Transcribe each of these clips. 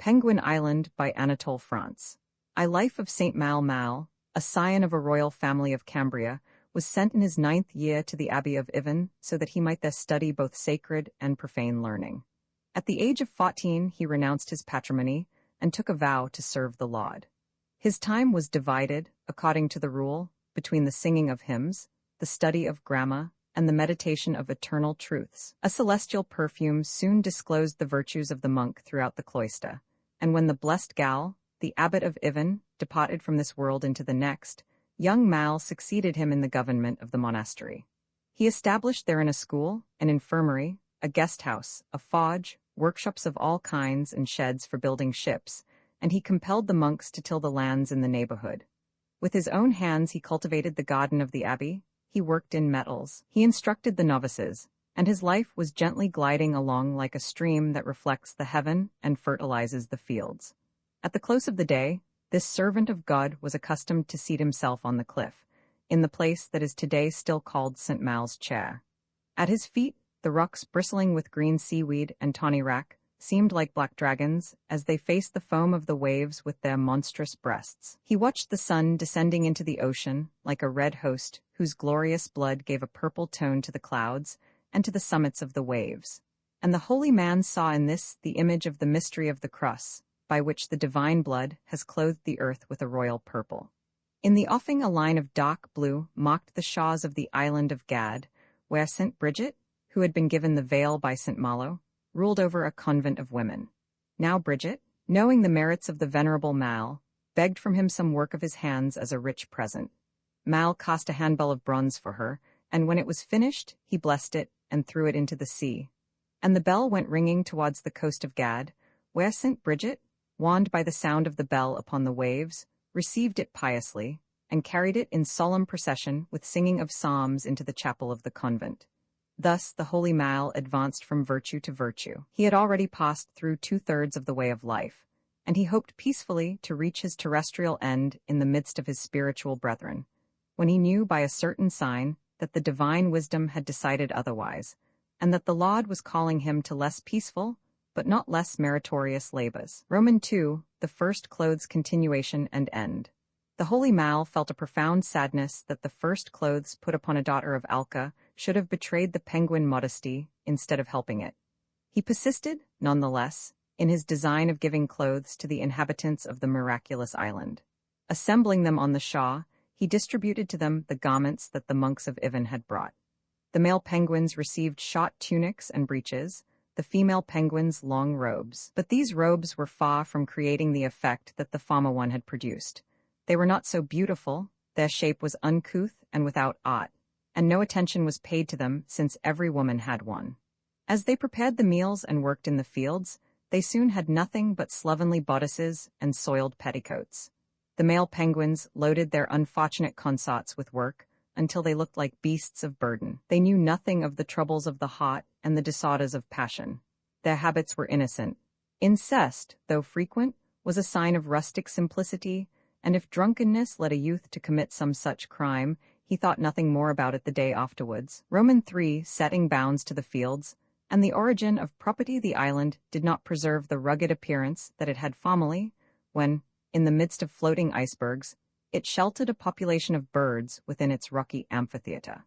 Penguin Island by Anatole, France. I Life of Saint Mal, a scion of a royal family of Cambria, was sent in his 9th year to the Abbey of Yvon so that he might there study both sacred and profane learning. At the age of 14 he renounced his patrimony and took a vow to serve the Lord. His time was divided, according to the rule, between the singing of hymns, the study of grammar, and the meditation of eternal truths. A celestial perfume soon disclosed the virtues of the monk throughout the cloister, and when the blessed Gal, the abbot of Yvon, departed from this world into the next, young Mal succeeded him in the government of the monastery. He established therein a school, an infirmary, a guest house, a forge, workshops of all kinds and sheds for building ships, and he compelled the monks to till the lands in the neighborhood. With his own hands he cultivated the garden of the abbey, he worked in metals, he instructed the novices, and his life was gently gliding along like a stream that reflects the heaven and fertilizes the fields. At the close of the day, this servant of God was accustomed to seat himself on the cliff, in the place that is today still called St. Mal's Chair. At his feet, the rocks bristling with green seaweed and tawny wrack seemed like black dragons as they faced the foam of the waves with their monstrous breasts. He watched the sun descending into the ocean like a red host whose glorious blood gave a purple tone to the clouds and to the summits of the waves. And the holy man saw in this the image of the mystery of the cross, by which the divine blood has clothed the earth with a royal purple. In the offing a line of dark blue mocked the shores of the island of Gad, where St. Bridget, who had been given the veil by St. Malo, ruled over a convent of women. Now Bridget, knowing the merits of the venerable Mal, begged from him some work of his hands as a rich present. Mal cast a handbell of bronze for her, and when it was finished, he blessed it and threw it into the sea. And the bell went ringing towards the coast of Gad, where St. Bridget, warned by the sound of the bell upon the waves, received it piously, and carried it in solemn procession with singing of psalms into the chapel of the convent. Thus the holy Mal advanced from virtue to virtue. He had already passed through 2/3 of the way of life, and he hoped peacefully to reach his terrestrial end in the midst of his spiritual brethren, when he knew by a certain sign that the divine wisdom had decided otherwise, and that the Lord was calling him to less peaceful, but not less meritorious labors. Roman 2, the first clothes continuation and end. The holy Mal felt a profound sadness that the first clothes put upon a daughter of Alca should have betrayed the penguin modesty instead of helping it. He persisted, nonetheless, in his design of giving clothes to the inhabitants of the miraculous island. Assembling them on the shore, he distributed to them the garments that the monks of Yvon had brought. The male penguins received short tunics and breeches, the female penguins long robes. But these robes were far from creating the effect that the former one had produced. They were not so beautiful, their shape was uncouth and without art, and no attention was paid to them since every woman had one. As they prepared the meals and worked in the fields, they soon had nothing but slovenly bodices and soiled petticoats. The male penguins loaded their unfortunate consorts with work until they looked like beasts of burden. They knew nothing of the troubles of the heart and the disorders of passion. Their habits were innocent. Incest, though frequent, was a sign of rustic simplicity, and if drunkenness led a youth to commit some such crime, he thought nothing more about it the day afterwards. Roman 3, setting bounds to the fields, and the origin of property the island did not preserve the rugged appearance that it had formerly, when, in the midst of floating icebergs, it sheltered a population of birds within its rocky amphitheater.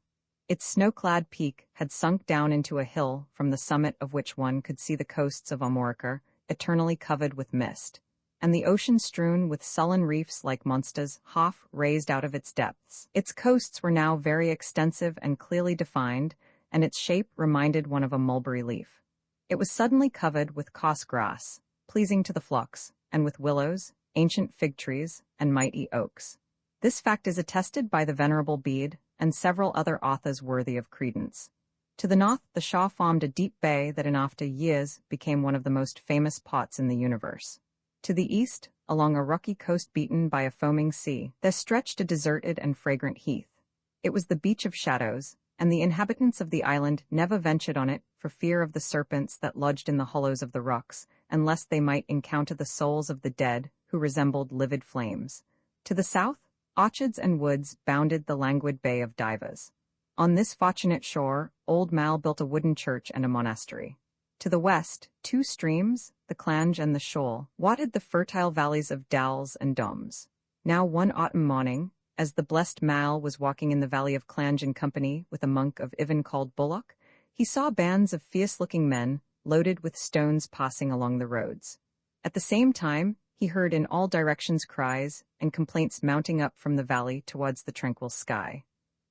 Its snow-clad peak had sunk down into a hill from the summit of which one could see the coasts of Armorica, eternally covered with mist, and the ocean strewn with sullen reefs like monsters half raised out of its depths. Its coasts were now very extensive and clearly defined, and its shape reminded one of a mulberry leaf. It was suddenly covered with coarse grass, pleasing to the flocks, and with willows, ancient fig trees, and mighty oaks. This fact is attested by the Venerable Bede and several other authors worthy of credence. To the north, the shore formed a deep bay that in after years became one of the most famous ports in the universe. To the east, along a rocky coast beaten by a foaming sea, there stretched a deserted and fragrant heath. It was the beach of shadows, and the inhabitants of the island never ventured on it for fear of the serpents that lodged in the hollows of the rocks, unless they might encounter the souls of the dead, who resembled livid flames. To the south, orchards and woods bounded the languid bay of Divers. On this fortunate shore, old Mal built a wooden church and a monastery. To the west, two streams, the Clange and the Shoal, watered the fertile valleys of Dals and Doms. Now one autumn morning, as the blessed Mal was walking in the valley of Clange in company with a monk of Ivan called Bullock, he saw bands of fierce-looking men, loaded with stones passing along the roads. At the same time, he heard in all directions cries and complaints mounting up from the valley towards the tranquil sky.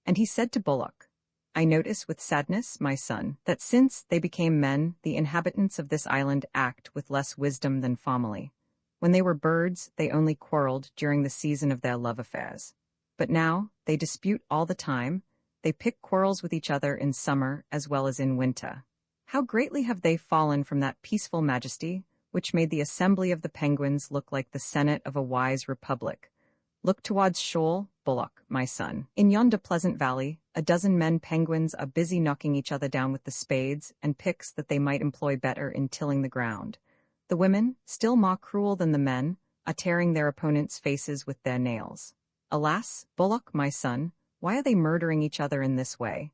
And he said to Bullock, "I notice with sadness, my son, that since they became men, the inhabitants of this island act with less wisdom than formerly. When they were birds, they only quarreled during the season of their love affairs. But now, they dispute all the time, they pick quarrels with each other in summer as well as in winter. How greatly have they fallen from that peaceful majesty, which made the assembly of the penguins look like the senate of a wise republic. Look towards Shoal, Bullock, my son. In yonder pleasant valley, a dozen men penguins are busy knocking each other down with the spades and picks that they might employ better in tilling the ground. The women, still more cruel than the men, are tearing their opponents' faces with their nails. Alas, Bullock, my son, why are they murdering each other in this way?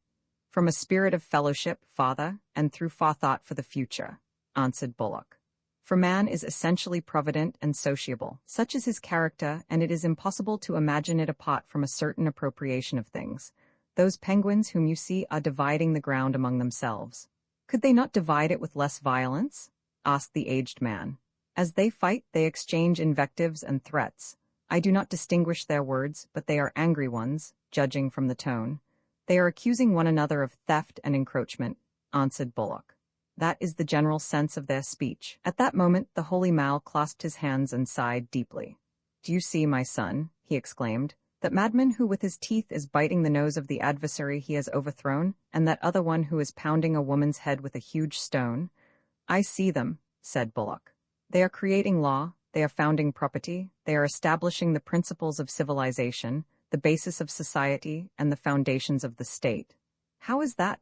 From a spirit of fellowship, father, and through forethought for the future," answered Bullock. "For man is essentially provident and sociable. Such is his character, and it is impossible to imagine it apart from a certain appropriation of things. Those penguins whom you see are dividing the ground among themselves. Could they not divide it with less violence?" asked the aged man. "As they fight, they exchange invectives and threats. I do not distinguish their words, but they are angry ones, judging from the tone. They are accusing one another of theft and encroachment," answered Bullock. "That is the general sense of their speech." At that moment the holy Mal clasped his hands and sighed deeply. "Do you see, my son," he exclaimed, "that madman who with his teeth is biting the nose of the adversary he has overthrown, and that other one who is pounding a woman's head with a huge stone?" "I see them," said Bullock. "They are creating law, they are founding property, they are establishing the principles of civilization, the basis of society, and the foundations of the state." "How is that?"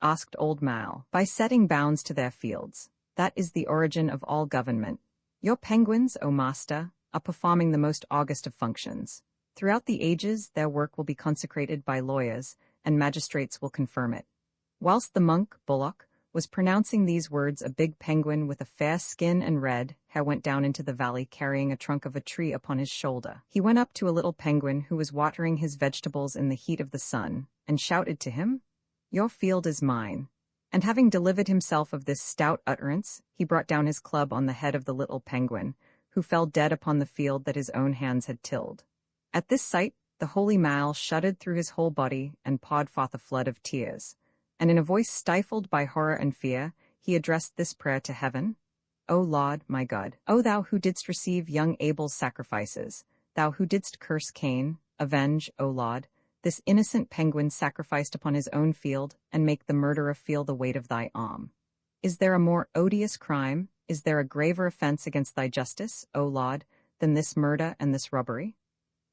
asked old Mal. "By setting bounds to their fields. That is the origin of all government. Your penguins, O master, are performing the most august of functions. Throughout the ages their work will be consecrated by lawyers, and magistrates will confirm it." Whilst the monk, Bullock, was pronouncing these words, a big penguin with a fair skin and red hair went down into the valley carrying a trunk of a tree upon his shoulder. He went up to a little penguin who was watering his vegetables in the heat of the sun, and shouted to him, "Your field is mine." And having delivered himself of this stout utterance, he brought down his club on the head of the little penguin, who fell dead upon the field that his own hands had tilled. At this sight, the holy Mal shuddered through his whole body and poured forth a flood of tears. And in a voice stifled by horror and fear, he addressed this prayer to heaven: "O Lord, my God, O thou who didst receive young Abel's sacrifices, thou who didst curse Cain, avenge, O Lord, this innocent penguin sacrificed upon his own field, and make the murderer feel the weight of thy arm. Is there a more odious crime, is there a graver offense against thy justice, O Lord, than this murder and this robbery?"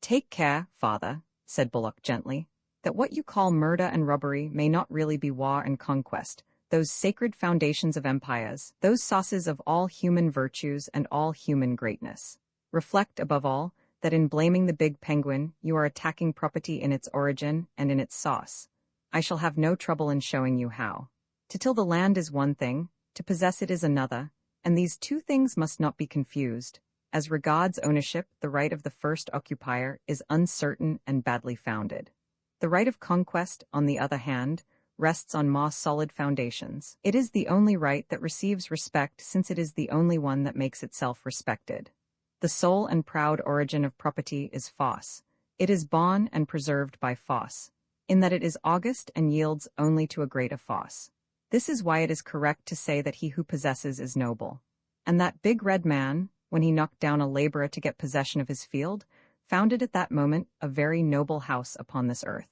"Take care, father," said Bullock gently, "that what you call murder and robbery may not really be war and conquest, those sacred foundations of empires, those sources of all human virtues and all human greatness. Reflect, above all, that in blaming the big penguin, you are attacking property in its origin and in its source. I shall have no trouble in showing you how. To till the land is one thing, to possess it is another, and these two things must not be confused. As regards ownership, the right of the first occupier is uncertain and badly founded. The right of conquest, on the other hand, rests on more solid foundations. It is the only right that receives respect, since it is the only one that makes itself respected. The sole and proud origin of property is force. It is born and preserved by force, in that it is august and yields only to a greater force. This is why it is correct to say that he who possesses is noble. And that big red man, when he knocked down a laborer to get possession of his field, founded at that moment a very noble house upon this earth.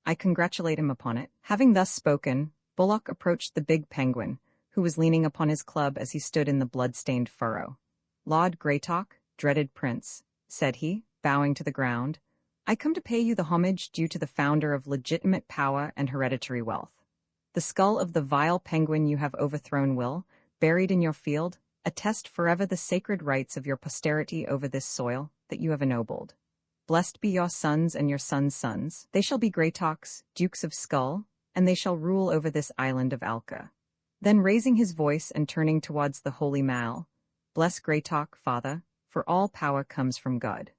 I congratulate him upon it." Having thus spoken, Bullock approached the big penguin, who was leaning upon his club as he stood in the blood-stained furrow. "Lord Greytalk, dreaded prince," said he, bowing to the ground, "I come to pay you the homage due to the founder of legitimate power and hereditary wealth. The skull of the vile penguin you have overthrown will, buried in your field, attest forever the sacred rights of your posterity over this soil that you have ennobled. Blessed be your sons and your sons' sons. They shall be Greytalks, Dukes of Skull, and they shall rule over this island of Alka." Then raising his voice and turning towards the holy Mal, "Bless Greytalk, Father, for all power comes from God."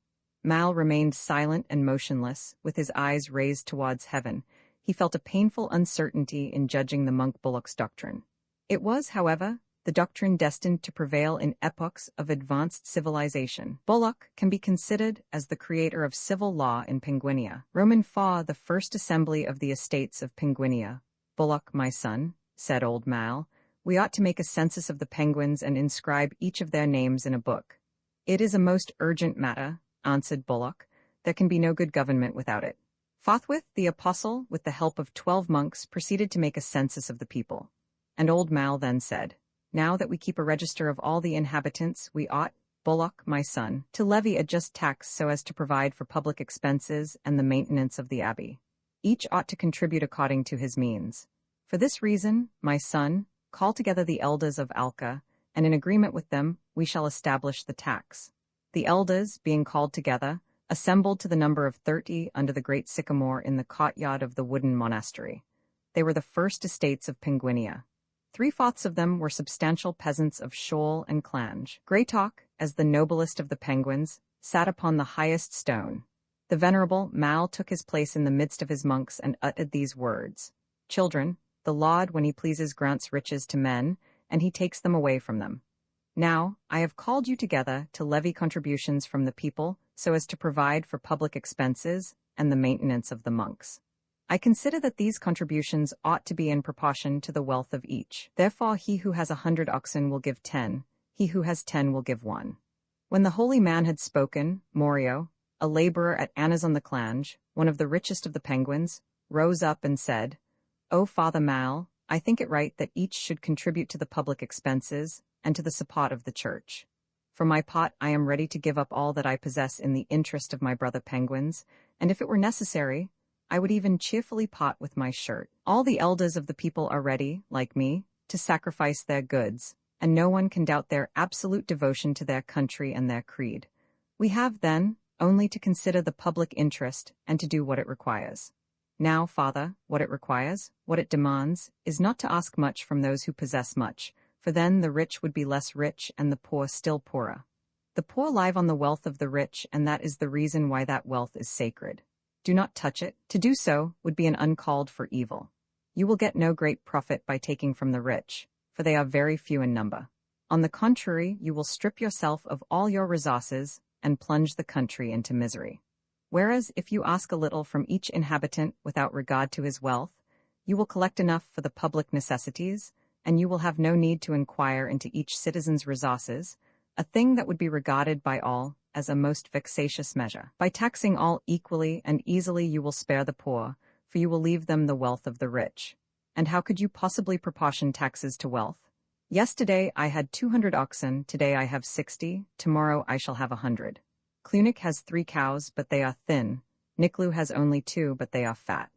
Mal remained silent and motionless, with his eyes raised towards heaven. He felt a painful uncertainty in judging the monk Bullock's doctrine. It was, however, the doctrine destined to prevail in epochs of advanced civilization. Bullock can be considered as the creator of civil law in Penguinia. Roman Fa, the first assembly of the estates of Penguinia. "Bullock, my son," said old Mal, "we ought to make a census of the penguins and inscribe each of their names in a book." "It is a most urgent matter," answered Bullock. "There can be no good government without it." Forthwith, the apostle, with the help of 12 monks, proceeded to make a census of the people. And old Mal then said, "Now that we keep a register of all the inhabitants, we ought, Bullock, my son, to levy a just tax so as to provide for public expenses and the maintenance of the abbey. Each ought to contribute according to his means. For this reason, my son, call together the elders of Alca, and in agreement with them we shall establish the tax." The elders, being called together, assembled to the number of 30 under the great sycamore in the courtyard of the wooden monastery. They were the first estates of Penguinia. 3/4 of them were substantial peasants of shoal and clange. Greytalk, as the noblest of the penguins, sat upon the highest stone. The venerable Mal took his place in the midst of his monks and uttered these words: "Children, the Lord, when he pleases, grants riches to men, and he takes them away from them. Now, I have called you together to levy contributions from the people so as to provide for public expenses and the maintenance of the monks. I consider that these contributions ought to be in proportion to the wealth of each. Therefore he who has 100 oxen will give 10, he who has 10 will give 1. When the holy man had spoken, Morio, a laborer at Annas-on-the-Clange, one of the richest of the penguins, rose up and said, "O Father Mal, I think it right that each should contribute to the public expenses and to the support of the church. For my part, I am ready to give up all that I possess in the interest of my brother penguins, and if it were necessary, I would even cheerfully part with my shirt. All the elders of the people are ready, like me, to sacrifice their goods, and no one can doubt their absolute devotion to their country and their creed. We have, then, only to consider the public interest and to do what it requires. Now, Father, what it requires, what it demands, is not to ask much from those who possess much, for then the rich would be less rich and the poor still poorer. The poor live on the wealth of the rich, and that is the reason why that wealth is sacred. Do not touch it. To do so would be an uncalled for evil. You will get no great profit by taking from the rich, for they are very few in number. On the contrary, you will strip yourself of all your resources and plunge the country into misery. Whereas if you ask a little from each inhabitant without regard to his wealth, you will collect enough for the public necessities, and you will have no need to inquire into each citizen's resources, a thing that would be regarded by all as a most vexatious measure. By taxing all equally and easily you will spare the poor, for you will leave them the wealth of the rich. And how could you possibly proportion taxes to wealth? Yesterday I had 200 oxen, today I have 60, tomorrow I shall have 100. Clunic has 3 cows, but they are thin. Niclu has only 2, but they are fat.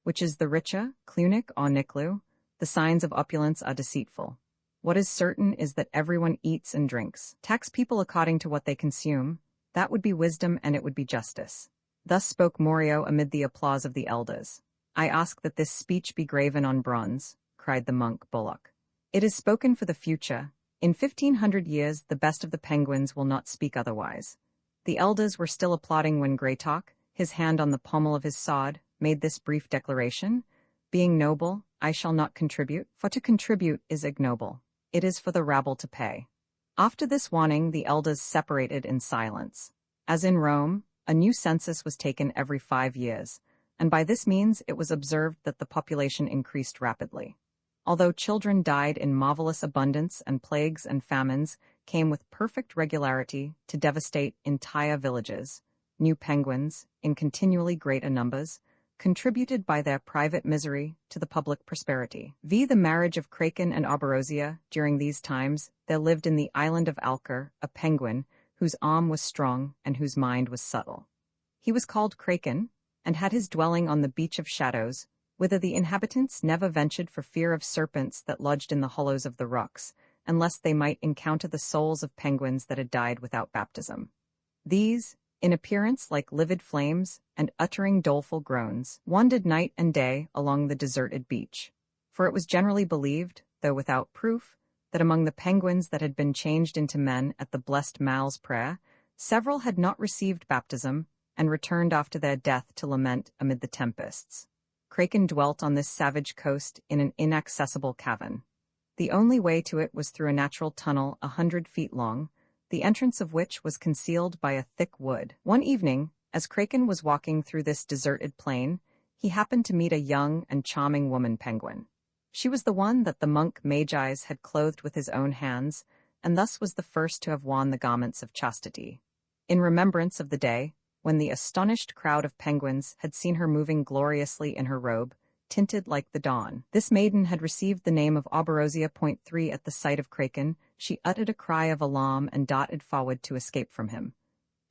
Which is the richer, Clunic or Niclu? The signs of opulence are deceitful. What is certain is that everyone eats and drinks. Tax people according to what they consume. That would be wisdom and it would be justice." Thus spoke Morio amid the applause of the elders. "I ask that this speech be graven on bronze," cried the monk Bullock. "It is spoken for the future. In 1500 years the best of the penguins will not speak otherwise." The elders were still applauding when Greytalk, his hand on the pommel of his sword, made this brief declaration: "Being noble, I shall not contribute, for to contribute is ignoble. It is for the rabble to pay." After this warning, the elders separated in silence. As in Rome, a new census was taken every 5 years, and by this means it was observed that the population increased rapidly. Although children died in marvelous abundance and plagues and famines came with perfect regularity to devastate entire villages, new penguins, in continually greater numbers, contributed by their private misery to the public prosperity. The marriage of Kraken and Oberosia. During these times, there lived in the island of Alcar a penguin whose arm was strong and whose mind was subtle. He was called Kraken, and had his dwelling on the beach of shadows, whither the inhabitants never ventured for fear of serpents that lodged in the hollows of the rocks, unless they might encounter the souls of penguins that had died without baptism. These, in appearance like livid flames, and uttering doleful groans, wandered night and day along the deserted beach. For it was generally believed, though without proof, that among the penguins that had been changed into men at the blessed Mal's prayer, several had not received baptism and returned after their death to lament amid the tempests. Kraken dwelt on this savage coast in an inaccessible cavern. The only way to it was through a natural tunnel 100 feet long, the entrance of which was concealed by a thick wood. One evening, as Kraken was walking through this deserted plain, he happened to meet a young and charming woman penguin. She was the one that the monk Magi's had clothed with his own hands, and thus was the first to have worn the garments of chastity. In remembrance of the day, when the astonished crowd of penguins had seen her moving gloriously in her robe, tinted like the dawn. This maiden had received the name of Auberosia.3 at the sight of Kraken. She uttered a cry of alarm and darted forward to escape from him.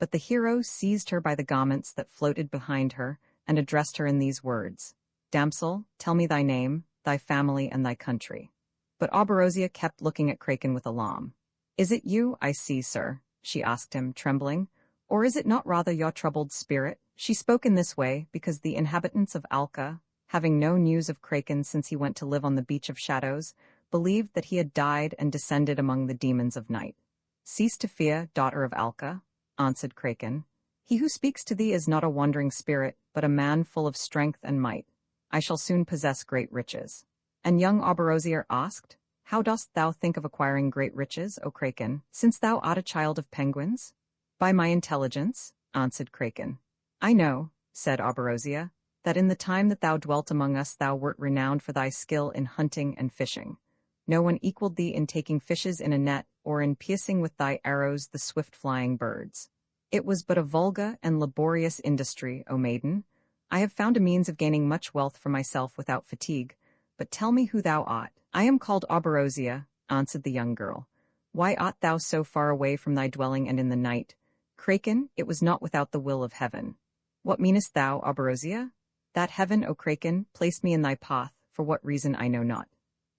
But the hero seized her by the garments that floated behind her and addressed her in these words: "Damsel, tell me thy name, thy family, and thy country." But Auberosia kept looking at Kraken with alarm. "Is it you I see, sir?" she asked him, trembling. "Or is it not rather your troubled spirit?" She spoke in this way because the inhabitants of Alca, having no news of Kraken since he went to live on the beach of shadows, believed that he had died and descended among the demons of night. "Cease to fear, daughter of Alca," answered Kraken. "He who speaks to thee is not a wandering spirit, but a man full of strength and might. I shall soon possess great riches." And young Auberosia asked, "How dost thou think of acquiring great riches, O Kraken, since thou art a child of penguins?" "By my intelligence," answered Kraken. "I know," said Auberosia, "that in the time that thou dwelt among us thou wert renowned for thy skill in hunting and fishing. No one equaled thee in taking fishes in a net or in piercing with thy arrows the swift-flying birds. It was but a vulgar and laborious industry, O maiden. I have found a means of gaining much wealth for myself without fatigue, but tell me who thou art." "I am called Auberosia," answered the young girl. "Why art thou so far away from thy dwelling and in the night?" "Kraken, it was not without the will of heaven." "What meanest thou, Auberosia?" "That heaven, O Kraken, placed me in thy path, for what reason I know not."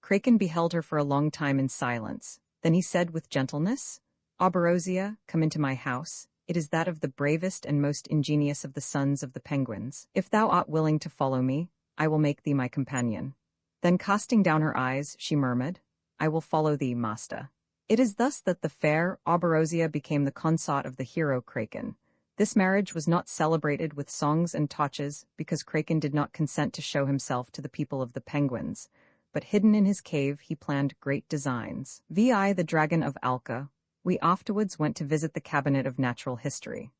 Kraken beheld her for a long time in silence. Then he said with gentleness, "Auberosia, come into my house. It is that of the bravest and most ingenious of the sons of the penguins. If thou art willing to follow me, I will make thee my companion." Then casting down her eyes, she murmured, "I will follow thee, master." It is thus that the fair Auberosia became the consort of the hero Kraken. This marriage was not celebrated with songs and torches because Kraken did not consent to show himself to the people of the penguins, but hidden in his cave he planned great designs. Vi the dragon of Alca, we afterwards went to visit the cabinet of natural history.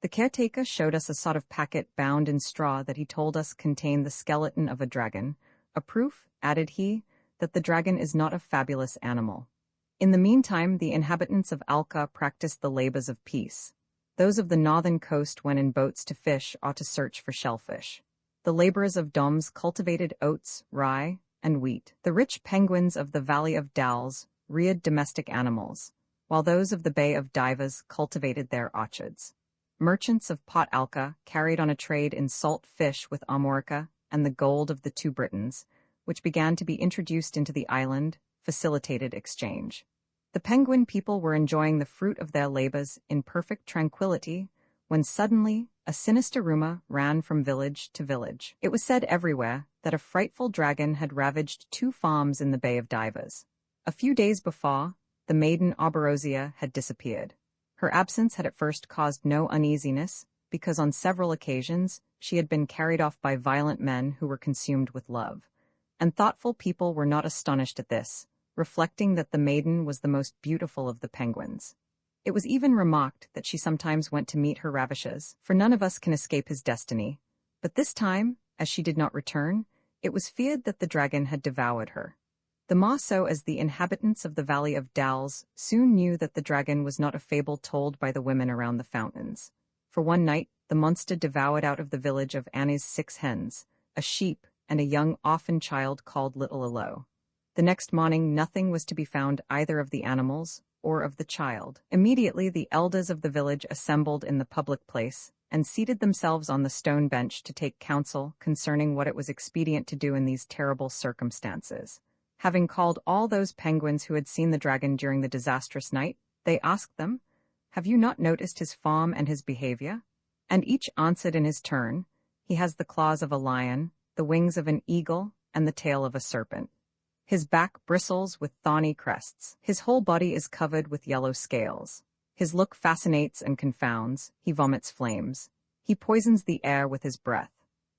The caretaker showed us a sort of packet bound in straw that he told us contained the skeleton of a dragon, a proof, added he, that the dragon is not a fabulous animal. In the meantime, the inhabitants of Alca practiced the labors of peace. Those of the northern coast went in boats to fish or to search for shellfish. The laborers of Doms cultivated oats, rye, and wheat. The rich penguins of the Valley of Dalles reared domestic animals, while those of the Bay of Divas cultivated their orchards. Merchants of Port Alca carried on a trade in salt fish with Armorica and the gold of the two Britons, which began to be introduced into the island, facilitated exchange. The penguin people were enjoying the fruit of their labors in perfect tranquility, when suddenly a sinister rumor ran from village to village. It was said everywhere that a frightful dragon had ravaged 2 farms in the Bay of Divas. A few days before, the maiden Auberosia had disappeared. Her absence had at first caused no uneasiness, because on several occasions she had been carried off by violent men who were consumed with love. And thoughtful people were not astonished at this, reflecting that the maiden was the most beautiful of the penguins. It was even remarked that she sometimes went to meet her ravishers, for none of us can escape his destiny. But this time, as she did not return, it was feared that the dragon had devoured her. The more so as the inhabitants of the Valley of Dalles soon knew that the dragon was not a fable told by the women around the fountains. For one night, the monster devoured out of the village of Annie's 6 hens, a sheep, and a young orphan child called Little Alo. The next morning nothing was to be found either of the animals or of the child. Immediately the elders of the village assembled in the public place and seated themselves on the stone bench to take counsel concerning what it was expedient to do in these terrible circumstances. Having called all those penguins who had seen the dragon during the disastrous night, they asked them, "Have you not noticed his form and his behavior?" And each answered in his turn, "He has the claws of a lion, the wings of an eagle, and the tail of a serpent. His back bristles with thorny crests. His whole body is covered with yellow scales. His look fascinates and confounds. He vomits flames. He poisons the air with his breath.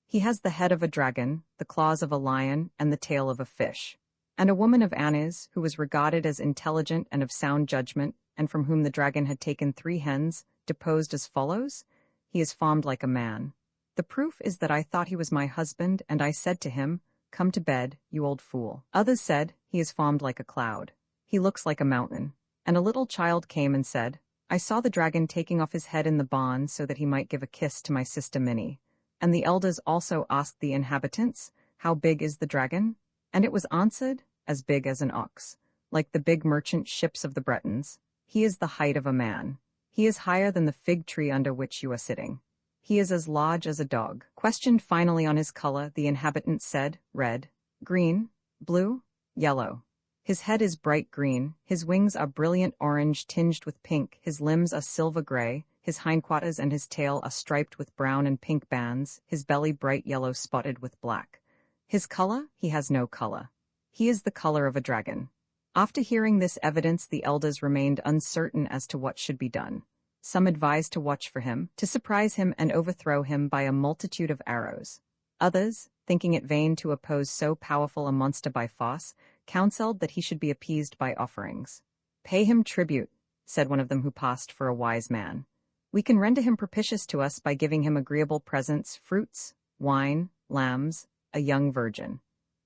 He has the head of a dragon, the claws of a lion, and the tail of a fish. And a woman of Anis, who was regarded as intelligent and of sound judgment, and from whom the dragon had taken 3 hens, deposed as follows: "He is formed like a man. The proof is that I thought he was my husband, and I said to him, 'Come to bed, you old fool.' Others said, 'He is formed like a cloud. He looks like a mountain.' And a little child came and said, 'I saw the dragon taking off his head in the barn so that he might give a kiss to my sister Minnie.' And the elders also asked the inhabitants, 'How big is the dragon?' And it was answered, 'As big as an ox, like the big merchant ships of the Bretons. He is the height of a man. He is higher than the fig tree under which you are sitting. He is as large as a dog.' Questioned finally on his color, the inhabitants said, 'Red, green, blue, yellow. His head is bright green, his wings are brilliant orange tinged with pink, his limbs are silver gray, his hindquarters and his tail are striped with brown and pink bands, his belly bright yellow spotted with black. His color? He has no color. He is the color of a dragon.' After hearing this evidence, the elders remained uncertain as to what should be done. Some advised to watch for him, to surprise him and overthrow him by a multitude of arrows. Others, thinking it vain to oppose so powerful a monster by force, counseled that he should be appeased by offerings. 'Pay him tribute,' said one of them who passed for a wise man. 'We can render him propitious to us by giving him agreeable presents, fruits, wine, lambs, a young virgin.'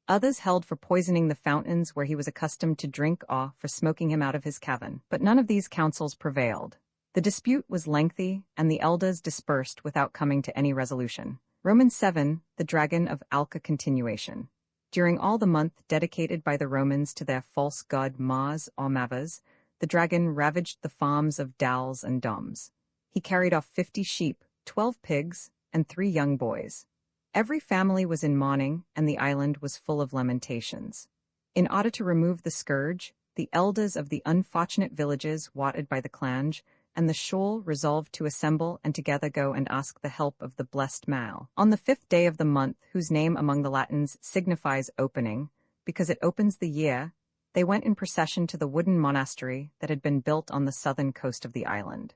Others held for poisoning the fountains where he was accustomed to drink or for smoking him out of his cavern. But none of these counsels prevailed. The dispute was lengthy, and the elders dispersed without coming to any resolution. Romans 7, the Dragon of Alca continuation. During all the month dedicated by the Romans to their false god Mars or Mavas, the dragon ravaged the farms of Dals and Doms. He carried off 50 sheep, 12 pigs, and 3 young boys. Every family was in mourning, and the island was full of lamentations. In order to remove the scourge, the elders of the unfortunate villages watered by the Clange and the shoal resolved to assemble and together go and ask the help of the blessed Mal. On the 5th day of the month, whose name among the Latins signifies opening, because it opens the year, they went in procession to the wooden monastery that had been built on the southern coast of the island.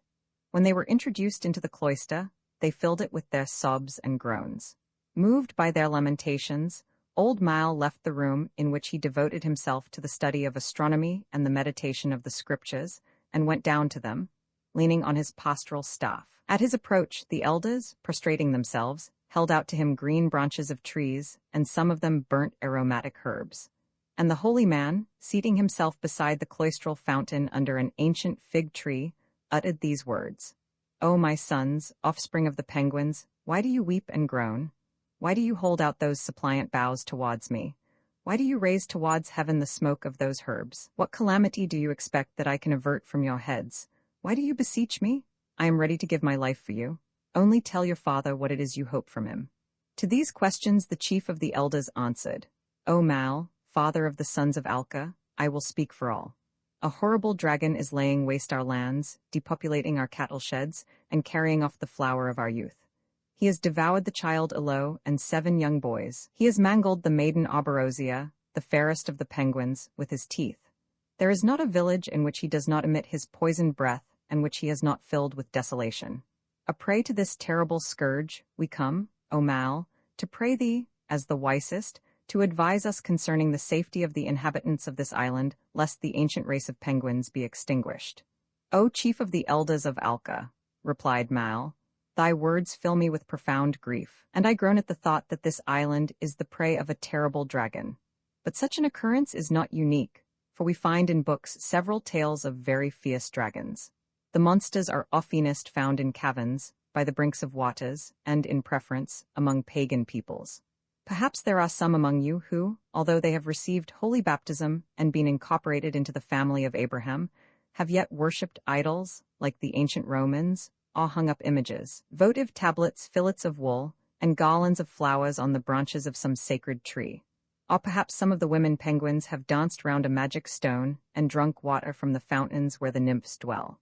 When they were introduced into the cloister, they filled it with their sobs and groans. Moved by their lamentations, old Mal left the room in which he devoted himself to the study of astronomy and the meditation of the scriptures, and went down to them, leaning on his pastoral staff. At his approach, the elders, prostrating themselves, held out to him green branches of trees, and some of them burnt aromatic herbs. And the holy man, seating himself beside the cloistral fountain under an ancient fig tree, uttered these words: "O my sons, offspring of the penguins, why do you weep and groan? Why do you hold out those suppliant boughs towards me? Why do you raise towards heaven the smoke of those herbs? What calamity do you expect that I can avert from your heads? Why do you beseech me? I am ready to give my life for you. Only tell your father what it is you hope from him." To these questions the chief of the elders answered, "O Mal, father of the sons of Alca, I will speak for all. A horrible dragon is laying waste our lands, depopulating our cattle sheds, and carrying off the flower of our youth. He has devoured the child Elo and 7 young boys. He has mangled the maiden Arborosia, the fairest of the penguins, with his teeth. There is not a village in which he does not emit his poisoned breath, and which he has not filled with desolation. A prey to this terrible scourge, we come, O Mal, to pray thee, as the wisest, to advise us concerning the safety of the inhabitants of this island, lest the ancient race of penguins be extinguished." "O chief of the elders of Alca," replied Mal, "thy words fill me with profound grief, and I groan at the thought that this island is the prey of a terrible dragon. But such an occurrence is not unique, for we find in books several tales of very fierce dragons. The monsters are oftenest found in caverns, by the brinks of waters, and, in preference, among pagan peoples. Perhaps there are some among you who, although they have received holy baptism and been incorporated into the family of Abraham, have yet worshipped idols, like the ancient Romans, or hung up images, votive tablets, fillets of wool, and garlands of flowers on the branches of some sacred tree. Or perhaps some of the women penguins have danced round a magic stone and drunk water from the fountains where the nymphs dwell.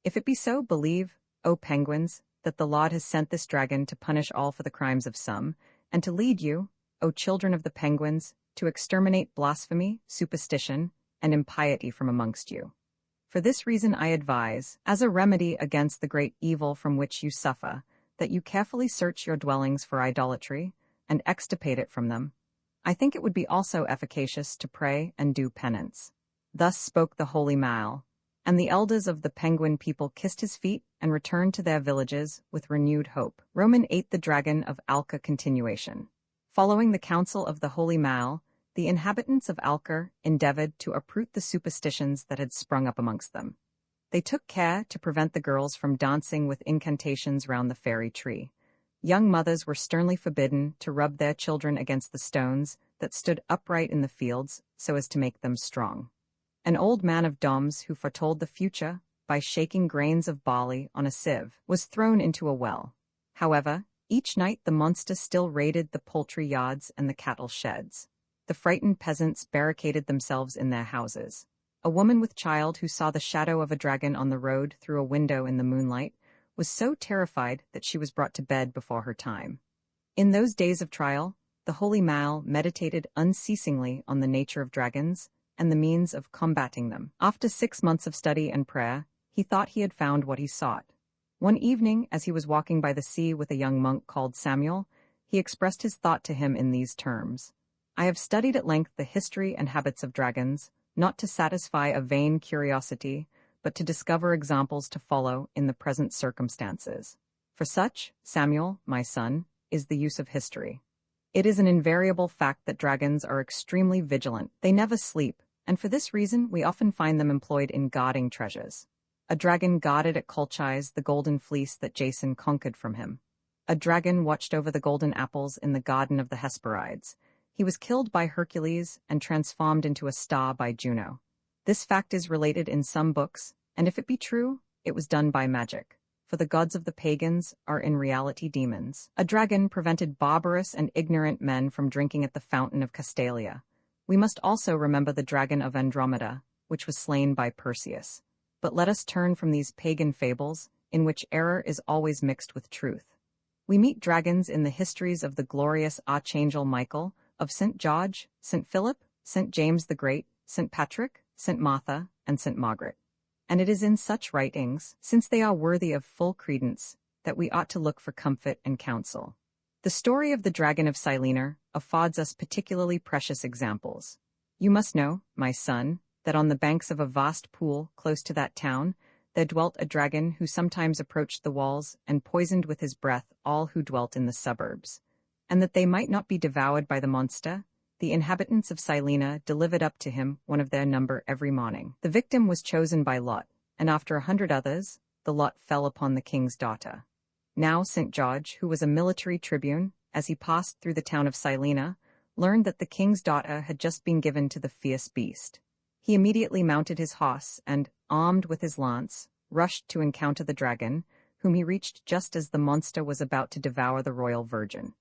If it be so, believe, O penguins, that the Lord has sent this dragon to punish all for the crimes of some, and to lead you, O children of the penguins, to exterminate blasphemy, superstition, and impiety from amongst you. For this reason I advise, as a remedy against the great evil from which you suffer, that you carefully search your dwellings for idolatry, and extirpate it from them. I think it would be also efficacious to pray and do penance. Thus spoke the holy Mal, and the elders of the Penguin people kissed his feet and returned to their villages with renewed hope. Roman 8 The Dragon of Alca continuation. Following the counsel of the holy Mal, the inhabitants of Alca endeavored to uproot the superstitions that had sprung up amongst them. They took care to prevent the girls from dancing with incantations round the fairy tree. Young mothers were sternly forbidden to rub their children against the stones that stood upright in the fields so as to make them strong. An old man of Doms who foretold the future by shaking grains of barley on a sieve was thrown into a well. However, each night the monster still raided the poultry yards and the cattle sheds. The frightened peasants barricaded themselves in their houses. A woman with child who saw the shadow of a dragon on the road through a window in the moonlight was so terrified that she was brought to bed before her time. In those days of trial, the holy Mal meditated unceasingly on the nature of dragons and the means of combating them. After 6 months of study and prayer, he thought he had found what he sought. One evening, as he was walking by the sea with a young monk called Samuel, he expressed his thought to him in these terms: I have studied at length the history and habits of dragons, not to satisfy a vain curiosity, but to discover examples to follow in the present circumstances. For such, Samuel, my son, is the use of history. It is an invariable fact that dragons are extremely vigilant. They never sleep, and for this reason we often find them employed in guarding treasures. A dragon guarded at Colchis the golden fleece that Jason conquered from him. A dragon watched over the golden apples in the garden of the Hesperides. He was killed by Hercules and transformed into a star by Juno. This fact is related in some books, and if it be true, it was done by magic, for the gods of the pagans are in reality demons. A dragon prevented barbarous and ignorant men from drinking at the fountain of Castalia. We must also remember the dragon of Andromeda, which was slain by Perseus. But let us turn from these pagan fables, in which error is always mixed with truth. We meet dragons in the histories of the glorious Archangel Michael, of St. George, St. Philip, St. James the Great, St. Patrick, St. Martha, and St. Margaret. And it is in such writings, since they are worthy of full credence, that we ought to look for comfort and counsel. The story of the dragon of Silene affords us particularly precious examples. You must know, my son, that on the banks of a vast pool close to that town, there dwelt a dragon who sometimes approached the walls and poisoned with his breath all who dwelt in the suburbs. And that they might not be devoured by the monster, the inhabitants of Silene delivered up to him one of their number every morning. The victim was chosen by lot, and after 100 others, the lot fell upon the king's daughter. Now St. George, who was a military tribune, as he passed through the town of Silene, learned that the king's daughter had just been given to the fierce beast. He immediately mounted his horse and, armed with his lance, rushed to encounter the dragon, whom he reached just as the monster was about to devour the royal virgin.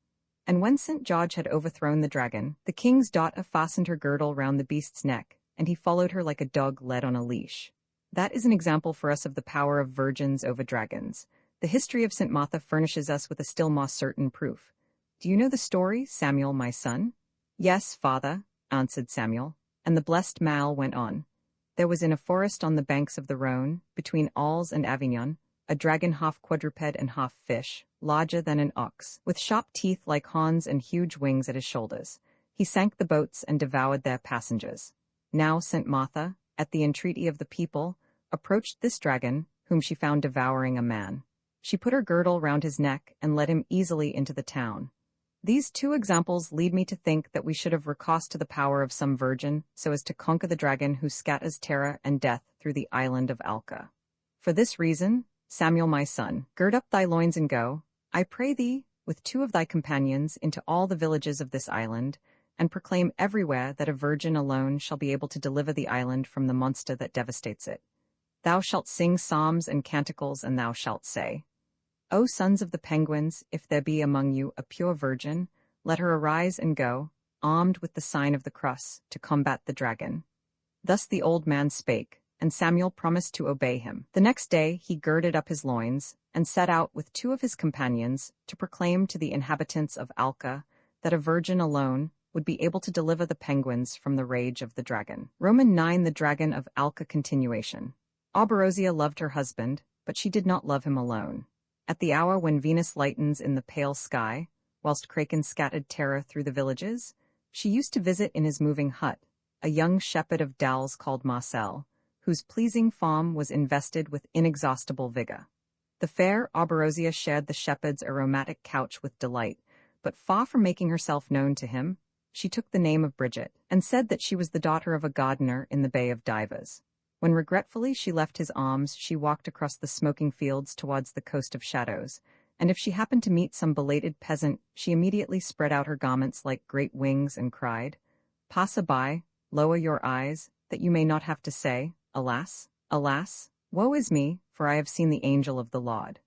And when St. George had overthrown the dragon, the king's daughter fastened her girdle round the beast's neck, and he followed her like a dog led on a leash. That is an example for us of the power of virgins over dragons. The history of St. Martha furnishes us with a still more certain proof. Do you know the story, Samuel, my son? Yes, father, answered Samuel, and the blessed Mal went on. There was in a forest on the banks of the Rhone, between Arles and Avignon, a dragon half quadruped and half fish, larger than an ox, with sharp teeth like horns and huge wings at his shoulders. He sank the boats and devoured their passengers. Now St. Martha, at the entreaty of the people, approached this dragon, whom she found devouring a man. She put her girdle round his neck and led him easily into the town. These 2 examples lead me to think that we should have recourse to the power of some virgin so as to conquer the dragon who scatters terror and death through the island of Alca. For this reason, Samuel my son, gird up thy loins and go, I pray thee, with 2 of thy companions into all the villages of this island, and proclaim everywhere that a virgin alone shall be able to deliver the island from the monster that devastates it. Thou shalt sing psalms and canticles, and thou shalt say, O sons of the penguins, if there be among you a pure virgin, let her arise and go, armed with the sign of the cross, to combat the dragon. Thus the old man spake, and Samuel promised to obey him. The next day he girded up his loins, and set out with 2 of his companions to proclaim to the inhabitants of Alca that a virgin alone would be able to deliver the penguins from the rage of the dragon. Roman 9. The Dragon of Alca continuation. Auberosia loved her husband, but she did not love him alone. At the hour when Venus lightens in the pale sky, whilst Kraken scattered terror through the villages, she used to visit in his moving hut, a young shepherd of Dalles called Marcel, whose pleasing farm was invested with inexhaustible vigor. The fair Auberosia shared the shepherd's aromatic couch with delight, but far from making herself known to him, she took the name of Bridget, and said that she was the daughter of a gardener in the Bay of Divers. When regretfully she left his arms, she walked across the smoking fields towards the coast of shadows, and if she happened to meet some belated peasant, she immediately spread out her garments like great wings and cried, "Passer-by, lower your eyes, that you may not have to say, alas, alas, woe is me, for I have seen the angel of the Lord."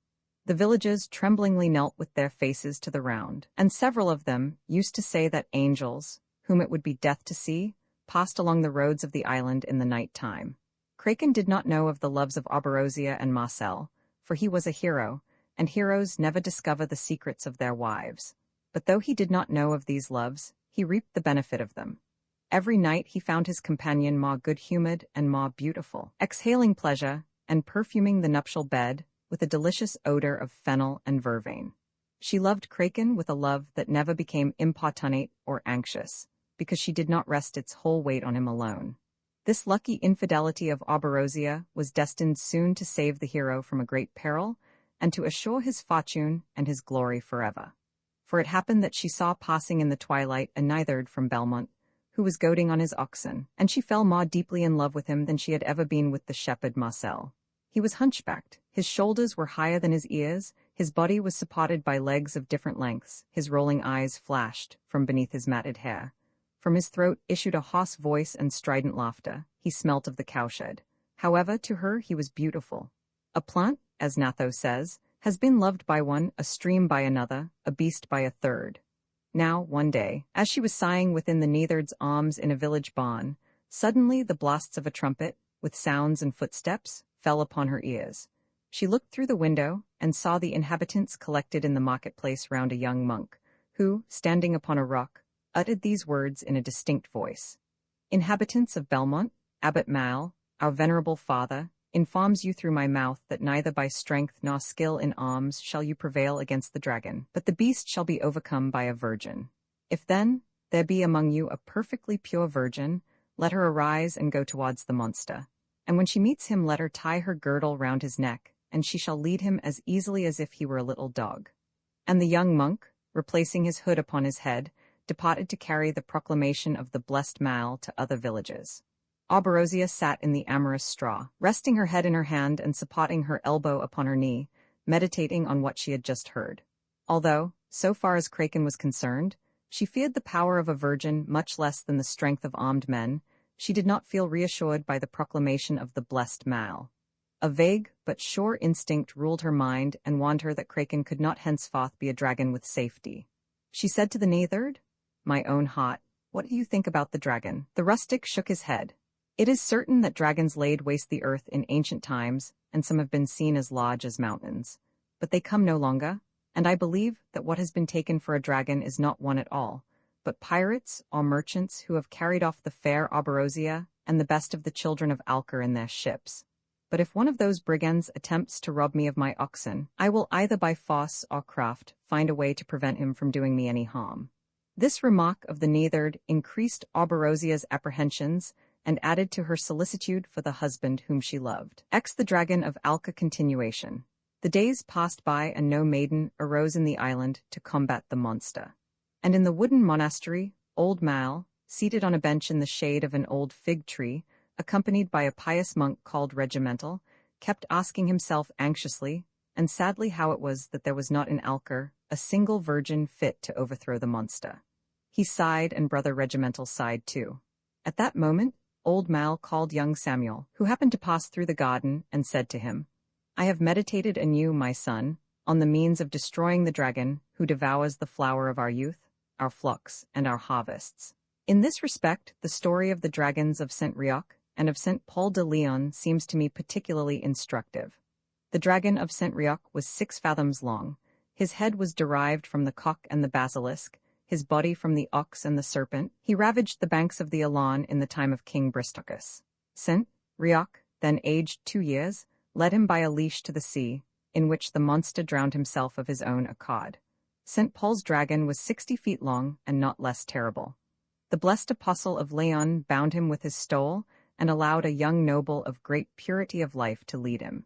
The villagers tremblingly knelt with their faces to the ground, and several of them used to say that angels, whom it would be death to see, passed along the roads of the island in the night time. Kraken did not know of the loves of Auberosia and Marcel, for he was a hero, and heroes never discover the secrets of their wives. But though he did not know of these loves, he reaped the benefit of them. Every night he found his companion more good-humored and more beautiful, exhaling pleasure and perfuming the nuptial bed with a delicious odor of fennel and vervain. She loved Kraken with a love that never became importunate or anxious, because she did not rest its whole weight on him alone. This lucky infidelity of Auberosia was destined soon to save the hero from a great peril, and to assure his fortune and his glory forever. For it happened that she saw passing in the twilight a neatherd from Belmont, who was goading on his oxen, and she fell more deeply in love with him than she had ever been with the shepherd Marcel. He was hunchbacked, his shoulders were higher than his ears, his body was supported by legs of different lengths, his rolling eyes flashed from beneath his matted hair. From his throat issued a hoarse voice and strident laughter. He smelt of the cowshed. However, to her he was beautiful. A plant, as Natho says, has been loved by one, a stream by another, a beast by a third. Now, one day, as she was sighing within the neatherd's arms in a village barn, suddenly the blasts of a trumpet, with sounds and footsteps, fell upon her ears. She looked through the window and saw the inhabitants collected in the marketplace round a young monk, who, standing upon a rock, uttered these words in a distinct voice. "Inhabitants of Belmont, Abbot Mal, our venerable father, informs you through my mouth that neither by strength nor skill in arms shall you prevail against the dragon, but the beast shall be overcome by a virgin. If then there be among you a perfectly pure virgin, let her arise and go towards the monster. And when she meets him, let her tie her girdle round his neck, and she shall lead him as easily as if he were a little dog." And the young monk, replacing his hood upon his head, departed to carry the proclamation of the blessed Mal to other villages. Auberosia sat in the amorous straw, resting her head in her hand and supporting her elbow upon her knee, meditating on what she had just heard. Although, so far as Kraken was concerned, she feared the power of a virgin much less than the strength of armed men, she did not feel reassured by the proclamation of the blessed Mal. A vague but sure instinct ruled her mind and warned her that Kraken could not henceforth be a dragon with safety. She said to the neatherd, "My own heart, what do you think about the dragon?" The rustic shook his head. "It is certain that dragons laid waste the earth in ancient times, and some have been seen as large as mountains. But they come no longer, and I believe that what has been taken for a dragon is not one at all, but pirates or merchants who have carried off the fair Auberosia and the best of the children of Alcar in their ships. But if one of those brigands attempts to rob me of my oxen, I will either by force or craft find a way to prevent him from doing me any harm." This remark of the neatherd increased Auberosia's apprehensions and added to her solicitude for the husband whom she loved. The Dragon of Alca continuation. The days passed by and no maiden arose in the island to combat the monster. And in the wooden monastery, old Mal, seated on a bench in the shade of an old fig tree, accompanied by a pious monk called Regimental, kept asking himself anxiously and sadly how it was that there was not in Alcar a single virgin fit to overthrow the monster. He sighed, and Brother Regimental sighed too. At that moment, old Mal called young Samuel, who happened to pass through the garden, and said to him, "I have meditated anew, my son, on the means of destroying the dragon who devours the flower of our youth, our flocks, and our harvests. In this respect, the story of the dragons of Saint Rioch and of Saint Paul de Leon seems to me particularly instructive. The dragon of Saint Rioch was 6 fathoms long. His head was derived from the cock and the basilisk. his body from the ox and the serpent. He ravaged the banks of the Alon in the time of King Bristocus. St. Rioch, then aged 2 years, led him by a leash to the sea, in which the monster drowned himself of his own accord. St. Paul's dragon was 60 feet long and not less terrible. The blessed apostle of Leon bound him with his stole and allowed a young noble of great purity of life to lead him.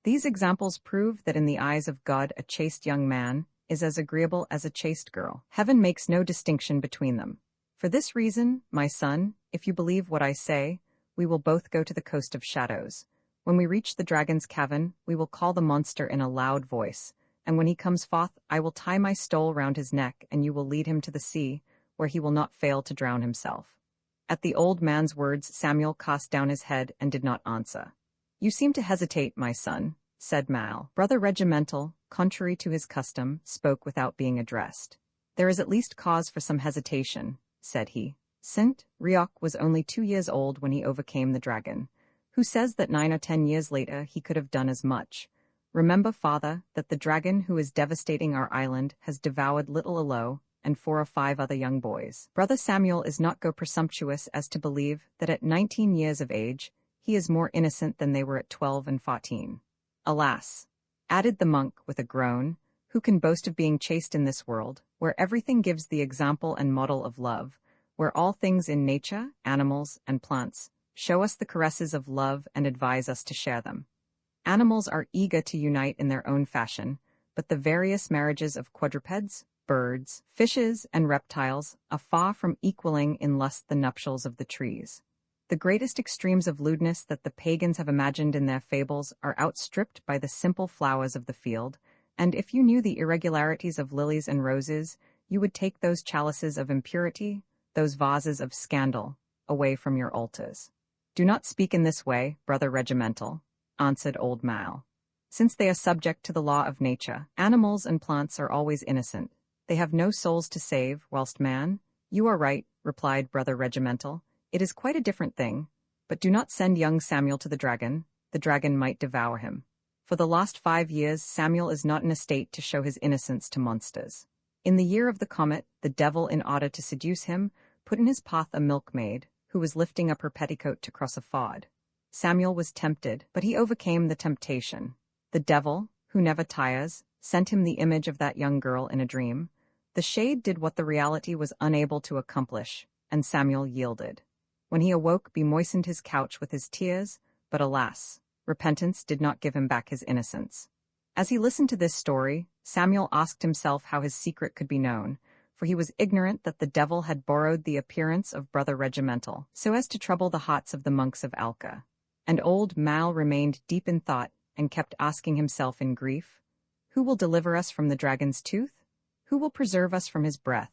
These examples prove that in the eyes of God a chaste young man is as agreeable as a chaste girl. Heaven makes no distinction between them. For this reason, my son, if you believe what I say, we will both go to the coast of shadows. When we reach the dragon's cavern, we will call the monster in a loud voice, and when he comes forth, I will tie my stole round his neck, and you will lead him to the sea, where he will not fail to drown himself. At the old man's words, Samuel cast down his head and did not answer. You seem to hesitate, my son, said Mal. Brother Regimental, contrary to his custom, spoke without being addressed. There is at least cause for some hesitation, said he. St. Rioch was only 2 years old when he overcame the dragon. Who says that 9 or 10 years later he could have done as much? Remember, father, that the dragon who is devastating our island has devoured little Alo and 4 or 5 other young boys. Brother Samuel is not so presumptuous as to believe that at 19 years of age he is more innocent than they were at 12 and 14. Alas, added the monk with a groan, who can boast of being chaste in this world, where everything gives the example and model of love, where all things in nature, animals, and plants, show us the caresses of love and advise us to share them. Animals are eager to unite in their own fashion, but the various marriages of quadrupeds, birds, fishes, and reptiles are far from equaling in lust the nuptials of the trees. The greatest extremes of lewdness that the pagans have imagined in their fables are outstripped by the simple flowers of the field, and if you knew the irregularities of lilies and roses, you would take those chalices of impurity, those vases of scandal, away from your altars. Do not speak in this way, brother Regimental, answered old Mal. Since they are subject to the law of nature, animals and plants are always innocent. They have no souls to save, whilst man— You are right, replied brother Regimental. It is quite a different thing, but do not send young Samuel to the dragon might devour him. For the last 5 years Samuel is not in a state to show his innocence to monsters. In the year of the comet, the devil, in order to seduce him, put in his path a milkmaid, who was lifting up her petticoat to cross a ford. Samuel was tempted, but he overcame the temptation. The devil, who never tires, sent him the image of that young girl in a dream. The shade did what the reality was unable to accomplish, and Samuel yielded. When he awoke, bemoistened his couch with his tears, but alas, repentance did not give him back his innocence. As he listened to this story, Samuel asked himself how his secret could be known, for he was ignorant that the devil had borrowed the appearance of brother Regimental, so as to trouble the hearts of the monks of Alca. And old Mal remained deep in thought, and kept asking himself in grief, Who will deliver us from the dragon's tooth? Who will preserve us from his breath?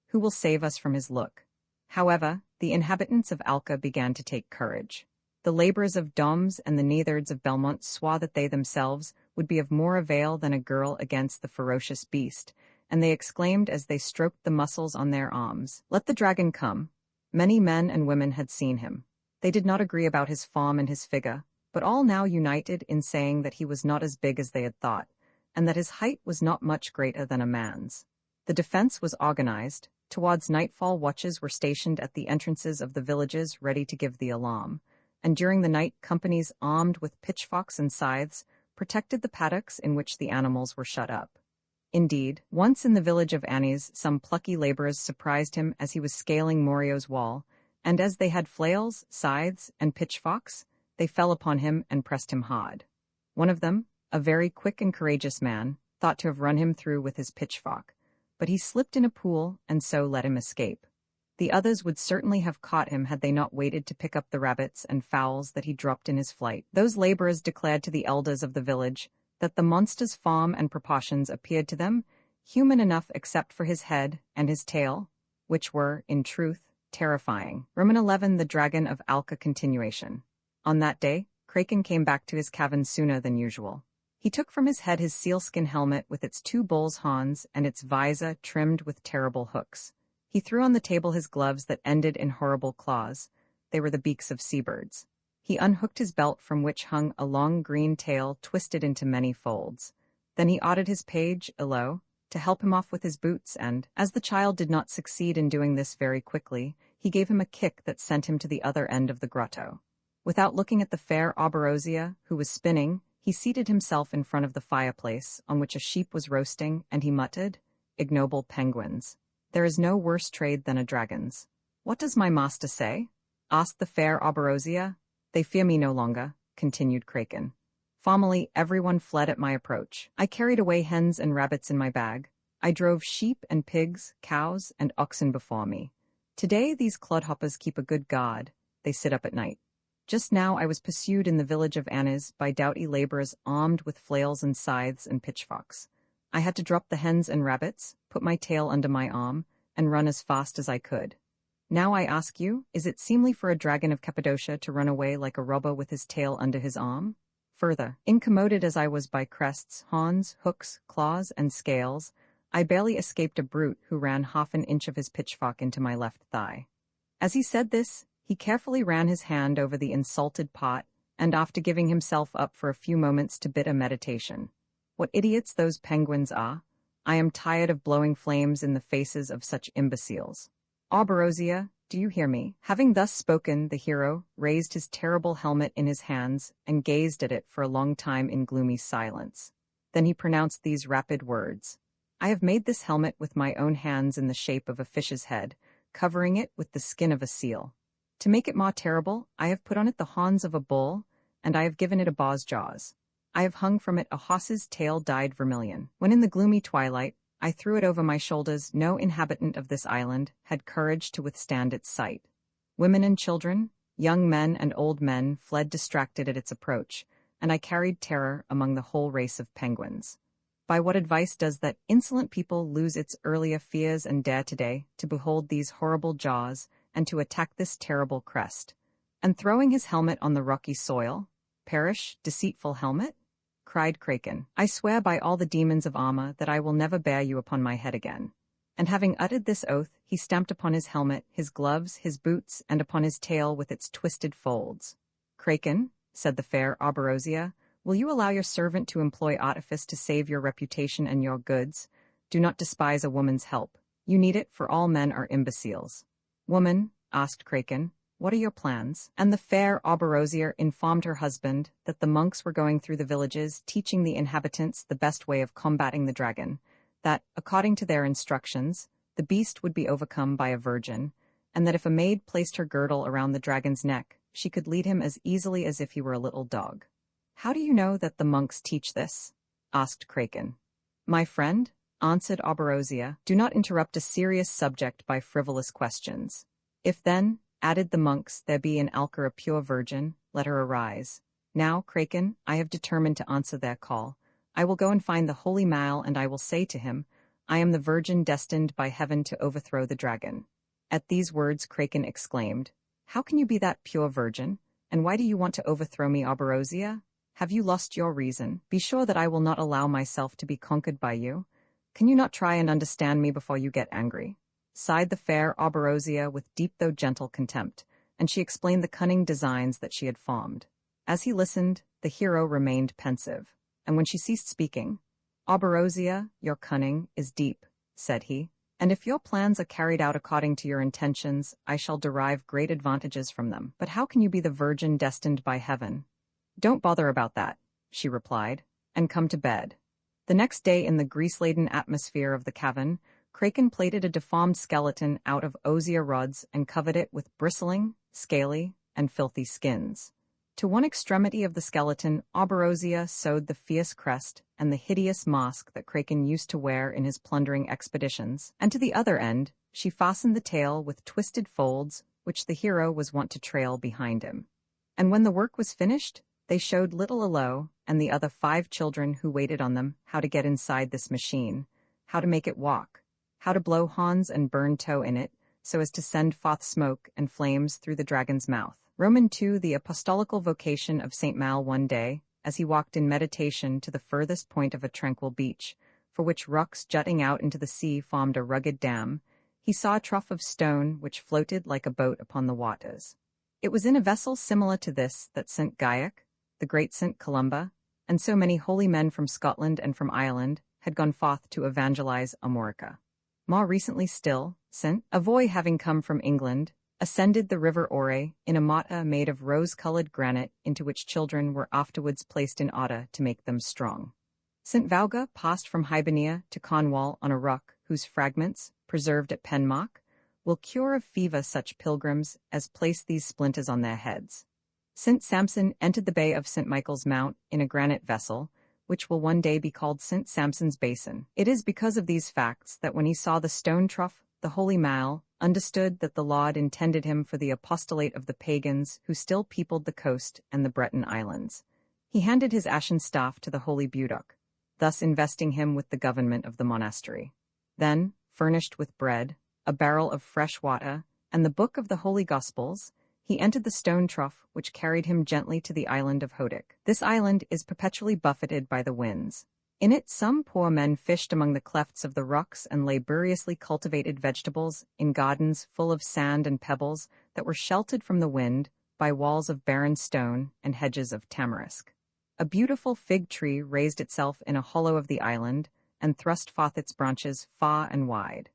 Who will save us from his look? However, the inhabitants of Alca began to take courage. The laborers of Doms and the neathards of Belmont saw that they themselves would be of more avail than a girl against the ferocious beast, and they exclaimed as they stroked the muscles on their arms, Let the dragon come. Many men and women had seen him. They did not agree about his form and his figure, but all now united in saying that he was not as big as they had thought, and that his height was not much greater than a man's. The defense was organized. Towards nightfall, watches were stationed at the entrances of the villages ready to give the alarm, and during the night companies armed with pitchforks and scythes protected the paddocks in which the animals were shut up. Indeed, once in the village of Annies, some plucky laborers surprised him as he was scaling Morio's wall, and as they had flails, scythes, and pitchforks, they fell upon him and pressed him hard. One of them, a very quick and courageous man, thought to have run him through with his pitchfork, but he slipped in a pool and so let him escape. The others would certainly have caught him had they not waited to pick up the rabbits and fowls that he dropped in his flight. Those laborers declared to the elders of the village that the monster's form and proportions appeared to them human enough except for his head and his tail, which were, in truth, terrifying. Roman 11 The Dragon of Alca continuation. On that day, Kraken came back to his cavern sooner than usual. He took from his head his sealskin helmet with its 2 bull's horns and its visor trimmed with terrible hooks. He threw on the table his gloves that ended in horrible claws. They were the beaks of seabirds. He unhooked his belt from which hung a long green tail twisted into many folds. Then he ordered his page, Ilo, to help him off with his boots, and, as the child did not succeed in doing this very quickly, he gave him a kick that sent him to the other end of the grotto. Without looking at the fair Auberosia, who was spinning, he seated himself in front of the fireplace, on which a sheep was roasting, and he muttered, "Ignoble penguins. There is no worse trade than a dragon's." "What does my master say?" asked the fair Auberosia. "They fear me no longer," continued Kraken. "Formerly everyone fled at my approach. I carried away hens and rabbits in my bag. I drove sheep and pigs, cows and oxen before me. Today these clodhoppers keep a good guard. They sit up at night. Just now I was pursued in the village of Anis by doughty laborers armed with flails and scythes and pitchforks. I had to drop the hens and rabbits, put my tail under my arm, and run as fast as I could. Now I ask you, is it seemly for a dragon of Cappadocia to run away like a robber with his tail under his arm? Further, incommoded as I was by crests, horns, hooks, claws, and scales, I barely escaped a brute who ran half an inch of his pitchfork into my left thigh." As he said this, he carefully ran his hand over the insulted pot, and after giving himself up for a few moments to bitter meditation. "What idiots those penguins are! I am tired of blowing flames in the faces of such imbeciles. Auberosia, do you hear me?" Having thus spoken, the hero raised his terrible helmet in his hands and gazed at it for a long time in gloomy silence. Then he pronounced these rapid words. "I have made this helmet with my own hands in the shape of a fish's head, covering it with the skin of a seal. To make it more terrible, I have put on it the horns of a bull, and I have given it a baw's jaws. I have hung from it a horse's tail dyed vermilion. When in the gloomy twilight, I threw it over my shoulders, no inhabitant of this island had courage to withstand its sight. Women and children, young men and old men fled distracted at its approach, and I carried terror among the whole race of penguins. By what advice does that insolent people lose its earlier fears and dare today to behold these horrible jaws and to attack this terrible crest? And throwing his helmet on the rocky soil, perish, deceitful helmet?" cried Kraken. "I swear by all the demons of armor that I will never bear you upon my head again." And having uttered this oath, he stamped upon his helmet, his gloves, his boots, and upon his tail with its twisted folds. "Kraken," said the fair Auberosia, "will you allow your servant to employ artifice to save your reputation and your goods? Do not despise a woman's help. You need it, for all men are imbeciles." "Woman," asked Kraken, "what are your plans?" And the fair Auberosia informed her husband that the monks were going through the villages teaching the inhabitants the best way of combating the dragon, that, according to their instructions, the beast would be overcome by a virgin, and that if a maid placed her girdle around the dragon's neck, she could lead him as easily as if he were a little dog. "How do you know that the monks teach this?" asked Kraken. "My friend," answered Auberosia, "do not interrupt a serious subject by frivolous questions. If then," added the monks, "there be in Alker a pure virgin, let her arise. Now, Kraken, I have determined to answer their call. I will go and find the holy Mal, and I will say to him, I am the virgin destined by heaven to overthrow the dragon." At these words Kraken exclaimed, "How can you be that pure virgin? And why do you want to overthrow me, Auberosia? Have you lost your reason? Be sure that I will not allow myself to be conquered by you. Can you not try and understand me before you get angry?" Sighed the fair Auberosia with deep though gentle contempt, and she explained the cunning designs that she had formed. As he listened, the hero remained pensive, and when she ceased speaking, "Auberosia, your cunning is deep," said he, "and if your plans are carried out according to your intentions, I shall derive great advantages from them. But how can you be the virgin destined by heaven?" "Don't bother about that," she replied, "and come to bed." The next day, in the grease-laden atmosphere of the cavern, Kraken plated a deformed skeleton out of osier rods and covered it with bristling, scaly, and filthy skins. To one extremity of the skeleton, Auberosia sewed the fierce crest and the hideous mask that Kraken used to wear in his plundering expeditions, and to the other end, she fastened the tail with twisted folds, which the hero was wont to trail behind him. And when the work was finished, they showed little Alo and the other 5 children who waited on them how to get inside this machine, how to make it walk, how to blow horns and burn tow in it so as to send forth smoke and flames through the dragon's mouth. Roman II, the apostolical vocation of St. Mal one day, as he walked in meditation to the furthest point of a tranquil beach, for which rocks jutting out into the sea formed a rugged dam, he saw a trough of stone which floated like a boat upon the waters. It was in a vessel similar to this that St. Gaiac, the great St. Columba, and so many holy men from Scotland and from Ireland had gone forth to evangelize Amorica. More recently still, St. Avoy, having come from England, ascended the river Ore in a mata made of rose-colored granite into which children were afterwards placed in order to make them strong. St. Vouga passed from Hibernia to Cornwall on a rock whose fragments, preserved at Penmark, will cure of fever such pilgrims as place these splinters on their heads. St. Samson entered the bay of St. Michael's Mount in a granite vessel, which will one day be called St. Samson's Basin. It is because of these facts that when he saw the stone trough, the holy Mal understood that the Lord intended him for the apostolate of the pagans who still peopled the coast and the Breton Islands. He handed his ashen staff to the holy Budoc, thus investing him with the government of the monastery. Then, furnished with bread, a barrel of fresh water, and the book of the Holy Gospels, he entered the stone trough which carried him gently to the island of Hodik. This island is perpetually buffeted by the winds. In it some poor men fished among the clefts of the rocks and laboriously cultivated vegetables in gardens full of sand and pebbles that were sheltered from the wind by walls of barren stone and hedges of tamarisk. A beautiful fig tree raised itself in a hollow of the island and thrust forth its branches far and wide.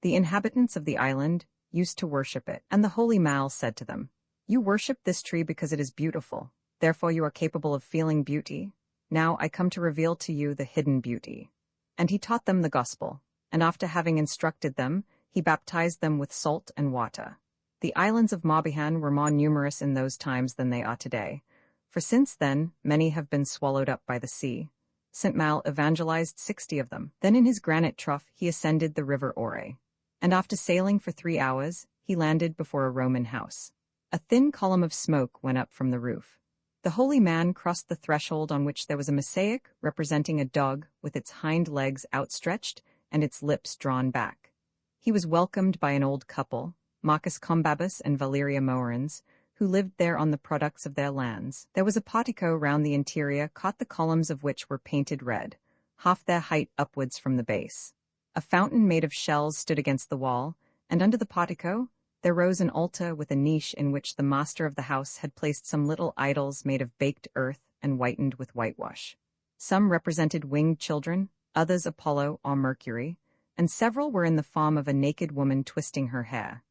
The inhabitants of the island used to worship it, and the holy Mal said to them, "You worship this tree because it is beautiful, therefore you are capable of feeling beauty. Now I come to reveal to you the hidden beauty." And he taught them the gospel, and after having instructed them, he baptized them with salt and water. The islands of Morbihan were more numerous in those times than they are today, for since then many have been swallowed up by the sea. St. Mal evangelized 60 of them. Then in his granite trough he ascended the river Ore, and after sailing for 3 hours, he landed before a Roman house. A thin column of smoke went up from the roof. The holy man crossed the threshold on which there was a mosaic representing a dog with its hind legs outstretched and its lips drawn back. He was welcomed by an old couple, Marcus Combabus and Valeria Moerens, who lived there on the products of their lands. There was a portico round the interior, the columns of which were painted red, half their height upwards from the base. A fountain made of shells stood against the wall, and under the portico there rose an altar with a niche in which the master of the house had placed some little idols made of baked earth and whitened with whitewash. Some represented winged children, others Apollo or Mercury, and several were in the form of a naked woman twisting her hair.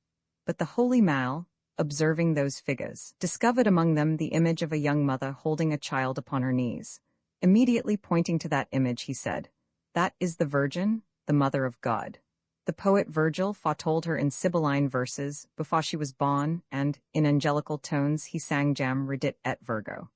But the holy Mal, observing those figures, discovered among them the image of a young mother holding a child upon her knees. Immediately pointing to that image, he said, "That is the Virgin, the Mother of God." The poet Virgil foretold her in Sibylline verses before she was born, and, in angelical tones, he sang Jam Redit et Virgo.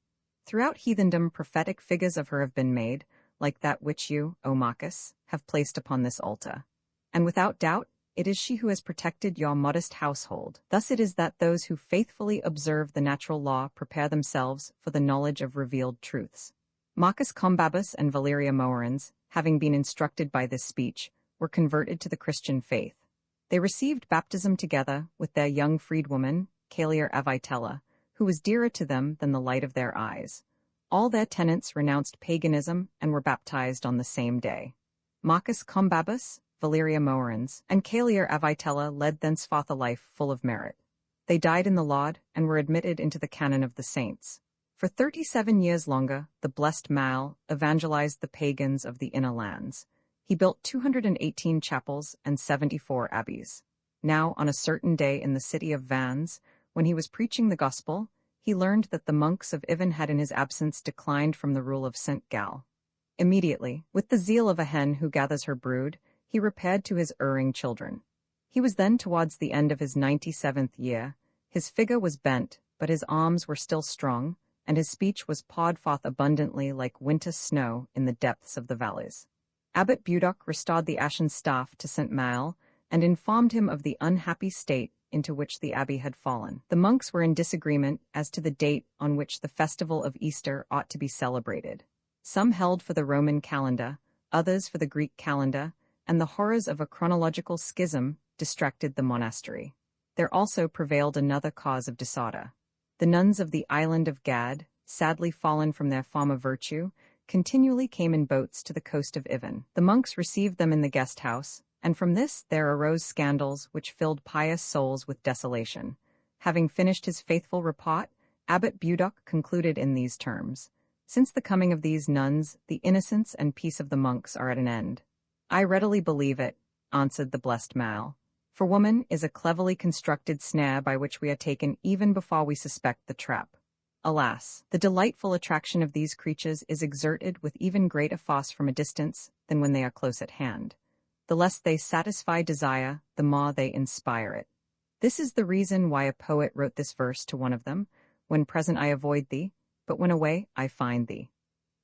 Throughout heathendom, prophetic figures of her have been made, like that which you, O Marcus, have placed upon this altar. And without doubt, it is she who has protected your modest household. Thus it is that those who faithfully observe the natural law prepare themselves for the knowledge of revealed truths. Marcus Combabus and Valeria Moerens, having been instructed by this speech, were converted to the Christian faith. They received baptism together with their young freedwoman, Caeliar Avitella, who was dearer to them than the light of their eyes. All their tenants renounced paganism and were baptized on the same day. Marcus Combabus, Valeria Moerens, and Caeliar Avitella led thenceforth a life full of merit. They died in the Lord and were admitted into the canon of the saints. For 37 years longer, the blessed Mal evangelized the pagans of the inner lands. He built 218 chapels and 74 abbeys. Now, on a certain day in the city of Vannes, when he was preaching the gospel, he learned that the monks of Ivan had in his absence declined from the rule of St. Gal. Immediately, with the zeal of a hen who gathers her brood, he repaired to his erring children. He was then towards the end of his 97th year. His figure was bent, but his arms were still strong, and his speech was poured forth abundantly like winter snow in the depths of the valleys. Abbot Budoc restored the ashen staff to St. Mal, and informed him of the unhappy state into which the abbey had fallen. The monks were in disagreement as to the date on which the festival of Easter ought to be celebrated. Some held for the Roman calendar, others for the Greek calendar, and the horrors of a chronological schism distracted the monastery. There also prevailed another cause of disorder. The nuns of the island of Gad, sadly fallen from their former virtue, continually came in boats to the coast of Ivan. The monks received them in the guest house, and from this there arose scandals which filled pious souls with desolation. Having finished his faithful report, Abbot Budoc concluded in these terms: Since the coming of these nuns, the innocence and peace of the monks are at an end. I readily believe it, answered the blessed Mal. For woman is a cleverly constructed snare by which we are taken even before we suspect the trap. Alas, the delightful attraction of these creatures is exerted with even greater force from a distance than when they are close at hand. The less they satisfy desire, the more they inspire it. This is the reason why a poet wrote this verse to one of them: when present I avoid thee, but when away I find thee.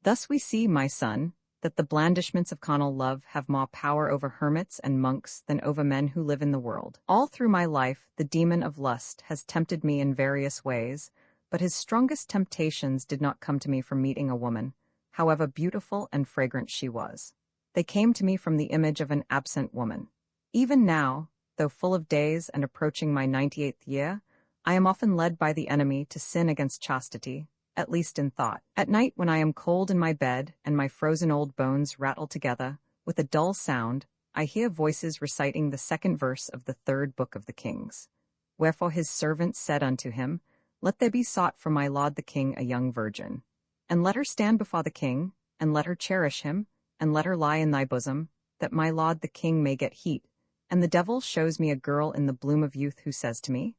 Thus we see, my son, that the blandishments of carnal love have more power over hermits and monks than over men who live in the world. All through my life the demon of lust has tempted me in various ways, but his strongest temptations did not come to me from meeting a woman, however beautiful and fragrant she was. They came to me from the image of an absent woman. Even now, though full of days and approaching my 98th year, I am often led by the enemy to sin against chastity, at least in thought. At night, when I am cold in my bed and my frozen old bones rattle together with a dull sound, I hear voices reciting the second verse of the 3rd book of the Kings. Wherefore his servants said unto him, Let there be sought for my lord the king a young virgin, and let her stand before the king, and let her cherish him, and let her lie in thy bosom, that my lord the king may get heat. And the devil shows me a girl in the bloom of youth who says to me,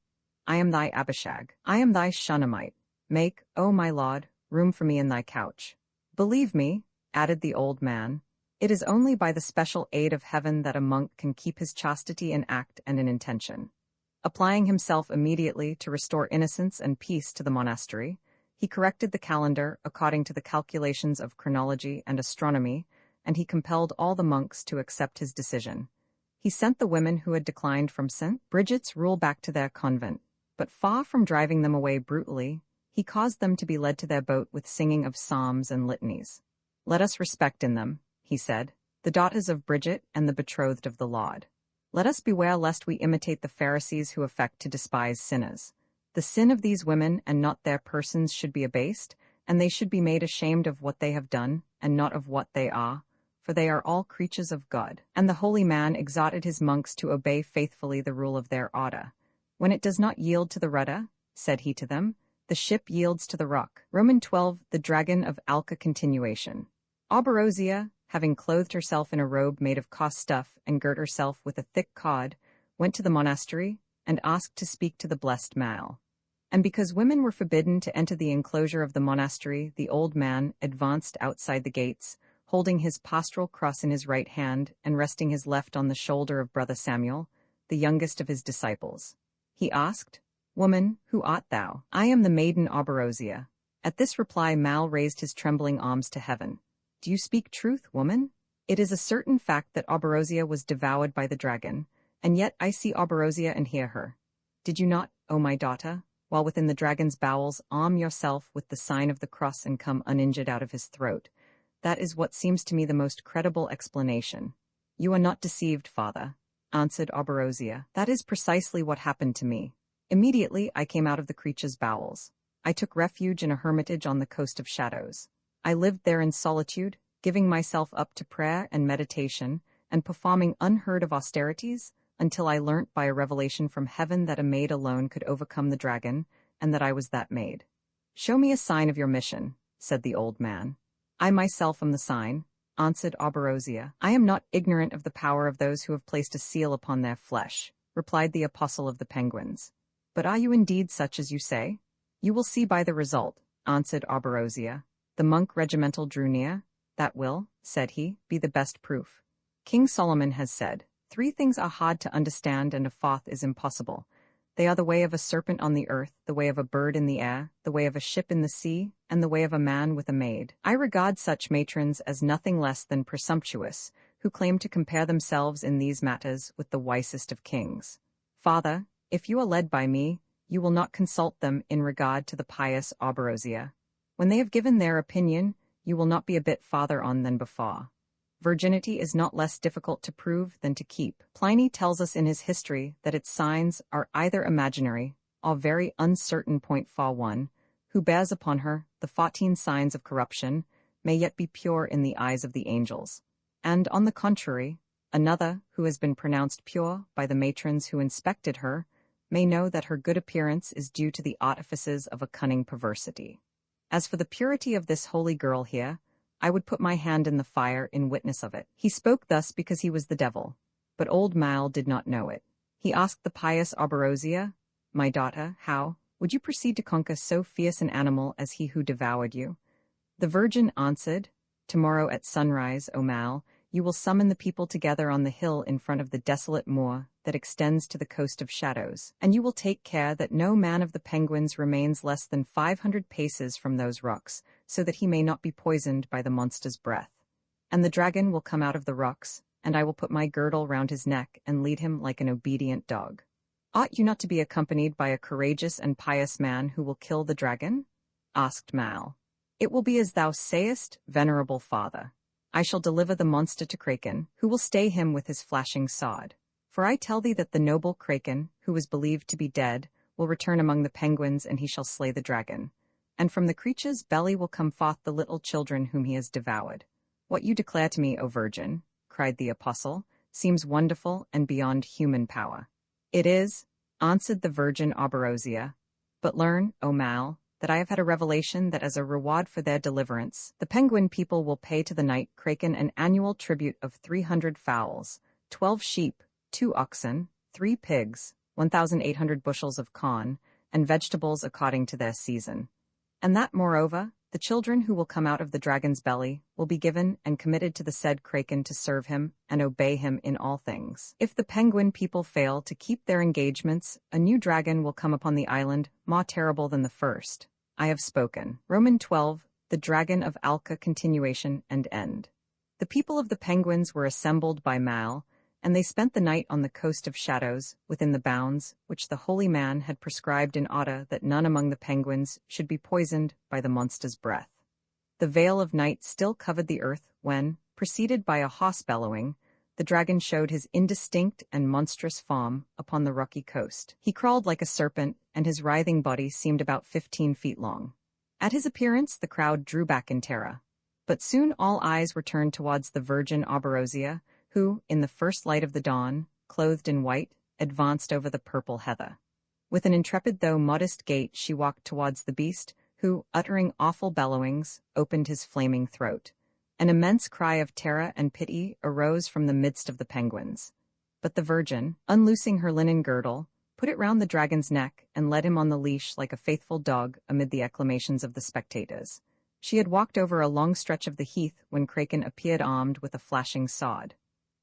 I am thy Abishag, I am thy Shunammite. Make, O my lord, room for me in thy couch. Believe me, added the old man, it is only by the special aid of heaven that a monk can keep his chastity in act and in intention. Applying himself immediately to restore innocence and peace to the monastery, he corrected the calendar according to the calculations of chronology and astronomy, and he compelled all the monks to accept his decision. He sent the women who had declined from St. Bridget's rule back to their convent, but far from driving them away brutally, he caused them to be led to their boat with singing of psalms and litanies. Let us respect in them, he said, the daughters of Bridget and the betrothed of the Lord. Let us beware lest we imitate the Pharisees who affect to despise sinners. The sin of these women and not their persons should be abased, and they should be made ashamed of what they have done, and not of what they are, for they are all creatures of God. And the holy man exhorted his monks to obey faithfully the rule of their order. When it does not yield to the rudder, said he to them, the ship yields to the rock. Roman 12, the dragon of Alca continuation. Oberosia, having clothed herself in a robe made of cost stuff and girt herself with a thick cord, went to the monastery and asked to speak to the blessed Mal. And because women were forbidden to enter the enclosure of the monastery, the old man advanced outside the gates, holding his pastoral cross in his right hand and resting his left on the shoulder of brother Samuel, the youngest of his disciples. He asked, Woman, who art thou? I am the maiden Oberosia. At this reply Mal raised his trembling arms to heaven. Do you speak truth, woman? It is a certain fact that Oberosia was devoured by the dragon, and yet I see Oberosia and hear her. Did you not, O my daughter, while within the dragon's bowels, arm yourself with the sign of the cross and come uninjured out of his throat? That is what seems to me the most credible explanation. You are not deceived, father, answered Oberosia. That is precisely what happened to me. Immediately I came out of the creature's bowels. I took refuge in a hermitage on the coast of shadows. I lived there in solitude, giving myself up to prayer and meditation, and performing unheard of austerities, until I learnt by a revelation from heaven that a maid alone could overcome the dragon, and that I was that maid. Show me a sign of your mission, said the old man. I myself am the sign, answered Oberosia. I am not ignorant of the power of those who have placed a seal upon their flesh, replied the apostle of the penguins. But are you indeed such as you say? You will see by the result, answered Oberosia. The monk regimental drew near. That will, said he, be the best proof. King Solomon has said, 3 things are hard to understand and a 4th is impossible. They are the way of a serpent on the earth, the way of a bird in the air, the way of a ship in the sea, and the way of a man with a maid. I regard such matrons as nothing less than presumptuous, who claim to compare themselves in these matters with the wisest of kings. Father, if you are led by me, you will not consult them in regard to the pious Oberosia. When they have given their opinion, you will not be a bit farther on than before. Virginity is not less difficult to prove than to keep. Pliny tells us in his history that its signs are either imaginary or very uncertain. For one, who bears upon her the 14 signs of corruption, may yet be pure in the eyes of the angels. And, on the contrary, another, who has been pronounced pure by the matrons who inspected her, may know that her good appearance is due to the artifices of a cunning perversity. As for the purity of this holy girl here, I would put my hand in the fire in witness of it." He spoke thus because he was the devil, but old Mal did not know it. He asked the pious Orberosia, "My daughter, how would you proceed to conquer so fierce an animal as he who devoured you?" The Virgin answered, "Tomorrow at sunrise, O Mal, you will summon the people together on the hill in front of the desolate moor that extends to the coast of shadows, and you will take care that no man of the penguins remains less than 500 paces from those rocks, so that he may not be poisoned by the monster's breath. And the dragon will come out of the rocks, and I will put my girdle round his neck and lead him like an obedient dog." "Ought you not to be accompanied by a courageous and pious man who will kill the dragon?" asked Mal. "It will be as thou sayest, venerable father. I shall deliver the monster to Kraken, who will stay him with his flashing sword. For I tell thee that the noble Kraken, who is believed to be dead, will return among the penguins, and he shall slay the dragon. And from the creature's belly will come forth the little children whom he has devoured. What you declare to me, O Virgin," cried the apostle, "seems wonderful and beyond human power." "It is," answered the Virgin Orberosia. "But learn, O Mal, that I have had a revelation that as a reward for their deliverance, the penguin people will pay to the knight Kraken an annual tribute of 300 fowls, 12 sheep, 2 oxen, 3 pigs, 1,800 bushels of corn, and vegetables according to their season. And that, moreover, the children who will come out of the dragon's belly will be given and committed to the said Kraken to serve him and obey him in all things. If the penguin people fail to keep their engagements, a new dragon will come upon the island, more terrible than the first. I have spoken." Roman 12, the Dragon of Alca, continuation and end. The people of the penguins were assembled by Mal, and they spent the night on the coast of shadows, within the bounds which the holy man had prescribed in order that none among the penguins should be poisoned by the monster's breath. The veil of night still covered the earth when, preceded by a hoarse bellowing, the dragon showed his indistinct and monstrous form upon the rocky coast. He crawled like a serpent, and his writhing body seemed about 15 feet long. At his appearance the crowd drew back in terror. But soon all eyes were turned towards the Virgin Orberosia, who, in the first light of the dawn, clothed in white, advanced over the purple heather. With an intrepid though modest gait she walked towards the beast, who, uttering awful bellowings, opened his flaming throat. An immense cry of terror and pity arose from the midst of the penguins. But the Virgin, unloosing her linen girdle, put it round the dragon's neck and led him on the leash like a faithful dog amid the acclamations of the spectators. She had walked over a long stretch of the heath when Kraken appeared armed with a flashing sword.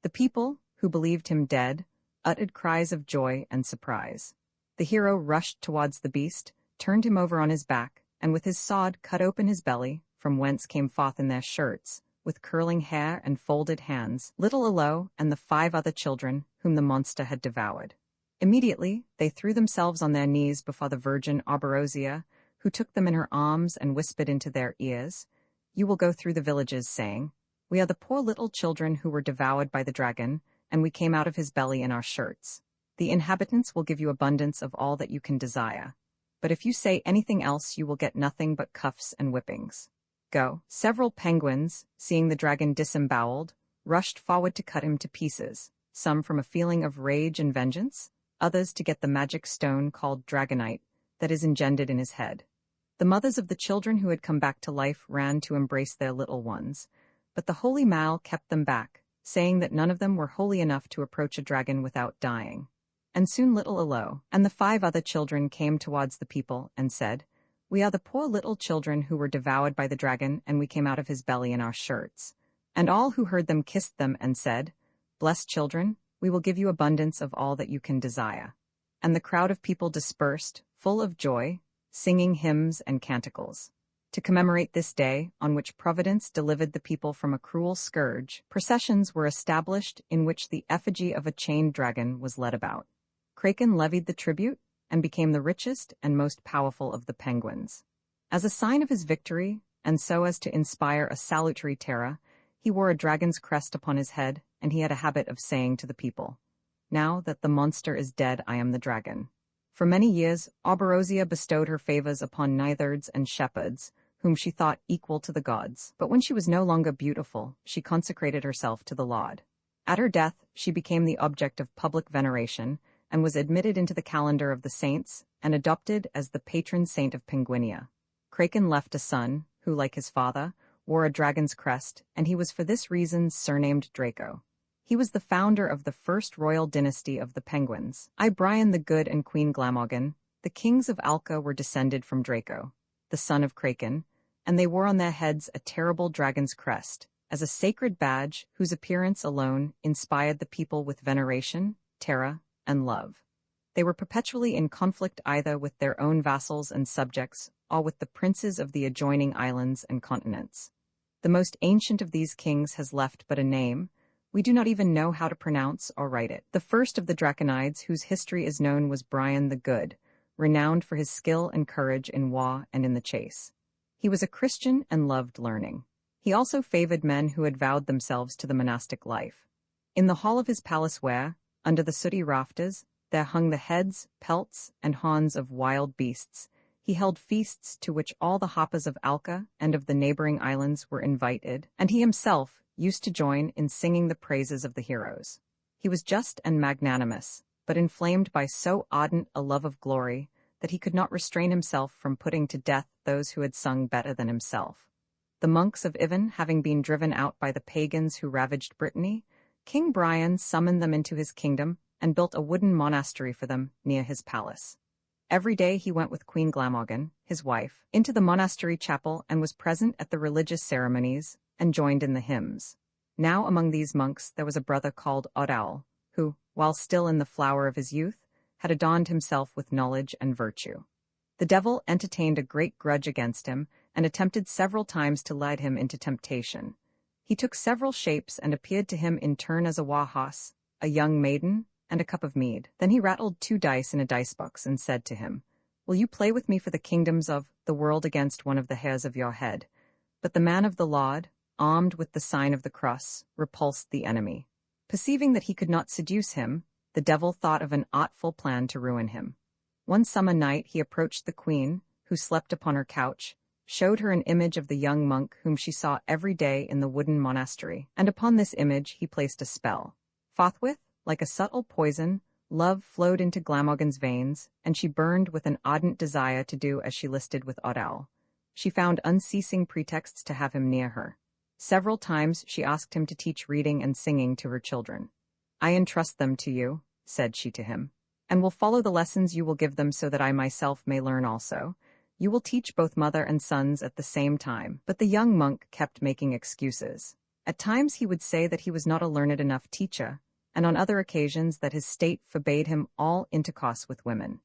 The people, who believed him dead, uttered cries of joy and surprise. The hero rushed towards the beast, turned him over on his back, and with his sword cut open his belly, from whence came forth in their shirts, with curling hair and folded hands, little Alo and the 5 other children whom the monster had devoured. Immediately they threw themselves on their knees before the Virgin Orberosia, who took them in her arms and whispered into their ears, "You will go through the villages, saying, 'We are the poor little children who were devoured by the dragon, and we came out of his belly in our shirts. The inhabitants will give you abundance of all that you can desire. But if you say anything else, you will get nothing but cuffs and whippings. Go." Several penguins, seeing the dragon disemboweled, rushed forward to cut him to pieces, some from a feeling of rage and vengeance, others to get the magic stone called dragonite that is engendered in his head. The mothers of the children who had come back to life ran to embrace their little ones, but the holy Mal kept them back, saying that none of them were holy enough to approach a dragon without dying. And soon little Alo and the 5 other children came towards the people and said, "We are the poor little children who were devoured by the dragon, and we came out of his belly in our shirts." And all who heard them kissed them and said, "Blessed children, we will give you abundance of all that you can desire." And the crowd of people dispersed, full of joy, singing hymns and canticles. To commemorate this day, on which Providence delivered the people from a cruel scourge, processions were established in which the effigy of a chained dragon was led about. Kraken levied the tribute and became the richest and most powerful of the penguins. As a sign of his victory, and so as to inspire a salutary terror, he wore a dragon's crest upon his head, and he had a habit of saying to the people, "Now that the monster is dead, I am the dragon." For many years, Orberosia bestowed her favors upon neithards and shepherds, whom she thought equal to the gods. But when she was no longer beautiful, she consecrated herself to the Lord. At her death, she became the object of public veneration, and was admitted into the calendar of the saints, and adopted as the patron saint of Penguinia. Kraken left a son, who, like his father, wore a dragon's crest, and he was for this reason surnamed Draco. He was the founder of the first royal dynasty of the Penguins. Brian the Good and Queen Glamorgan, the kings of Alca, were descended from Draco, the son of Kraken, and they wore on their heads a terrible dragon's crest, as a sacred badge whose appearance alone inspired the people with veneration, terror, and love. They were perpetually in conflict either with their own vassals and subjects or with the princes of the adjoining islands and continents. The most ancient of these kings has left but a name. We do not even know how to pronounce or write it. The first of the Draconides whose history is known was Brian the Good, renowned for his skill and courage in war and in the chase. He was a Christian and loved learning. He also favored men who had vowed themselves to the monastic life. In the hall of his palace where, under the sooty rafters, there hung the heads, pelts, and horns of wild beasts, he held feasts to which all the hoppers of Alca and of the neighboring islands were invited, and he himself used to join in singing the praises of the heroes. He was just and magnanimous, but inflamed by so ardent a love of glory that he could not restrain himself from putting to death those who had sung better than himself. The monks of Ivan having been driven out by the pagans who ravaged Brittany, King Brian summoned them into his kingdom and built a wooden monastery for them near his palace. Every day he went with Queen Glamorgan, his wife, into the monastery chapel and was present at the religious ceremonies and joined in the hymns. Now among these monks there was a brother called Anatole, who, while still in the flower of his youth, had adorned himself with knowledge and virtue. The devil entertained a great grudge against him and attempted several times to lead him into temptation. He took several shapes and appeared to him in turn as a warhorse, a young maiden, and a cup of mead. Then he rattled 2 dice in a dice-box and said to him, "Will you play with me for the kingdoms of the world against one of the hairs of your head?" But the man of the Lord, armed with the sign of the cross, repulsed the enemy. Perceiving that he could not seduce him, the devil thought of an artful plan to ruin him. One summer night he approached the queen, who slept upon her couch, showed her an image of the young monk whom she saw every day in the wooden monastery, and upon this image he placed a spell. Forthwith, like a subtle poison, love flowed into Glamorgan's veins, and she burned with an ardent desire to do as she listed with Anatole. She found unceasing pretexts to have him near her. Several times she asked him to teach reading and singing to her children. "I entrust them to you," said she to him, "and will follow the lessons you will give them so that I myself may learn also. You will teach both mother and sons at the same time." But the young monk kept making excuses. At times he would say that he was not a learned enough teacher, and on other occasions that his state forbade him all intercourse with women.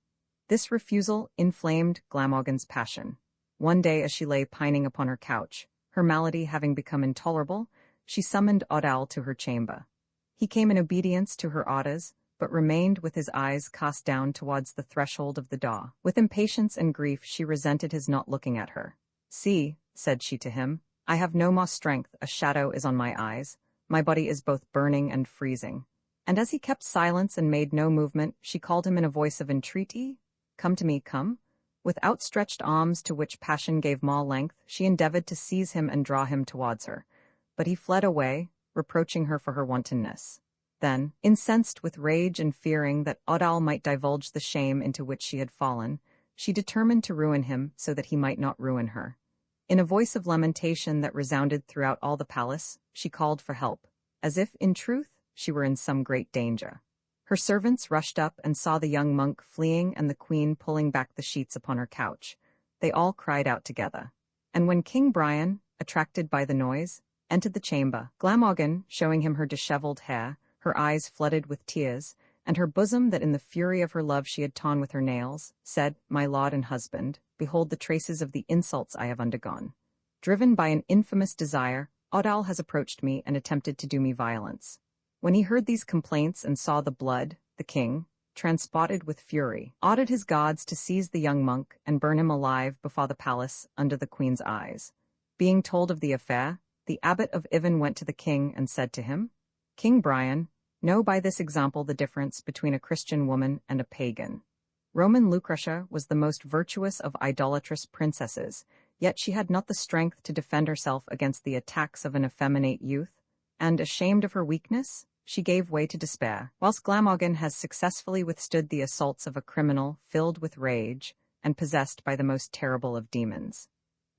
This refusal inflamed Glamorgan's passion. One day as she lay pining upon her couch, her malady having become intolerable, she summoned Anatole to her chamber. He came in obedience to her orders, but remained with his eyes cast down towards the threshold of the door. With impatience and grief she resented his not looking at her. "See," said she to him, "I have no more strength, a shadow is on my eyes, my body is both burning and freezing." And as he kept silence and made no movement, she called him in a voice of entreaty, "Come to me, come." With outstretched arms to which passion gave more length, she endeavored to seize him and draw him towards her. But he fled away, reproaching her for her wantonness. Then, incensed with rage and fearing that Anatole might divulge the shame into which she had fallen, she determined to ruin him so that he might not ruin her. In a voice of lamentation that resounded throughout all the palace, she called for help, as if, in truth, she were in some great danger. Her servants rushed up and saw the young monk fleeing and the queen pulling back the sheets upon her couch. They all cried out together. And when King Brian, attracted by the noise, entered the chamber, Glamorgan, showing him her disheveled hair, her eyes flooded with tears, and her bosom that in the fury of her love she had torn with her nails, said, "My lord and husband, behold the traces of the insults I have undergone. Driven by an infamous desire, Anatole has approached me and attempted to do me violence." When he heard these complaints and saw the blood, the king, transported with fury, ordered his guards to seize the young monk and burn him alive before the palace under the queen's eyes. Being told of the affair, the abbot of Ivan went to the king and said to him, "King Brian, know by this example the difference between a Christian woman and a pagan. Roman Lucretia was the most virtuous of idolatrous princesses, yet she had not the strength to defend herself against the attacks of an effeminate youth, and, ashamed of her weakness, she gave way to despair, whilst Glamorgan has successfully withstood the assaults of a criminal filled with rage and possessed by the most terrible of demons.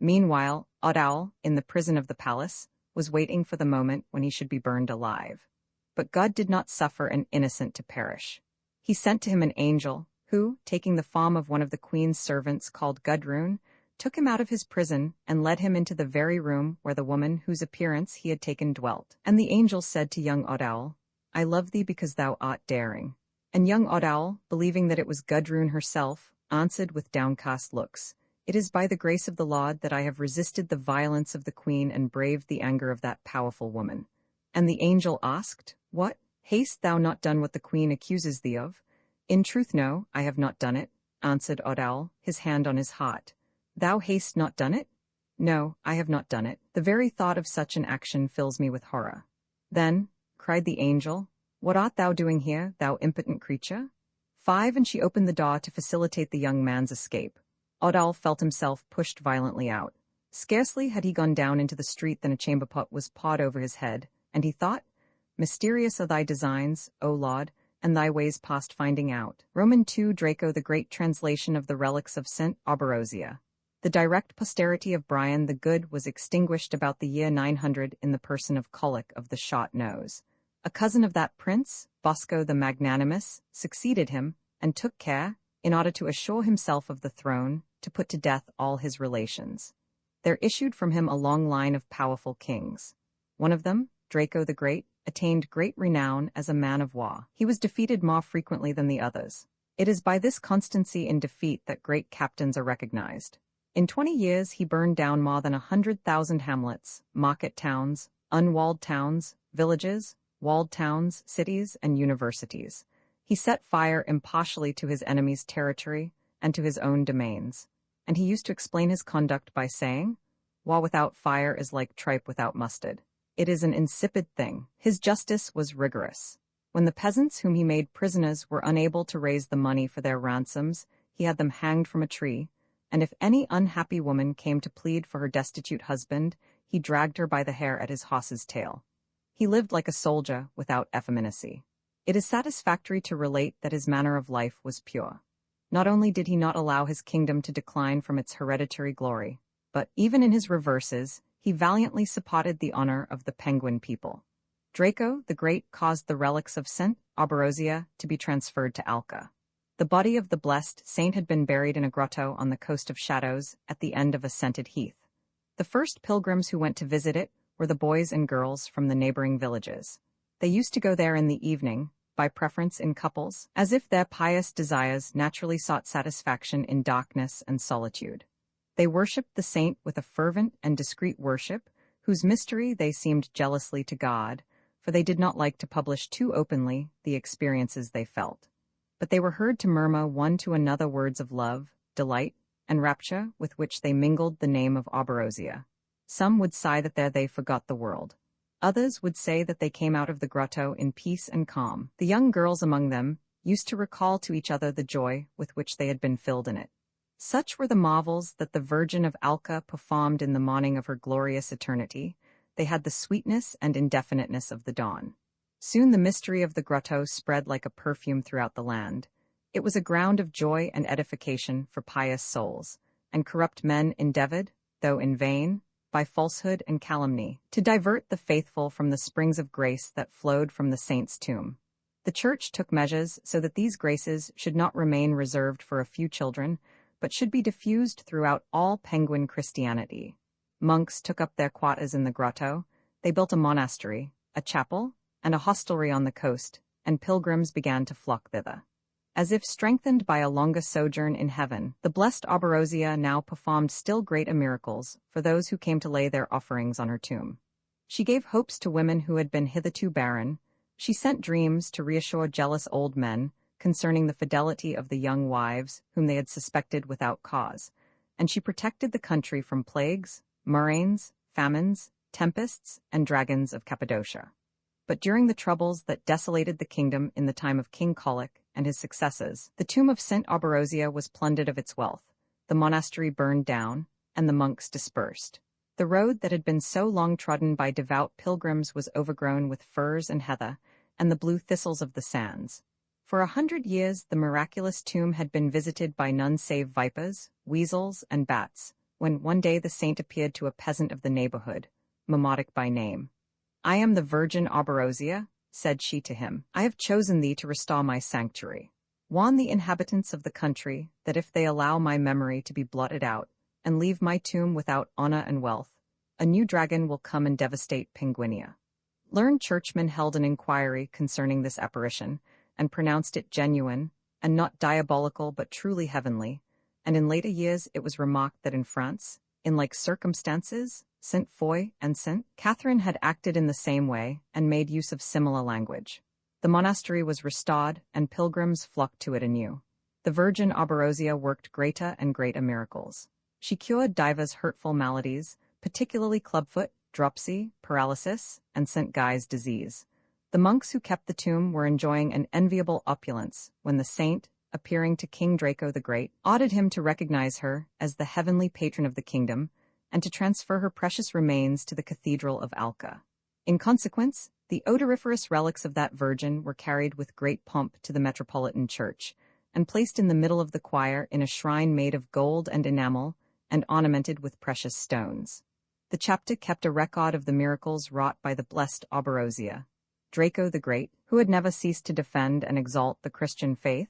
Meanwhile, Anatole, in the prison of the palace, was waiting for the moment when he should be burned alive. But God did not suffer an innocent to perish. He sent to him an angel, who, taking the form of one of the queen's servants called Gudrun, took him out of his prison and led him into the very room where the woman whose appearance he had taken dwelt. And the angel said to young Anatole, "I love thee because thou art daring." And young Anatole, believing that it was Gudrun herself, answered with downcast looks, "It is by the grace of the Lord that I have resisted the violence of the queen and braved the anger of that powerful woman." And the angel asked, "What? Hast thou not done what the queen accuses thee of?" "In truth, no, I have not done it," answered Anatole, his hand on his heart. "Thou hast not done it?" "No, I have not done it. The very thought of such an action fills me with horror." "Then," cried the angel, "what art thou doing here, thou impotent creature?" 5. And she opened the door to facilitate the young man's escape. Anatole felt himself pushed violently out. Scarcely had he gone down into the street than a chamber pot was poured over his head, and he thought, "Mysterious are thy designs, O Lord, and thy ways past finding out." Roman 2 Draco, the great translation of the relics of St. Arborosia. The direct posterity of Brian the Good was extinguished about the year 900 in the person of Colic of the Short Nose. A cousin of that prince, Bosco the Magnanimous, succeeded him, and took care, in order to assure himself of the throne, to put to death all his relations. There issued from him a long line of powerful kings. One of them, Draco the Great, attained great renown as a man of war. He was defeated more frequently than the others. It is by this constancy in defeat that great captains are recognized. In 20 years he burned down more than 100,000 hamlets, market towns, unwalled towns, villages, walled towns, cities, and universities. He set fire impartially to his enemy's territory and to his own domains, and he used to explain his conduct by saying, "War without fire is like tripe without mustard. It is an insipid thing." His justice was rigorous. When the peasants whom he made prisoners were unable to raise the money for their ransoms, he had them hanged from a tree, and if any unhappy woman came to plead for her destitute husband, he dragged her by the hair at his horse's tail. He lived like a soldier without effeminacy. It is satisfactory to relate that his manner of life was pure. Not only did he not allow his kingdom to decline from its hereditary glory, but, even in his reverses, he valiantly supported the honor of the Penguin people. Draco the Great caused the relics of St. Arborosia to be transferred to Alca. The body of the blessed saint had been buried in a grotto on the coast of Shadows at the end of a scented heath. The first pilgrims who went to visit it were the boys and girls from the neighboring villages. They used to go there in the evening, by preference in couples, as if their pious desires naturally sought satisfaction in darkness and solitude. They worshipped the saint with a fervent and discreet worship, whose mystery they seemed jealously to guard, for they did not like to publish too openly the experiences they felt. But they were heard to murmur one to another words of love, delight, and rapture with which they mingled the name of Arborosia. Some would sigh that there they forgot the world. Others would say that they came out of the grotto in peace and calm. The young girls among them used to recall to each other the joy with which they had been filled in it. Such were the marvels that the Virgin of Alca performed in the morning of her glorious eternity. They had the sweetness and indefiniteness of the dawn. Soon the mystery of the grotto spread like a perfume throughout the land. It was a ground of joy and edification for pious souls, and corrupt men endeavored, though in vain, by falsehood and calumny, to divert the faithful from the springs of grace that flowed from the saint's tomb. The Church took measures so that these graces should not remain reserved for a few children, but should be diffused throughout all Penguin Christianity. Monks took up their quarters in the grotto. They built a monastery, a chapel, and a hostelry on the coast, and pilgrims began to flock thither. As if strengthened by a longer sojourn in heaven, the blessed Arborosia now performed still greater miracles for those who came to lay their offerings on her tomb. She gave hopes to women who had been hitherto barren. She sent dreams to reassure jealous old men concerning the fidelity of the young wives whom they had suspected without cause, and she protected the country from plagues, murrains, famines, tempests, and dragons of Cappadocia. But during the troubles that desolated the kingdom in the time of King Colic and his successors, the tomb of St. Arborosia was plundered of its wealth, the monastery burned down, and the monks dispersed. The road that had been so long trodden by devout pilgrims was overgrown with furze and heather, and the blue thistles of the sands. For 100 years the miraculous tomb had been visited by none save vipers, weasels, and bats, when one day the saint appeared to a peasant of the neighborhood, Mamotic by name. "I am the Virgin Oberosia," said she to him. "I have chosen thee to restore my sanctuary. Warn the inhabitants of the country that if they allow my memory to be blotted out, and leave my tomb without honor and wealth, a new dragon will come and devastate Penguinia." Learned churchmen held an inquiry concerning this apparition, and pronounced it genuine, and not diabolical but truly heavenly, and in later years it was remarked that in France, in like circumstances, Saint Foy and Saint Catherine had acted in the same way and made use of similar language. The monastery was restored, and pilgrims flocked to it anew. The Virgin Oberosia worked greater and greater miracles. She cured divers hurtful maladies, particularly clubfoot, dropsy, paralysis, and St. Guy's disease. The monks who kept the tomb were enjoying an enviable opulence when the saint, appearing to King Draco the Great, ordered him to recognize her as the heavenly patron of the kingdom and to transfer her precious remains to the Cathedral of Alca. In consequence, the odoriferous relics of that virgin were carried with great pomp to the metropolitan church and placed in the middle of the choir in a shrine made of gold and enamel and ornamented with precious stones. The chapter kept a record of the miracles wrought by the blessed Oberosia. Draco the Great, who had never ceased to defend and exalt the Christian faith,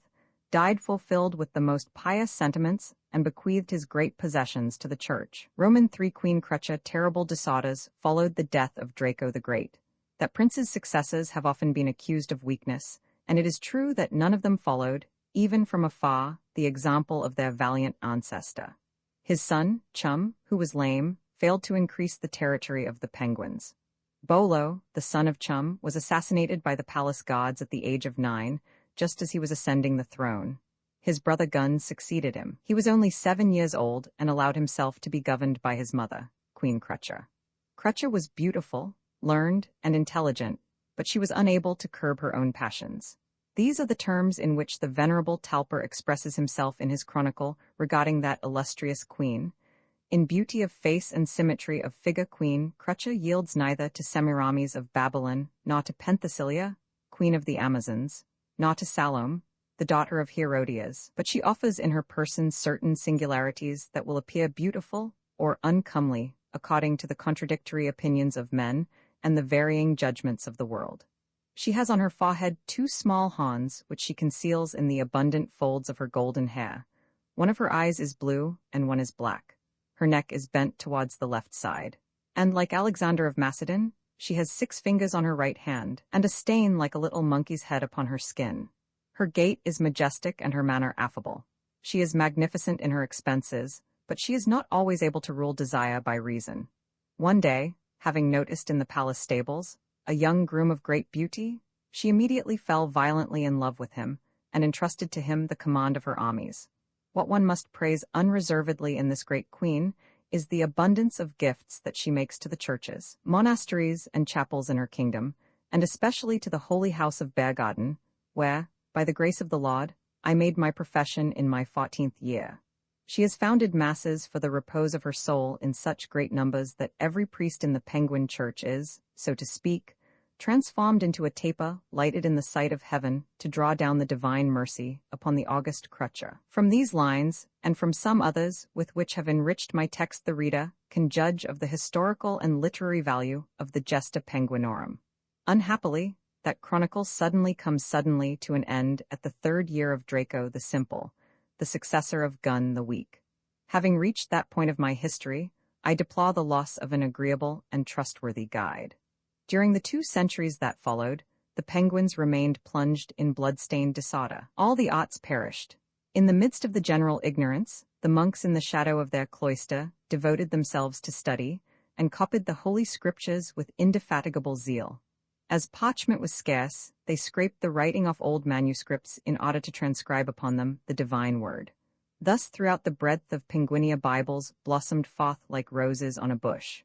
died fulfilled with the most pious sentiments and bequeathed his great possessions to the church. Roman III Queen Crutcha terrible disorders followed the death of Draco the Great. That prince's successors have often been accused of weakness, and it is true that none of them followed, even from afar, the example of their valiant ancestor. His son, Chum, who was lame, failed to increase the territory of the Penguins. Bolo, the son of Chum, was assassinated by the palace guards at the age of 9, just as he was ascending the throne. His brother Gun succeeded him. He was only 7 years old and allowed himself to be governed by his mother, Queen Crutcha. Crutcha was beautiful, learned, and intelligent, but she was unable to curb her own passions. These are the terms in which the venerable Talper expresses himself in his chronicle regarding that illustrious queen. In beauty of face and symmetry of figure, Queen Crutcha yields neither to Semiramis of Babylon, nor to Penthesilea, queen of the Amazons, nor to Salome, the daughter of Herodias, but she offers in her person certain singularities that will appear beautiful or uncomely according to the contradictory opinions of men and the varying judgments of the world. She has on her forehead 2 small horns, which she conceals in the abundant folds of her golden hair. One of her eyes is blue, and one is black. Her neck is bent towards the left side. And like Alexander of Macedon, she has 6 fingers on her right hand, and a stain like a little monkey's head upon her skin. Her gait is majestic and her manner affable. She is magnificent in her expenses, but she is not always able to rule desire by reason. One day, having noticed in the palace stables a young groom of great beauty, she immediately fell violently in love with him, and entrusted to him the command of her armies. What one must praise unreservedly in this great queen is the abundance of gifts that she makes to the churches, monasteries, and chapels in her kingdom, and especially to the holy house of Beargarden, where, by the grace of the Lord, I made my profession in my 14th year. She has founded masses for the repose of her soul in such great numbers that every priest in the Penguin Church is, so to speak, transformed into a taper lighted in the sight of heaven to draw down the divine mercy upon the august Crutcha. From these lines, and from some others with which have enriched my text, the reader can judge of the historical and literary value of the Gesta Penguinorum. Unhappily, that chronicle comes suddenly to an end at the 3rd year of Draco the Simple, the successor of Gun the Weak. Having reached that point of my history, I deplore the loss of an agreeable and trustworthy guide. During the 2 centuries that followed, the Penguins remained plunged in blood-stained disorder. All the arts perished. In the midst of the general ignorance, the monks in the shadow of their cloister devoted themselves to study, and copied the Holy Scriptures with indefatigable zeal. As parchment was scarce, they scraped the writing off old manuscripts in order to transcribe upon them the divine word. Thus throughout the breadth of Penguinia Bibles blossomed forth like roses on a bush.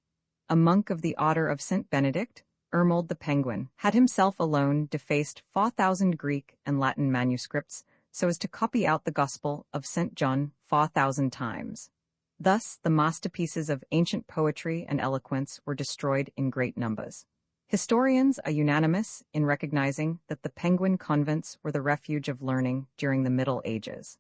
A monk of the Order of St. Benedict, Ermold the Penguin, had himself alone defaced 4,000 Greek and Latin manuscripts so as to copy out the Gospel of St. John 4,000 times. Thus the masterpieces of ancient poetry and eloquence were destroyed in great numbers. Historians are unanimous in recognizing that the Penguin convents were the refuge of learning during the Middle Ages.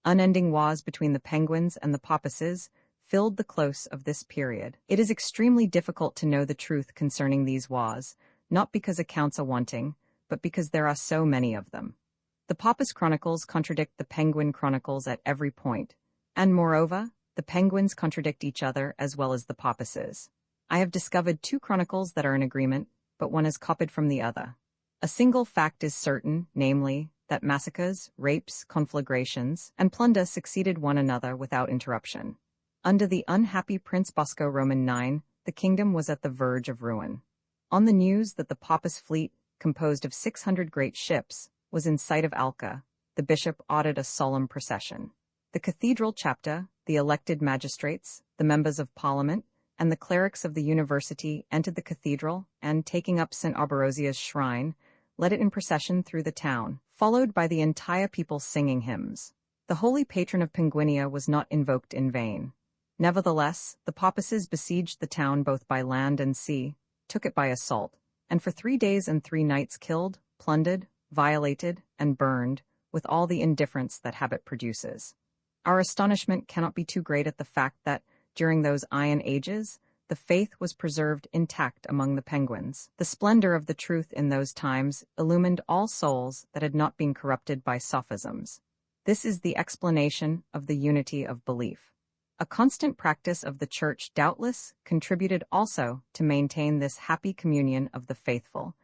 Unending wars between the Penguins and the Papacies filled the close of this period. It is extremely difficult to know the truth concerning these wars, not because accounts are wanting, but because there are so many of them. The Papist chronicles contradict the Penguin chronicles at every point, and moreover, the Penguins contradict each other as well as the Papists. I have discovered 2 chronicles that are in agreement, but one is copied from the other. A single fact is certain, namely, that massacres, rapes, conflagrations, and plunder succeeded one another without interruption. Under the unhappy Prince Bosco Roman IX, the kingdom was at the verge of ruin. On the news that the Papist fleet, composed of 600 great ships, was in sight of Alca, the bishop ordered a solemn procession. The cathedral chapter, the elected magistrates, the members of parliament, and the clerics of the university entered the cathedral and, taking up St. Arborosia's shrine, led it in procession through the town, followed by the entire people singing hymns. The holy patron of Penguinia was not invoked in vain. Nevertheless, the Papists besieged the town both by land and sea, took it by assault, and for 3 days and 3 nights killed, plundered, violated, and burned, with all the indifference that habit produces. Our astonishment cannot be too great at the fact that, during those iron ages, the faith was preserved intact among the Penguins. The splendor of the truth in those times illumined all souls that had not been corrupted by sophisms. This is the explanation of the unity of belief. A constant practice of the Church doubtless contributed also to maintain this happy communion of the faithful.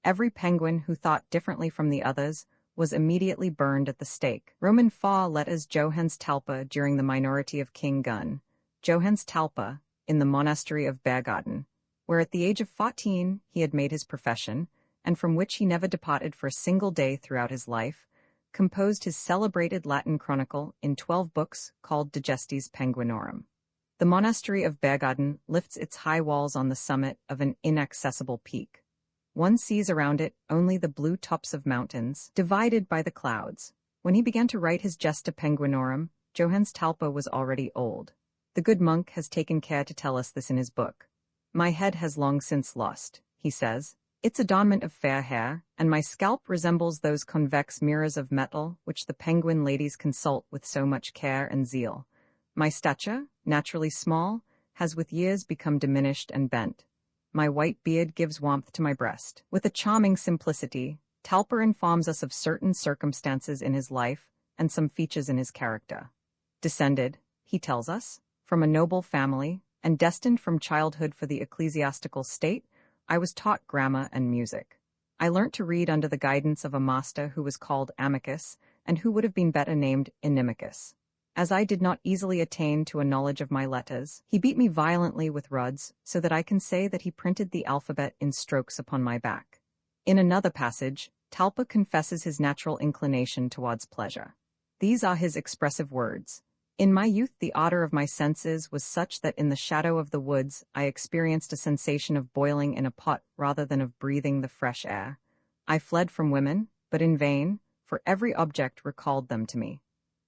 Every Penguin who thought differently from the others was immediately burned at the stake. Roman Faw let as Johannes Talpa during the minority of King Gun. Johannes Talpa, in the monastery of Bergarden, where at the age of 14 he had made his profession, and from which he never departed for a single day throughout his life, composed his celebrated Latin chronicle in 12 books called Digestis Penguinorum. The monastery of Bergarden lifts its high walls on the summit of an inaccessible peak. One sees around it only the blue tops of mountains, divided by the clouds. When he began to write his Gesta Penguinorum, Johannes Talpa was already old. The good monk has taken care to tell us this in his book. My head has long since lost, he says, its adornment of fair hair, and my scalp resembles those convex mirrors of metal which the Penguin ladies consult with so much care and zeal. My stature, naturally small, has with years become diminished and bent. My white beard gives warmth to my breast. With a charming simplicity, Talpa informs us of certain circumstances in his life and some features in his character. Descended, he tells us, from a noble family, and destined from childhood for the ecclesiastical state, I was taught grammar and music. I learnt to read under the guidance of a master who was called Amicus, and who would have been better named Inimicus. As I did not easily attain to a knowledge of my letters, he beat me violently with rods, so that I can say that he printed the alphabet in strokes upon my back. In another passage, Talpa confesses his natural inclination towards pleasure. These are his expressive words. In my youth the ardor of my senses was such that in the shadow of the woods I experienced a sensation of boiling in a pot rather than of breathing the fresh air. I fled from women, but in vain, for every object recalled them to me.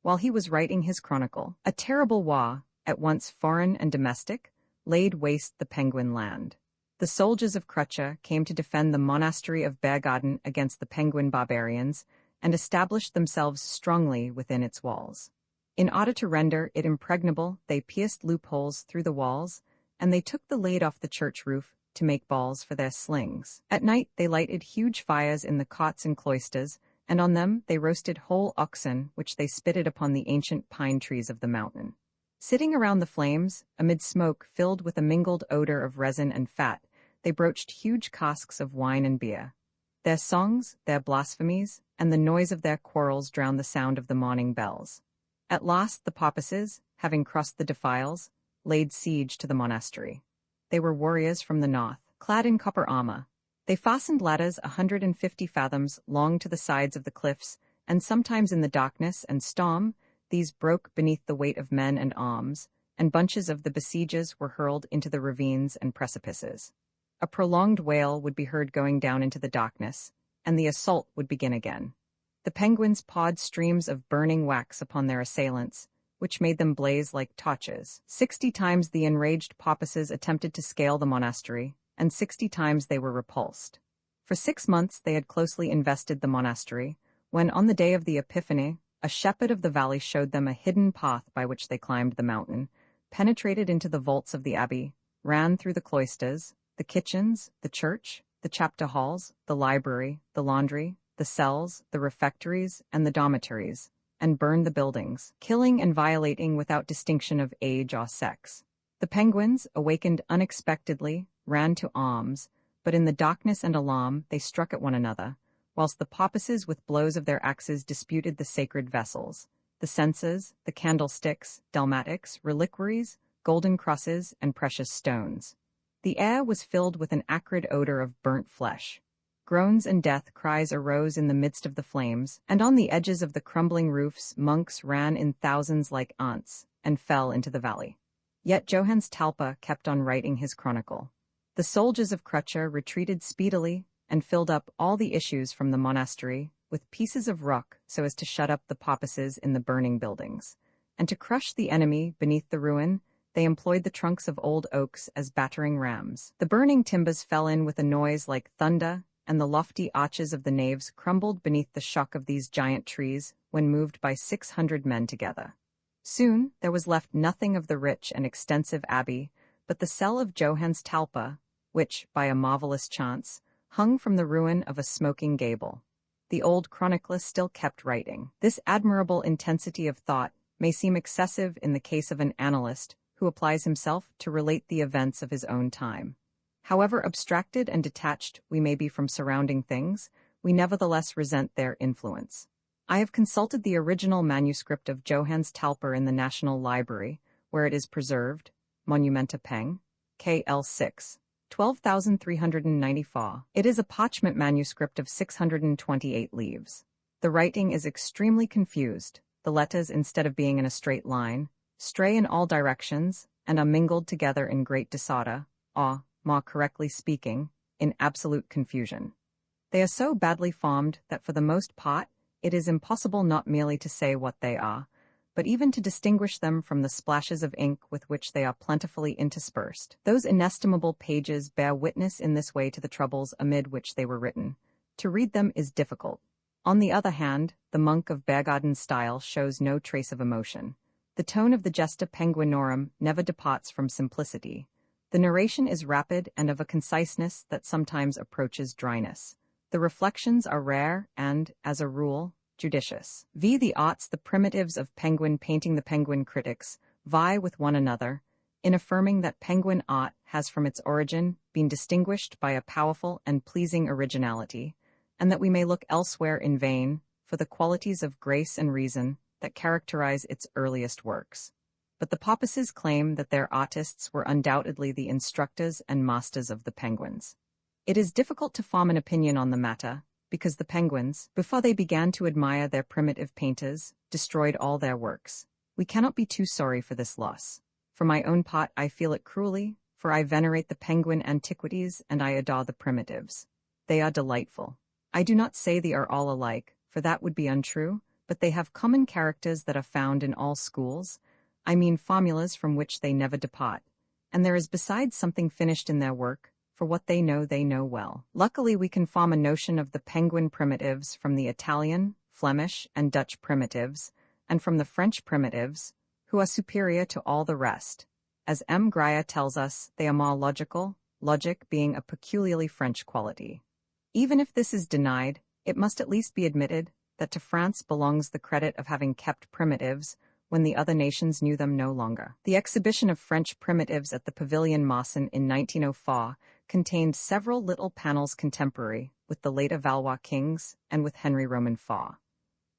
While he was writing his chronicle, a terrible war, at once foreign and domestic, laid waste the Penguin land. The soldiers of Crutcha came to defend the monastery of Bergarden against the Penguin barbarians, and established themselves strongly within its walls. In order to render it impregnable, they pierced loopholes through the walls, and they took the lead off the church roof to make balls for their slings. At night they lighted huge fires in the cots and cloisters, and on them they roasted whole oxen which they spitted upon the ancient pine trees of the mountain. Sitting around the flames, amid smoke filled with a mingled odor of resin and fat, they broached huge casks of wine and beer. Their songs, their blasphemies, and the noise of their quarrels drowned the sound of the morning bells. At last the Papists, having crossed the defiles, laid siege to the monastery. They were warriors from the north, clad in copper armor. They fastened ladders 150 fathoms long to the sides of the cliffs, and sometimes in the darkness and storm, these broke beneath the weight of men and arms, and bunches of the besiegers were hurled into the ravines and precipices. A prolonged wail would be heard going down into the darkness, and the assault would begin again. The Penguins poured streams of burning wax upon their assailants, which made them blaze like torches. 60 times the enraged Papists attempted to scale the monastery, and 60 times they were repulsed. For 6 months they had closely invested the monastery, when on the day of the Epiphany, a shepherd of the valley showed them a hidden path by which they climbed the mountain, penetrated into the vaults of the abbey, ran through the cloisters, the kitchens, the church, the chapter halls, the library, the laundry, the cells, the refectories, and the dormitories, and burned the buildings, killing and violating without distinction of age or sex. The penguins, awakened unexpectedly, ran to arms, but in the darkness and alarm they struck at one another, whilst the porpoises with blows of their axes disputed the sacred vessels, the censers, the candlesticks, dalmatics, reliquaries, golden crosses, and precious stones. The air was filled with an acrid odor of burnt flesh. Groans and death cries arose in the midst of the flames, and on the edges of the crumbling roofs monks ran in thousands like ants, and fell into the valley. Yet Johannes Talpa kept on writing his chronicle. The soldiers of Crutcher retreated speedily, and filled up all the issues from the monastery with pieces of rock so as to shut up the porpoises in the burning buildings. And to crush the enemy beneath the ruin, they employed the trunks of old oaks as battering rams. The burning timbers fell in with a noise like thunder, and the lofty arches of the naves crumbled beneath the shock of these giant trees when moved by 600 men together. Soon there was left nothing of the rich and extensive abbey, but the cell of Johannes Talpa, which, by a marvelous chance, hung from the ruin of a smoking gable. The old chronicler still kept writing. This admirable intensity of thought may seem excessive in the case of an annalist who applies himself to relate the events of his own time. However abstracted and detached we may be from surrounding things, we nevertheless resent their influence. I have consulted the original manuscript of Johannes Talpa in the National Library, where it is preserved, Monumenta Peng, KL 6, 12,394. It is a parchment manuscript of 628 leaves. The writing is extremely confused. The letters, instead of being in a straight line, stray in all directions and are mingled together in great disorder, or, more correctly speaking, in absolute confusion. They are so badly formed that for the most part it is impossible not merely to say what they are, but even to distinguish them from the splashes of ink with which they are plentifully interspersed. Those inestimable pages bear witness in this way to the troubles amid which they were written. To read them is difficult. On the other hand, the monk of Bergarden's style shows no trace of emotion. The tone of the Gesta Penguinorum never departs from simplicity. The narration is rapid and of a conciseness that sometimes approaches dryness. The reflections are rare and, as a rule, judicious. The arts, the primitives of penguin painting, the penguin critics, vie with one another in affirming that penguin art has from its origin been distinguished by a powerful and pleasing originality, and that we may look elsewhere in vain for the qualities of grace and reason that characterize its earliest works. But the porpoises claim that their artists were undoubtedly the instructors and masters of the penguins. It is difficult to form an opinion on the matter, because the penguins, before they began to admire their primitive painters, destroyed all their works. We cannot be too sorry for this loss. For my own part, I feel it cruelly, for I venerate the penguin antiquities and I adore the primitives. They are delightful. I do not say they are all alike, for that would be untrue, but they have common characters that are found in all schools. I mean formulas from which they never depart, and there is besides something finished in their work, for what they know well. Luckily we can form a notion of the penguin primitives from the Italian, Flemish, and Dutch primitives, and from the French primitives, who are superior to all the rest. As M. Graya tells us, they are more logical, logic being a peculiarly French quality. Even if this is denied, it must at least be admitted that to France belongs the credit of having kept primitives when the other nations knew them no longer. The exhibition of French primitives at the Pavilion Mawson in 1904 contained several little panels contemporary with the later Valois kings and with Henry Roman IV.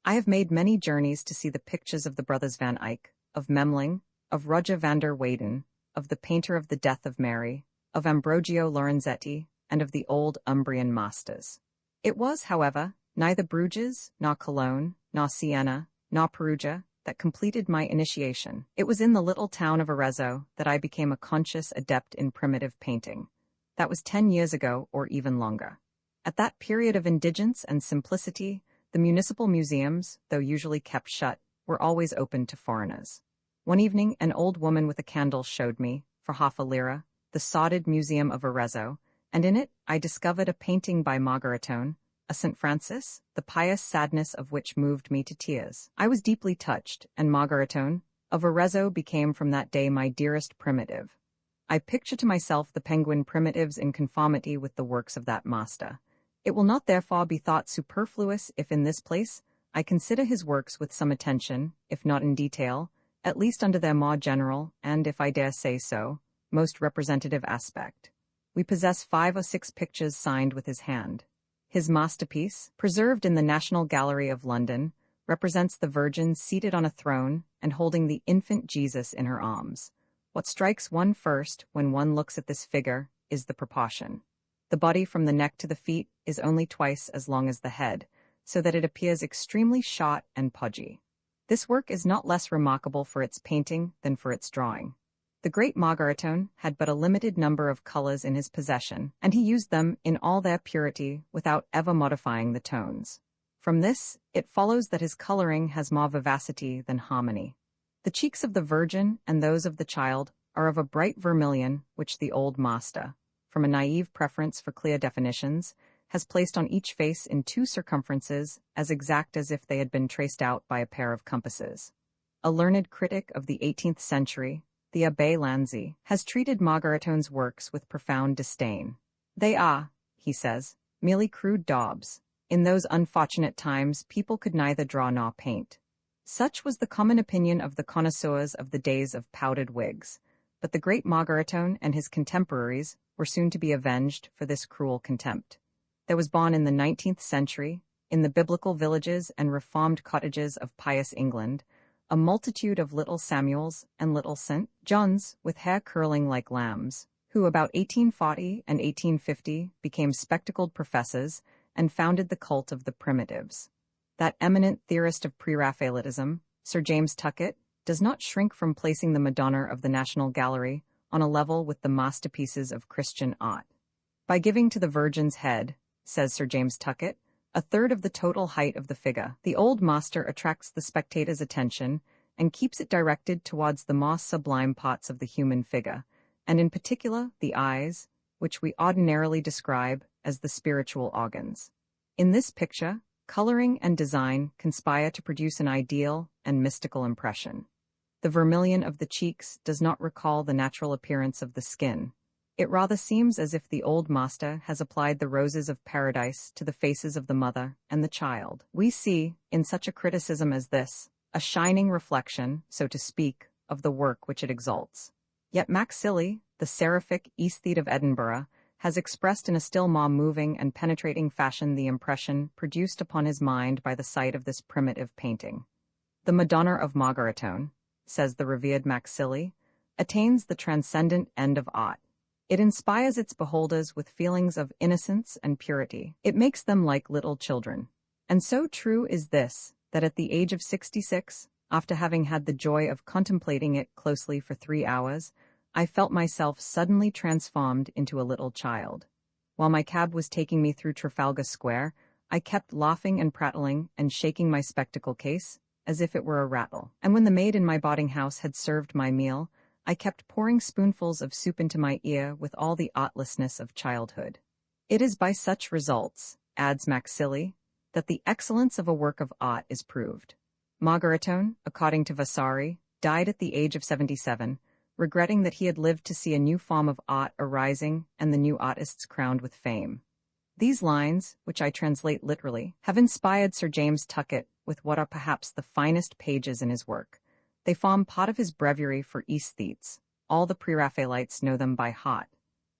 I have made many journeys to see the pictures of the brothers Van Eyck, of Memling, of Roger van der Weyden, of the painter of the Death of Mary, of Ambrogio Lorenzetti, and of the old Umbrian masters. It was, however, neither Bruges, nor Cologne, nor Siena, nor Perugia that completed my initiation. It was in the little town of Arezzo that I became a conscious adept in primitive painting. That was 10 years ago, or even longer. At that period of indigence and simplicity, the municipal museums, though usually kept shut, were always open to foreigners. One evening, an old woman with a candle showed me, for half a lira, the sodded museum of Arezzo, and in it I discovered a painting by Margaritone, a St. Francis, the pious sadness of which moved me to tears. I was deeply touched, and Margaritone, Of Arezzo became from that day my dearest primitive. I picture to myself the penguin primitives in conformity with the works of that master. It will not therefore be thought superfluous if in this place I consider his works with some attention, if not in detail, at least under their more general, and, if I dare say so, most representative aspect. We possess 5 or 6 pictures signed with his hand. His masterpiece, preserved in the National Gallery of London, represents the Virgin seated on a throne and holding the infant Jesus in her arms. What strikes one first when one looks at this figure is the proportion. The body from the neck to the feet is only twice as long as the head, so that it appears extremely short and pudgy. This work is not less remarkable for its painting than for its drawing. The great Margaritone had but a limited number of colors in his possession, and he used them in all their purity without ever modifying the tones. From this, it follows that his coloring has more vivacity than harmony. The cheeks of the Virgin and those of the child are of a bright vermilion, which the old master, from a naive preference for clear definitions, has placed on each face in 2 circumferences as exact as if they had been traced out by a pair of compasses. A learned critic of the 18th century, the Abbé Lanzi, has treated Margaritone's works with profound disdain. They are, he says, merely crude daubs. In those unfortunate times people could neither draw nor paint. Such was the common opinion of the connoisseurs of the days of powdered wigs, but the great Margaritone and his contemporaries were soon to be avenged for this cruel contempt. There was born in the 19th century, in the biblical villages and reformed cottages of pious England, a multitude of little Samuels and little St. Johns with hair curling like lambs, who about 1840 and 1850 became spectacled professors and founded the cult of the primitives. That eminent theorist of Pre-Raphaelitism, Sir James Tuckett, does not shrink from placing the Madonna of the National Gallery on a level with the masterpieces of Christian art. By giving to the Virgin's head, says Sir James Tuckett, a third of the total height of the figure, the old master attracts the spectator's attention and keeps it directed towards the more sublime parts of the human figure, and in particular the eyes, which we ordinarily describe as the spiritual organs. In this picture, coloring and design conspire to produce an ideal and mystical impression. The vermilion of the cheeks does not recall the natural appearance of the skin. It rather seems as if the old master has applied the roses of paradise to the faces of the mother and the child. We see, in such a criticism as this, a shining reflection, so to speak, of the work which it exalts. Yet Max Silly, the seraphic aesthete of Edinburgh, has expressed in a still more moving and penetrating fashion the impression produced upon his mind by the sight of this primitive painting. The Madonna of Margaritone, says the revered Max Silly, attains the transcendent end of art. It inspires its beholders with feelings of innocence and purity. It makes them like little children. And so true is this, that at the age of 66, after having had the joy of contemplating it closely for 3 hours, I felt myself suddenly transformed into a little child. While my cab was taking me through Trafalgar Square, I kept laughing and prattling and shaking my spectacle case, as if it were a rattle. And when the maid in my boarding house had served my meal, I kept pouring spoonfuls of soup into my ear with all the artlessness of childhood. It is by such results, adds Max Silly, that the excellence of a work of art is proved. Margaritone, according to Vasari, died at the age of 77, regretting that he had lived to see a new form of art arising and the new artists crowned with fame. These lines, which I translate literally, have inspired Sir James Tuckett with what are perhaps the finest pages in his work. They form part of his breviary for aesthetes. All the Pre-Raphaelites know them by heart.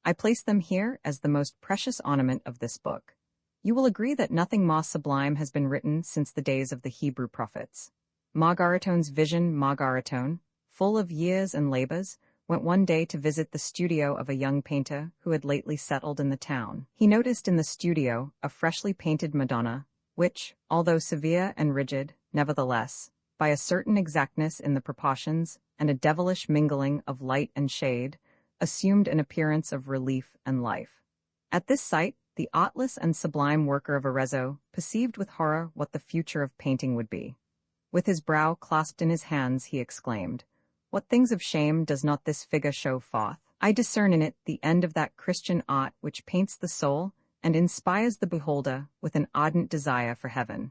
I place them here as the most precious ornament of this book. You will agree that nothing more sublime has been written since the days of the Hebrew prophets. Margaritone's vision, Margaritone, full of years and labors, went one day to visit the studio of a young painter who had lately settled in the town. He noticed in the studio a freshly painted Madonna, which, although severe and rigid, nevertheless, by a certain exactness in the proportions and a devilish mingling of light and shade, assumed an appearance of relief and life. At this sight, the artless and sublime worker of Arezzo perceived with horror what the future of painting would be. With his brow clasped in his hands, he exclaimed, "What things of shame does not this figure show forth? I discern in it the end of that Christian art which paints the soul and inspires the beholder with an ardent desire for heaven."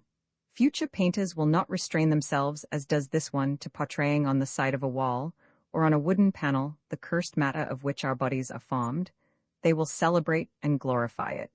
Future painters will not restrain themselves as does this one to portraying on the side of a wall, or on a wooden panel, the cursed matter of which our bodies are formed. They will celebrate and glorify it.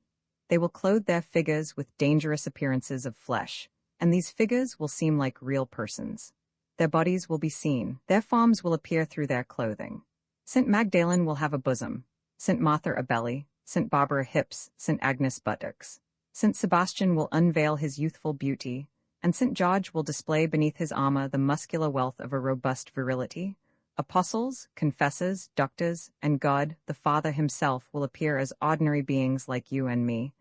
They will clothe their figures with dangerous appearances of flesh, and these figures will seem like real persons. Their bodies will be seen, their forms will appear through their clothing. St. Magdalene will have a bosom, St. Martha a belly, St. Barbara hips, St. Agnes buttocks. St. Sebastian will unveil his youthful beauty, and St. George will display beneath his armor the muscular wealth of a robust virility. Apostles, confessors, doctors, and God, the Father himself, will appear as ordinary beings like you and me.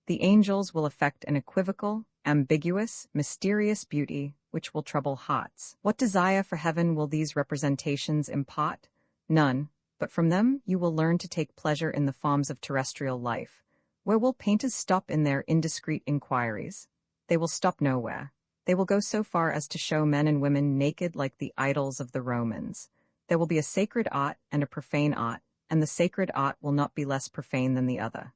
The angels will affect an equivocal, ambiguous, mysterious beauty which will trouble hearts. What desire for heaven will these representations impart? None, but from them you will learn to take pleasure in the forms of terrestrial life. Where will painters stop in their indiscreet inquiries? They will stop nowhere. They will go so far as to show men and women naked like the idols of the Romans. There will be a sacred art and a profane art, and the sacred art will not be less profane than the other.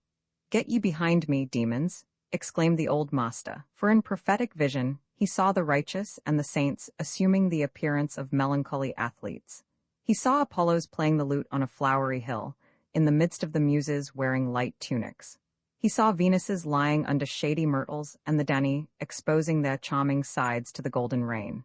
Get ye behind me, demons, exclaimed the old master, for in prophetic vision he saw the righteous and the saints assuming the appearance of melancholy athletes. He saw Apollos playing the lute on a flowery hill, in the midst of the muses wearing light tunics. He saw Venuses lying under shady myrtles and the Danae exposing their charming sides to the golden rain.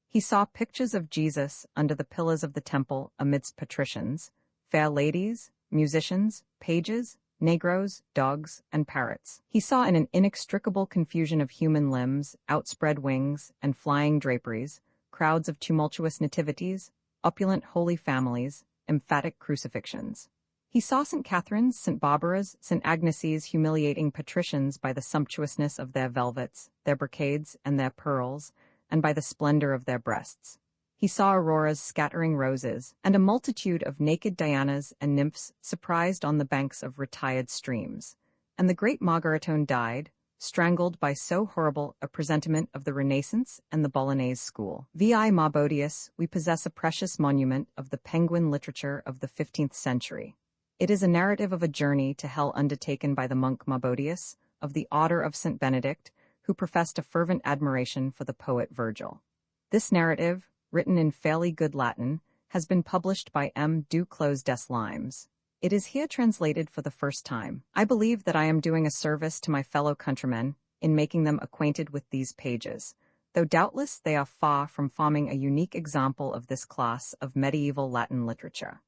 He saw pictures of Jesus under the pillars of the temple amidst patricians, fair ladies, musicians, pages, negroes, dogs, and parrots. He saw in an inextricable confusion of human limbs, outspread wings, and flying draperies, crowds of tumultuous nativities, opulent holy families, emphatic crucifixions. He saw St. Catherine's, St. Barbara's, St. Agnes's humiliating patricians by the sumptuousness of their velvets, their brocades, and their pearls, and by the splendor of their breasts. He saw Aurora's scattering roses, and a multitude of naked Dianas and nymphs surprised on the banks of retired streams. And the great Margaritone died, strangled by so horrible a presentiment of the Renaissance and the Bolognese school. Vi Marbodius, we possess a precious monument of the penguin literature of the 15th century. It is a narrative of a journey to hell undertaken by the monk Marbodius, of the Order of St. Benedict, who professed a fervent admiration for the poet Virgil. This narrative, written in fairly good Latin, has been published by M. Duclos des Limes. It is here translated for the first time. I believe that I am doing a service to my fellow countrymen in making them acquainted with these pages, though doubtless they are far from forming a unique example of this class of medieval Latin literature.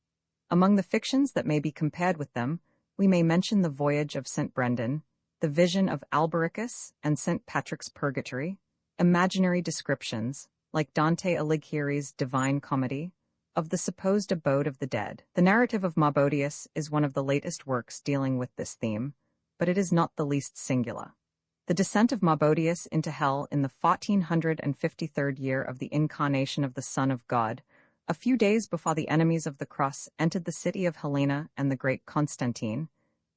Among the fictions that may be compared with them, we may mention the Voyage of St. Brendan, the Vision of Albericus and St. Patrick's Purgatory, imaginary descriptions, like Dante Alighieri's Divine Comedy, of the supposed abode of the dead. The narrative of Marbodius is one of the latest works dealing with this theme, but it is not the least singular. The descent of Marbodius into hell in the 1453rd year of the incarnation of the Son of God, a few days before the enemies of the cross entered the city of Helena and the great Constantine,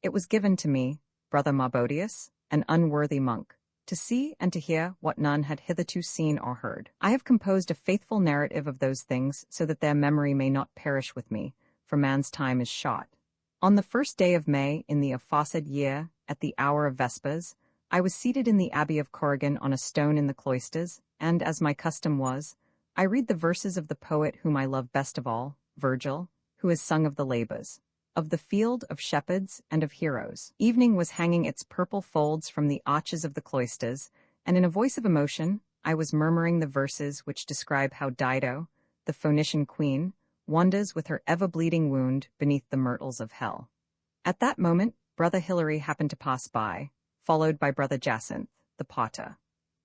it was given to me, Brother Marbodius, an unworthy monk, to see and to hear what none had hitherto seen or heard. I have composed a faithful narrative of those things so that their memory may not perish with me, for man's time is short. On the first day of May in the aforesaid year, at the hour of vespers, I was seated in the Abbey of Corrigan on a stone in the cloisters, and, as my custom was, I read the verses of the poet whom I love best of all, Virgil, who has sung of the labours, of the field, of shepherds, and of heroes. Evening was hanging its purple folds from the arches of the cloisters, and in a voice of emotion I was murmuring the verses which describe how Dido, the Phoenician queen, wanders with her ever-bleeding wound beneath the myrtles of hell. At that moment Brother Hilary happened to pass by, followed by Brother Jacinth, the potter.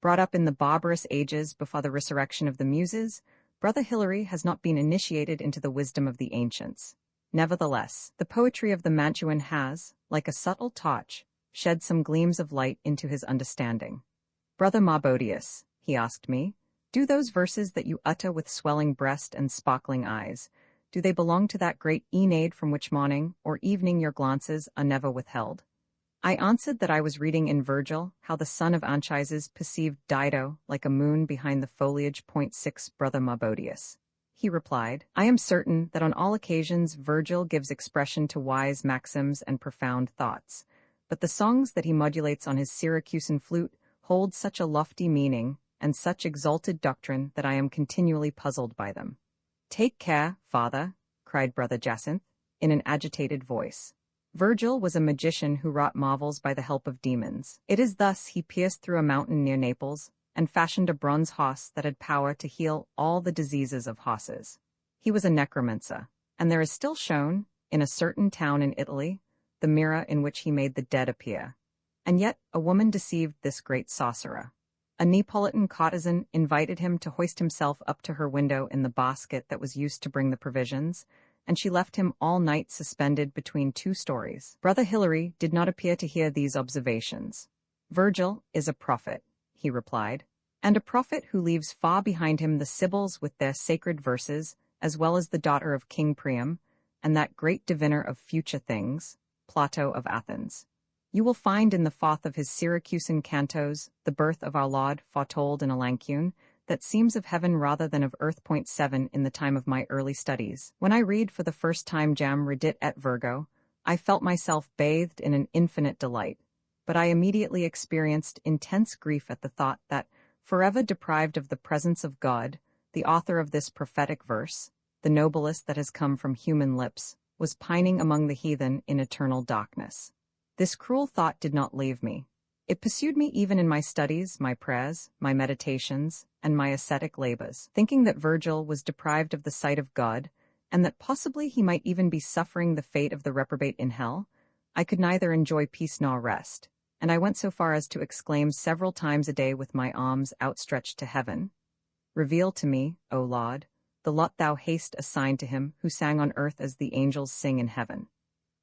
Brought up in the barbarous ages before the resurrection of the Muses, Brother Hilary has not been initiated into the wisdom of the ancients. Nevertheless, the poetry of the Mantuan has, like a subtle torch, shed some gleams of light into his understanding. Brother Marbodius, he asked me, do those verses that you utter with swelling breast and sparkling eyes, do they belong to that great Aeneid from which morning or evening your glances are never withheld? I answered that I was reading in Virgil how the son of Anchises perceived Dido like a moon behind the foliage. 6 Brother Marbodius. He replied, I am certain that on all occasions Virgil gives expression to wise maxims and profound thoughts, but the songs that he modulates on his Syracusan flute hold such a lofty meaning and such exalted doctrine that I am continually puzzled by them. "Take care, father," cried Brother Jacinth, in an agitated voice. "Virgil was a magician who wrought marvels by the help of demons. It is thus he pierced through a mountain near Naples and fashioned a bronze horse that had power to heal all the diseases of horses. He was a necromancer, and there is still shown, in a certain town in Italy, the mirror in which he made the dead appear. And yet a woman deceived this great sorcerer. A Neapolitan courtesan invited him to hoist himself up to her window in the basket that was used to bring the provisions, and she left him all night suspended between 2 stories. Brother Hilary did not appear to hear these observations. "Virgil is a prophet," he replied, "and a prophet who leaves far behind him the Sibyls with their sacred verses, as well as the daughter of King Priam, and that great diviner of future things, Plato of Athens. You will find in the 4th of his Syracusan cantos the birth of our Lord foretold in a lancune that seems of heaven rather than of earth. 7 In the time of my early studies, when I read for the first time Jam Redit et Virgo, I felt myself bathed in an infinite delight, but I immediately experienced intense grief at the thought that, forever deprived of the presence of God, the author of this prophetic verse, the noblest that has come from human lips, was pining among the heathen in eternal darkness. This cruel thought did not leave me. It pursued me even in my studies, my prayers, my meditations, and my ascetic labors, thinking that Virgil was deprived of the sight of God, and that possibly he might even be suffering the fate of the reprobate in hell. I could neither enjoy peace nor rest, and I went so far as to exclaim several times a day with my arms outstretched to heaven, "Reveal to me, O Lord, the lot thou hast assigned to him who sang on earth as the angels sing in heaven."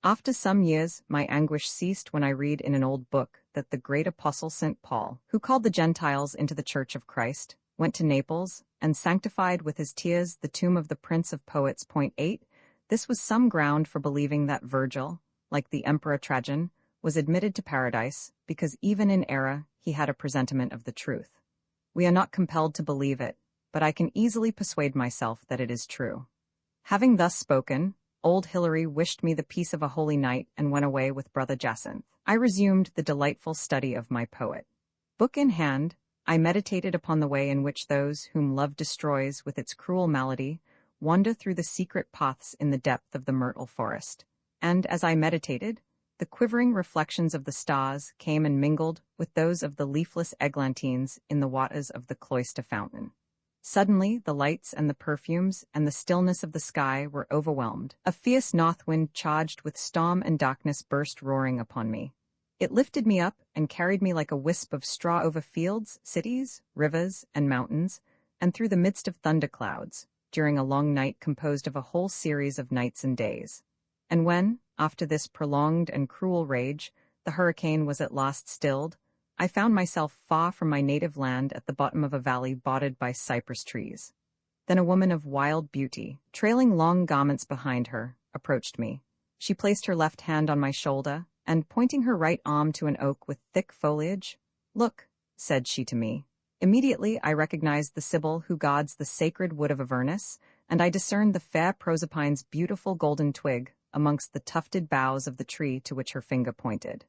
After some years, my anguish ceased when I read in an old book that the great apostle St. Paul, who called the Gentiles into the Church of Christ, went to Naples and sanctified with his tears the tomb of the Prince of Poets. 8 This was some ground for believing that Virgil, like the Emperor Trajan, was admitted to paradise, because even in error he had a presentiment of the truth. We are not compelled to believe it, but I can easily persuade myself that it is true. Having thus spoken, old Hilary wished me the peace of a holy night and went away with Brother Jacinth. I resumed the delightful study of my poet. Book in hand, I meditated upon the way in which those whom love destroys with its cruel malady wander through the secret paths in the depth of the myrtle forest, and as I meditated, the quivering reflections of the stars came and mingled with those of the leafless eglantines in the waters of the cloister fountain. Suddenly, the lights and the perfumes and the stillness of the sky were overwhelmed. A fierce north wind charged with storm and darkness burst roaring upon me. It lifted me up and carried me like a wisp of straw over fields, cities, rivers, and mountains, and through the midst of thunderclouds, during a long night composed of a whole series of nights and days. And when, after this prolonged and cruel rage, the hurricane was at last stilled, I found myself far from my native land at the bottom of a valley bordered by cypress trees. Then a woman of wild beauty, trailing long garments behind her, approached me. She placed her left hand on my shoulder, and pointing her right arm to an oak with thick foliage, "Look," said she to me. Immediately I recognized the Sibyl who guards the sacred wood of Avernus, and I discerned the fair Proserpine's beautiful golden twig amongst the tufted boughs of the tree to which her finger pointed.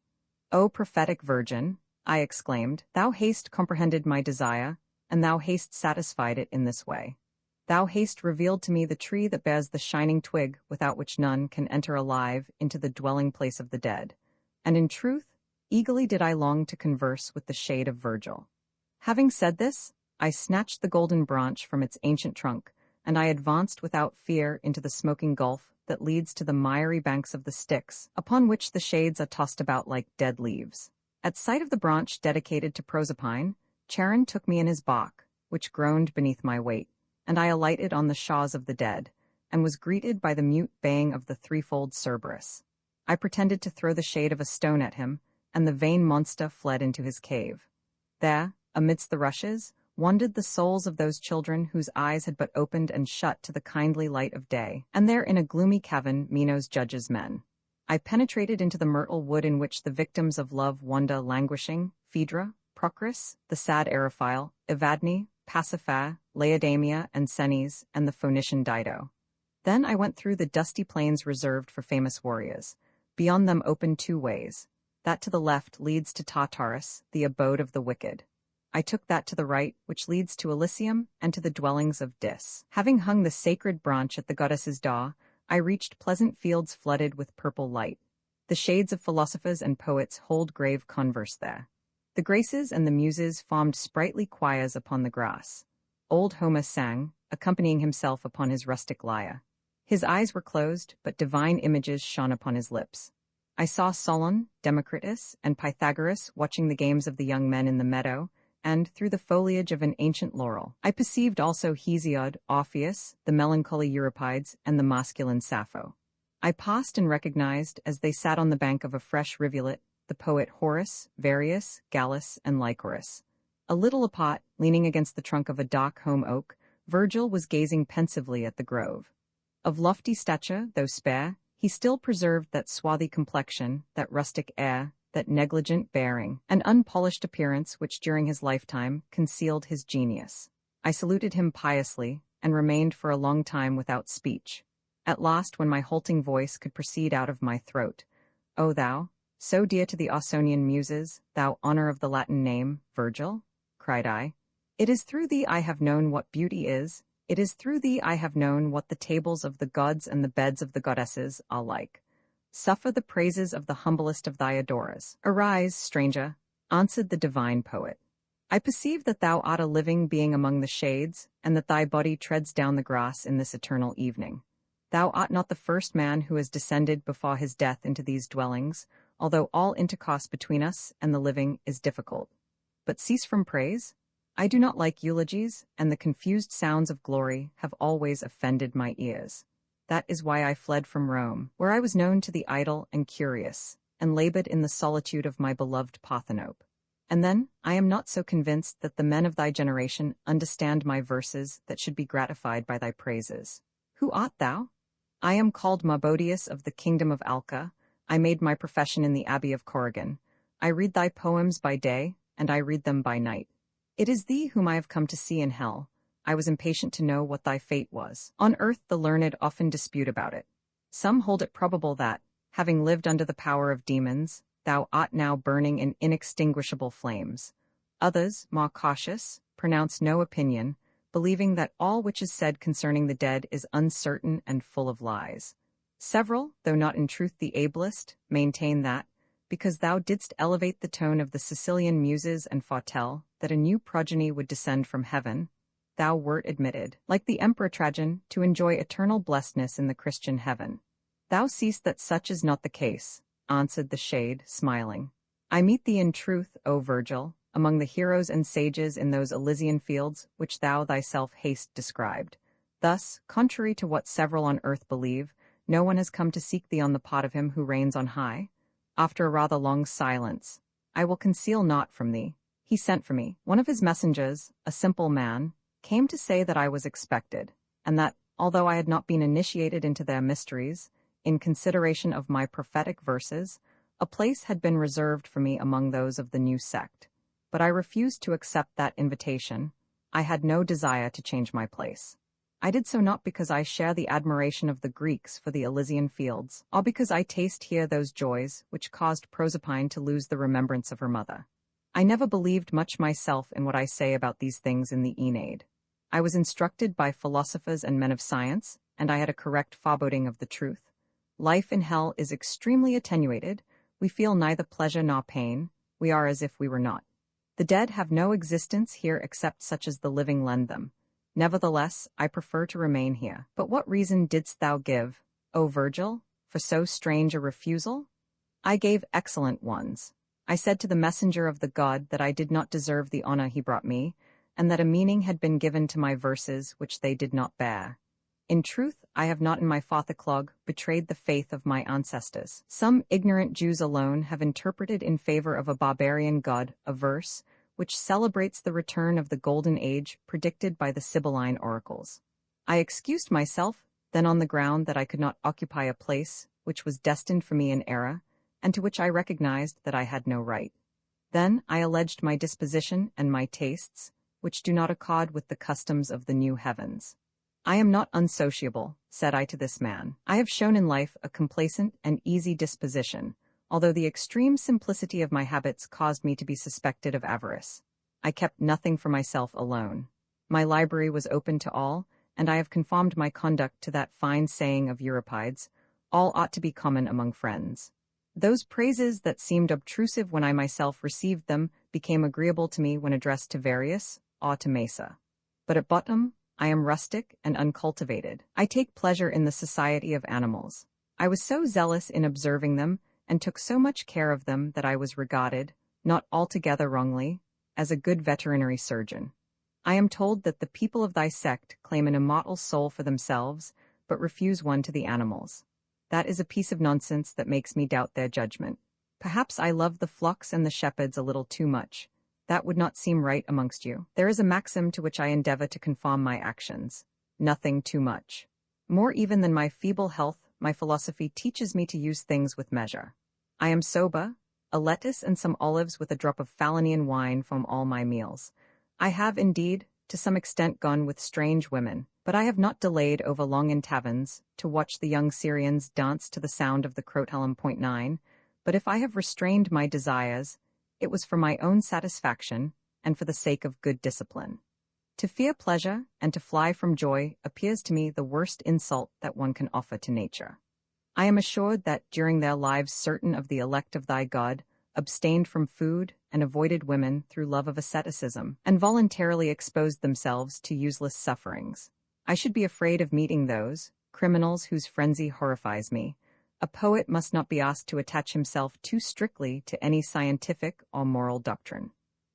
"O prophetic virgin," I exclaimed, "thou hast comprehended my desire, and thou hast satisfied it in this way. Thou hast revealed to me the tree that bears the shining twig without which none can enter alive into the dwelling place of the dead. And in truth, eagerly did I long to converse with the shade of Virgil." Having said this, I snatched the golden branch from its ancient trunk, and I advanced without fear into the smoking gulf that leads to the miry banks of the Styx, upon which the shades are tossed about like dead leaves. At sight of the branch dedicated to Proserpine, Charon took me in his bark, which groaned beneath my weight, and I alighted on the shaws of the dead, and was greeted by the mute baying of the threefold Cerberus. I pretended to throw the shade of a stone at him, and the vain monster fled into his cave. There, amidst the rushes, wandered the souls of those children whose eyes had but opened and shut to the kindly light of day, and there in a gloomy cavern Minos judges men. I penetrated into the myrtle wood in which the victims of love wander languishing, Phaedra, Procris, the sad Eriphile, Evadne, Pasiphae, Laodamia, and Cenes, and the Phoenician Dido. Then I went through the dusty plains reserved for famous warriors. Beyond them opened 2 ways. That to the left leads to Tartarus, the abode of the wicked. I took that to the right, which leads to Elysium and to the dwellings of Dis. Having hung the sacred branch at the goddess's door, I reached pleasant fields flooded with purple light. The shades of philosophers and poets hold grave converse there. The Graces and the Muses formed sprightly choirs upon the grass. Old Homer sang, accompanying himself upon his rustic lyre. His eyes were closed, but divine images shone upon his lips. I saw Solon, Democritus, and Pythagoras watching the games of the young men in the meadow, and, through the foliage of an ancient laurel, I perceived also Hesiod, Orpheus, the melancholy Euripides, and the masculine Sappho. I passed and recognized, as they sat on the bank of a fresh rivulet, the poet Horace, Varius, Gallus, and Lycoris. A little apart, leaning against the trunk of a dark home oak, Virgil was gazing pensively at the grove. Of lofty stature, though spare, he still preserved that swarthy complexion, that rustic air, that negligent bearing, and unpolished appearance which during his lifetime concealed his genius. I saluted him piously, and remained for a long time without speech. At last, when my halting voice could proceed out of my throat, "O thou, so dear to the Ausonian muses, thou honor of the Latin name, Virgil," cried I, "it is through thee I have known what beauty is, it is through thee I have known what the tables of the gods and the beds of the goddesses are like. Suffer the praises of the humblest of thy adorers." "Arise, stranger," answered the divine poet. "I perceive that thou art a living being among the shades, and that thy body treads down the grass in this eternal evening. Thou art not the first man who has descended before his death into these dwellings, although all intercourse between us and the living is difficult. But cease from praise. I do not like eulogies, and the confused sounds of glory have always offended my ears. That is why I fled from Rome, where I was known to the idle and curious, and labored in the solitude of my beloved Parthenope. And then, I am not so convinced that the men of thy generation understand my verses that should be gratified by thy praises. Who art thou?" "I am called Marbodius of the kingdom of Alca. I made my profession in the abbey of Corrigan. I read thy poems by day, and I read them by night. It is thee whom I have come to see in hell. I was impatient to know what thy fate was. On earth the learned often dispute about it. Some hold it probable that, having lived under the power of demons, thou art now burning in inextinguishable flames. Others, more cautious, pronounce no opinion, believing that all which is said concerning the dead is uncertain and full of lies. Several, though not in truth the ablest, maintain that, because thou didst elevate the tone of the Sicilian muses and foretell that a new progeny would descend from heaven, thou wert admitted, like the Emperor Trajan, to enjoy eternal blessedness in the Christian heaven. Thou seest that such is not the case," answered the shade, smiling. "I meet thee in truth, O Virgil, among the heroes and sages in those Elysian fields which thou thyself hast described. Thus, contrary to what several on earth believe, no one has come to seek thee on the part of him who reigns on high. After a rather long silence, I will conceal naught from thee. He sent for me. One of his messengers, a simple man, came to say that I was expected, and that, although I had not been initiated into their mysteries, in consideration of my prophetic verses, a place had been reserved for me among those of the new sect. But I refused to accept that invitation. I had no desire to change my place. I did so not because I share the admiration of the Greeks for the Elysian fields, or because I taste here those joys which caused Proserpine to lose the remembrance of her mother. I never believed much myself in what I say about these things in the Aeneid. I was instructed by philosophers and men of science, and I had a correct foreboding of the truth. Life in hell is extremely attenuated. We feel neither pleasure nor pain. We are as if we were not. The dead have no existence here except such as the living lend them. Nevertheless, I prefer to remain here. But what reason didst thou give, O Virgil, for so strange a refusal?" "I gave excellent ones. I said to the messenger of the god that I did not deserve the honor he brought me, and that a meaning had been given to my verses which they did not bear. In truth, I have not in my Fatherclog betrayed the faith of my ancestors. Some ignorant Jews alone have interpreted in favor of a barbarian god a verse which celebrates the return of the golden age predicted by the Sibylline oracles. I excused myself then on the ground that I could not occupy a place which was destined for me in era, and to which I recognized that I had no right. Then I alleged my disposition and my tastes, which do not accord with the customs of the new heavens. I am not unsociable, said I to this man. I have shown in life a complacent and easy disposition, although the extreme simplicity of my habits caused me to be suspected of avarice. I kept nothing for myself alone. My library was open to all, and I have conformed my conduct to that fine saying of Euripides, all ought to be common among friends. Those praises that seemed obtrusive when I myself received them became agreeable to me when addressed to Varius or to Mesa. But at bottom, I am rustic and uncultivated. I take pleasure in the society of animals. I was so zealous in observing them, and took so much care of them that I was regarded, not altogether wrongly, as a good veterinary surgeon. I am told that the people of thy sect claim an immortal soul for themselves, but refuse one to the animals. That is a piece of nonsense that makes me doubt their judgment. Perhaps I love the flocks and the shepherds a little too much. That would not seem right amongst you. There is a maxim to which I endeavor to conform my actions. Nothing too much. More even than my feeble health, my philosophy teaches me to use things with measure. I am sober, a lettuce and some olives with a drop of Falernian wine from all my meals. I have, indeed, to some extent gone with strange women, but I have not delayed over long in taverns to watch the young Syrians dance to the sound of the Crotalum.9, but if I have restrained my desires, it was for my own satisfaction and for the sake of good discipline. To fear pleasure and to fly from joy appears to me the worst insult that one can offer to nature. I am assured that during their lives certain of the elect of thy God abstained from food and avoided women through love of asceticism, and voluntarily exposed themselves to useless sufferings. I should be afraid of meeting those criminals whose frenzy horrifies me. A poet must not be asked to attach himself too strictly to any scientific or moral doctrine.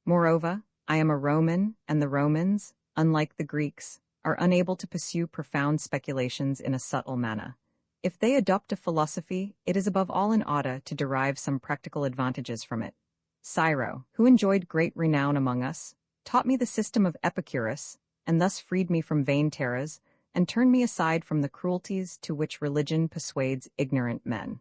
Moreover, I am a Roman, and the Romans, unlike the Greeks, are unable to pursue profound speculations in a subtle manner. If they adopt a philosophy, it is above all in order to derive some practical advantages from it. Cicero, who enjoyed great renown among us, taught me the system of Epicurus, and thus freed me from vain terrors, and turned me aside from the cruelties to which religion persuades ignorant men.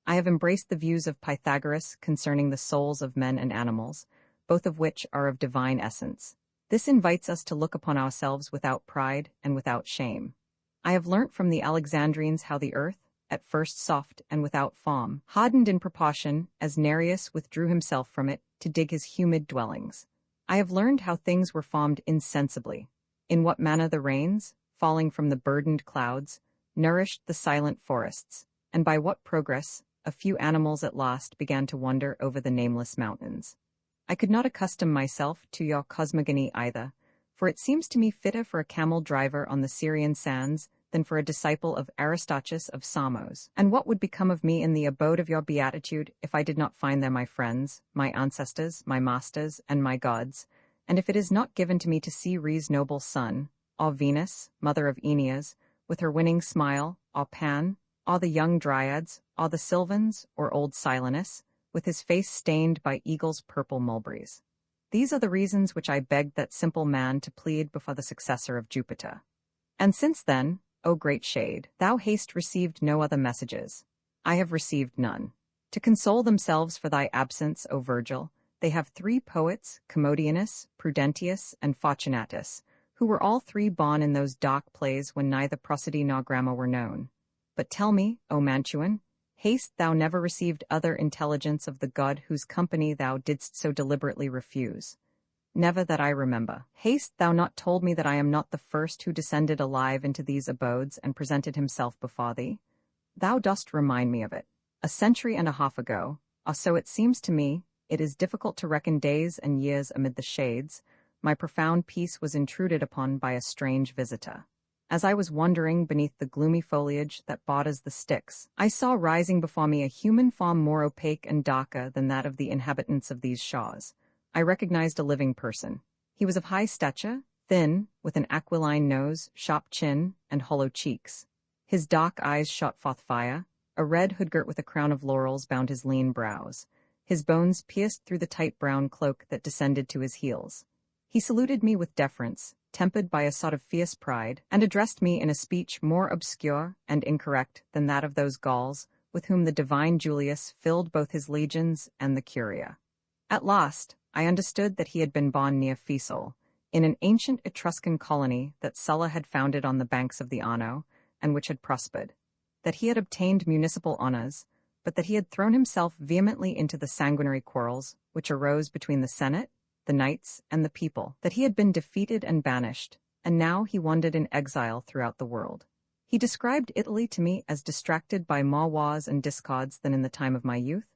I have embraced the views of Pythagoras concerning the souls of men and animals, both of which are of divine essence. This invites us to look upon ourselves without pride and without shame. I have learnt from the Alexandrians how the earth, at first soft and without form, hardened in proportion as Nereus withdrew himself from it to dig his humid dwellings. I have learned how things were formed insensibly, in what manner the rains, falling from the burdened clouds, nourished the silent forests, and by what progress a few animals at last began to wander over the nameless mountains. I could not accustom myself to your cosmogony either, for it seems to me fitter for a camel driver on the Syrian sands than for a disciple of Aristarchus of Samos. And what would become of me in the abode of your beatitude if I did not find there my friends, my ancestors, my masters, and my gods, and if it is not given to me to see Rhea's noble son, or Venus, mother of Aeneas, with her winning smile, or Pan, or the young Dryads, or the Sylvans, or old Silenus, with his face stained by eagles' purple mulberries. These are the reasons which I begged that simple man to plead before the successor of Jupiter. And since then, O great shade, thou hast received no other messages. I have received none. To console themselves for thy absence, O Virgil, they have 3 poets, Commodianus, Prudentius, and Fortunatus, who were all 3 born in those dark plays when neither prosody nor grammar were known. But tell me, O Mantuan, hast thou never received other intelligence of the god whose company thou didst so deliberately refuse? Never that I remember. Hast thou not told me that I am not the first who descended alive into these abodes and presented himself before thee? Thou dost remind me of it. A century and a half ago, or so it seems to me, it is difficult to reckon days and years amid the shades, my profound peace was intruded upon by a strange visitor. As I was wandering beneath the gloomy foliage that borders the Styx, I saw rising before me a human form more opaque and darker than that of the inhabitants of these shores. I recognized a living person. He was of high stature, thin, with an aquiline nose, sharp chin, and hollow cheeks. His dark eyes shot forth fire. A red hood girt with a crown of laurels bound his lean brows. His bones pierced through the tight brown cloak that descended to his heels. He saluted me with deference, tempered by a sort of fierce pride, and addressed me in a speech more obscure and incorrect than that of those Gauls with whom the divine Julius filled both his legions and the Curia. At last, I understood that he had been born near Fiesole, in an ancient Etruscan colony that Sulla had founded on the banks of the Arno, and which had prospered, that he had obtained municipal honors, but that he had thrown himself vehemently into the sanguinary quarrels which arose between the Senate, the knights, and the people, that he had been defeated and banished, and now he wandered in exile throughout the world. He described Italy to me as distracted by more wars and discords than in the time of my youth,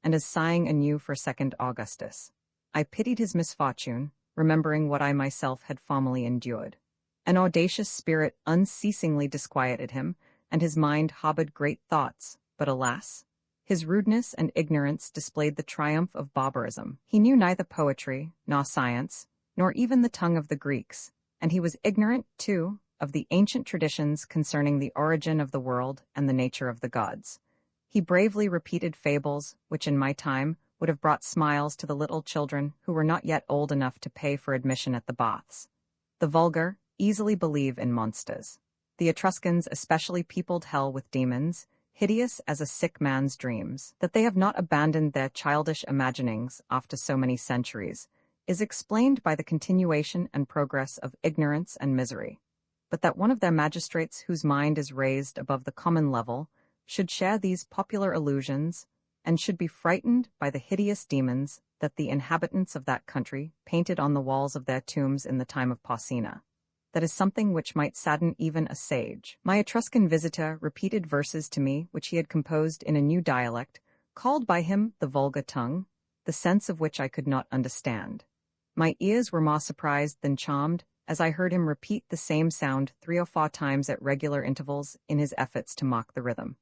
and as sighing anew for 2nd Augustus. I pitied his misfortune, remembering what I myself had formerly endured. An audacious spirit unceasingly disquieted him, and his mind harbored great thoughts, but alas! His rudeness and ignorance displayed the triumph of barbarism. He knew neither poetry, nor science, nor even the tongue of the Greeks, and he was ignorant, too, of the ancient traditions concerning the origin of the world and the nature of the gods. He bravely repeated fables which in my time would have brought smiles to the little children who were not yet old enough to pay for admission at the baths. The vulgar easily believe in monsters. The Etruscans especially peopled hell with demons, hideous as a sick man's dreams. That they have not abandoned their childish imaginings after so many centuries is explained by the continuation and progress of ignorance and misery. But that one of their magistrates whose mind is raised above the common level should share these popular illusions, and should be frightened by the hideous demons that the inhabitants of that country painted on the walls of their tombs in the time of Pausina. That is something which might sadden even a sage. My Etruscan visitor repeated verses to me which he had composed in a new dialect, called by him the vulgar tongue, the sense of which I could not understand. My ears were more surprised than charmed, as I heard him repeat the same sound 3 or 4 times at regular intervals in his efforts to mock the rhythm.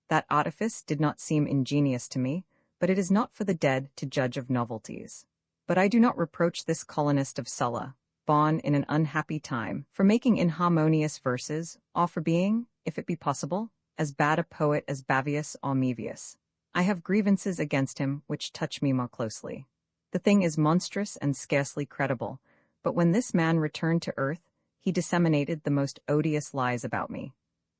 That artifice did not seem ingenious to me, but it is not for the dead to judge of novelties. But I do not reproach this colonist of Sulla, born in an unhappy time, for making inharmonious verses, or for being, if it be possible, as bad a poet as Bavius or Mevius. I have grievances against him which touch me more closely. The thing is monstrous and scarcely credible, but when this man returned to earth, he disseminated the most odious lies about me.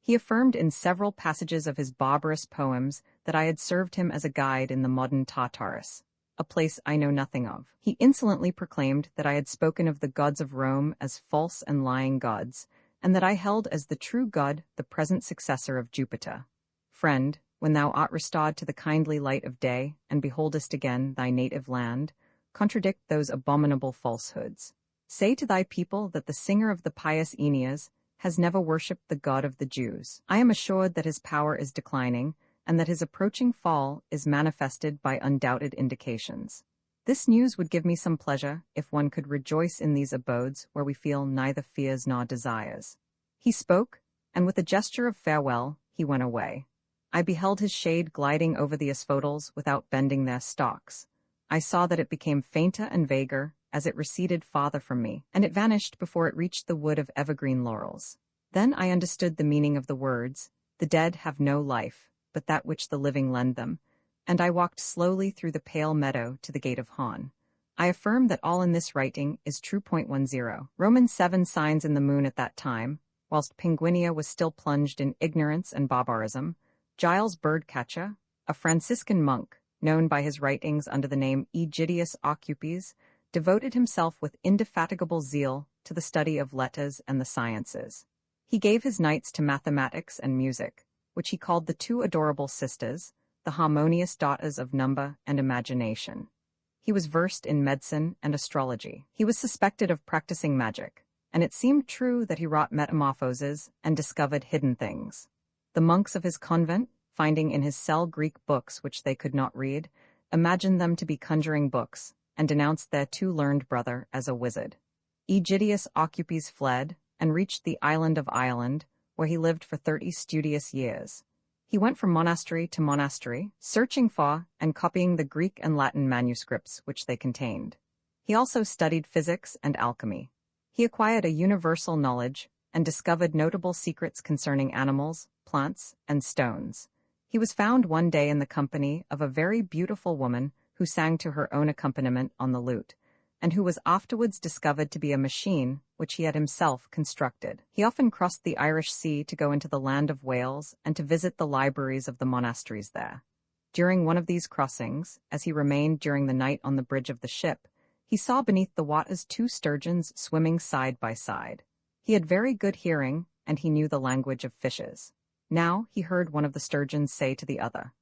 He affirmed in several passages of his barbarous poems that I had served him as a guide in the modern Tartarus, a place I know nothing of. He insolently proclaimed that I had spoken of the gods of Rome as false and lying gods, and that I held as the true god the present successor of Jupiter. Friend, when thou art restored to the kindly light of day, and beholdest again thy native land, contradict those abominable falsehoods. Say to thy people that the singer of the pious Aeneas has never worshipped the God of the Jews. I am assured that his power is declining, and that his approaching fall is manifested by undoubted indications. This news would give me some pleasure if one could rejoice in these abodes where we feel neither fears nor desires. He spoke, and with a gesture of farewell, he went away. I beheld his shade gliding over the asphodels without bending their stalks. I saw that it became fainter and vaguer as it receded farther from me, and it vanished before it reached the wood of evergreen laurels. Then I understood the meaning of the words, "The dead have no life, but that which the living lend them," and I walked slowly through the pale meadow to the gate of Hahn. I affirm that all in this writing is true. 10. Roman 7 signs in the moon at that time, whilst Penguinia was still plunged in ignorance and barbarism. Giles Birdcatcher, a Franciscan monk, known by his writings under the name Aegidius Occupes, devoted himself with indefatigable zeal to the study of letters and the sciences. He gave his nights to mathematics and music, which he called the 2 adorable sisters, the harmonious daughters of number and imagination. He was versed in medicine and astrology. He was suspected of practicing magic, and it seemed true that he wrought metamorphoses and discovered hidden things. The monks of his convent, finding in his cell Greek books which they could not read, imagined them to be conjuring books, and denounced their too learned brother as a wizard. Aegidius Occupes fled, and reached the island of Ireland, where he lived for 30 studious years. He went from monastery to monastery, searching for and copying the Greek and Latin manuscripts which they contained. He also studied physics and alchemy. He acquired a universal knowledge, and discovered notable secrets concerning animals, plants, and stones. He was found one day in the company of a very beautiful woman who sang to her own accompaniment on the lute, and who was afterwards discovered to be a machine which he had himself constructed. He often crossed the Irish Sea to go into the land of Wales and to visit the libraries of the monasteries there. During one of these crossings, as he remained during the night on the bridge of the ship, he saw beneath the waters 2 sturgeons swimming side by side. He had very good hearing, and he knew the language of fishes. Now he heard one of the sturgeons say to the other,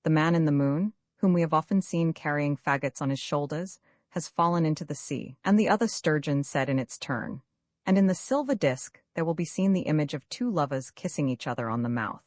The man in the moon, whom we have often seen carrying faggots on his shoulders, has fallen into the sea." And the other sturgeon said in its turn, "And in the silver disk there will be seen the image of two lovers kissing each other on the mouth."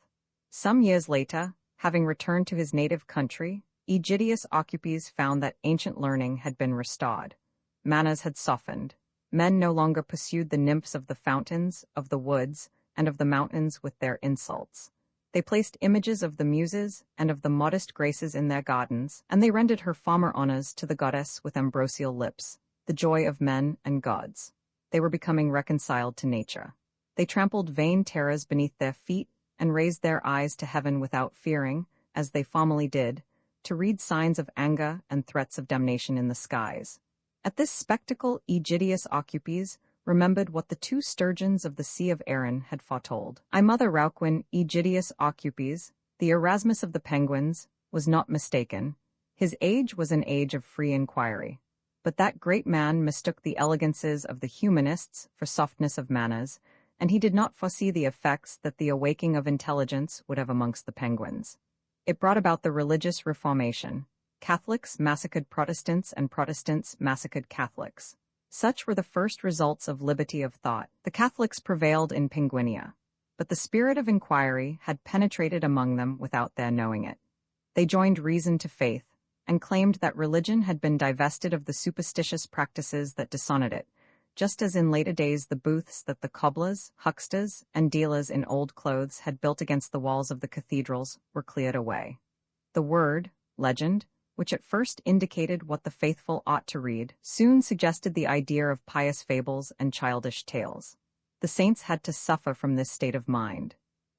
Some years later, having returned to his native country, Aegidius Aucupis found that ancient learning had been restored. Manners had softened. Men no longer pursued the nymphs of the fountains, of the woods, and of the mountains with their insults. They placed images of the Muses and of the modest Graces in their gardens, and they rendered her former honors to the goddess with ambrosial lips, the joy of men and gods. They were becoming reconciled to nature. They trampled vain terrors beneath their feet and raised their eyes to heaven without fearing, as they formerly did, to read signs of anger and threats of damnation in the skies. At this spectacle, Aegidius Aucupis remembered what the two sturgeons of the Sea of Erin had foretold. I mother Rauquin Aegidius Aucupis, the Erasmus of the penguins, was not mistaken. His age was an age of free inquiry. But that great man mistook the elegances of the humanists for softness of manners, and he did not foresee the effects that the awaking of intelligence would have amongst the penguins. It brought about the religious reformation. Catholics massacred Protestants and Protestants massacred Catholics. Such were the first results of liberty of thought. The Catholics prevailed in Penguinia, but the spirit of inquiry had penetrated among them without their knowing it. They joined reason to faith, and claimed that religion had been divested of the superstitious practices that dishonored it, just as in later days the booths that the cobblers, hucksters, and dealers in old clothes had built against the walls of the cathedrals were cleared away. The word, legend, which at first indicated what the faithful ought to read, soon suggested the idea of pious fables and childish tales. The saints had to suffer from this state of mind.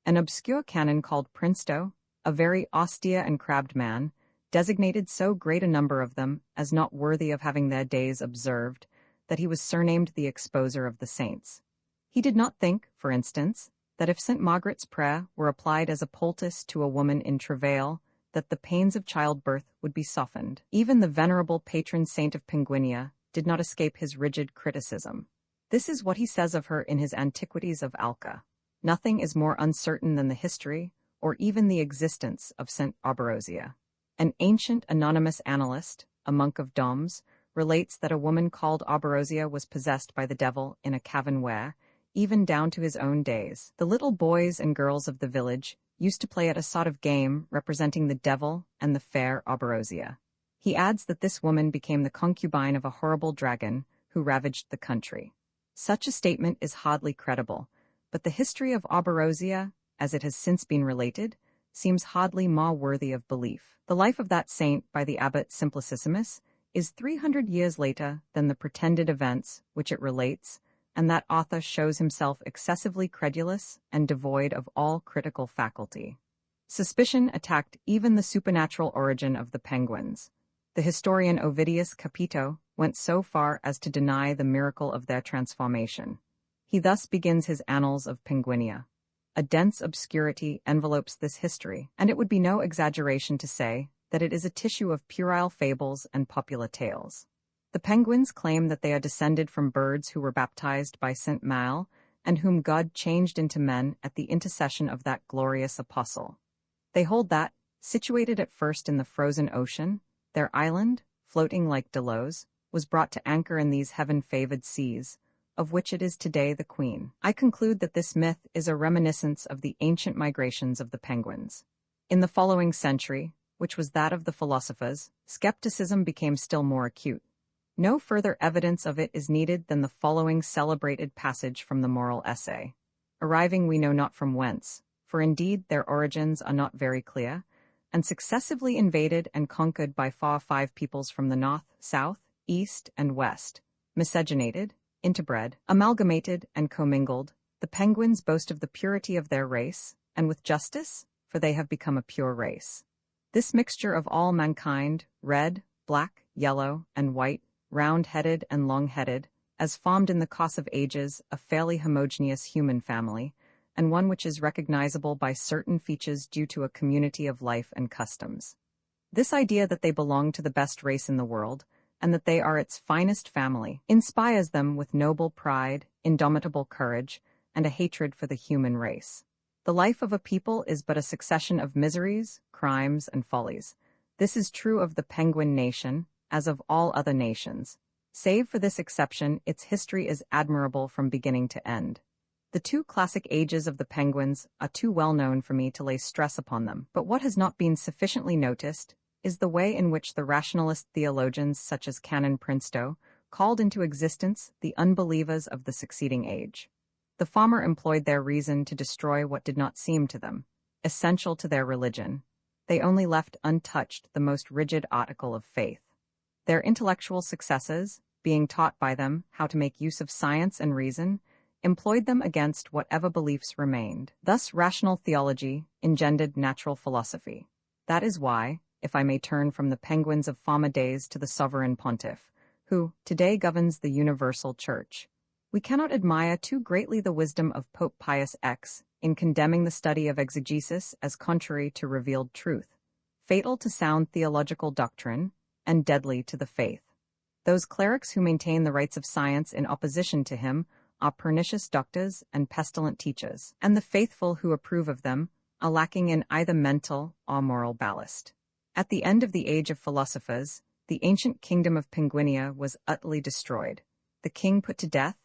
An obscure canon called Princedo, a very austere and crabbed man, designated so great a number of them as not worthy of having their days observed, that he was surnamed the Exposer of the Saints. He did not think, for instance, that if St. Margaret's prayer were applied as a poultice to a woman in travail, that the pains of childbirth would be softened. Even the venerable patron saint of Penguinia did not escape his rigid criticism. This is what he says of her in his Antiquities of Alca. Nothing is more uncertain than the history, or even the existence of St. Arborosia. An ancient anonymous annalist, a monk of Doms, relates that a woman called Arborosia was possessed by the devil in a cavern where, even down to his own days, the little boys and girls of the village used to play at a sort of game representing the devil and the fair Arborosia. He adds that this woman became the concubine of a horrible dragon who ravaged the country. Such a statement is hardly credible, but the history of Arborosia, as it has since been related, seems hardly more worthy of belief. The life of that saint by the abbot Simplicissimus is 300 years later than the pretended events which it relates, and that author shows himself excessively credulous and devoid of all critical faculty. Suspicion attacked even the supernatural origin of the penguins. The historian Ovidius Capito went so far as to deny the miracle of their transformation. He thus begins his Annals of Penguinia. A dense obscurity envelopes this history, and it would be no exaggeration to say that it is a tissue of puerile fables and popular tales. The penguins claim that they are descended from birds who were baptized by Saint Mal, and whom God changed into men at the intercession of that glorious apostle. They hold that, situated at first in the frozen ocean, their island, floating like Delos, was brought to anchor in these heaven-favored seas, of which it is today the queen. I conclude that this myth is a reminiscence of the ancient migrations of the penguins. In the following century, which was that of the philosophers, skepticism became still more acute. No further evidence of it is needed than the following celebrated passage from the moral essay. Arriving we know not from whence, for indeed their origins are not very clear, and successively invaded and conquered by far 5 peoples from the north, south, east, and west, miscegenated, interbred, amalgamated, and commingled, the penguins boast of the purity of their race, and with justice, for they have become a pure race. This mixture of all mankind, red, black, yellow, and white, round-headed and long-headed, as formed in the course of ages a fairly homogeneous human family, and one which is recognizable by certain features due to a community of life and customs. This idea that they belong to the best race in the world, and that they are its finest family, inspires them with noble pride, indomitable courage, and a hatred for the human race. The life of a people is but a succession of miseries, crimes, and follies. This is true of the Penguin nation, as of all other nations. Save for this exception, its history is admirable from beginning to end. The two classic ages of the penguins are too well known for me to lay stress upon them, but what has not been sufficiently noticed is the way in which the rationalist theologians such as Canon Princeau called into existence the unbelievers of the succeeding age. The former employed their reason to destroy what did not seem to them essential to their religion. They only left untouched the most rigid article of faith. Their intellectual successors, being taught by them how to make use of science and reason, employed them against whatever beliefs remained. Thus rational theology engendered natural philosophy. That is why, if I may turn from the penguins of former days to the sovereign pontiff, who today governs the universal church, we cannot admire too greatly the wisdom of Pope Pius X in condemning the study of exegesis as contrary to revealed truth, fatal to sound theological doctrine, and deadly to the faith. Those clerics who maintain the rights of science in opposition to him are pernicious doctors and pestilent teachers, and the faithful who approve of them are lacking in either mental or moral ballast. At the end of the age of philosophers, the ancient kingdom of Penguinia was utterly destroyed, the king put to death,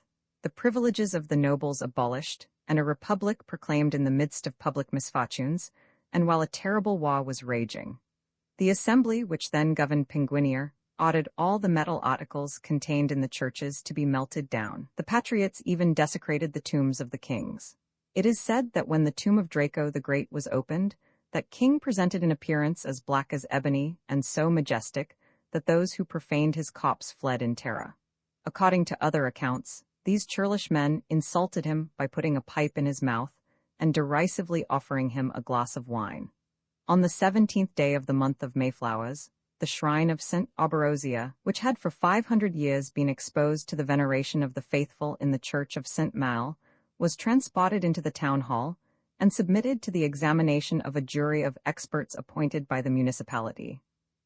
the privileges of the nobles abolished, and a republic proclaimed in the midst of public misfortunes, and while a terrible war was raging. The assembly which then governed Penguinia ordered all the metal articles contained in the churches to be melted down. The patriots even desecrated the tombs of the kings. It is said that when the tomb of Draco the Great was opened, that king presented an appearance as black as ebony and so majestic that those who profaned his corpse fled in terror. According to other accounts, these churlish men insulted him by putting a pipe in his mouth and derisively offering him a glass of wine. On the 17th day of the month of Mayflowers, the shrine of St. Oberosia, which had for 500 years been exposed to the veneration of the faithful in the church of St. Mal, was transported into the town hall and submitted to the examination of a jury of experts appointed by the municipality.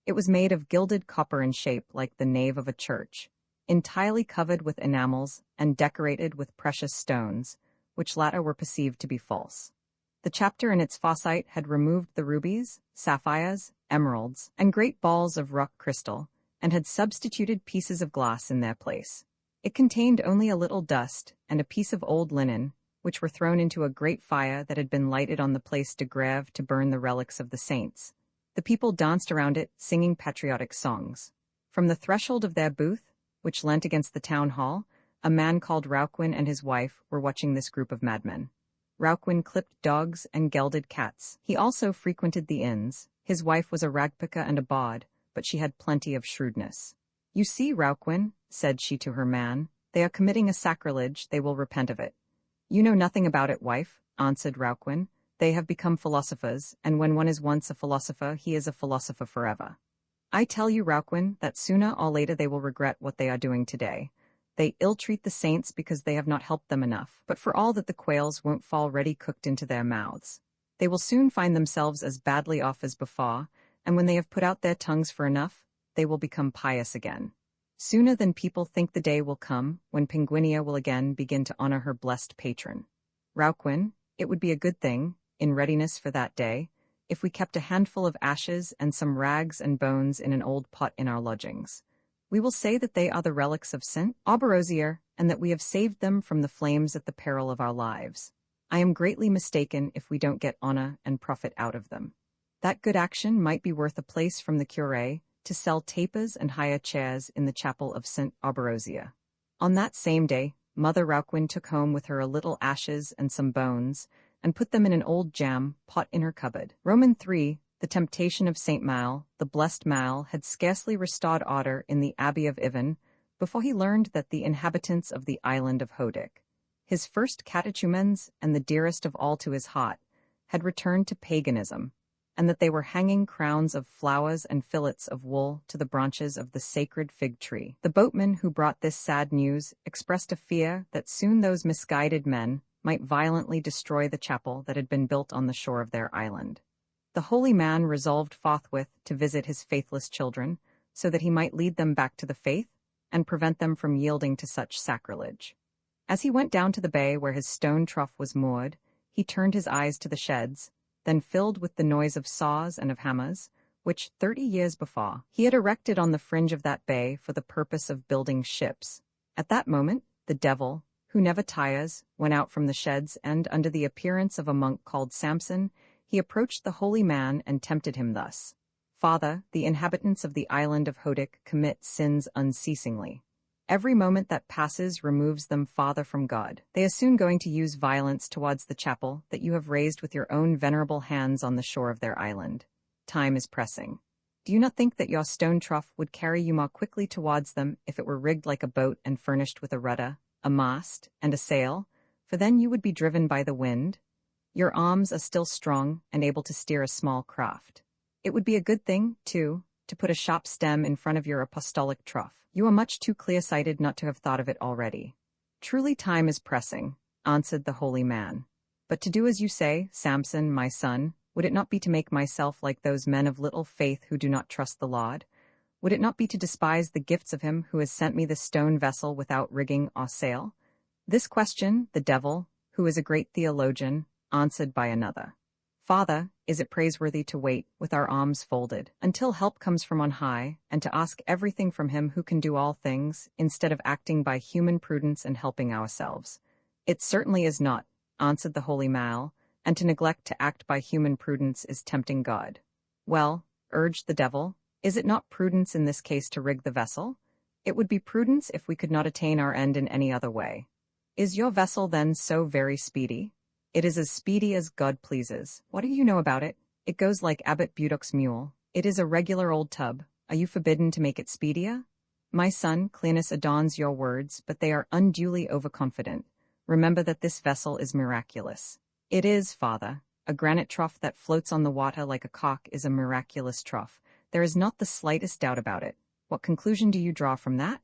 It was made of gilded copper in shape like the nave of a church, entirely covered with enamels and decorated with precious stones, which latter were perceived to be false. The chapter in its foresight had removed the rubies, sapphires, emeralds, and great balls of rock crystal, and had substituted pieces of glass in their place. It contained only a little dust and a piece of old linen, which were thrown into a great fire that had been lighted on the Place de Grève to burn the relics of the saints. The people danced around it, singing patriotic songs. From the threshold of their booth, which leant against the town hall, a man called Rauquin and his wife were watching this group of madmen. Rauquin clipped dogs and gelded cats. He also frequented the inns. His wife was a ragpicker and a bawd, but she had plenty of shrewdness. "You see, Rauquin," said she to her man, "they are committing a sacrilege, they will repent of it." "You know nothing about it, wife," answered Rauquin. "They have become philosophers, and when one is once a philosopher, he is a philosopher forever. I tell you, Rauquin, that sooner or later they will regret what they are doing today. They ill-treat the saints because they have not helped them enough, but for all that the quails won't fall ready cooked into their mouths. They will soon find themselves as badly off as before, and when they have put out their tongues for enough, they will become pious again. Sooner than people think the day will come when Penguinia will again begin to honor her blessed patron. Rauquin, it would be a good thing, in readiness for that day, if we kept a handful of ashes and some rags and bones in an old pot in our lodgings. We will say that they are the relics of St. Oberosier, and that we have saved them from the flames at the peril of our lives. I am greatly mistaken if we don't get honor and profit out of them. That good action might be worth a place from the curé to sell tapers and hire chairs in the chapel of St. Oberosier. On that same day, Mother Rauquin took home with her a little ashes and some bones, and put them in an old jam pot in her cupboard. Roman 3, the temptation of St. Mal, the blessed Mal, had scarcely restored order in the Abbey of Ivan before he learned that the inhabitants of the island of Hodic, his first catechumens and the dearest of all to his heart, had returned to paganism, and that they were hanging crowns of flowers and fillets of wool to the branches of the sacred fig tree. The boatman who brought this sad news expressed a fear that soon those misguided men might violently destroy the chapel that had been built on the shore of their island. The holy man resolved forthwith to visit his faithless children, so that he might lead them back to the faith and prevent them from yielding to such sacrilege. As he went down to the bay where his stone trough was moored, he turned his eyes to the sheds, then filled with the noise of saws and of hammers, which 30 years before he had erected on the fringe of that bay for the purpose of building ships. At that moment, the devil, who never tires, went out from the sheds, and, under the appearance of a monk called Samson, he approached the holy man and tempted him thus. Father, the inhabitants of the island of Hodik commit sins unceasingly. Every moment that passes removes them farther from God. They are soon going to use violence towards the chapel that you have raised with your own venerable hands on the shore of their island. Time is pressing. Do you not think that your stone trough would carry you more quickly towards them if it were rigged like a boat and furnished with a rudder, a mast, and a sail? For then you would be driven by the wind. Your arms are still strong and able to steer a small craft. It would be a good thing, too, to put a sharp stem in front of your apostolic trough. You are much too clear-sighted not to have thought of it already. Truly time is pressing, answered the holy man. But to do as you say, Samson, my son, would it not be to make myself like those men of little faith who do not trust the Lord? Would it not be to despise the gifts of him who has sent me this stone vessel without rigging or sail? This question, the devil, who is a great theologian, answered by another. Father, is it praiseworthy to wait, with our arms folded, until help comes from on high, and to ask everything from him who can do all things, instead of acting by human prudence and helping ourselves? It certainly is not, answered the holy Mal, and to neglect to act by human prudence is tempting God. Well, urged the devil, is it not prudence in this case to rig the vessel? It would be prudence if we could not attain our end in any other way. Is your vessel then so very speedy? It is as speedy as God pleases. What do you know about it? It goes like Abbot Budok's mule. It is a regular old tub. Are you forbidden to make it speedier? My son, clearness adorns your words, but they are unduly overconfident. Remember that this vessel is miraculous. It is, Father. A granite trough that floats on the water like a cock is a miraculous trough. There is not the slightest doubt about it. What conclusion do you draw from that?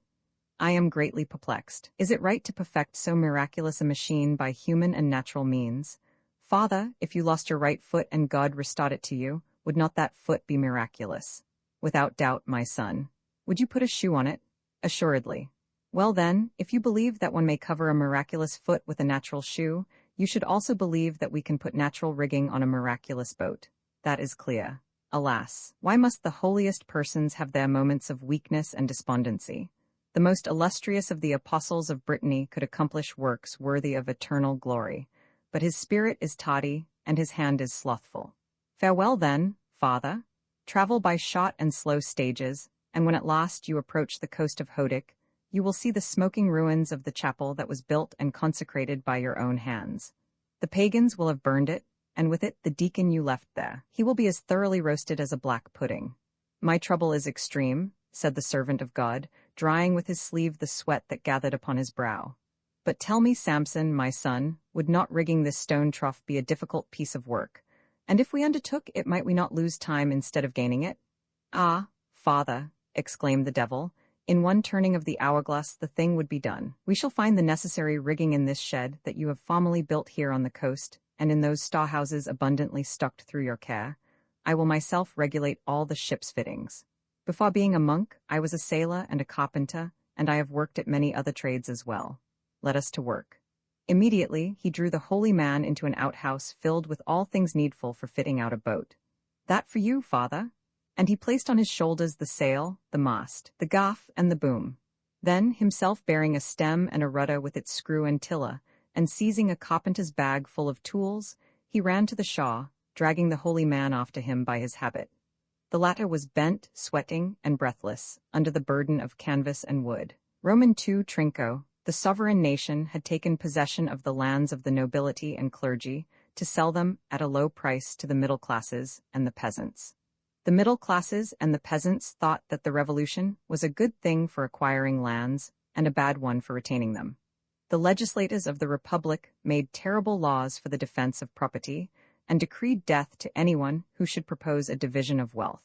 I am greatly perplexed. Is it right to perfect so miraculous a machine by human and natural means? Father, if you lost your right foot and God restored it to you, would not that foot be miraculous? Without doubt, my son. Would you put a shoe on it? Assuredly. Well then, if you believe that one may cover a miraculous foot with a natural shoe, you should also believe that we can put natural rigging on a miraculous boat. That is clear. Alas, why must the holiest persons have their moments of weakness and despondency? The most illustrious of the apostles of Brittany could accomplish works worthy of eternal glory, but his spirit is toddy, and his hand is slothful. Farewell then, Father. Travel by short and slow stages, and when at last you approach the coast of Hodik, you will see the smoking ruins of the chapel that was built and consecrated by your own hands. The pagans will have burned it, and with it the deacon you left there. He will be as thoroughly roasted as a black pudding. My trouble is extreme, said the servant of God, drying with his sleeve the sweat that gathered upon his brow. But tell me, Samson, my son, would not rigging this stone trough be a difficult piece of work? And if we undertook it, might we not lose time instead of gaining it? Ah, Father, exclaimed the devil, in one turning of the hourglass the thing would be done. We shall find the necessary rigging in this shed that you have formerly built here on the coast, and in those storehouses abundantly stocked through your care. I will myself regulate all the ship's fittings. Before being a monk, I was a sailor and a carpenter, and I have worked at many other trades as well. Let us to work. Immediately, he drew the holy man into an outhouse filled with all things needful for fitting out a boat. That for you, Father? And he placed on his shoulders the sail, the mast, the gaff, and the boom. Then, himself bearing a stem and a rudder with its screw and tiller, and seizing a carpenter's bag full of tools, he ran to the shore, dragging the holy man after him by his habit. The latter was bent, sweating, and breathless, under the burden of canvas and wood. Roman II Trinco, the sovereign nation, had taken possession of the lands of the nobility and clergy to sell them at a low price to the middle classes and the peasants. The middle classes and the peasants thought that the revolution was a good thing for acquiring lands and a bad one for retaining them. The legislators of the Republic made terrible laws for the defense of property, and decreed death to anyone who should propose a division of wealth.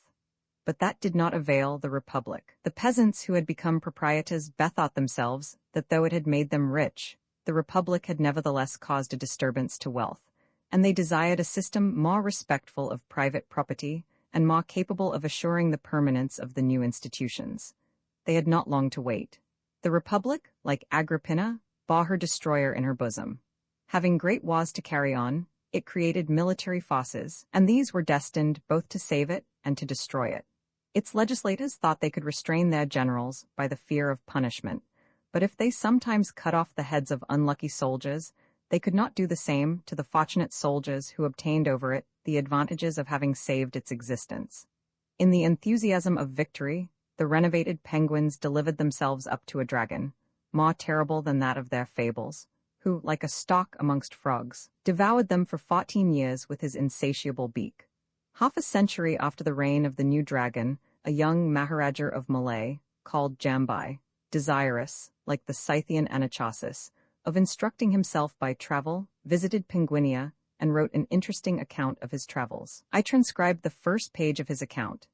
But that did not avail the Republic. The peasants who had become proprietors bethought themselves that though it had made them rich, the Republic had nevertheless caused a disturbance to wealth, and they desired a system more respectful of private property and more capable of assuring the permanence of the new institutions. They had not long to wait. The Republic, like Agrippina, bore her destroyer in her bosom. Having great wars to carry on, It created military forces, and these were destined both to save it and to destroy it. Its legislators thought they could restrain their generals by the fear of punishment, but if they sometimes cut off the heads of unlucky soldiers, they could not do the same to the fortunate soldiers who obtained over it the advantages of having saved its existence. In the enthusiasm of victory, the renovated penguins delivered themselves up to a dragon, more terrible than that of their fables, who, like a stork amongst frogs, devoured them for 14 years with his insatiable beak. Half a century after the reign of the new dragon, a young Maharaja of Malay, called Jambai, desirous, like the Scythian Anachasis, of instructing himself by travel, visited Penguinia, and wrote an interesting account of his travels. I transcribed the first page of his account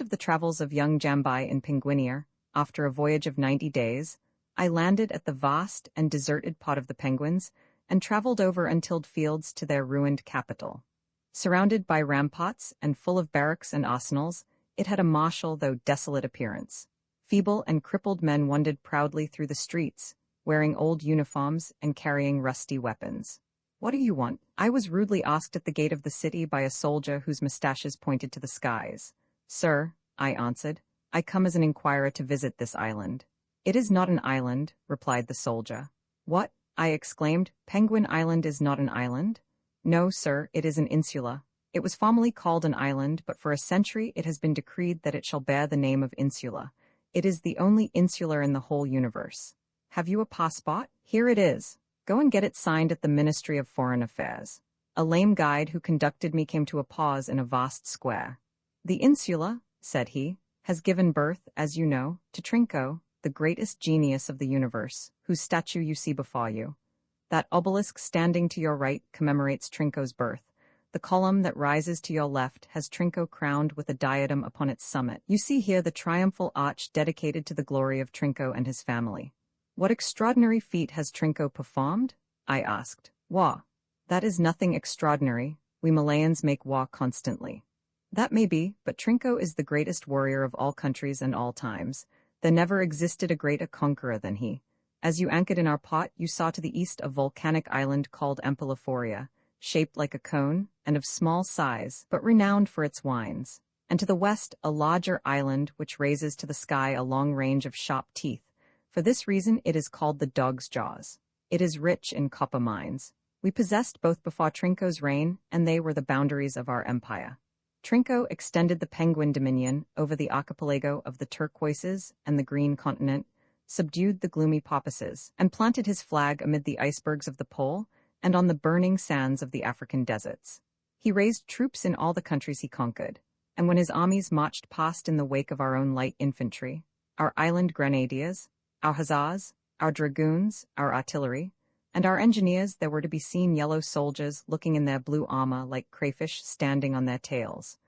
of the travels of young Jambai in Penguinia. After a voyage of 90 days, I landed at the vast and deserted pot of the penguins and traveled over untilled fields to their ruined capital. Surrounded by ramparts and full of barracks and arsenals, it had a martial though desolate appearance. Feeble and crippled men wandered proudly through the streets, wearing old uniforms and carrying rusty weapons. "What do you want?" I was rudely asked at the gate of the city by a soldier whose mustaches pointed to the skies. "Sir," I answered, "I come as an inquirer to visit this island." "It is not an island," replied the soldier. "What?" I exclaimed. "Penguin Island is not an island?" "No, sir, it is an insula. It was formerly called an island, but for a century it has been decreed that it shall bear the name of insula. It is the only insula in the whole universe. Have you a passport? Here it is. Go and get it signed at the Ministry of Foreign Affairs." A lame guide who conducted me came to a pause in a vast square. "The insula," said he, "has given birth, as you know, to Trinco, the greatest genius of the universe, whose statue you see before you. That obelisk standing to your right commemorates Trinco's birth. The column that rises to your left has Trinco crowned with a diadem upon its summit. You see here the triumphal arch dedicated to the glory of Trinco and his family." "What extraordinary feat has Trinco performed?" I asked. "War. That is nothing extraordinary. We Malayans make war constantly." "That may be, but Trinco is the greatest warrior of all countries and all times. There never existed a greater conqueror than he. As you anchored in our pot, you saw to the east a volcanic island called Ampeloforia, shaped like a cone, and of small size, but renowned for its wines. And to the west, a larger island which raises to the sky a long range of sharp teeth. For this reason it is called the Dog's Jaws. It is rich in copper mines. We possessed both before Trinco's reign, and they were the boundaries of our empire. Trinco extended the penguin dominion over the archipelago of the turquoises and the green continent, subdued the gloomy Papuses, and planted his flag amid the icebergs of the pole and on the burning sands of the African deserts. He raised troops in all the countries he conquered, and when his armies marched past in the wake of our own light infantry, our island grenadiers, our hussars, our dragoons, our artillery, and our engineers, there were to be seen yellow soldiers looking in their blue armor like crayfish standing on their tails,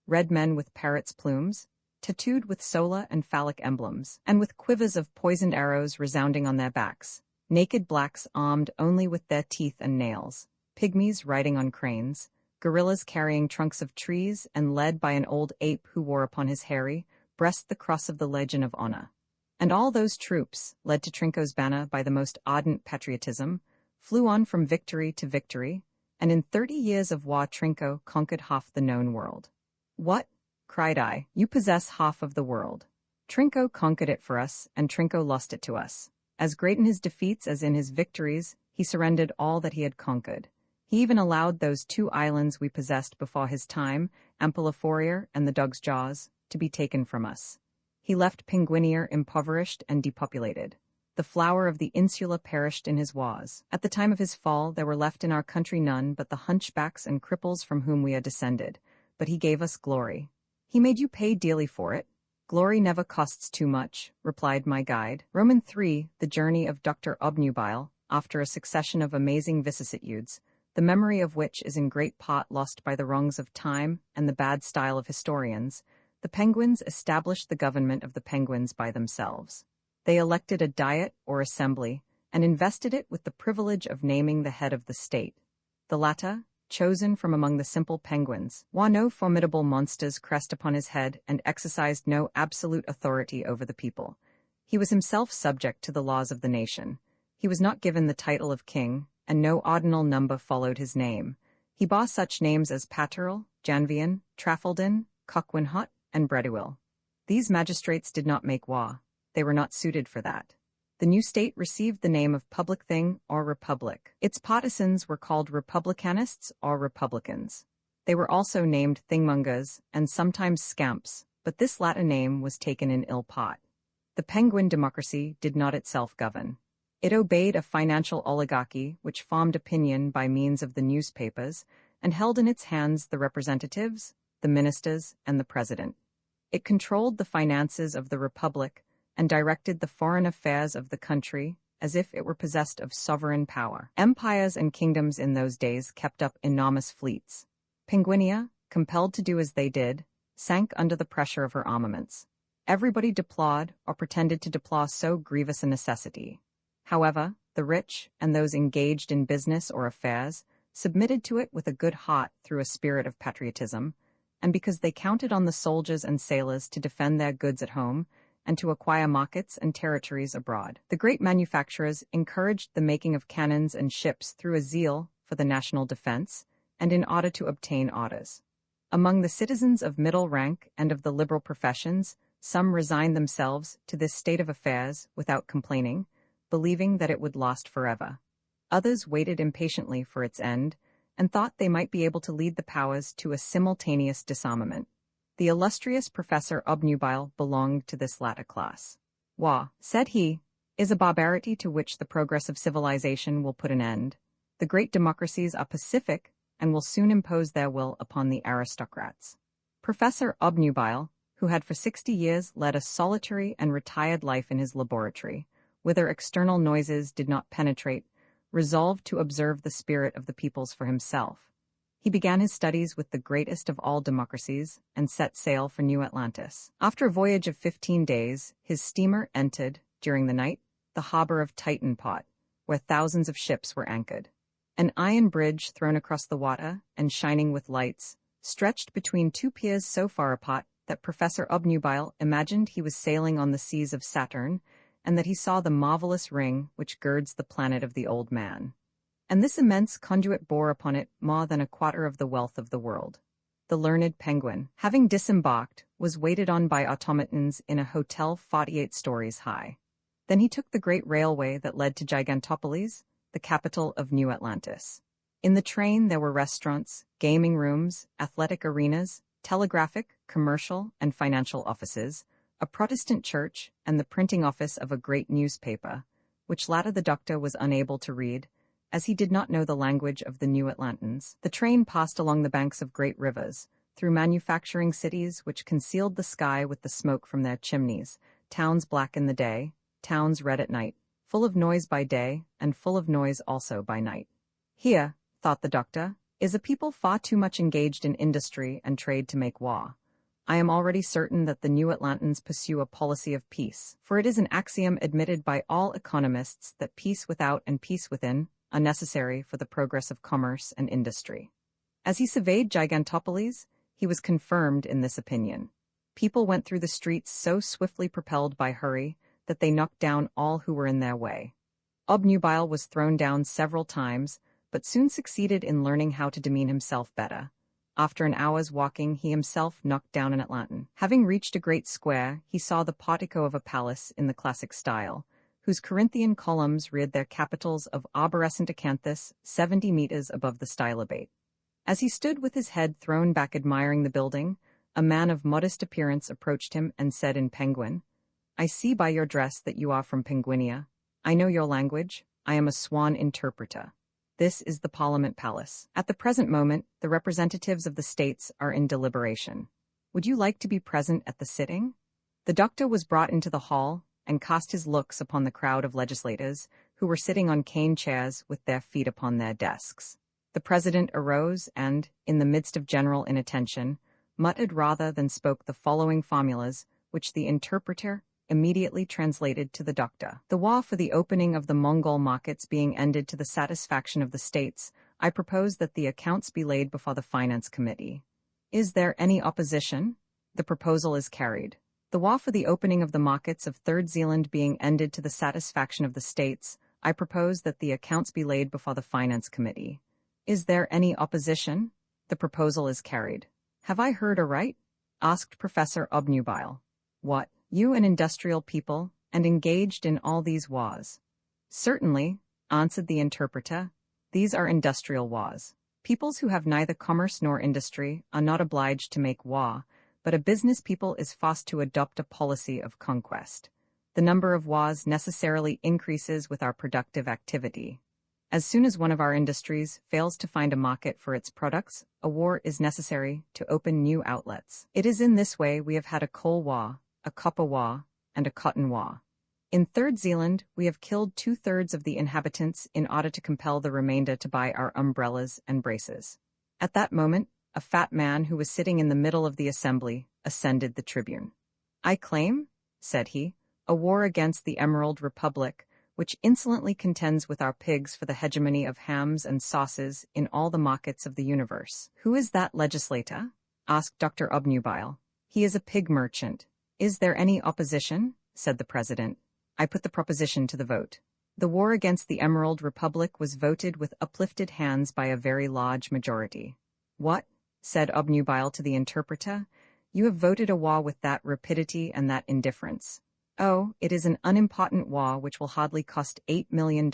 red men with parrots' plumes, tattooed with solar and phallic emblems, and with quivers of poisoned arrows resounding on their backs, naked blacks armed only with their teeth and nails, pygmies riding on cranes, gorillas carrying trunks of trees, and led by an old ape who wore upon his hairy breast the cross of the Legion of Honor. And all those troops, led to Trinco's banner by the most ardent patriotism, flew on from victory to victory, and in 30 years of war Trinco conquered half the known world. "What?" cried I. "You possess half of the world. Trinco conquered it for us, and Trinco lost it to us. As great in his defeats as in his victories, he surrendered all that he had conquered. He even allowed those 2 islands we possessed before his time, Ampeloforia and the Dog's Jaws, to be taken from us. He left Penguinia impoverished and depopulated. The flower of the insula perished in his wars. At the time of his fall, there were left in our country none but the hunchbacks and cripples from whom we are descended. But he gave us glory. He made you pay dearly for it." "Glory never costs too much," replied my guide. Roman 3, the journey of Dr. Obnubile, after a succession of amazing vicissitudes, the memory of which is in great part lost by the wrongs of time and the bad style of historians, the penguins established the government of the penguins by themselves. They elected a diet or assembly and invested it with the privilege of naming the head of the state. The latter, chosen from among the simple penguins, wore no formidable monster's crest upon his head and exercised no absolute authority over the people. He was himself subject to the laws of the nation. He was not given the title of king, and no ordinal number followed his name. He bore such names as Patterel, Janvian, Trafaldan, Coquinhot, and Bredewill. These magistrates did not make war. They were not suited for that. The new state received the name of Public Thing or Republic. Its partisans were called Republicanists or Republicans. They were also named Thingmongers and sometimes Scamps, but this latter name was taken in ill part. The Penguin democracy did not itself govern. It obeyed a financial oligarchy which formed opinion by means of the newspapers and held in its hands the representatives, the ministers, and the president. It controlled the finances of the republic and directed the foreign affairs of the country as if it were possessed of sovereign power. Empires and kingdoms in those days kept up enormous fleets. Penguinia, compelled to do as they did, sank under the pressure of her armaments. Everybody deplored or pretended to deplore so grievous a necessity. However, the rich and those engaged in business or affairs submitted to it with a good heart through a spirit of patriotism, and because they counted on the soldiers and sailors to defend their goods at home and to acquire markets and territories abroad. The great manufacturers encouraged the making of cannons and ships through a zeal for the national defense and in order to obtain orders. Among the citizens of middle rank and of the liberal professions, some resigned themselves to this state of affairs without complaining, believing that it would last forever. Others waited impatiently for its end and thought they might be able to lead the powers to a simultaneous disarmament. The illustrious Professor Obnubile belonged to this latter class. War, said he, is a barbarity to which the progress of civilization will put an end. The great democracies are pacific and will soon impose their will upon the aristocrats. Professor Obnubile, who had for 60 years led a solitary and retired life in his laboratory, whither external noises did not penetrate, resolved to observe the spirit of the peoples for himself. He began his studies with the greatest of all democracies and set sail for New Atlantis. After a voyage of 15 days, his steamer entered, during the night, the harbor of Titan Pot, where thousands of ships were anchored. An iron bridge thrown across the water and shining with lights stretched between two piers so far apart that Professor Obnubile imagined he was sailing on the seas of Saturn, and that he saw the marvelous ring which girds the planet of the old man. And this immense conduit bore upon it more than a quarter of the wealth of the world. The learned Penguin, having disembarked, was waited on by automatons in a hotel 48 stories high. Then he took the great railway that led to Gigantopolis, the capital of New Atlantis. In the train there were restaurants, gaming rooms, athletic arenas, telegraphic, commercial, and financial offices, a Protestant church, and the printing office of a great newspaper, which latter the doctor was unable to read, as he did not know the language of the New Atlantans. The train passed along the banks of great rivers, through manufacturing cities which concealed the sky with the smoke from their chimneys, towns black in the day, towns red at night, full of noise by day, and full of noise also by night. Here, thought the doctor, is a people far too much engaged in industry and trade to make war. I am already certain that the New Atlantans pursue a policy of peace, for it is an axiom admitted by all economists that peace without and peace within are necessary for the progress of commerce and industry. As he surveyed Gigantopolis, he was confirmed in this opinion. People went through the streets so swiftly propelled by hurry that they knocked down all who were in their way. Obnubile was thrown down several times, but soon succeeded in learning how to demean himself better. After an hour's walking, he himself knocked down an Atlantan. Having reached a great square, he saw the portico of a palace in the classic style, whose Corinthian columns reared their capitals of arborescent acanthus 70 meters above the stylobate. As he stood with his head thrown back admiring the building, a man of modest appearance approached him and said in Penguin, "I see by your dress that you are from Penguinia. I know your language. I am a swan interpreter. This is the Parliament Palace. At the present moment, the representatives of the states are in deliberation. Would you like to be present at the sitting?" The doctor was brought into the hall and cast his looks upon the crowd of legislators who were sitting on cane chairs with their feet upon their desks. The president arose and, in the midst of general inattention, muttered rather than spoke the following formulas, which the interpreter immediately translated to the doctor. "The war for the opening of the Mongol markets being ended to the satisfaction of the states, I propose that the accounts be laid before the Finance Committee. Is there any opposition? The proposal is carried. The war for the opening of the markets of Third Zealand being ended to the satisfaction of the states, I propose that the accounts be laid before the Finance Committee. Is there any opposition? The proposal is carried. Have I heard aright? Asked Professor Obnubile. What, you an industrial people, and engaged in all these wars? Certainly, answered the interpreter. These are industrial wars. Peoples who have neither commerce nor industry are not obliged to make war, but a business people is forced to adopt a policy of conquest. The number of wars necessarily increases with our productive activity. As soon as one of our industries fails to find a market for its products, a war is necessary to open new outlets. It is in this way we have had a coal war, a copper war, and a cotton war. In Third Zealand, we have killed 2/3 of the inhabitants in order to compel the remainder to buy our umbrellas and braces. At that moment, a fat man who was sitting in the middle of the assembly ascended the tribune. I claim, said he, a war against the Emerald Republic, which insolently contends with our pigs for the hegemony of hams and sauces in all the markets of the universe. Who is that legislator? Asked Dr. Obnubile. He is a pig merchant. Is there any opposition? Said the president. I put the proposition to the vote. The war against the Emerald Republic was voted with uplifted hands by a very large majority. What? Said Obnubile to the interpreter. You have voted a war with that rapidity and that indifference. Oh, it is an unimportant war which will hardly cost $8 million.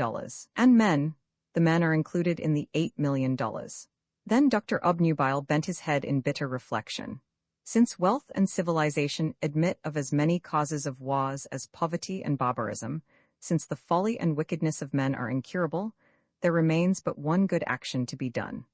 And men, the men are included in the $8 million. Then Dr. Obnubile bent his head in bitter reflection. Since wealth and civilization admit of as many causes of wars as poverty and barbarism, since the folly and wickedness of men are incurable, there remains but one good action to be done.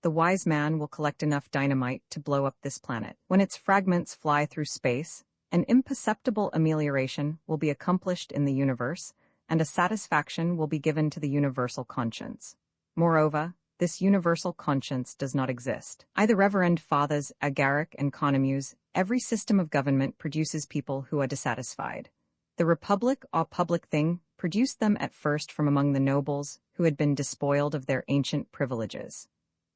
The wise man will collect enough dynamite to blow up this planet. When its fragments fly through space, an imperceptible amelioration will be accomplished in the universe, and a satisfaction will be given to the universal conscience. Moreover, this universal conscience does not exist. Either Reverend Fathers Agaric and Conomus, every system of government produces people who are dissatisfied. The republic or public thing produced them at first from among the nobles who had been despoiled of their ancient privileges.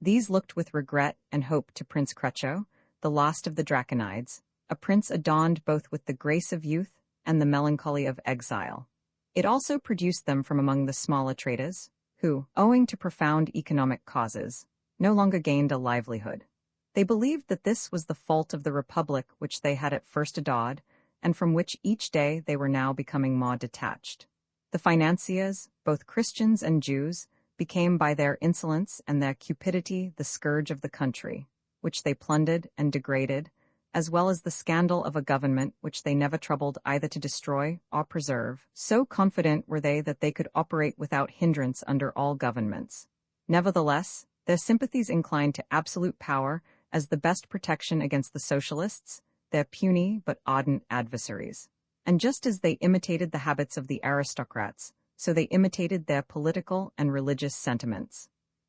These looked with regret and hope to Prince Crucho, the last of the Draconides, a prince adorned both with the grace of youth and the melancholy of exile. It also produced them from among the smaller traders, who, owing to profound economic causes, no longer gained a livelihood. They believed that this was the fault of the republic which they had at first adored, and from which each day they were now becoming more detached. The financiers, both Christians and Jews, became by their insolence and their cupidity the scourge of the country, which they plundered and degraded, as well as the scandal of a government which they never troubled either to destroy or preserve. So confident were they that they could operate without hindrance under all governments. Nevertheless, their sympathies inclined to absolute power as the best protection against the socialists, their puny but ardent adversaries. And just as they imitated the habits of the aristocrats, so they imitated their political and religious sentiments.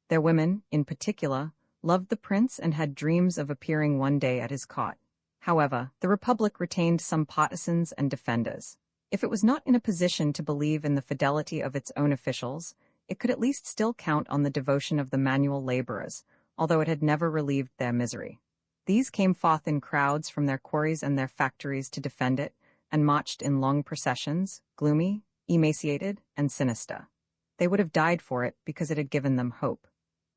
Their women, in particular, loved the prince and had dreams of appearing one day at his court. However, the Republic retained some partisans and defenders. If it was not in a position to believe in the fidelity of its own officials, it could at least still count on the devotion of the manual laborers, although it had never relieved their misery. These came forth in crowds from their quarries and their factories to defend it, and marched in long processions, gloomy, emaciated, and sinister. They would have died for it because it had given them hope.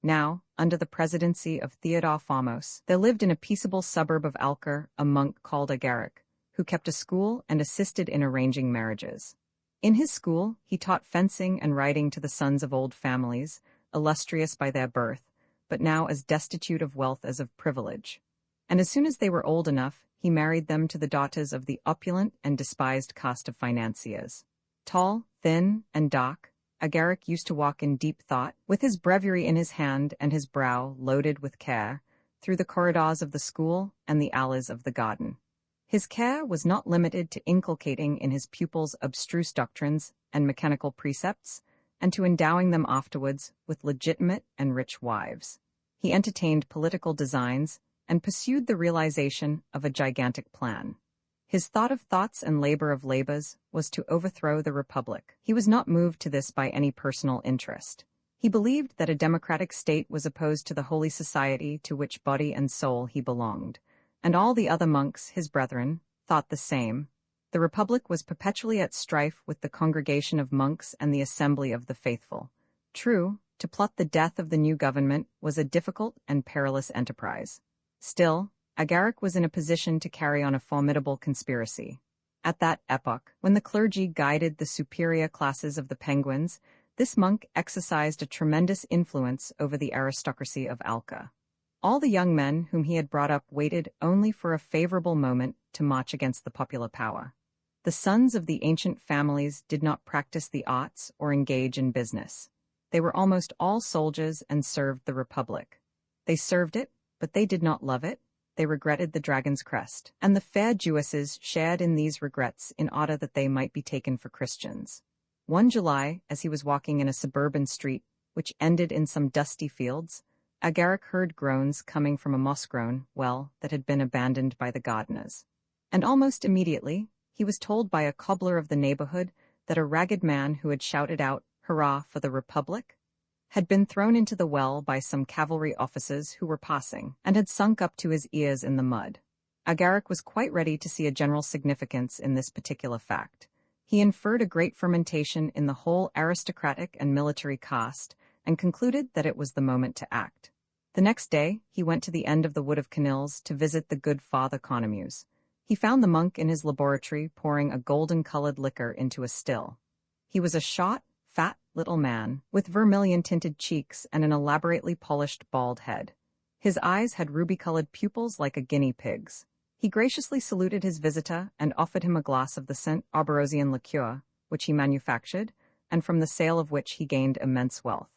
Now, under the presidency of Theodore Formos, there lived in a peaceable suburb of Alcar a monk called Agaric, who kept a school and assisted in arranging marriages. In his school, he taught fencing and riding to the sons of old families, illustrious by their birth, but now as destitute of wealth as of privilege. And as soon as they were old enough, he married them to the daughters of the opulent and despised caste of financiers. Tall, thin, and dark, Agaric used to walk in deep thought, with his breviary in his hand and his brow loaded with care, through the corridors of the school and the alleys of the garden. His care was not limited to inculcating in his pupils abstruse doctrines and mechanical precepts, and to endowing them afterwards with legitimate and rich wives. He entertained political designs and pursued the realization of a gigantic plan. His thought of thoughts and labor of labors was to overthrow the Republic. He was not moved to this by any personal interest. He believed that a democratic state was opposed to the holy society to which body and soul he belonged, and all the other monks, his brethren, thought the same. The Republic was perpetually at strife with the congregation of monks and the assembly of the faithful. True, To plot the death of the new government was a difficult and perilous enterprise. Still, Agaric was in a position to carry on a formidable conspiracy. At that epoch, when the clergy guided the superior classes of the Penguins, this monk exercised a tremendous influence over the aristocracy of Alca. All the young men whom he had brought up waited only for a favorable moment to march against the popular power. The sons of the ancient families did not practice the arts or engage in business. They were almost all soldiers and served the Republic. They served it, but they did not love it. They regretted the dragon's crest, and the fair Jewesses shared in these regrets in order that they might be taken for Christians. One July, as he was walking in a suburban street, which ended in some dusty fields, Agaric heard groans coming from a moss-grown well that had been abandoned by the gardeners. And almost immediately, he was told by a cobbler of the neighborhood that a ragged man who had shouted out, "Hurrah for the Republic," had been thrown into the well by some cavalry officers who were passing, and had sunk up to his ears in the mud. Agaric was quite ready to see a general significance in this particular fact. He inferred a great fermentation in the whole aristocratic and military caste, and concluded that it was the moment to act. The next day, he went to the end of the wood of Canils to visit the good Father Conomus. He found the monk in his laboratory pouring a golden-colored liquor into a still. He was a short, fat little man, with vermilion-tinted cheeks and an elaborately polished bald head. His eyes had ruby-colored pupils like a guinea pig's. He graciously saluted his visitor and offered him a glass of the St. Auberosian liqueur, which he manufactured, and from the sale of which he gained immense wealth.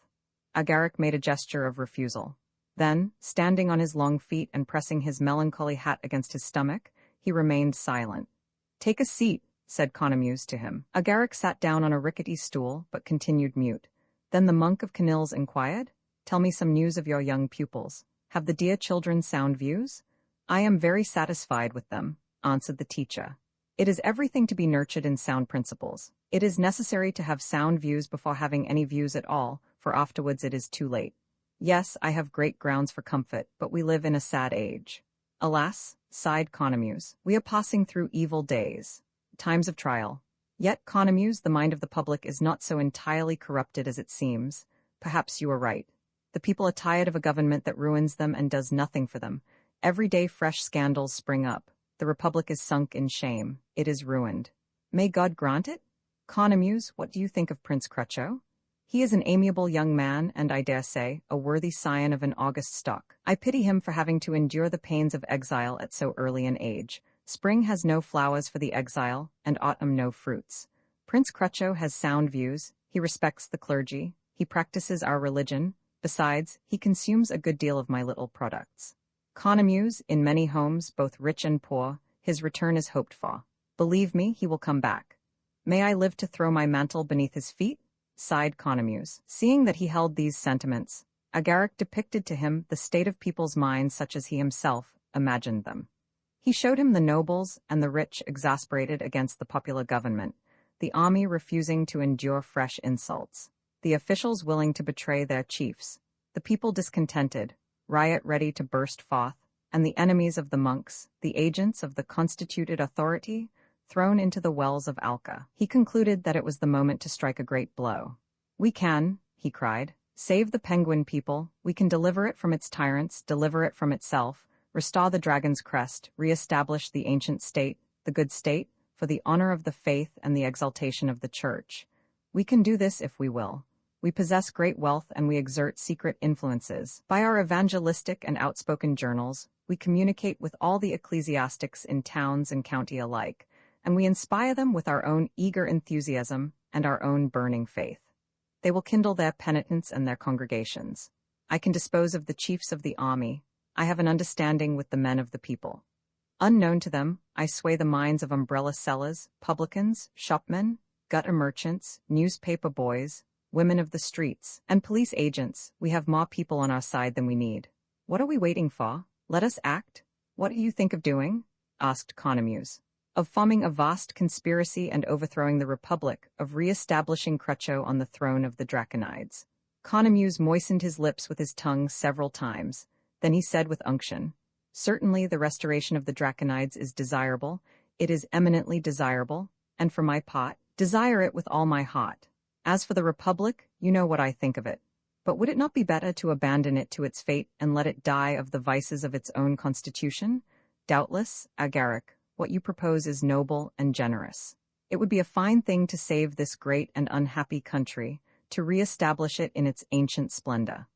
Agaric made a gesture of refusal. Then, standing on his long feet and pressing his melancholy hat against his stomach, he remained silent. "Take a seat," said Conomus to him. Agaric sat down on a rickety stool, but continued mute. Then the monk of Canils inquired, "Tell me some news of your young pupils. Have the dear children sound views?" "I am very satisfied with them," answered the teacher. "It is everything to be nurtured in sound principles. It is necessary to have sound views before having any views at all, for afterwards it is too late. Yes, I have great grounds for comfort, but we live in a sad age." "Alas," sighed Conomus, "we are passing through evil days, times of trial." "Yet, Conomus, the mind of the public is not so entirely corrupted as it seems. Perhaps you are right. The people are tired of a government that ruins them and does nothing for them. Every day fresh scandals spring up. The Republic is sunk in shame. It is ruined. May God grant it? Conomus, what do you think of Prince Crucho? He is an amiable young man, and I dare say, a worthy scion of an august stock. I pity him for having to endure the pains of exile at so early an age. Spring has no flowers for the exile, and autumn no fruits. Prince Crucho has sound views, he respects the clergy, he practices our religion, besides, he consumes a good deal of my little products. Conomus, in many homes, both rich and poor, his return is hoped for. Believe me, he will come back. May I live to throw my mantle beneath his feet?" sighed Conomus. Seeing that he held these sentiments, Agaric depicted to him the state of people's minds such as he himself imagined them. He showed him the nobles and the rich exasperated against the popular government, the army refusing to endure fresh insults, the officials willing to betray their chiefs, the people discontented, riot ready to burst forth, and the enemies of the monks, the agents of the constituted authority, thrown into the wells of Alca. He concluded that it was the moment to strike a great blow. "We can," he cried, "save the Penguin people, we can deliver it from its tyrants, deliver it from itself, restore the dragon's crest, re-establish the ancient state, the good state, for the honor of the faith and the exaltation of the Church. We can do this if we will. We possess great wealth and we exert secret influences. By our evangelistic and outspoken journals, we communicate with all the ecclesiastics in towns and county alike, and we inspire them with our own eager enthusiasm and our own burning faith. They will kindle their penitents and their congregations. I can dispose of the chiefs of the army. I have an understanding with the men of the people. Unknown to them, I sway the minds of umbrella sellers, publicans, shopmen, gutter merchants, newspaper boys, women of the streets, and police agents. We have more people on our side than we need. What are we waiting for? Let us act. What do you think of doing?" asked Conomus. "Of forming a vast conspiracy and overthrowing the Republic, of re-establishing Crucho on the throne of the Draconides." Conomus moistened his lips with his tongue several times. Then he said with unction, "Certainly the restoration of the Draconides is desirable. It is eminently desirable, and for my part, desire it with all my heart. As for the Republic, you know what I think of it. But would it not be better to abandon it to its fate and let it die of the vices of its own constitution? Doubtless, Agaric, what you propose is noble and generous. It would be a fine thing to save this great and unhappy country, to re-establish it in its ancient splendor.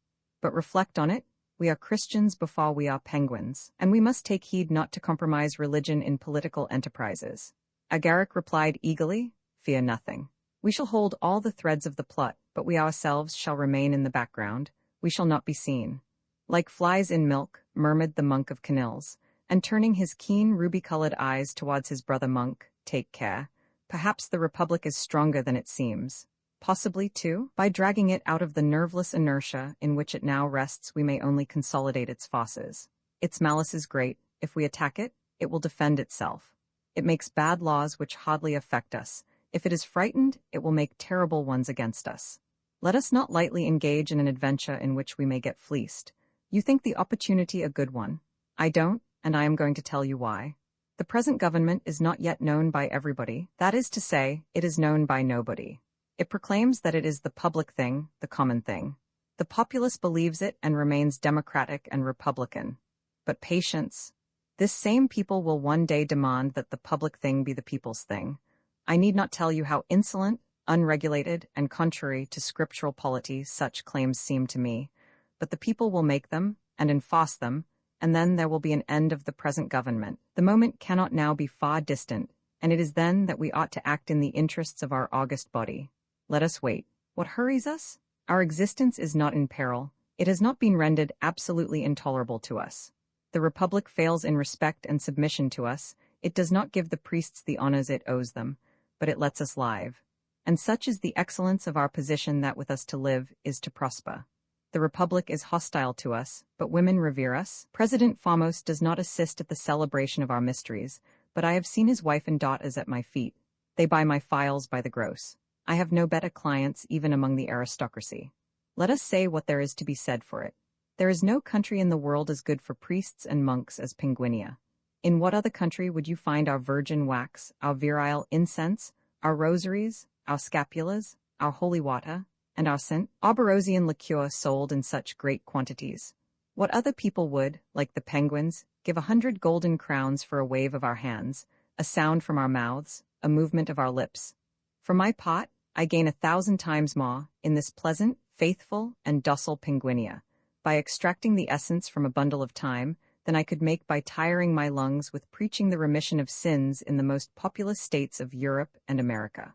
But reflect on it, we are Christians before we are penguins, and we must take heed not to compromise religion in political enterprises. Agaric replied eagerly, fear nothing. We shall hold all the threads of the plot, but we ourselves shall remain in the background. We shall not be seen. Like flies in milk, murmured the monk of Canils, and turning his keen ruby-colored eyes towards his brother monk, take care. Perhaps the Republic is stronger than it seems. Possibly, too, by dragging it out of the nerveless inertia in which it now rests, we may only consolidate its forces. Its malice is great. If we attack it, it will defend itself. It makes bad laws which hardly affect us. If it is frightened, it will make terrible ones against us. Let us not lightly engage in an adventure in which we may get fleeced. You think the opportunity a good one. I don't, and I am going to tell you why. The present government is not yet known by everybody. That is to say, it is known by nobody. It proclaims that it is the public thing, the common thing. The populace believes it and remains democratic and republican. But patience. This same people will one day demand that the public thing be the people's thing. I need not tell you how insolent, unregulated, and contrary to scriptural polity such claims seem to me. But the people will make them, and enforce them, and then there will be an end of the present government. The moment cannot now be far distant, and it is then that we ought to act in the interests of our august body. Let us wait. What hurries us? Our existence is not in peril. It has not been rendered absolutely intolerable to us. The Republic fails in respect and submission to us. It does not give the priests the honors it owes them, but it lets us live. And such is the excellence of our position that with us to live is to prosper. The Republic is hostile to us, but women revere us. President Famos does not assist at the celebration of our mysteries, but I have seen his wife and daughters at my feet. They buy my files by the gross. I have no better clients even among the aristocracy. Let us say what there is to be said for it. There is no country in the world as good for priests and monks as Penguinia. In what other country would you find our virgin wax, our virile incense, our rosaries, our scapulas, our holy water, and our St. Auberosian liqueur sold in such great quantities? What other people would, like the penguins, give 100 golden crowns for a wave of our hands, a sound from our mouths, a movement of our lips? For my part, I gain 1,000 times more in this pleasant, faithful, and docile Penguinia, by extracting the essence from a bundle of time, than I could make by tiring my lungs with preaching the remission of sins in the most populous states of Europe and America.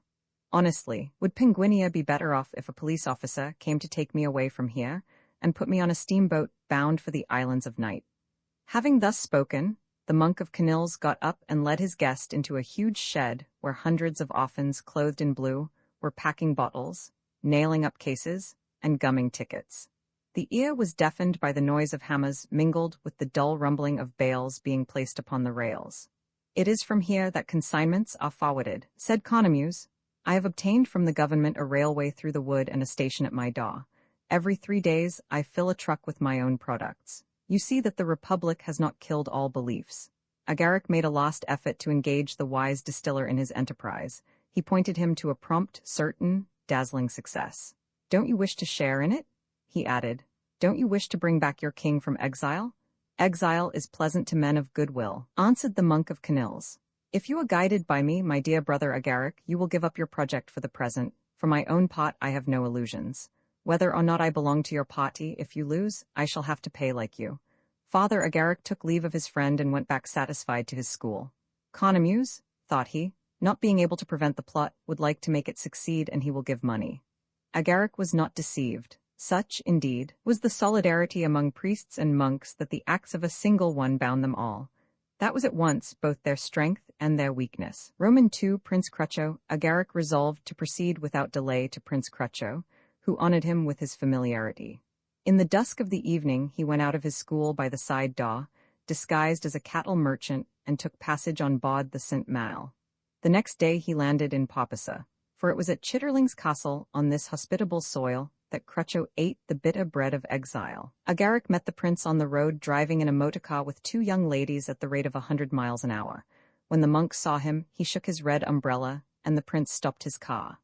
Honestly, would Penguinia be better off if a police officer came to take me away from here and put me on a steamboat bound for the islands of night? Having thus spoken, the monk of Canils got up and led his guest into a huge shed where hundreds of orphans clothed in blue were packing bottles, nailing up cases, and gumming tickets. The ear was deafened by the noise of hammers mingled with the dull rumbling of bales being placed upon the rails. It is from here that consignments are forwarded, said Conomus. I have obtained from the government a railway through the wood and a station at my door. Every 3 days I fill a truck with my own products. You see that the Republic has not killed all beliefs. Agaric made a last effort to engage the wise distiller in his enterprise. He pointed him to a prompt, certain, dazzling success. Don't you wish to share in it? He added. Don't you wish to bring back your king from exile? Exile is pleasant to men of good will, answered the monk of Canils. If you are guided by me, my dear brother Agaric, you will give up your project for the present. For my own part, I have no illusions. Whether or not I belong to your party, if you lose, I shall have to pay like you. Father Agaric took leave of his friend and went back satisfied to his school. Conomus, thought he, not being able to prevent the plot, would like to make it succeed, and he will give money. Agaric was not deceived. Such, indeed, was the solidarity among priests and monks that the acts of a single one bound them all. That was at once both their strength and their weakness. Roman II, Prince Crucho, Agaric resolved to proceed without delay to Prince Crucho, who honored him with his familiarity. In the dusk of the evening he went out of his school by the side door, disguised as a cattle merchant, and took passage on board the St. Mal. The next day he landed in Popasa, for it was at Chitterling's castle, on this hospitable soil, that Crucho ate the bitter bread of exile. Agaric met the prince on the road driving in a motor car with 2 young ladies at the rate of 100 miles an hour. When the monk saw him, he shook his red umbrella, and the prince stopped his car.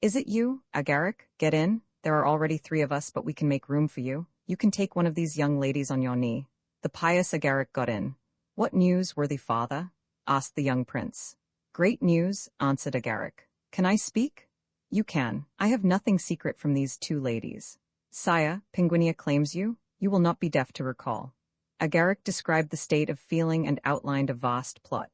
Is it you, Agaric? Get in. There are already 3 of us, but we can make room for you. You can take one of these young ladies on your knee." The pious Agaric got in. "What news, worthy father?" asked the young prince. "Great news," answered Agaric. "Can I speak?" "You can. I have nothing secret from these 2 ladies." "Sire, Penguinia claims you. You will not be deaf to recall." Agaric described the state of feeling and outlined a vast plot.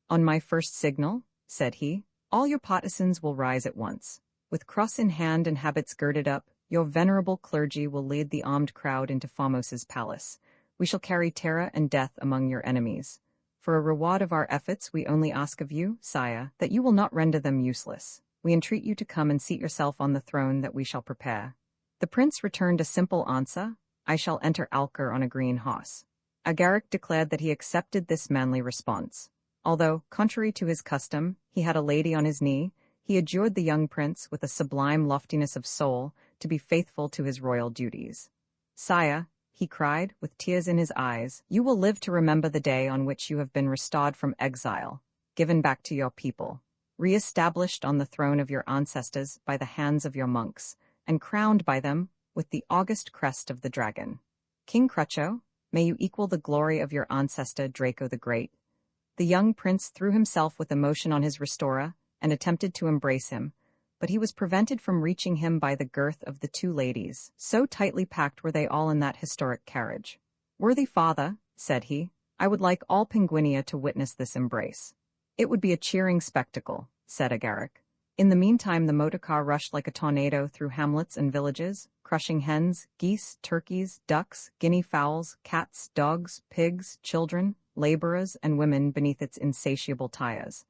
"On my first signal," said he, "all your partisans will rise at once. With cross in hand and habits girded up, your venerable clergy will lead the armed crowd into Famos's palace. We shall carry terror and death among your enemies. For a reward of our efforts, we only ask of you, sire, that you will not render them useless. We entreat you to come and seat yourself on the throne that we shall prepare." The prince returned a simple answer: "I shall enter Alker on a green horse." Agaric declared that he accepted this manly response. Although, contrary to his custom, he had a lady on his knee, he adjured the young prince with a sublime loftiness of soul to be faithful to his royal duties. "Sire," he cried, with tears in his eyes, "you will live to remember the day on which you have been restored from exile, given back to your people, re-established on the throne of your ancestors by the hands of your monks, and crowned by them with the august crest of the dragon. King Crucho, may you equal the glory of your ancestor Draco the Great." The young prince threw himself with emotion on his restorer and attempted to embrace him, but he was prevented from reaching him by the girth of the 2 ladies, so tightly packed were they all in that historic carriage. "Worthy father," said he, "I would like all Penguinia to witness this embrace." "It would be a cheering spectacle," said Agaric. In the meantime the motorcar rushed like a tornado through hamlets and villages, crushing hens, geese, turkeys, ducks, guinea fowls, cats, dogs, pigs, children, laborers, and women beneath its insatiable tires.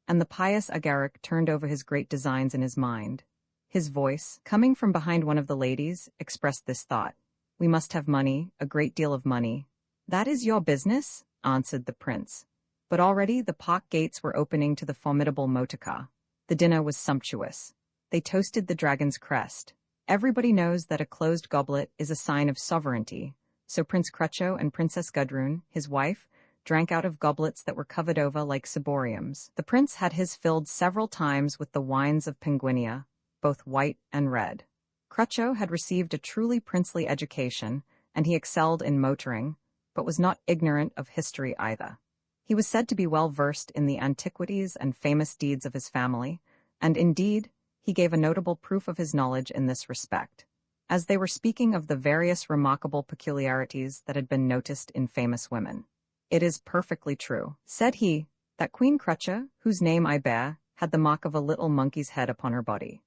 And the pious Agaric turned over his great designs in his mind. His voice, coming from behind one of the ladies, expressed this thought: "We must have money, a great deal of money." "That is your business," answered the prince. But already the park gates were opening to the formidable motorcar. The dinner was sumptuous. They toasted the dragon's crest. Everybody knows that a closed goblet is a sign of sovereignty, so Prince Crucho and Princess Gudrun, his wife, drank out of goblets that were covered over like ciboriums. The prince had his filled several times with the wines of Penguinia, both white and red. Crucho had received a truly princely education, and he excelled in motoring, but was not ignorant of history either. He was said to be well versed in the antiquities and famous deeds of his family, and indeed, he gave a notable proof of his knowledge in this respect. As they were speaking of the various remarkable peculiarities that had been noticed in famous women. "It is perfectly true," said he, "that Queen Crucha, whose name I bear, had the mark of a little monkey's head upon her body."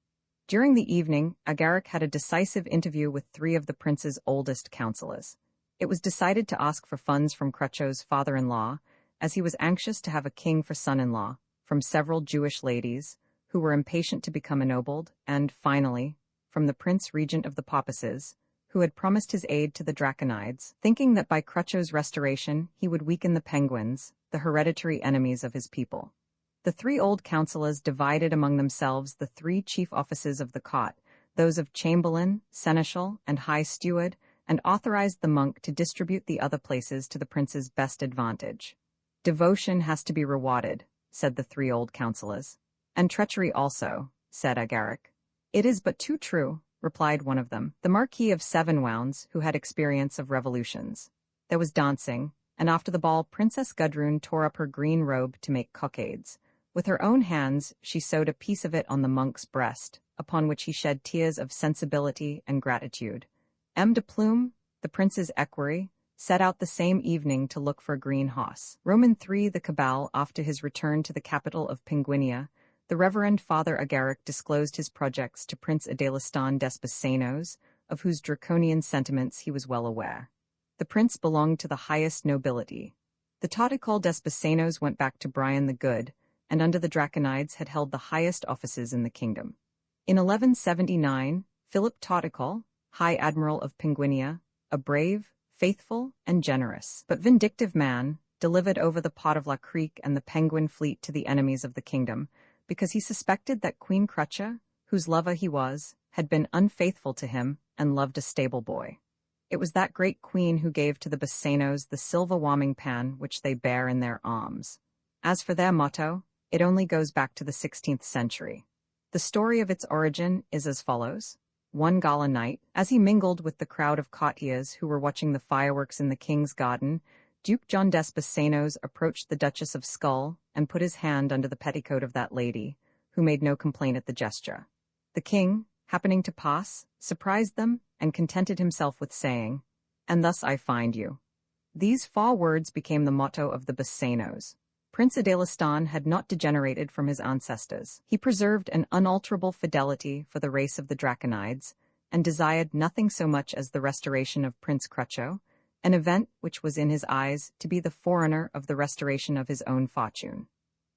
During the evening, Agaric had a decisive interview with 3 of the prince's oldest counselors. It was decided to ask for funds from Crucho's father-in-law, as he was anxious to have a king for son-in-law, from several Jewish ladies, who were impatient to become ennobled, and, finally, from the prince regent of the Papaces, who had promised his aid to the Draconides, thinking that by Crucho's restoration he would weaken the Penguins, the hereditary enemies of his people. The 3 old councillors divided among themselves the 3 chief offices of the court, those of chamberlain, seneschal, and high steward, and authorized the monk to distribute the other places to the prince's best advantage. "Devotion has to be rewarded," said the 3 old councillors. "And treachery also," said Agaric. "It is but too true," replied one of them, the Marquis of Sevenwounds, who had experience of revolutions. There was dancing, and after the ball Princess Gudrun tore up her green robe to make cockades. With her own hands she sewed a piece of it on the monk's breast, upon which he shed tears of sensibility and gratitude. M. de Plume, the prince's equerry, set out the same evening to look for a green horse. Roman III, the Cabal, after his return to the capital of Penguinia, the Reverend Father Agaric disclosed his projects to Prince Adelistan Desposenos, of whose draconian sentiments he was well aware. The prince belonged to the highest nobility. The Tautocol Desposenos went back to Brian the Good, and under the Draconides had held the highest offices in the kingdom. In 1179, Philip Tautocol, High Admiral of Penguinia, a brave, faithful, and generous, but vindictive man, delivered over the Pot of La Creek and the Penguin fleet to the enemies of the kingdom, because he suspected that Queen Crucha, whose lover he was, had been unfaithful to him and loved a stable boy. It was that great queen who gave to the Basenos the silver warming pan which they bear in their arms. As for their motto, it only goes back to the 16th century. The story of its origin is as follows. one gala night, as he mingled with the crowd of courtiers who were watching the fireworks in the king's garden, Duke John Desposenos approached the Duchess of Skull and put his hand under the petticoat of that lady, who made no complaint at the gesture. The king, happening to pass, surprised them and contented himself with saying, "And thus I find you." These 4 words became the motto of the Bosenos. Prince Adelistan had not degenerated from his ancestors. He preserved an unalterable fidelity for the race of the Draconides, and desired nothing so much as the restoration of Prince Crucho, an event which was in his eyes to be the forerunner of the restoration of his own fortune.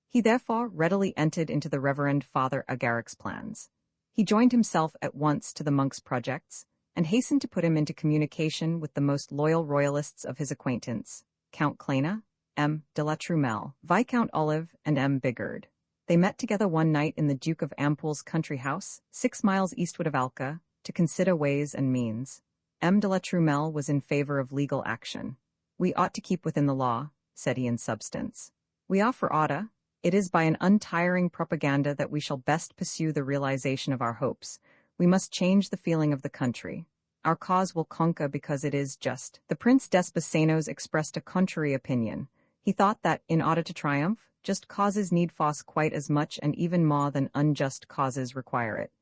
He therefore readily entered into the Reverend Father Agaric's plans. He joined himself at once to the monk's projects, and hastened to put him into communication with the most loyal royalists of his acquaintance, Count Cléna, M. de la Trumelle, Viscount Olive, and M. Bigard. They met together one night in the Duke of Ampoule's country house, 6 miles eastward of Alca, to consider ways and means. M. de la Trumelle was in favor of legal action. "We ought to keep within the law," said he in substance. "We are for order. It is by an untiring propaganda that we shall best pursue the realization of our hopes. We must change the feeling of the country. Our cause will conquer because it is just." The Prince Desposenos expressed a contrary opinion. He thought that, in order to triumph, just causes need force quite as much and even more than unjust causes require it.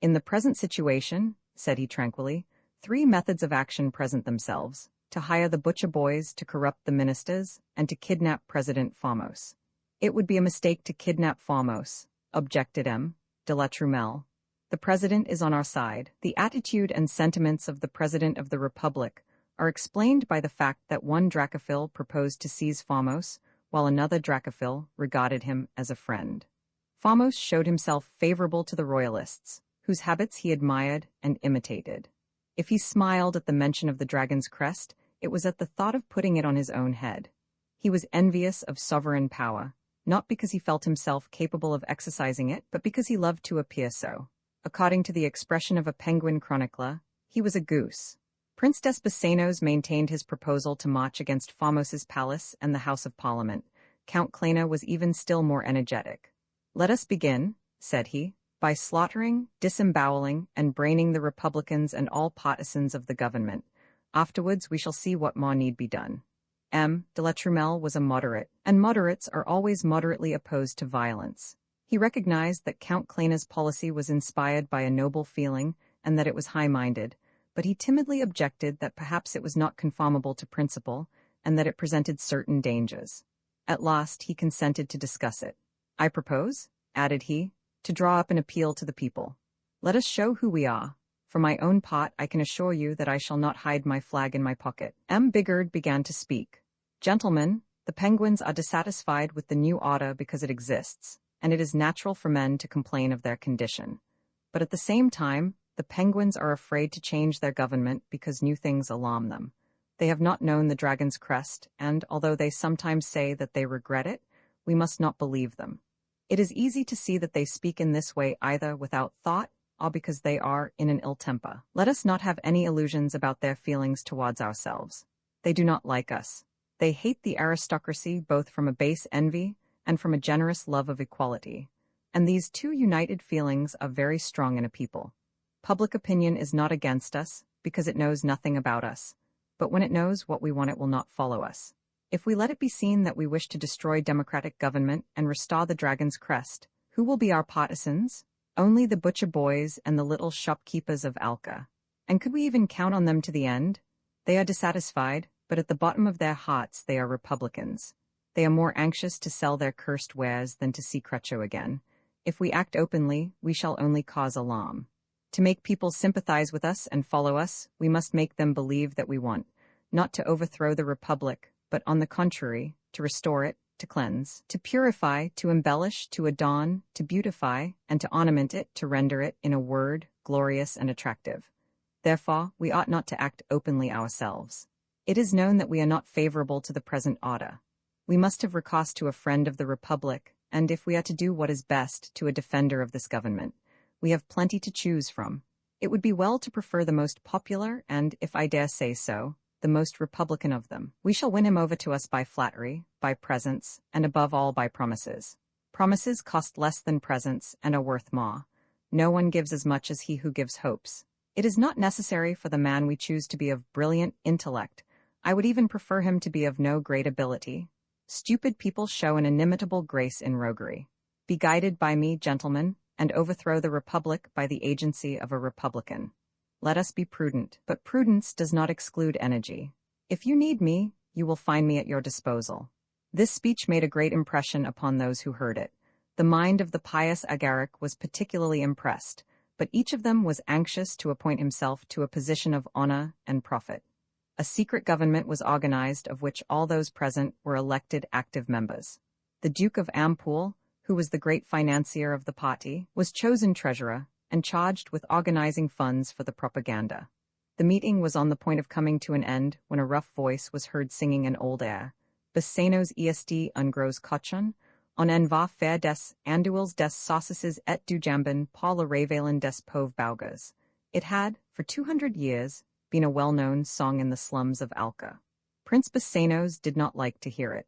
"In the present situation," said he tranquilly, 3 methods of action present themselves: to hire the butcher boys to corrupt the ministers, and to kidnap President Formos. "It would be a mistake to kidnap Formos," objected M. de la Trumelle. "The president is on our side." The attitude and sentiments of the president of the Republic are explained by the fact that one Dracophil proposed to seize Formos, while another Dracophil regarded him as a friend. Formos showed himself favorable to the royalists, whose habits he admired and imitated. If he smiled at the mention of the dragon's crest, it was at the thought of putting it on his own head. He was envious of sovereign power, not because he felt himself capable of exercising it, but because he loved to appear so. According to the expression of a penguin chronicler, he was a goose. Prince Desposenos maintained his proposal to march against Formos's palace and the House of Parliament. Count Cléna was even still more energetic. "Let us begin," said he, "by slaughtering, disemboweling, and braining the Republicans and all partisans of the government. Afterwards we shall see what more need be done." M. de la Trumelle was a moderate, and moderates are always moderately opposed to violence. He recognized that Count Cléna's policy was inspired by a noble feeling and that it was high-minded, but he timidly objected that perhaps it was not conformable to principle and that it presented certain dangers. At last he consented to discuss it. "I propose," added he, "to draw up an appeal to the people. Let us show who we are. For my own part, I can assure you that I shall not hide my flag in my pocket." M. Bigard began to speak. "Gentlemen, the penguins are dissatisfied with the new order because it exists, and it is natural for men to complain of their condition. But at the same time, the penguins are afraid to change their government because new things alarm them. They have not known the dragon's crest, and although they sometimes say that they regret it, we must not believe them. It is easy to see that they speak in this way either without thought or because they are in an ill temper. Let us not have any illusions about their feelings towards ourselves. They do not like us. They hate the aristocracy both from a base envy and from a generous love of equality. And these 2 united feelings are very strong in a people. Public opinion is not against us, because it knows nothing about us, but when it knows what we want it will not follow us. If we let it be seen that we wish to destroy democratic government and restore the dragon's crest, who will be our partisans? Only the butcher boys and the little shopkeepers of Alca. And could we even count on them to the end? They are dissatisfied, but at the bottom of their hearts they are Republicans. They are more anxious to sell their cursed wares than to see Crucho again. If we act openly, we shall only cause alarm. To make people sympathize with us and follow us, we must make them believe that we want, not to overthrow the Republic, but on the contrary, to restore it, to cleanse, to purify, to embellish, to adorn, to beautify, and to ornament it, to render it, in a word, glorious and attractive. Therefore, we ought not to act openly ourselves. It is known that we are not favorable to the present order. We must have recourse to a friend of the Republic, and if we are to do what is best, to a defender of this government. We have plenty to choose from. It would be well to prefer the most popular and, if I dare say so, the most Republican of them. We shall win him over to us by flattery, by presents, and above all by promises. Promises cost less than presents and are worth more. No one gives as much as he who gives hopes. It is not necessary for the man we choose to be of brilliant intellect. I would even prefer him to be of no great ability. Stupid people show an inimitable grace in roguery. Be guided by me, gentlemen, and overthrow the republic by the agency of a republican. Let us be prudent, but prudence does not exclude energy. If you need me, you will find me at your disposal. This speech made a great impression upon those who heard it. The mind of the pious Agaric was particularly impressed, but each of them was anxious to appoint himself to a position of honor and profit. A secret government was organized of which all those present were elected active members. The Duke of Ampoule, who was the great financier of the party, was chosen treasurer and charged with organizing funds for the propaganda. The meeting was on the point of coming to an end when a rough voice was heard singing an old air. Bessenos est un gros cochon, on en va faire des anduils des saucisses et du jambon par le révélin des pauvres bougars. It had, for 200 years, been a well-known song in the slums of Alca. Prince Bessenos did not like to hear it.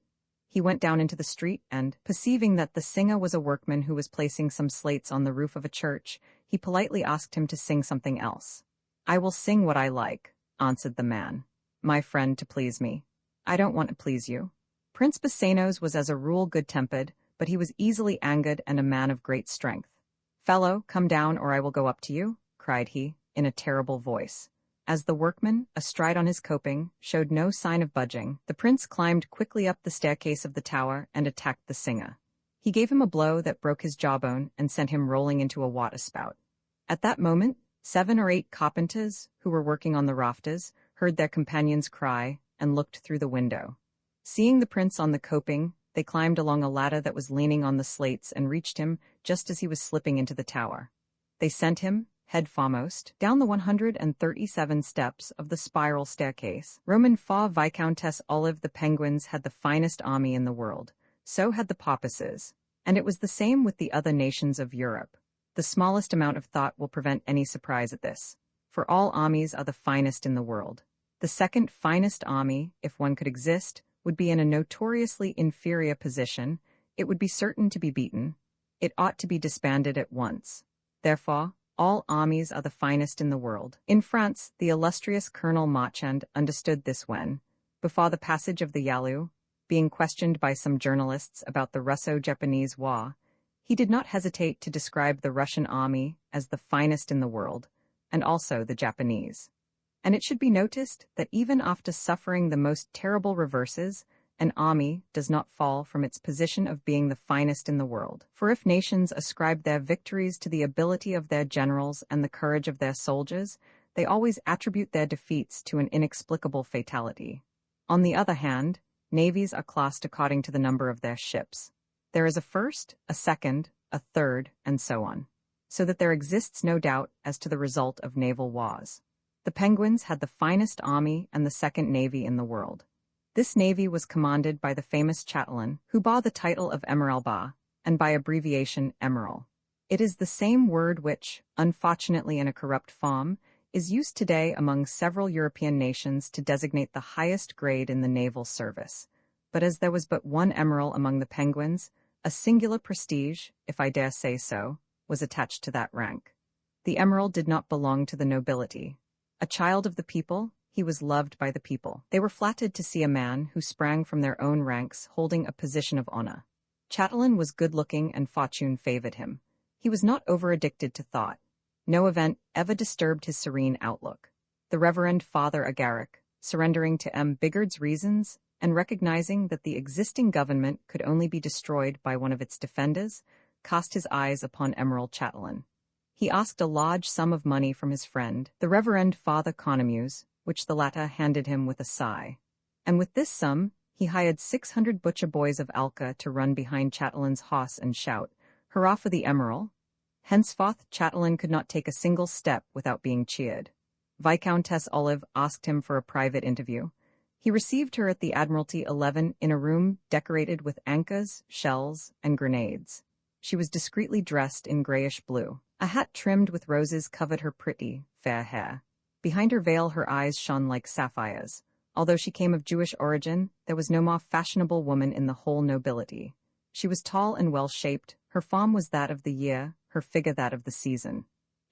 He went down into the street and, perceiving that the singer was a workman who was placing some slates on the roof of a church, he politely asked him to sing something else. "I will sing what I like," answered the man. "My friend, to please me." "I don't want to please you." Prince Bessenos was as a rule good-tempered, but he was easily angered and a man of great strength. "Fellow, come down or I will go up to you," cried he, in a terrible voice. As the workman, astride on his coping, showed no sign of budging, the prince climbed quickly up the staircase of the tower and attacked the singer. He gave him a blow that broke his jawbone and sent him rolling into a water-spout. At that moment, 7 or 8 carpenters, who were working on the rafters, heard their companions cry and looked through the window. Seeing the prince on the coping, they climbed along a ladder that was leaning on the slates and reached him just as he was slipping into the tower. They sent him, head foremost, down the 137 steps of the spiral staircase. Roman fa Viscountess Olive the Penguins had the finest army in the world. So had the Papaces. And it was the same with the other nations of Europe. The smallest amount of thought will prevent any surprise at this. For all armies are the finest in the world. The second finest army, if one could exist, would be in a notoriously inferior position. It would be certain to be beaten. It ought to be disbanded at once. Therefore, all armies are the finest in the world. In France, the illustrious Colonel Marchand understood this when, before the passage of the Yalu, being questioned by some journalists about the Russo-Japanese War, he did not hesitate to describe the Russian army as the finest in the world, and also the Japanese. And it should be noticed that even after suffering the most terrible reverses, an army does not fall from its position of being the finest in the world. For if nations ascribe their victories to the ability of their generals and the courage of their soldiers, they always attribute their defeats to an inexplicable fatality. On the other hand, navies are classed according to the number of their ships. There is a first, a second, a third, and so on, so that there exists no doubt as to the result of naval wars. The Penguins had the finest army and the second navy in the world. This navy was commanded by the famous Chatelain, who bore the title of Emeralba, and by abbreviation Emerald. It is the same word which, unfortunately in a corrupt form, is used today among several European nations to designate the highest grade in the naval service. But as there was but one Emerald among the Penguins, a singular prestige, if I dare say so, was attached to that rank. The Emerald did not belong to the nobility. A child of the people, he was loved by the people. They were flattered to see a man who sprang from their own ranks holding a position of honor. Chatelain was good-looking and fortune favored him. He was not over-addicted to thought. No event ever disturbed his serene outlook. The Reverend Father Agaric, surrendering to M. Bigard's reasons and recognizing that the existing government could only be destroyed by one of its defenders, cast his eyes upon Emerald Chatelain. He asked a large sum of money from his friend, the Reverend Father Conomus, which the latter handed him with a sigh. And with this sum, he hired 600 butcher boys of Alca to run behind Chatelain's horse and shout, "Hurrah for the Emerald!" Henceforth, Chatelain could not take a single step without being cheered. Viscountess Olive asked him for a private interview. He received her at the Admiralty 11 in a room decorated with anchors, shells, and grenades. She was discreetly dressed in grayish blue. A hat trimmed with roses covered her pretty, fair hair. Behind her veil her eyes shone like sapphires. Although she came of Jewish origin, there was no more fashionable woman in the whole nobility. She was tall and well-shaped, her form was that of the year, her figure that of the season.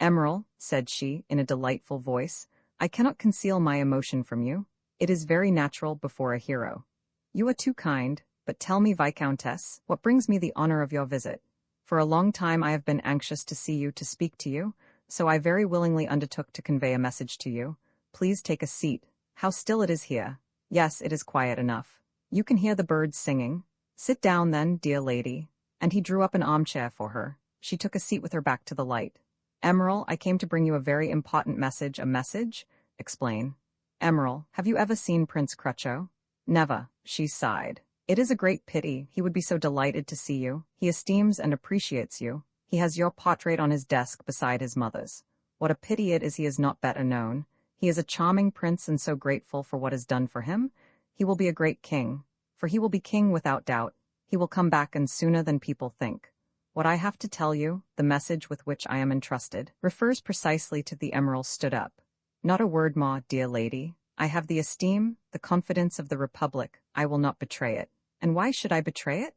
Emerald, said she, in a delightful voice, I cannot conceal my emotion from you. It is very natural before a hero. You are too kind, but tell me, Viscountess, what brings me the honor of your visit? For a long time I have been anxious to see you, to speak to you, so I very willingly undertook to convey a message to you. Please take a seat. How still it is here. Yes, it is quiet enough. You can hear the birds singing. Sit down then, dear lady. And he drew up an armchair for her. She took a seat with her back to the light. Emerald, I came to bring you a very important message. A message? Explain. Emerald, have you ever seen Prince Crucho? Never, she sighed. It is a great pity. He would be so delighted to see you. He esteems and appreciates you. He has your portrait on his desk beside his mother's. What a pity it is he is not better known. He is a charming prince and so grateful for what is done for him. He will be a great king, for he will be king without doubt. He will come back and sooner than people think. What I have to tell you, the message with which I am entrusted, refers precisely to the Emerald stood up. Not a word more, dear lady. I have the esteem, the confidence of the Republic. I will not betray it. And why should I betray it?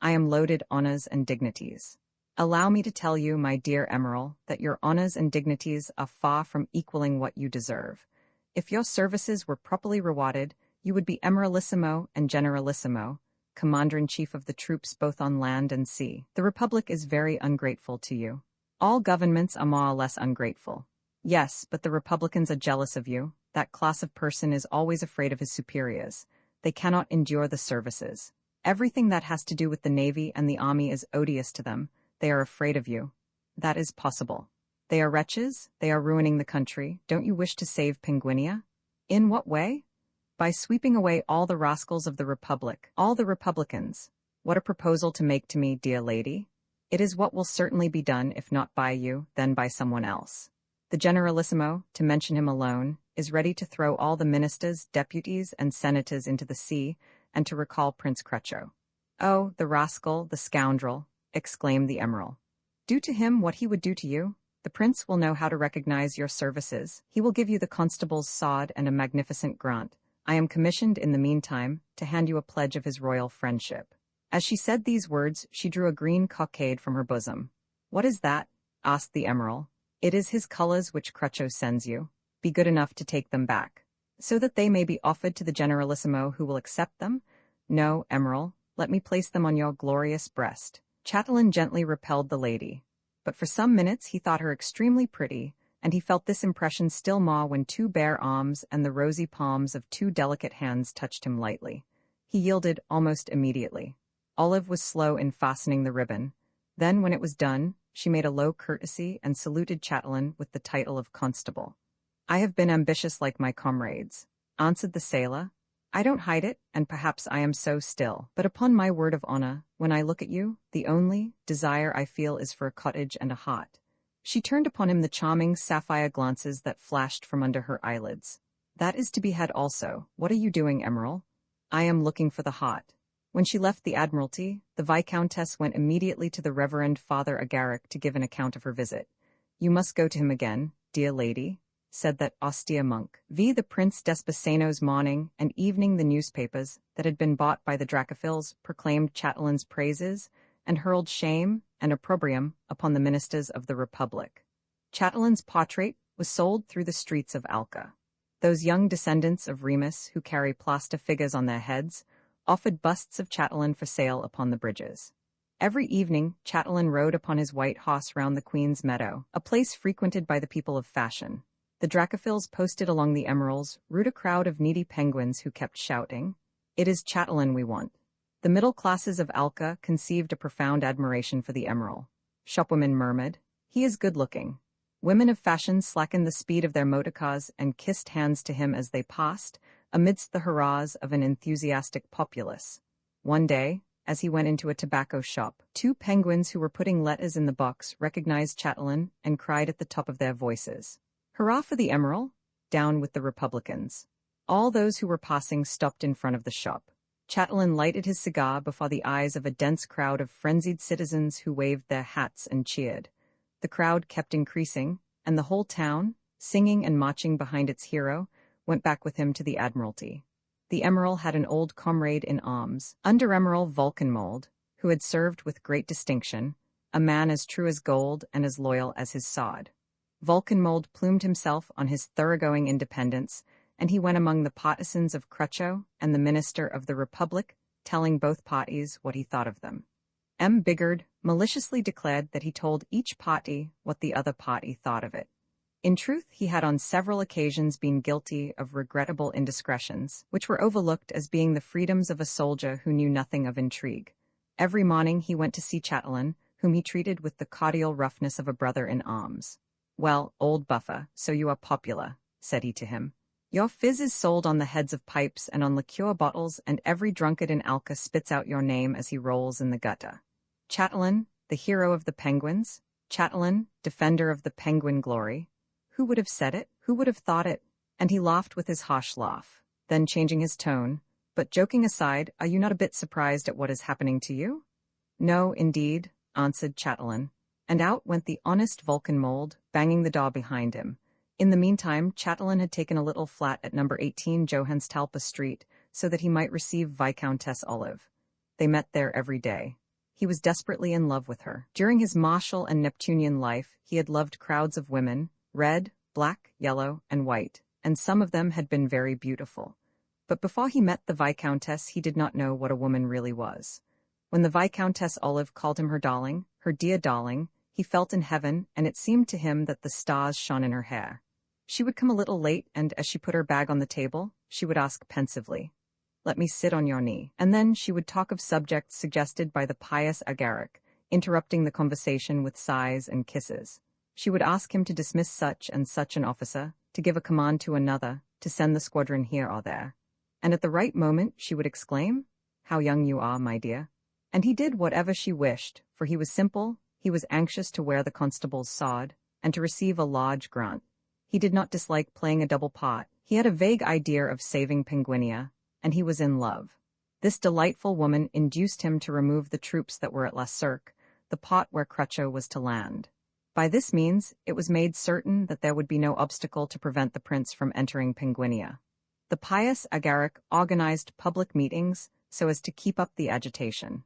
I am loaded honors and dignities. Allow me to tell you, my dear Emerald, that your honors and dignities are far from equaling what you deserve. If your services were properly rewarded, you would be Emeraldissimo and Generalissimo, Commander-in-Chief of the troops both on land and sea. The Republic is very ungrateful to you. All governments are more or less ungrateful. Yes, but the Republicans are jealous of you. That class of person is always afraid of his superiors. They cannot endure the services. Everything that has to do with the Navy and the Army is odious to them. They are afraid of you. That is possible. They are wretches. They are ruining the country. Don't you wish to save Penguinia? In what way? By sweeping away all the rascals of the Republic, all the Republicans. What a proposal to make to me, dear lady. It is what will certainly be done, if not by you, then by someone else. The Generalissimo, to mention him alone, is ready to throw all the ministers, deputies, and senators into the sea, and to recall Prince Crucho. Oh, the rascal, the scoundrel, exclaimed the Emerald. Do to him what he would do to you. The prince will know how to recognize your services. He will give you the constable's sword and a magnificent grant. I am commissioned in the meantime to hand you a pledge of his royal friendship. As she said these words, she drew a green cockade from her bosom. What is that? Asked the Emerald. It is his colors which Crucho sends you. Be good enough to take them back, so that they may be offered to the Generalissimo, who will accept them. No, Emerald, let me place them on your glorious breast. Chatelain gently repelled the lady, but for some minutes he thought her extremely pretty, and he felt this impression still more when two bare arms and the rosy palms of two delicate hands touched him lightly. He yielded almost immediately. Olive was slow in fastening the ribbon. Then, when it was done, she made a low courtesy and saluted Chatelain with the title of constable. I have been ambitious like my comrades, answered the sailor. I don't hide it, and perhaps I am so still, but upon my word of honor, when I look at you, the only desire I feel is for a cottage and a hut. She turned upon him the charming sapphire glances that flashed from under her eyelids. That is to be had also. What are you doing, Emerald? I am looking for the hut. When she left the Admiralty, the Viscountess went immediately to the Reverend Father Agaric to give an account of her visit. You must go to him again, dear lady, said that austere monk. The Prince Despaceno's morning and evening the newspapers that had been bought by the Dracophils proclaimed Chatelain's praises and hurled shame and opprobrium upon the ministers of the Republic. Chatelain's portrait was sold through the streets of Alca. Those young descendants of Remus who carry plaster figures on their heads offered busts of Chatelain for sale upon the bridges. Every evening, Chatelain rode upon his white horse round the Queen's Meadow, a place frequented by the people of fashion. The Dracophils posted along the emeralds rooted a crowd of needy penguins who kept shouting, "It is Chatelain we want." The middle classes of Alca conceived a profound admiration for the emerald. Shopwomen murmured, "He is good-looking." Women of fashion slackened the speed of their motor cars and kissed hands to him as they passed, amidst the hurrahs of an enthusiastic populace. One day, as he went into a tobacco shop, two penguins who were putting letters in the box recognized Chatelain and cried at the top of their voices, "Hurrah for the emerald! Down with the Republicans!" All those who were passing stopped in front of the shop. Chatelain lighted his cigar before the eyes of a dense crowd of frenzied citizens who waved their hats and cheered. The crowd kept increasing, and the whole town, singing and marching behind its hero, went back with him to the Admiralty. The Emerald had an old comrade in arms, Under Emerald Vulcanmold, who had served with great distinction, a man as true as gold and as loyal as his sword. Vulcanmold plumed himself on his thoroughgoing independence, and he went among the partisans of Crucho and the Minister of the Republic, telling both parties what he thought of them. Bigard maliciously declared that he told each party what the other party thought of it. In truth, he had on several occasions been guilty of regrettable indiscretions, which were overlooked as being the freedoms of a soldier who knew nothing of intrigue. Every morning he went to see Chatelain, whom he treated with the cordial roughness of a brother in arms. "Well, old buffer, so you are popular," said he to him. "Your fizz is sold on the heads of pipes and on liqueur bottles, and every drunkard in Alca spits out your name as he rolls in the gutter. Chatelain, the hero of the penguins, Chatelain, defender of the penguin glory. Who would have said it? Who would have thought it?" And he laughed with his harsh laugh. Then, changing his tone, "But joking aside, are you not a bit surprised at what is happening to you?" "No, indeed," answered Chatelain. And out went the honest Vulcanmold, banging the door behind him. In the meantime, Chatelain had taken a little flat at number 18 Johannstalpa Street, so that he might receive Viscountess Olive. They met there every day. He was desperately in love with her. During his martial and Neptunian life, he had loved crowds of women, red, black, yellow, and white, and some of them had been very beautiful. But before he met the Viscountess, he did not know what a woman really was. When the Viscountess Olive called him her darling, her dear darling, he felt in heaven, and it seemed to him that the stars shone in her hair. She would come a little late, and as she put her bag on the table, she would ask pensively, "Let me sit on your knee." And then she would talk of subjects suggested by the pious Agaric, interrupting the conversation with sighs and kisses. She would ask him to dismiss such and such an officer, to give a command to another, to send the squadron here or there. And at the right moment she would exclaim, "How young you are, my dear." And he did whatever she wished, for he was simple, he was anxious to wear the constable's sword, and to receive a large grant. He did not dislike playing a double part. He had a vague idea of saving Penguinia, and he was in love. This delightful woman induced him to remove the troops that were at La Cirque, the pot where Crucho was to land. By this means, it was made certain that there would be no obstacle to prevent the prince from entering Penguinia. The pious Agaric organized public meetings so as to keep up the agitation.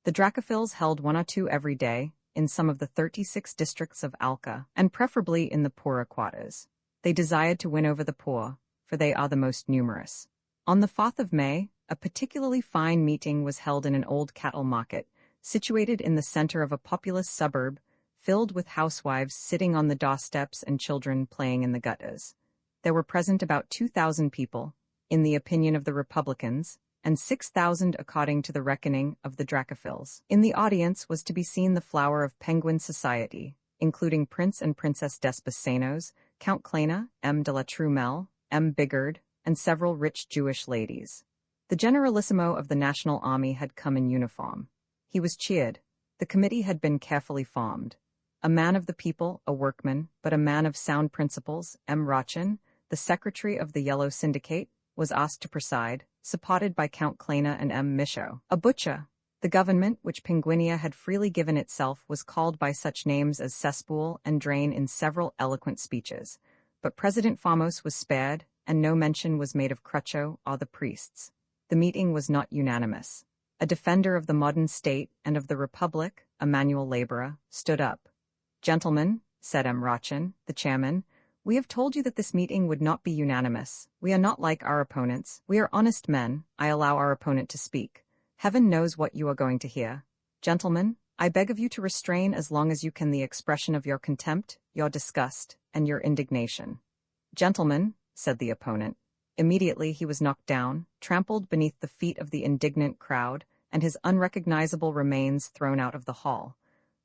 The Dracophils held one or two every day, in some of the 36 districts of Alca, and preferably in the poorer quarters. They desired to win over the poor, for they are the most numerous. On the 4th of May, a particularly fine meeting was held in an old cattle market, situated in the center of a populous suburb, filled with housewives sitting on the doorsteps and children playing in the gutters. There were present about 2,000 people, in the opinion of the Republicans, and 6,000 according to the reckoning of the Dracophils. In the audience was to be seen the flower of penguin society, including Prince and Princess Desposenos, Count Klena, M. de la Trumelle, M. Bigard, and several rich Jewish ladies. The Generalissimo of the National Army had come in uniform. He was cheered. The committee had been carefully formed. A man of the people, a workman, but a man of sound principles, M. Rochin, the secretary of the Yellow Syndicate, was asked to preside, supported by Count Klena and M. Michaud, a butcher. The government, which Penguinia had freely given itself, was called by such names as cesspool and drain in several eloquent speeches. But President Famos was spared, and no mention was made of Crucho or the priests. The meeting was not unanimous. A defender of the modern state and of the Republic, a manual laborer, stood up. "Gentlemen," said M. Rochin, the chairman, "we have told you that this meeting would not be unanimous. We are not like our opponents. We are honest men. I allow our opponent to speak. Heaven knows what you are going to hear. Gentlemen, I beg of you to restrain as long as you can the expression of your contempt, your disgust, and your indignation." "Gentlemen," said the opponent. Immediately he was knocked down, trampled beneath the feet of the indignant crowd, and his unrecognizable remains thrown out of the hall.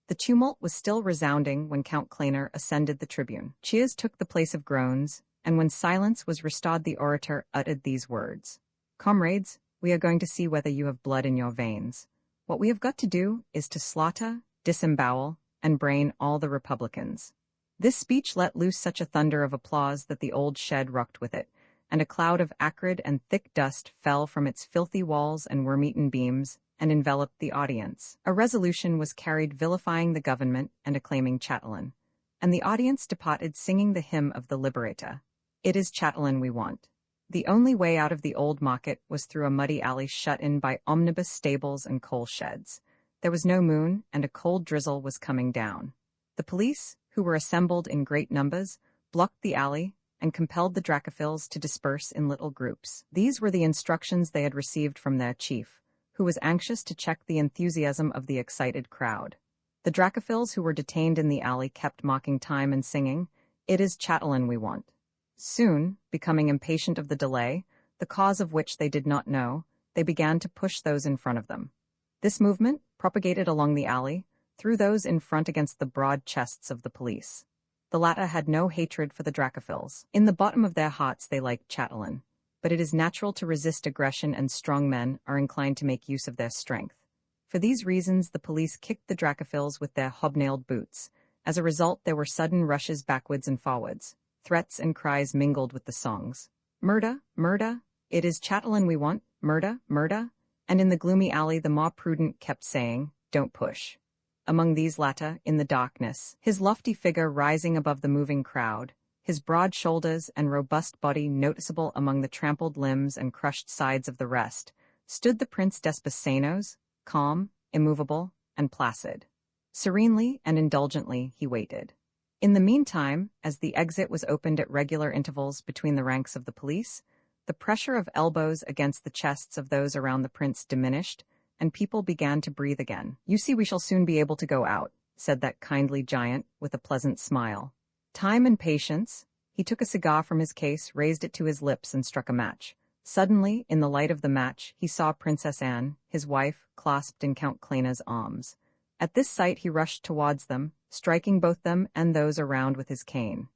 The tumult was still resounding when Count Kleiner ascended the tribune. Cheers took the place of groans, and when silence was restored the orator uttered these words. "Comrades, we are going to see whether you have blood in your veins. What we have got to do is to slaughter, disembowel, and brain all the Republicans." This speech let loose such a thunder of applause that the old shed rocked with it, and a cloud of acrid and thick dust fell from its filthy walls and worm-eaten beams, and enveloped the audience. A resolution was carried vilifying the government and acclaiming Chatelain, and the audience departed singing the hymn of the Liberator. "It is Chatelain we want." The only way out of the old market was through a muddy alley shut in by omnibus stables and coal sheds. There was no moon, and a cold drizzle was coming down. The police, who were assembled in great numbers, blocked the alley, and compelled the Dracophils to disperse in little groups. These were the instructions they had received from their chief, who was anxious to check the enthusiasm of the excited crowd. The Dracophils who were detained in the alley kept mocking time and singing, "It is Chatelain we want." Soon, becoming impatient of the delay, the cause of which they did not know, they began to push those in front of them. This movement, propagated along the alley, threw those in front against the broad chests of the police. The latter had no hatred for the Dracophils. In the bottom of their hearts they liked Chatelain, but it is natural to resist aggression, and strong men are inclined to make use of their strength. For these reasons the police kicked the Dracophils with their hobnailed boots. As a result there were sudden rushes backwards and forwards. Threats and cries mingled with the songs. "Murder, murder, it is Chatelain we want, murder, murder," and in the gloomy alley the more prudent kept saying, "Don't push." Among these latter, in the darkness, his lofty figure rising above the moving crowd, his broad shoulders and robust body noticeable among the trampled limbs and crushed sides of the rest, stood the Prince Desposenos, calm, immovable, and placid. Serenely and indulgently he waited. In the meantime, as the exit was opened at regular intervals between the ranks of the police, the pressure of elbows against the chests of those around the prince diminished, and people began to breathe again. "You see, we shall soon be able to go out," said that kindly giant, with a pleasant smile. Time and patience. He took a cigar from his case, raised it to his lips, and struck a match. Suddenly, in the light of the match, he saw Princess Anne, his wife, clasped in Count Klena's arms. At this sight he rushed towards them, striking both them and those around with his cane.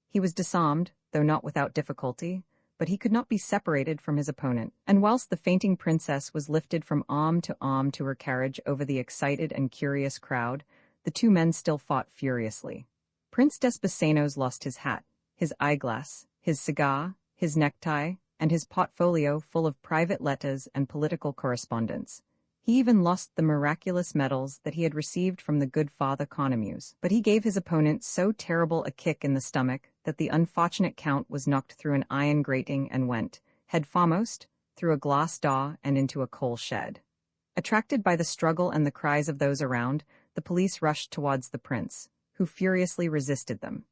He was disarmed, though not without difficulty, but he could not be separated from his opponent, and whilst the fainting princess was lifted from arm to her carriage over the excited and curious crowd, the two men still fought furiously. Prince Desposenos lost his hat, his eyeglass, his cigar, his necktie, and his portfolio full of private letters and political correspondence. He even lost the miraculous medals that he had received from the good Father Conomus. But he gave his opponent so terrible a kick in the stomach that the unfortunate count was knocked through an iron grating and went, head foremost, through a glass door and into a coal shed. Attracted by the struggle and the cries of those around, the police rushed towards the prince, who furiously resisted them.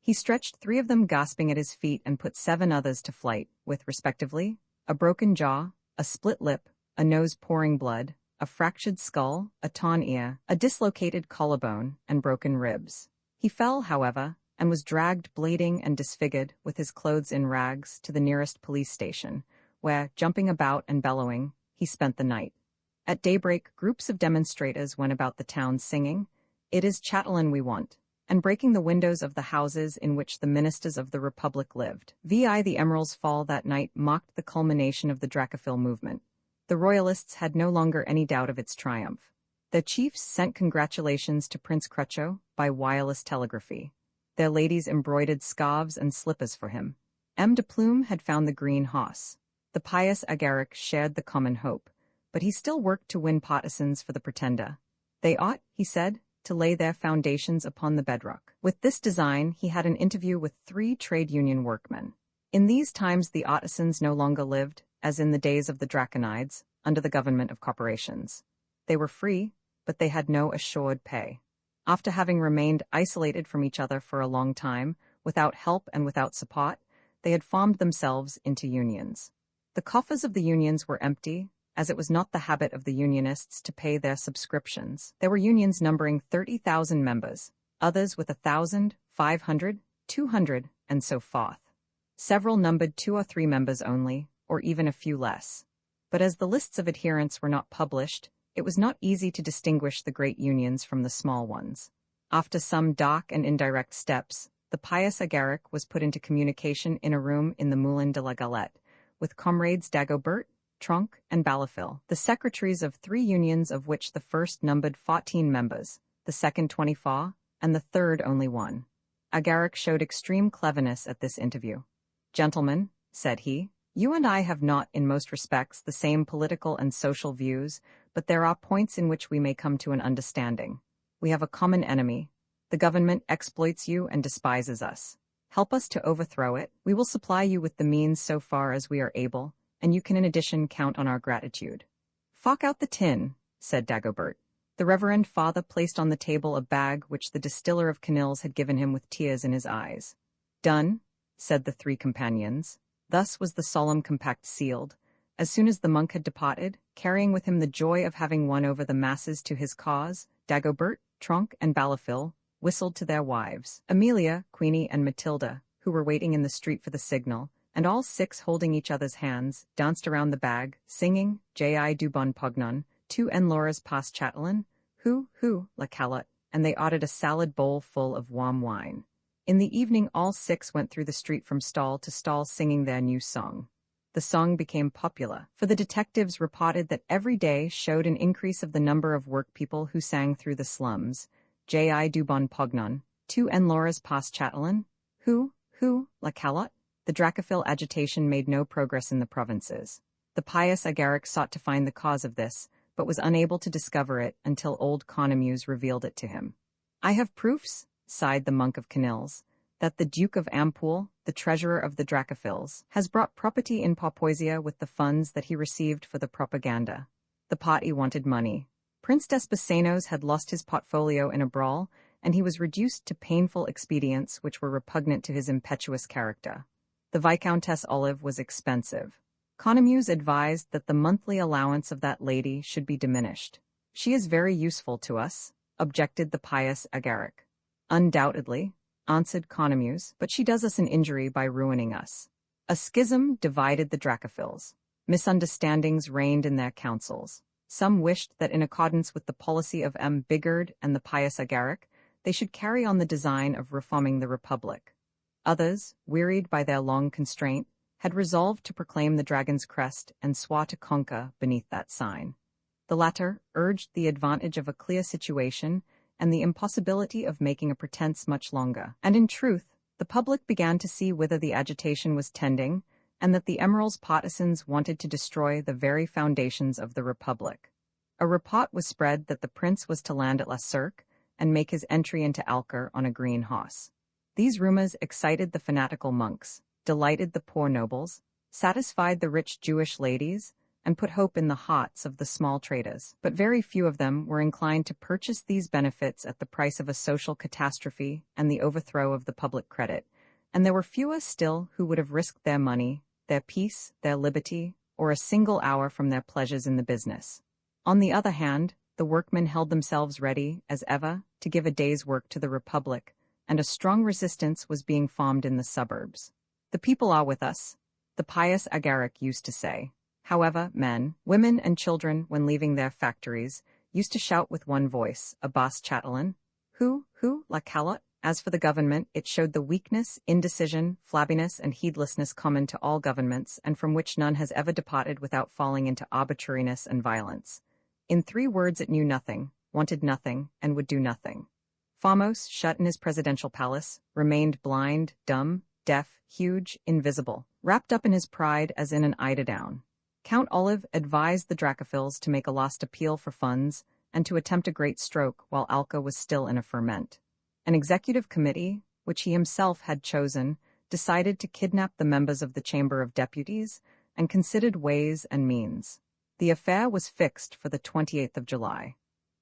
He stretched 3 of them gasping at his feet and put 7 others to flight, with, respectively, a broken jaw, a split lip, a nose pouring blood, a fractured skull, a torn ear, a dislocated collarbone, and broken ribs. He fell, however, and was dragged bleeding and disfigured, with his clothes in rags, to the nearest police station, where, jumping about and bellowing, he spent the night. At daybreak, groups of demonstrators went about the town singing, "It is Chatelain we want," and breaking the windows of the houses in which the ministers of the Republic lived. The Emerald's fall that night marked the culmination of the Dracophil movement. The Royalists had no longer any doubt of its triumph. Their chiefs sent congratulations to Prince Crucho by wireless telegraphy. Their ladies embroidered scarves and slippers for him. M. de Plume had found the green horse. The pious Agaric shared the common hope, but he still worked to win partisans for the pretender. They ought, he said, to lay their foundations upon the bedrock. With this design, he had an interview with 3 trade union workmen. In these times the artisans no longer lived, as in the days of the Draconides, under the government of corporations. They were free, but they had no assured pay. After having remained isolated from each other for a long time, without help and without support, they had formed themselves into unions. The coffers of the unions were empty, as it was not the habit of the unionists to pay their subscriptions. There were unions numbering 30,000 members, others with 1,000, 500, 200, and so forth. Several numbered 2 or 3 members only, or even a few less. But as the lists of adherents were not published, it was not easy to distinguish the great unions from the small ones. After some dark and indirect steps, the pious Agaric was put into communication in a room in the Moulin de la Galette, with comrades Dagobert, Tronc, and Balafil, the secretaries of 3 unions of which the first numbered 14 members, the second 24, and the third only 1. Agaric showed extreme cleverness at this interview. "Gentlemen," said he, "you and I have not, in most respects, the same political and social views, but there are points in which we may come to an understanding. We have a common enemy. The government exploits you and despises us. Help us to overthrow it. We will supply you with the means so far as we are able, and you can in addition count on our gratitude." "Fork out the tin," said Dagobert. The reverend father placed on the table a bag which the distiller of Canils had given him with tears in his eyes. "Done," said the three companions. Thus was the solemn compact sealed. As soon as the monk had departed, carrying with him the joy of having won over the masses to his cause, Dagobert, Tronc, and Balafil whistled to their wives, Amelia, Queenie, and Matilda, who were waiting in the street for the signal, and all six, holding each other's hands, danced around the bag, singing J.I. du bon pognon, tu en Laura's pas chatelain, hu, la calotte, and they ordered a salad bowl full of warm wine. In the evening all six went through the street from stall to stall singing their new song. The song became popular, for the detectives reported that every day showed an increase of the number of workpeople who sang through the slums. J.I. du bon pognon, tu en Laura's pas chatelain, hu, la calotte. The Dracophil agitation made no progress in the provinces. The pious Agaric sought to find the cause of this, but was unable to discover it until old Conomuse revealed it to him. "I have proofs," sighed the monk of Canils, "that the Duke of Ampoule, the treasurer of the Dracophils, has brought property in Paupoisia with the funds that he received for the propaganda. The party wanted money. Prince Desposenos had lost his portfolio in a brawl, and he was reduced to painful expedients which were repugnant to his impetuous character. The Viscountess Olive was expensive. Conomuse advised that the monthly allowance of that lady should be diminished. She is very useful to us," objected the pious Agaric. "Undoubtedly," answered Conomuse, "but she does us an injury by ruining us." A schism divided the Dracophils. Misunderstandings reigned in their councils. Some wished that in accordance with the policy of M. Bigard and the pious Agaric, they should carry on the design of reforming the Republic. Others, wearied by their long constraint, had resolved to proclaim the dragon's crest and swore to conquer beneath that sign. The latter urged the advantage of a clear situation and the impossibility of making a pretense much longer. And in truth, the public began to see whither the agitation was tending, and that the Emerald's partisans wanted to destroy the very foundations of the Republic. A report was spread that the prince was to land at La Cirque and make his entry into Alcar on a green horse. These rumors excited the fanatical monks, delighted the poor nobles, satisfied the rich Jewish ladies, and put hope in the hearts of the small traders. But very few of them were inclined to purchase these benefits at the price of a social catastrophe and the overthrow of the public credit, and there were fewer still who would have risked their money, their peace, their liberty, or a single hour from their pleasures in the business. On the other hand, the workmen held themselves ready, as ever, to give a day's work to the Republic, and a strong resistance was being formed in the suburbs. "The people are with us," the pious Agaric used to say. However, men, women, and children, when leaving their factories, used to shout with one voice, a bas chatelain, hu, la calotte. As for the government, it showed the weakness, indecision, flabbiness, and heedlessness common to all governments, and from which none has ever departed without falling into arbitrariness and violence. In 3 words, it knew nothing, wanted nothing, and would do nothing. Famos, shut in his presidential palace, remained blind, dumb, deaf, huge, invisible, wrapped up in his pride as in an eiderdown. Count Olive advised the Dracophils to make a last appeal for funds and to attempt a great stroke while Alca was still in a ferment. An executive committee, which he himself had chosen, decided to kidnap the members of the Chamber of Deputies and considered ways and means. The affair was fixed for the 28th of July.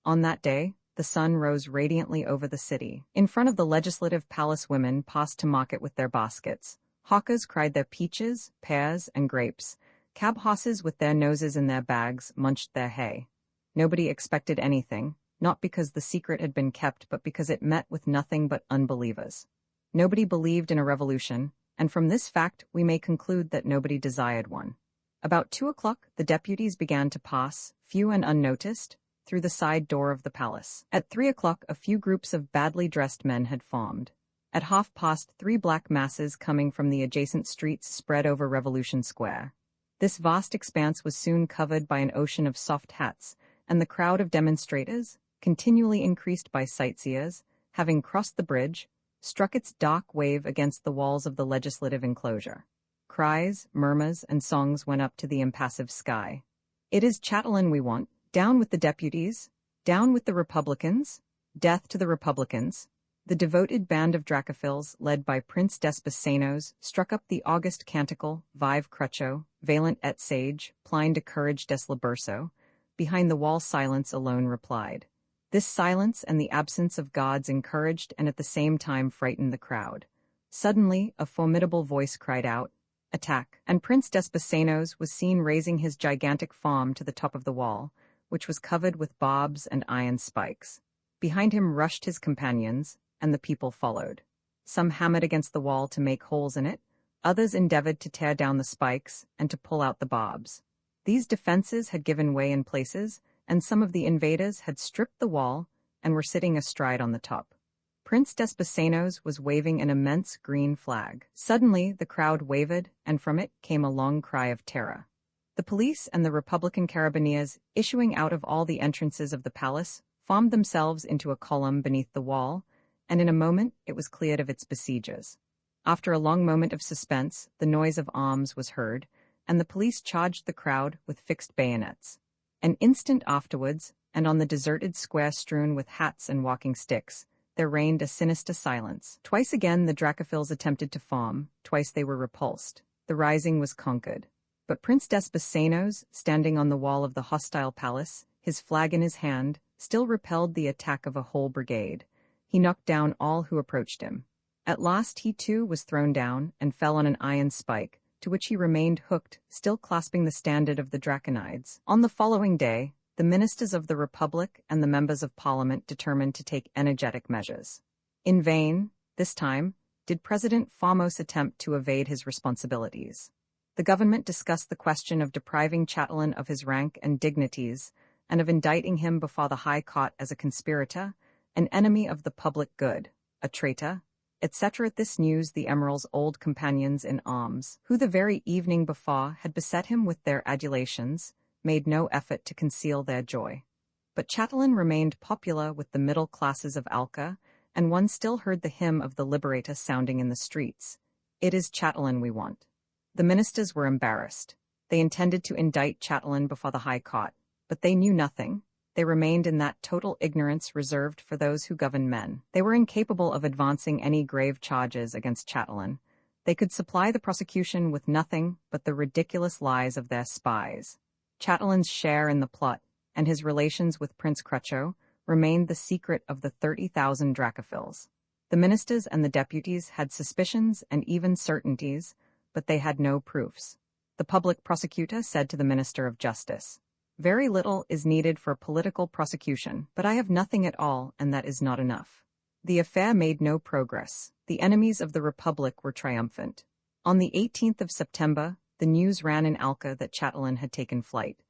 On that day, the sun rose radiantly over the city. In front of the Legislative Palace, women passed to market with their baskets. Hawkers cried their peaches, pears, and grapes. Cab horses with their noses in their bags munched their hay. Nobody expected anything, not because the secret had been kept, but because it met with nothing but unbelievers. Nobody believed in a revolution, and from this fact we may conclude that nobody desired one. About 2 o'clock, the deputies began to pass, few and unnoticed, through the side door of the palace. At 3 o'clock, a few groups of badly dressed men had formed. At 3:30, 3 black masses coming from the adjacent streets spread over Revolution Square. This vast expanse was soon covered by an ocean of soft hats, and the crowd of demonstrators, continually increased by sightseers, having crossed the bridge, struck its dark wave against the walls of the legislative enclosure. Cries, murmurs, and songs went up to the impassive sky. "It is Chatelain we want. Down with the deputies. Down with the Republicans. Death to the Republicans." The devoted band of Dracophils, led by Prince Desposenos, struck up the august canticle, Vive Crucho, Valent et Sage, Plein de Courage des Laberceaux. Behind the wall silence alone replied. This silence and the absence of guards encouraged and at the same time frightened the crowd. Suddenly, a formidable voice cried out, "Attack!" And Prince Desposenos was seen raising his gigantic form to the top of the wall, which was covered with barbs and iron spikes. Behind him rushed his companions, and the people followed. Some hammered against the wall to make holes in it, others endeavored to tear down the spikes and to pull out the barbs. These defenses had given way in places, and some of the invaders had stripped the wall and were sitting astride on the top. Prince Desposenos was waving an immense green flag. Suddenly, the crowd wavered, and from it came a long cry of terror. The police and the Republican carabineers, issuing out of all the entrances of the palace, formed themselves into a column beneath the wall, and in a moment it was cleared of its besiegers. After a long moment of suspense, the noise of arms was heard, and the police charged the crowd with fixed bayonets. An instant afterwards, and on the deserted square strewn with hats and walking sticks, there reigned a sinister silence. Twice again the Dracophils attempted to form, twice they were repulsed. The rising was conquered. But Prince Desposenos, standing on the wall of the hostile palace, his flag in his hand, still repelled the attack of a whole brigade. He knocked down all who approached him. At last he too was thrown down and fell on an iron spike, to which he remained hooked, still clasping the standard of the Draconides. On the following day, the ministers of the Republic and the members of Parliament determined to take energetic measures. In vain, this time, did President Formos attempt to evade his responsibilities. The government discussed the question of depriving Chatelain of his rank and dignities, and of indicting him before the High Court as a conspirator, an enemy of the public good, a traitor, etc. At this news the Emerald's old companions in arms, who the very evening before had beset him with their adulations, made no effort to conceal their joy. But Chatelain remained popular with the middle classes of Alca, and one still heard the hymn of the Liberator sounding in the streets. "It is Chatelain we want." The ministers were embarrassed. They intended to indict Chatelain before the High Court, but they knew nothing. They remained in that total ignorance reserved for those who govern men. They were incapable of advancing any grave charges against Chatelain. They could supply the prosecution with nothing but the ridiculous lies of their spies. Chatelain's share in the plot, and his relations with Prince Crucho, remained the secret of the 30,000 Dracophils. The ministers and the deputies had suspicions and even certainties, but they had no proofs. The public prosecutor said to the Minister of Justice, "Very little is needed for a political prosecution, but I have nothing at all, and that is not enough." The affair made no progress. The enemies of the Republic were triumphant. On the 18th of September, the news ran in Alca that Chatelain had taken flight.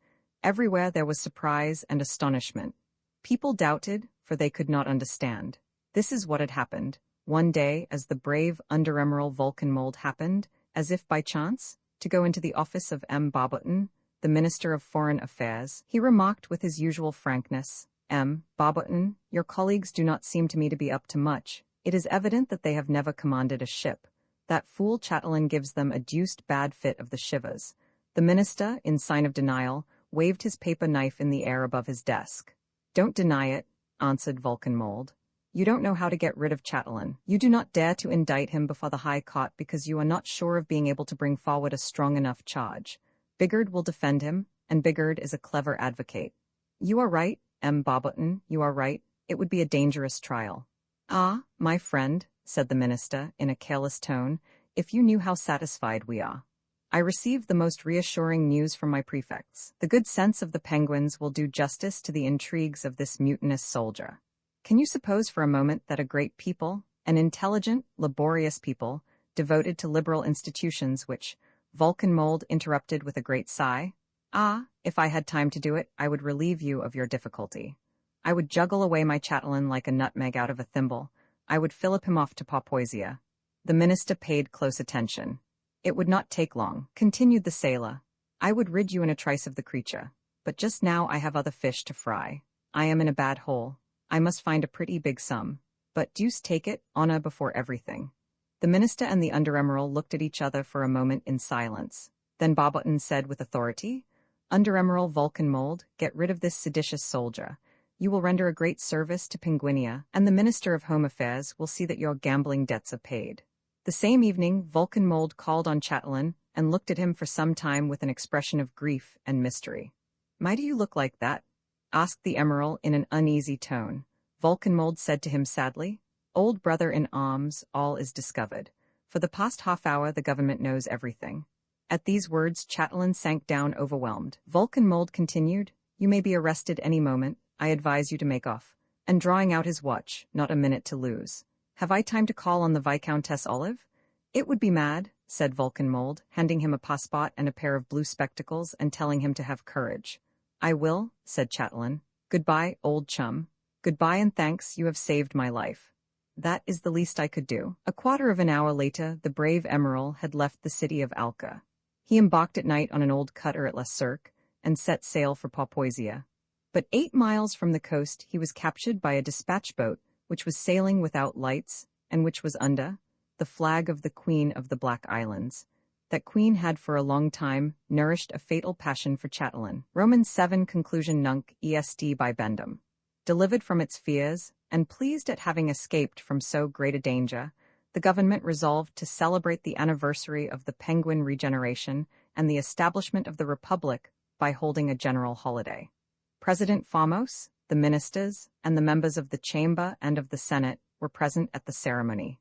Everywhere there was surprise and astonishment. People doubted, for they could not understand. This is what had happened. One day, as the brave Under-Emerald Vulcanmold happened, as if by chance, to go into the office of M. Barbotin, the Minister of Foreign Affairs, he remarked with his usual frankness, "M. Barbotin, your colleagues do not seem to me to be up to much. It is evident that they have never commanded a ship. That fool Chatelain gives them a deuced bad fit of the shivers." The minister, in sign of denial, waved his paper knife in the air above his desk. "Don't deny it," answered Vulcanmold. "You don't know how to get rid of Chatelain. You do not dare to indict him before the High Court because you are not sure of being able to bring forward a strong enough charge. Bigard will defend him, and Bigard is a clever advocate. You are right, M. Barbotin, you are right. It would be a dangerous trial." "Ah, my friend," said the minister, in a careless tone, "if you knew how satisfied we are. I received the most reassuring news from my prefects. The good sense of the penguins will do justice to the intrigues of this mutinous soldier. Can you suppose for a moment that a great people, an intelligent, laborious people, devoted to liberal institutions which Vulcanmold interrupted with a great sigh? "Ah, if I had time to do it, I would relieve you of your difficulty. I would juggle away my Chatelain like a nutmeg out of a thimble. I would fillip him off to Paupoisia." The minister paid close attention. "It would not take long," continued the sailor. "I would rid you in a trice of the creature. But just now I have other fish to fry. I am in a bad hole. I must find a pretty big sum. But deuce take it, honor before everything." The minister and the Under-Emerald looked at each other for a moment in silence. Then Barbotin said with authority, "Under-Emerald Vulcanmold, get rid of this seditious soldier. You will render a great service to Penguinia, and the Minister of Home Affairs will see that your gambling debts are paid." The same evening, Vulcanmold called on Chatelain and looked at him for some time with an expression of grief and mystery. "Why do you look like that?" asked the Emerald in an uneasy tone. Vulcanmold said to him sadly. Old brother in arms, all is discovered. For the past half hour the government knows everything. At these words Chatelain sank down overwhelmed. Vulcanmold continued, You may be arrested any moment, I advise you to make off. And drawing out his watch, not a minute to lose. Have I time to call on the Viscountess Olive? It would be mad, said Vulcanmold, handing him a passport and a pair of blue spectacles and telling him to have courage. I will, said Chatelain. Goodbye, old chum. Goodbye and thanks, you have saved my life. That is the least I could do. A quarter of an hour later, the brave Emerald had left the city of Alca. He embarked at night on an old cutter at La Cirque and set sail for Paupoisia. But 8 miles from the coast he was captured by a dispatch boat which was sailing without lights and which was under the flag of the Queen of the Black Islands. That queen had for a long time nourished a fatal passion for Chatelain. Romans 7 Conclusion Nunc est by Bendum. Delivered from its fears, and pleased at having escaped from so great a danger, the government resolved to celebrate the anniversary of the Penguin regeneration and the establishment of the Republic by holding a general holiday. President Famos, the ministers, and the members of the Chamber and of the Senate were present at the ceremony.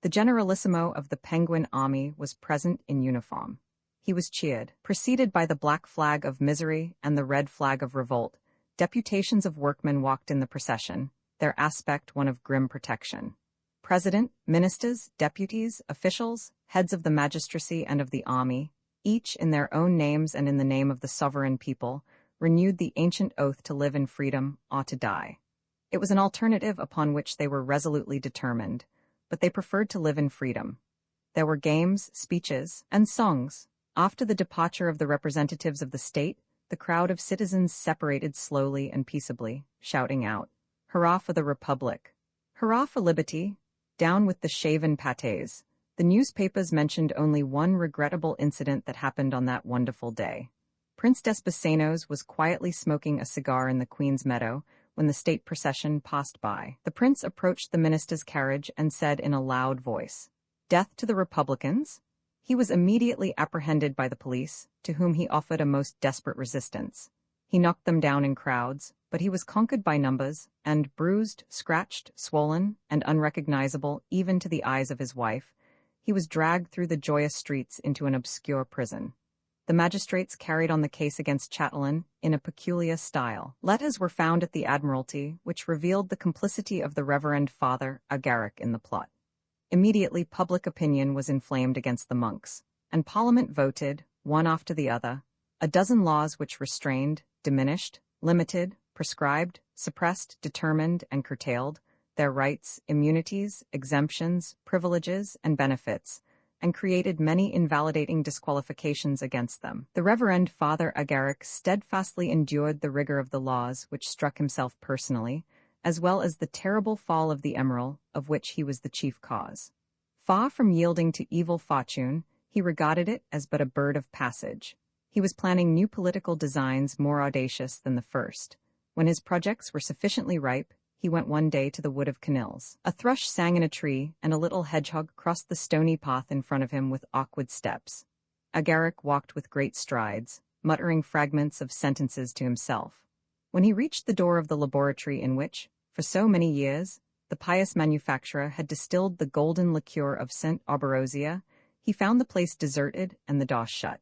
The Generalissimo of the Penguin Army was present in uniform. He was cheered. Preceded by the black flag of misery and the red flag of revolt, deputations of workmen walked in the procession, their aspect one of grim protection. President, ministers, deputies, officials, heads of the magistracy and of the army, each in their own names and in the name of the sovereign people, renewed the ancient oath to live in freedom or to die. It was an alternative upon which they were resolutely determined, but they preferred to live in freedom. There were games, speeches, and songs. After the departure of the representatives of the state, the crowd of citizens separated slowly and peaceably, shouting out, Hurrah for the Republic! Hurrah for liberty! Down with the shaven pâtés! The newspapers mentioned only one regrettable incident that happened on that wonderful day. Prince Desposenos was quietly smoking a cigar in the Queen's Meadow when the state procession passed by. The prince approached the minister's carriage and said in a loud voice, Death to the Republicans! He was immediately apprehended by the police, to whom he offered a most desperate resistance. He knocked them down in crowds, but he was conquered by numbers, and bruised, scratched, swollen, and unrecognizable even to the eyes of his wife, he was dragged through the joyous streets into an obscure prison. The magistrates carried on the case against Chatelain in a peculiar style. Letters were found at the Admiralty which revealed the complicity of the Reverend Father Agaric in the plot. Immediately public opinion was inflamed against the monks, and Parliament voted, one after the other, a dozen laws which restrained, diminished, limited, prescribed, suppressed, determined, and curtailed their rights, immunities, exemptions, privileges, and benefits, and created many invalidating disqualifications against them. The Reverend Father Agaric steadfastly endured the rigor of the laws which struck himself personally, as well as the terrible fall of the Emerald, of which he was the chief cause. Far from yielding to evil fortune, he regarded it as but a bird of passage. He was planning new political designs more audacious than the first. When his projects were sufficiently ripe, he went one day to the wood of Canils. A thrush sang in a tree, and a little hedgehog crossed the stony path in front of him with awkward steps. Agaric walked with great strides, muttering fragments of sentences to himself. When he reached the door of the laboratory in which, for so many years, the pious manufacturer had distilled the golden liqueur of St. Arborosia, he found the place deserted and the door shut.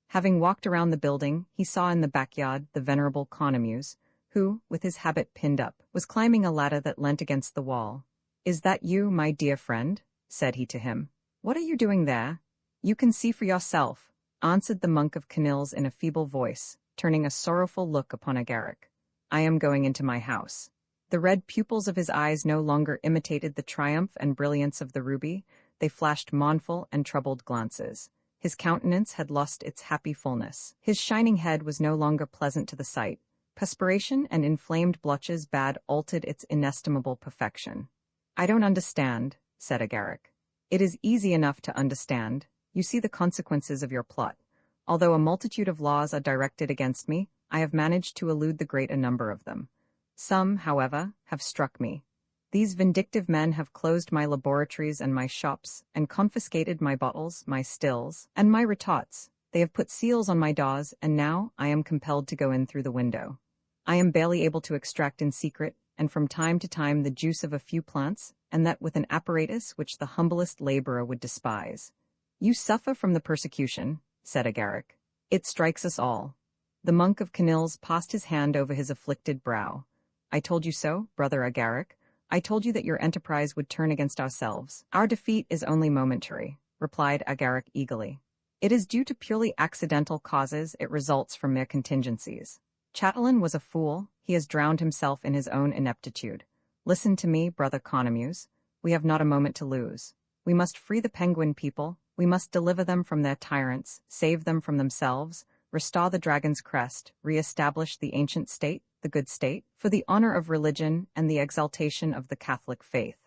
Having walked around the building, he saw in the backyard the venerable Cornemuse, who, with his habit pinned up, was climbing a ladder that leant against the wall. "Is that you, my dear friend?" said he to him. "What are you doing there?" "You can see for yourself," answered the monk of Canils in a feeble voice, turning a sorrowful look upon Agaric. "I am going into my house." The red pupils of his eyes no longer imitated the triumph and brilliance of the ruby, they flashed mournful and troubled glances. His countenance had lost its happy fullness. His shining head was no longer pleasant to the sight. Perspiration and inflamed blotches bad altered its inestimable perfection. "I don't understand," said Agaric. "It is easy enough to understand. You see the consequences of your plot. Although a multitude of laws are directed against me, I have managed to elude the greater number of them. Some, however, have struck me. These vindictive men have closed my laboratories and my shops, and confiscated my bottles, my stills, and my retorts. They have put seals on my doors, and now I am compelled to go in through the window. I am barely able to extract in secret, and from time to time the juice of a few plants, and that with an apparatus which the humblest laborer would despise. You suffer from the persecution, said Agaric. It strikes us all. The monk of Canils passed his hand over his afflicted brow. I told you so, brother Agaric. I told you that your enterprise would turn against ourselves. Our defeat is only momentary, replied Agaric eagerly. It is due to purely accidental causes, it results from mere contingencies. Chatelain was a fool, he has drowned himself in his own ineptitude. Listen to me, brother Conomus. We have not a moment to lose. We must free the penguin people, we must deliver them from their tyrants, save them from themselves, restore the dragon's crest, re-establish the ancient state, the good state, for the honor of religion and the exaltation of the Catholic faith.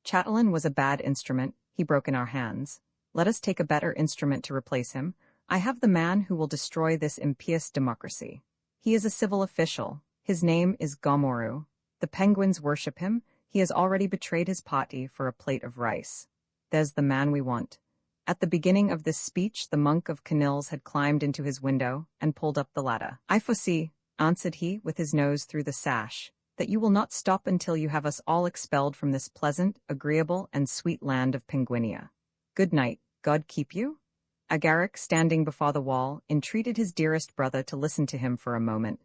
Chatelain was a bad instrument, he broke in our hands. Let us take a better instrument to replace him. I have the man who will destroy this impious democracy. He is a civil official. His name is Gomoru. The penguins worship him. He has already betrayed his party for a plate of rice. There's the man we want. At the beginning of this speech, the monk of Canils had climbed into his window and pulled up the ladder. I foresee, answered he, with his nose through the sash, that you will not stop until you have us all expelled from this pleasant, agreeable, and sweet land of Penguinia. Good night, God keep you? Agaric, standing before the wall, entreated his dearest brother to listen to him for a moment.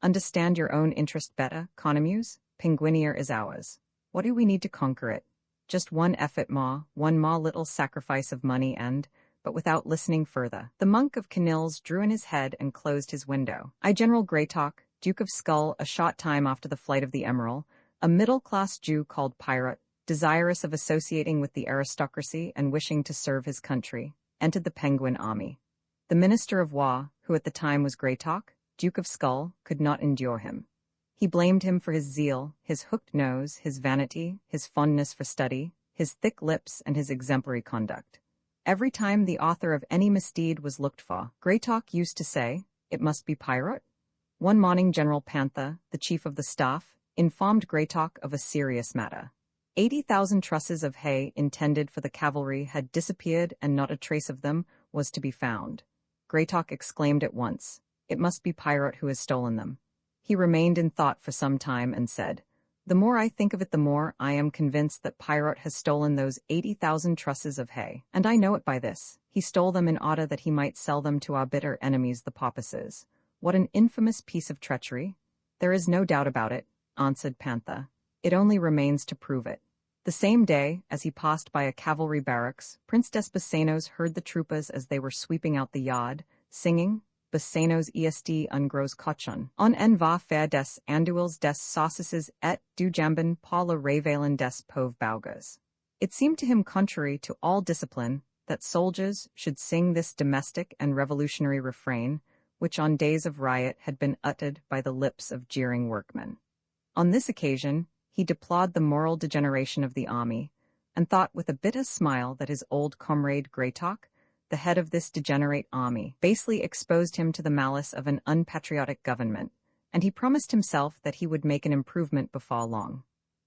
Understand your own interest better, Conomus. Penguinia is ours. What do we need to conquer it? Just one effort more, one more little sacrifice of money and, but without listening further, the monk of Canils drew in his head and closed his window. General Greytalk, Duke of Skull, a short time after the flight of the Emerald, a middle-class Jew called Pirate, desirous of associating with the aristocracy and wishing to serve his country, entered the Penguin army. The Minister of War, who at the time was Greytalk, Duke of Skull, could not endure him. He blamed him for his zeal, his hooked nose, his vanity, his fondness for study, his thick lips, and his exemplary conduct. Every time the author of any misdeed was looked for, Greytalk used to say, "It must be Pirate." One morning General Panther, the chief of the staff, informed Greytalk of a serious matter. 80,000 trusses of hay intended for the cavalry had disappeared and not a trace of them was to be found. Greytalk exclaimed at once, "It must be Pirate who has stolen them." He remained in thought for some time and said, "The more I think of it the more I am convinced that Pirate has stolen those 80,000 trusses of hay, and I know it by this. He stole them in order that he might sell them to our bitter enemies the Papaces. What an infamous piece of treachery!" "There is no doubt about it," answered Panther. "It only remains to prove it." The same day, as he passed by a cavalry barracks, Prince Desposenos heard the troopers as they were sweeping out the yard, singing, Basenos est ungros cochon, on en va faire des anduils des saucisses et du jambon par le révélin des pauvres baugas. It seemed to him contrary to all discipline that soldiers should sing this domestic and revolutionary refrain, which on days of riot had been uttered by the lips of jeering workmen. On this occasion, he deplored the moral degeneration of the army, and thought with a bitter smile that his old comrade Greytalk, the head of this degenerate army, basely exposed him to the malice of an unpatriotic government, and he promised himself that he would make an improvement before long.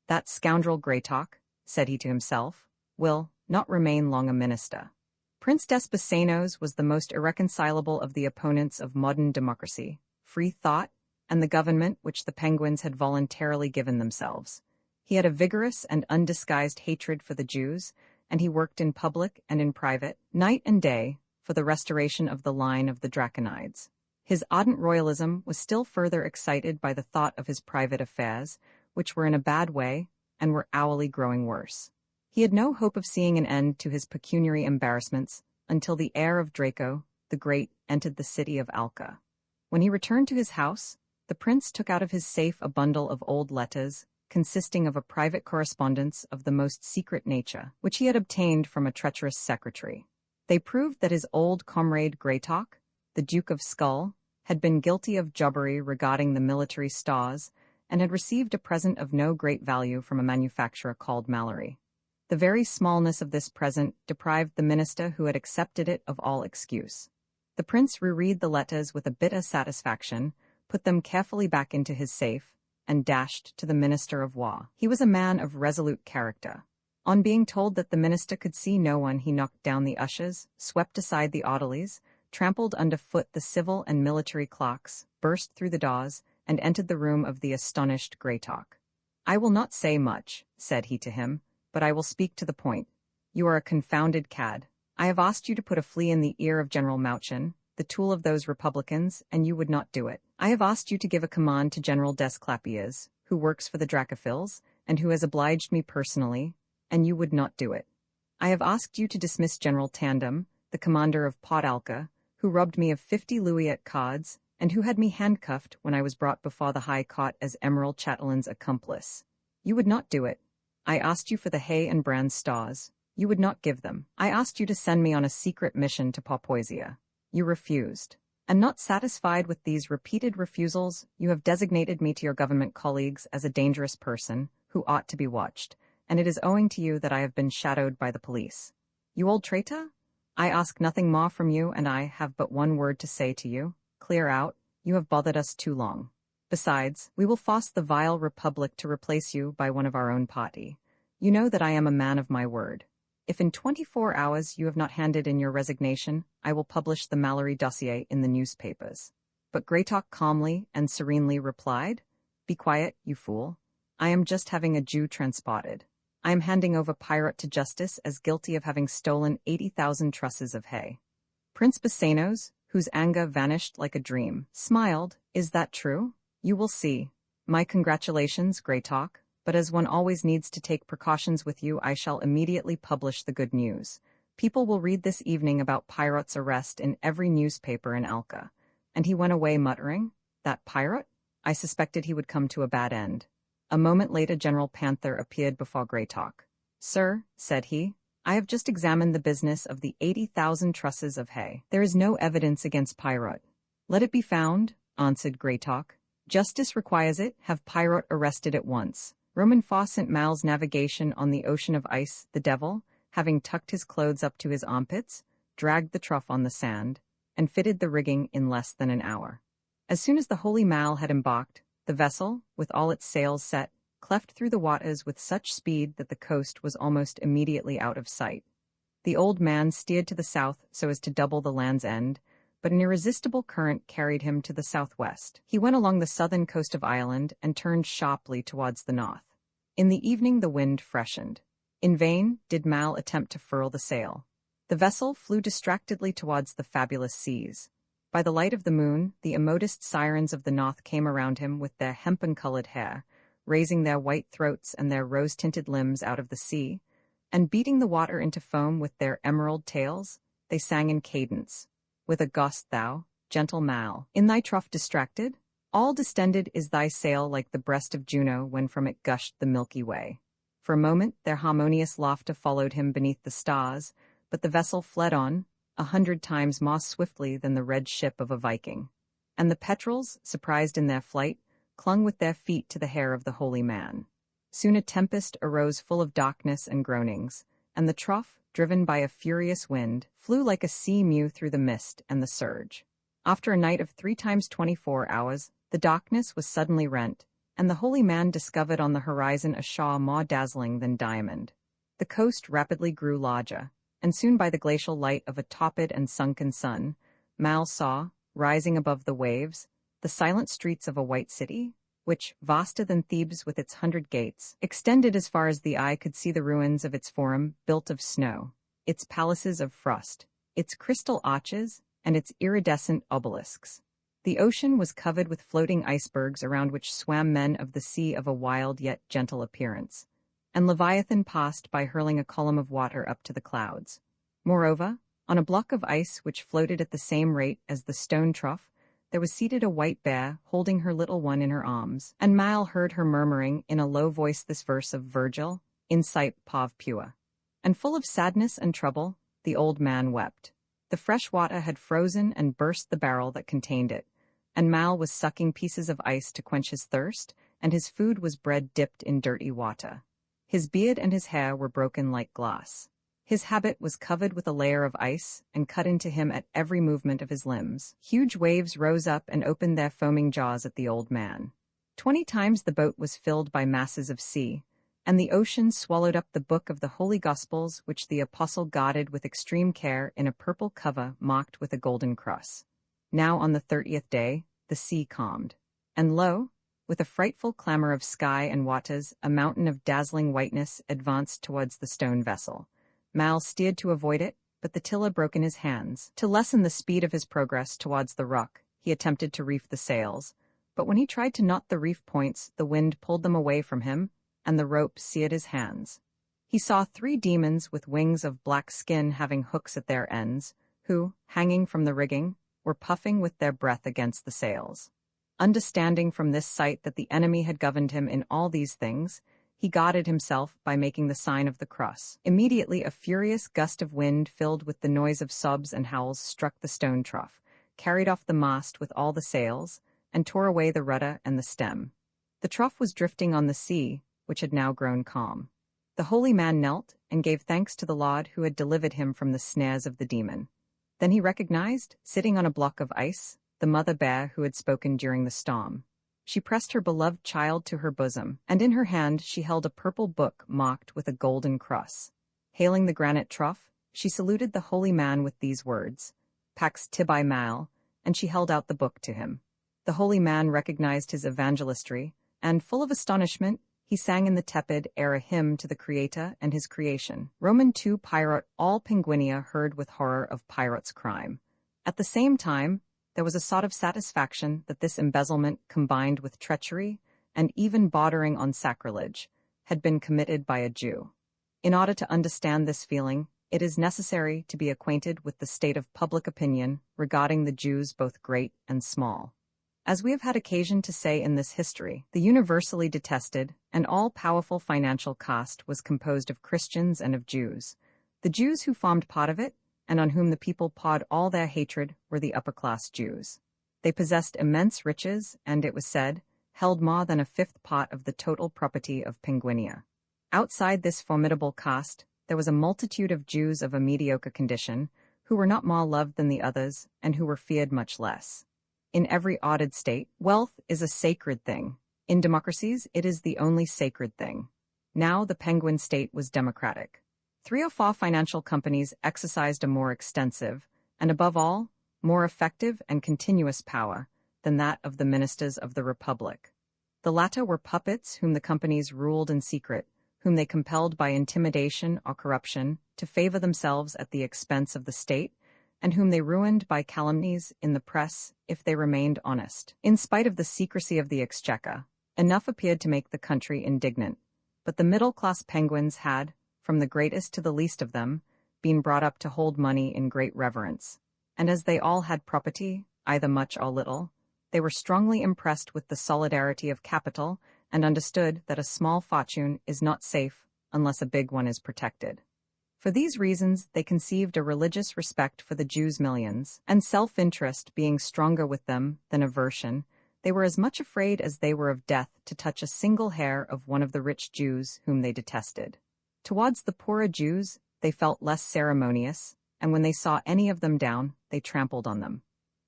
"That scoundrel Greytalk," said he to himself, "will not remain long a minister." Prince Desposenos was the most irreconcilable of the opponents of modern democracy, free thought, and the government which the Penguins had voluntarily given themselves. He had a vigorous and undisguised hatred for the Jews, and he worked in public and in private, night and day, for the restoration of the line of the Draconides. His ardent royalism was still further excited by the thought of his private affairs, which were in a bad way, and were hourly growing worse. He had no hope of seeing an end to his pecuniary embarrassments until the heir of Draco, the Great, entered the city of Alca. When he returned to his house, the prince took out of his safe a bundle of old letters, consisting of a private correspondence of the most secret nature, which he had obtained from a treacherous secretary. They proved that his old comrade Greytalk, the Duke of Skull, had been guilty of jobbery regarding the military stores, and had received a present of no great value from a manufacturer called Mallory. The very smallness of this present deprived the minister who had accepted it of all excuse. The prince reread the letters with a bitter satisfaction, put them carefully back into his safe, and dashed to the Minister of War. He was a man of resolute character. On being told that the minister could see no one, he knocked down the ushers, swept aside the orderlies, trampled underfoot the civil and military clocks, burst through the doors, and entered the room of the astonished Greytalk. "I will not say much," said he to him, "but I will speak to the point. You are a confounded cad. I have asked you to put a flea in the ear of General Mauchin, the tool of those Republicans, and you would not do it. I have asked you to give a command to General Desclapiers, who works for the Dracophils, and who has obliged me personally, and you would not do it. I have asked you to dismiss General Tandem, the commander of Podalka, who robbed me of 50 louis at cards, and who had me handcuffed when I was brought before the High Court as Emerald Chatelain's accomplice. You would not do it. I asked you for the hay and bran stars. You would not give them. I asked you to send me on a secret mission to Paupoisia. You refused. And not satisfied with these repeated refusals, you have designated me to your government colleagues as a dangerous person who ought to be watched, and it is owing to you that I have been shadowed by the police. You old traitor? I ask nothing more from you, and I have but one word to say to you. Clear out. You have bothered us too long. Besides, we will force the vile Republic to replace you by one of our own party. You know that I am a man of my word. If in 24 hours you have not handed in your resignation, I will publish the Mallory dossier in the newspapers." But Greytalk calmly and serenely replied, "Be quiet, you fool. I am just having a Jew transported. I am handing over Pirate to justice as guilty of having stolen 80,000 trusses of hay." Prince Basanos, whose anger vanished like a dream, smiled. "Is that true? You will see. My congratulations, Greytalk. But as one always needs to take precautions with you, I shall immediately publish the good news. People will read this evening about Pirate's arrest in every newspaper in Alka." And he went away muttering, "That Pirate? I suspected he would come to a bad end." A moment later General Panther appeared before Greytalk. "Sir," said he, "I have just examined the business of the 80,000 trusses of hay. There is no evidence against Pirate." "Let it be found," answered Greytalk. "Justice requires it. Have Pirate arrested at once." Roman St. Mal's navigation on the ocean of ice, the devil, having tucked his clothes up to his armpits, dragged the trough on the sand, and fitted the rigging in less than an hour. As soon as the Holy Mal had embarked, the vessel, with all its sails set, cleft through the waters with such speed that the coast was almost immediately out of sight. The old man steered to the south so as to double the land's end, but an irresistible current carried him to the southwest. He went along the southern coast of Ireland and turned sharply towards the north. In the evening the wind freshened. In vain did Mal attempt to furl the sail. The vessel flew distractedly towards the fabulous seas. By the light of the moon, the immodest sirens of the north came around him with their hempen-colored hair, raising their white throats and their rose-tinted limbs out of the sea, and beating the water into foam with their emerald tails, they sang in cadence, "Whither goest thou, gentle Mal? In thy trough distracted? All distended is thy sail like the breast of Juno when from it gushed the Milky Way." For a moment their harmonious laughter followed him beneath the stars, but the vessel fled on, 100 times more swiftly than the red ship of a Viking. And the petrels, surprised in their flight, clung with their feet to the hair of the holy man. Soon a tempest arose full of darkness and groanings, and the trough, driven by a furious wind, flew like a sea mew through the mist and the surge. After a night of 3 times 24 hours, the darkness was suddenly rent, and the holy man discovered on the horizon a shore more dazzling than diamond. The coast rapidly grew larger, and soon by the glacial light of a topid and sunken sun, Mal saw, rising above the waves, the silent streets of a white city, which, vaster than Thebes with its 100 gates, extended as far as the eye could see the ruins of its forum built of snow, its palaces of frost, its crystal arches, and its iridescent obelisks. The ocean was covered with floating icebergs around which swam men of the sea of a wild yet gentle appearance, and Leviathan passed by hurling a column of water up to the clouds. Moreover, on a block of ice which floated at the same rate as the stone trough, there was seated a white bear holding her little one in her arms, and Mal heard her murmuring in a low voice this verse of Virgil, "Incite pav pua." And full of sadness and trouble, the old man wept. The fresh water had frozen and burst the barrel that contained it, and Mal was sucking pieces of ice to quench his thirst, and his food was bread dipped in dirty water. His beard and his hair were broken like glass. His habit was covered with a layer of ice and cut into him at every movement of his limbs. Huge waves rose up and opened their foaming jaws at the old man. 20 times the boat was filled by masses of sea, and the ocean swallowed up the book of the Holy Gospels which the apostle guarded with extreme care in a purple cover marked with a golden cross. Now on the 30th day, the sea calmed, And lo, with a frightful clamor of sky and waters, a mountain of dazzling whiteness advanced towards the stone vessel. Mal steered to avoid it, but the tiller broke in his hands. To lessen the speed of his progress towards the rock, he attempted to reef the sails, but when he tried to knot the reef points, the wind pulled them away from him, and the rope seared his hands. He saw 3 demons with wings of black skin having hooks at their ends, who, hanging from the rigging, were puffing with their breath against the sails. Understanding from this sight that the enemy had governed him in all these things, he guarded himself by making the sign of the cross. Immediately a furious gust of wind filled with the noise of sobs and howls struck the stone trough, carried off the mast with all the sails, and tore away the rudder and the stem. The trough was drifting on the sea, which had now grown calm. The holy man knelt and gave thanks to the Lord who had delivered him from the snares of the demon. Then he recognized, sitting on a block of ice, the mother bear who had spoken during the storm. She pressed her beloved child to her bosom, and in her hand she held a purple book marked with a golden cross. Hailing the granite trough, she saluted the holy man with these words, Pax tibi mal, and she held out the book to him. The holy man recognized his evangelistry, and, full of astonishment, he sang in the tepid air a hymn to the Creator and his creation. Roman 2 Pirate. All Penguinia heard with horror of Pirate's crime. At the same time, there was a sort of satisfaction that this embezzlement, combined with treachery, and even bordering on sacrilege, had been committed by a Jew. In order to understand this feeling, it is necessary to be acquainted with the state of public opinion regarding the Jews both great and small. As we have had occasion to say in this history, the universally detested and all-powerful financial caste was composed of Christians and of Jews. The Jews who formed part of it, and on whom the people poured all their hatred, were the upper-class Jews. They possessed immense riches and, it was said, held more than a 5th part of the total property of Penguinia. Outside this formidable caste, there was a multitude of Jews of a mediocre condition, who were not more loved than the others, and who were feared much less. In every ordered state, wealth is a sacred thing. In democracies, it is the only sacred thing. Now the Penguin state was democratic. 3 or 4 financial companies exercised a more extensive, and above all, more effective and continuous power than that of the ministers of the Republic. The latter were puppets whom the companies ruled in secret, whom they compelled by intimidation or corruption to favor themselves at the expense of the state, and whom they ruined by calumnies in the press if they remained honest. In spite of the secrecy of the exchequer, enough appeared to make the country indignant, but the middle-class Penguins had, from the greatest to the least of them, been brought up to hold money in great reverence, and as they all had property, either much or little, they were strongly impressed with the solidarity of capital and understood that a small fortune is not safe unless a big one is protected. For these reasons, they conceived a religious respect for the Jews' millions, and self-interest being stronger with them than aversion, they were as much afraid as they were of death to touch a single hair of one of the rich Jews whom they detested. Towards the poorer Jews, they felt less ceremonious, and when they saw any of them down, they trampled on them.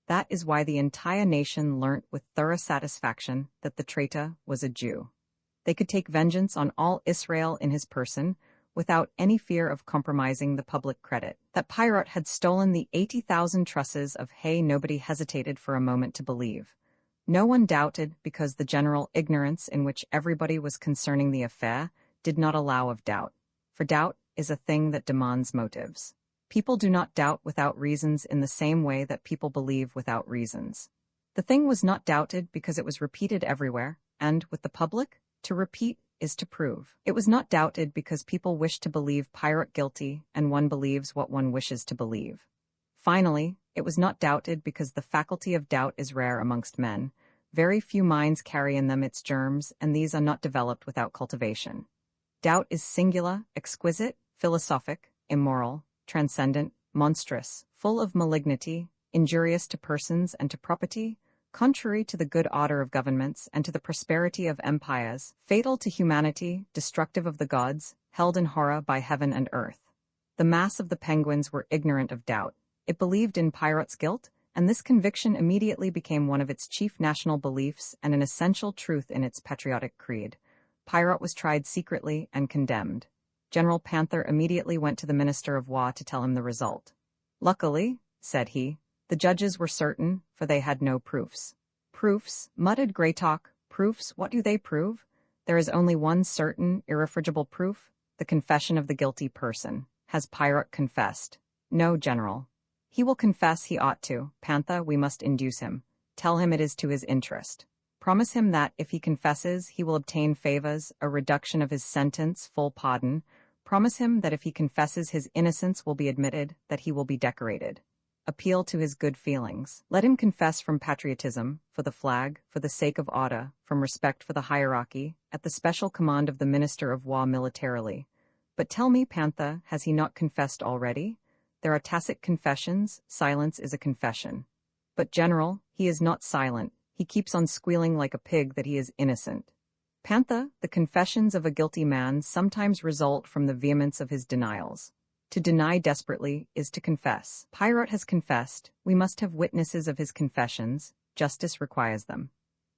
That is why the entire nation learnt with thorough satisfaction that the traitor was a Jew. They could take vengeance on all Israel in his person, without any fear of compromising the public credit. That Pirate had stolen the 80,000 trusses of hay nobody hesitated for a moment to believe. No one doubted because the general ignorance in which everybody was concerning the affair did not allow of doubt, for doubt is a thing that demands motives. People do not doubt without reasons in the same way that people believe without reasons. The thing was not doubted because it was repeated everywhere, and, with the public, to repeat is to prove. It was not doubted because people wish to believe Pirate guilty, and one believes what one wishes to believe. Finally, it was not doubted because the faculty of doubt is rare amongst men. Very few minds carry in them its germs, and these are not developed without cultivation. Doubt is singular, exquisite, philosophic, immoral, transcendent, monstrous, full of malignity, injurious to persons and to property, contrary to the good order of governments and to the prosperity of empires, fatal to humanity, destructive of the gods, held in horror by heaven and earth. The mass of the Penguins were ignorant of doubt. It believed in Pirate's guilt, and this conviction immediately became one of its chief national beliefs and an essential truth in its patriotic creed. Pirate was tried secretly and condemned. General Panther immediately went to the Minister of War to tell him the result. Luckily, said he, the judges were certain, for they had no proofs. Proofs, muttered Greytalk. Proofs, what do they prove? There is only one certain, irrefragable proof, the confession of the guilty person. Has Pirate confessed? No, General. He will confess he ought to. Panther, we must induce him. Tell him it is to his interest. Promise him that, if he confesses, he will obtain favors, a reduction of his sentence, full pardon. Promise him that if he confesses his innocence will be admitted, that he will be decorated. Appeal to his good feelings. Let him confess from patriotism, for the flag, for the sake of order, from respect for the hierarchy, at the special command of the Minister of War militarily. But tell me, Panther, has he not confessed already? There are tacit confessions, silence is a confession. But, General, he is not silent, he keeps on squealing like a pig that he is innocent. Panther, the confessions of a guilty man sometimes result from the vehemence of his denials. To deny desperately is to confess. Pirate has confessed, we must have witnesses of his confessions, justice requires them.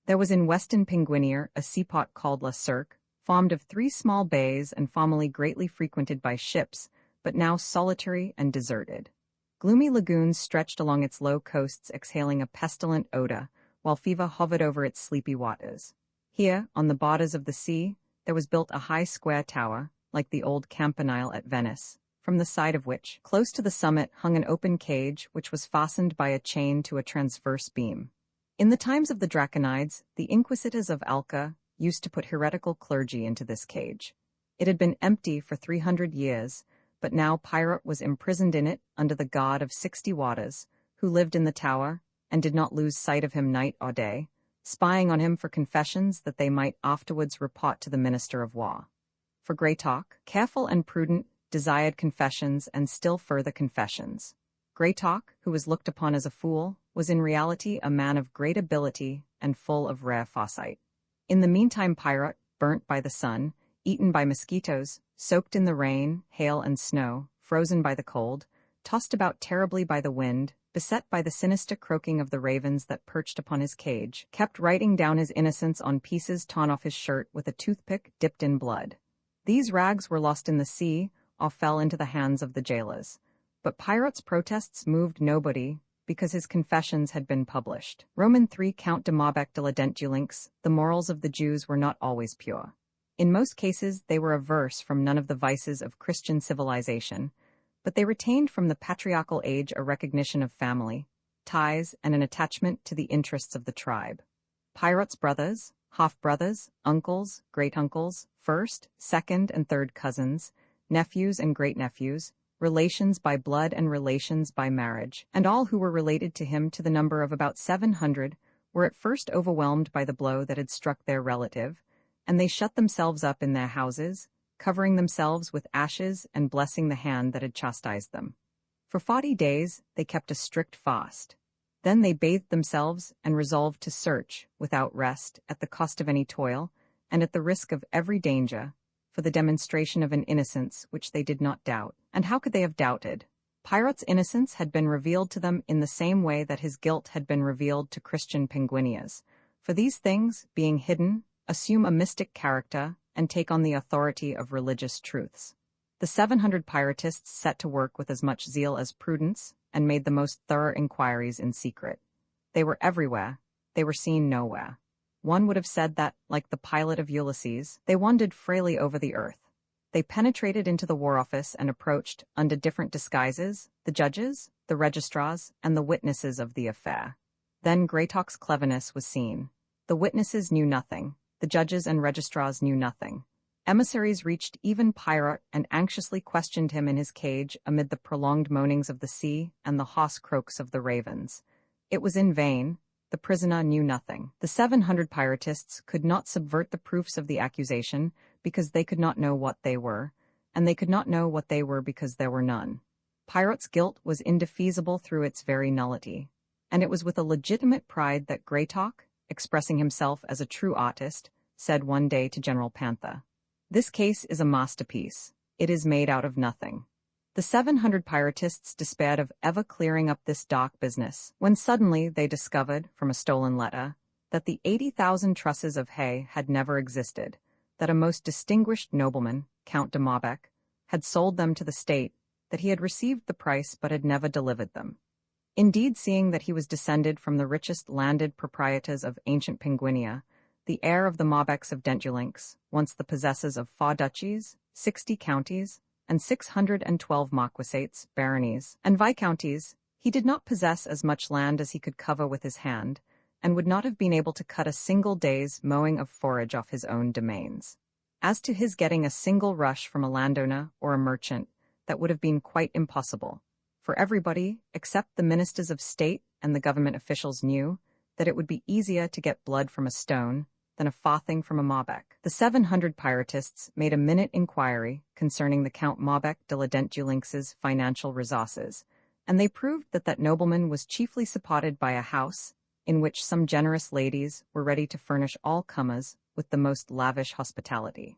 There was in Western Penguinier a seaport called La Cirque, formed of 3 small bays and formerly greatly frequented by ships, but now solitary and deserted. Gloomy lagoons stretched along its low coasts exhaling a pestilent odor, while fever hovered over its sleepy waters. Here, on the borders of the sea, there was built a high square tower, like the old campanile at Venice, from the side of which, close to the summit, hung an open cage which was fastened by a chain to a transverse beam. In the times of the Draconides, the inquisitors of Alca used to put heretical clergy into this cage. It had been empty for 300 years, but now Pirate was imprisoned in it under the god of 60 waters, who lived in the tower, and did not lose sight of him night or day, spying on him for confessions that they might afterwards report to the Minister of War. For Greytalk, careful and prudent, desired confessions and still further confessions. Greytalk, who was looked upon as a fool, was in reality a man of great ability and full of rare foresight. In the meantime Pirate, burnt by the sun, eaten by mosquitoes, soaked in the rain, hail and snow, frozen by the cold, tossed about terribly by the wind, beset by the sinister croaking of the ravens that perched upon his cage, kept writing down his innocence on pieces torn off his shirt with a toothpick dipped in blood. These rags were lost in the sea, or fell into the hands of the jailers. But Pirate's protests moved nobody, because his confessions had been published. Roman 3 Count de Maubec de la Dentdulinx, the morals of the Jews were not always pure. In most cases they were averse from none of the vices of Christian civilization, but they retained from the patriarchal age a recognition of family, ties, and an attachment to the interests of the tribe. Pirate's brothers, half-brothers, uncles, great-uncles, first, second, and third cousins, nephews and great-nephews, relations by blood and relations by marriage, and all who were related to him to the number of about 700, were at first overwhelmed by the blow that had struck their relative, and they shut themselves up in their houses, covering themselves with ashes and blessing the hand that had chastised them. For 40 days they kept a strict fast. Then they bathed themselves and resolved to search, without rest, at the cost of any toil, and at the risk of every danger, for the demonstration of an innocence which they did not doubt. And how could they have doubted? Pirate's innocence had been revealed to them in the same way that his guilt had been revealed to Christian Penguinias. For these things, being hidden, assume a mystic character and take on the authority of religious truths. The 700 Piratists set to work with as much zeal as prudence and made the most thorough inquiries in secret. They were everywhere, they were seen nowhere. One would have said that, like the pilot of Ulysses, they wandered freely over the earth. They penetrated into the War Office and approached, under different disguises, the judges, the registrars, and the witnesses of the affair. Then Greytalk's cleverness was seen. The witnesses knew nothing. The judges and registrars knew nothing. Emissaries reached even Pirate and anxiously questioned him in his cage amid the prolonged moanings of the sea and the hoarse croaks of the ravens. It was in vain. The prisoner knew nothing. The 700 Piratists could not subvert the proofs of the accusation because they could not know what they were, and they could not know what they were because there were none. Pirate's guilt was indefeasible through its very nullity, and it was with a legitimate pride that Greytalk, expressing himself as a true artist, said one day to General Panther, "This case is a masterpiece. It is made out of nothing." The 700 Piratists despaired of ever clearing up this dark business, when suddenly they discovered, from a stolen letter, that the 80,000 trusses of hay had never existed, that a most distinguished nobleman, Count de Maubec, had sold them to the state, that he had received the price but had never delivered them. Indeed, seeing that he was descended from the richest landed proprietors of ancient Penguinia, the heir of the Maubec of Dentulinx, once the possessors of 4 duchies, 60 counties, and 612 marquisates, baronies, and viscounties, he did not possess as much land as he could cover with his hand, and would not have been able to cut a single day's mowing of forage off his own domains. As to his getting a single rush from a landowner or a merchant, that would have been quite impossible, for everybody, except the ministers of state and the government officials, knew that it would be easier to get blood from a stone than a farthing from a Maubec. The 700 Pyrotists made a minute inquiry concerning the Count Maubec de la Dentulinx's financial resources, and they proved that that nobleman was chiefly supported by a house in which some generous ladies were ready to furnish all comers with the most lavish hospitality.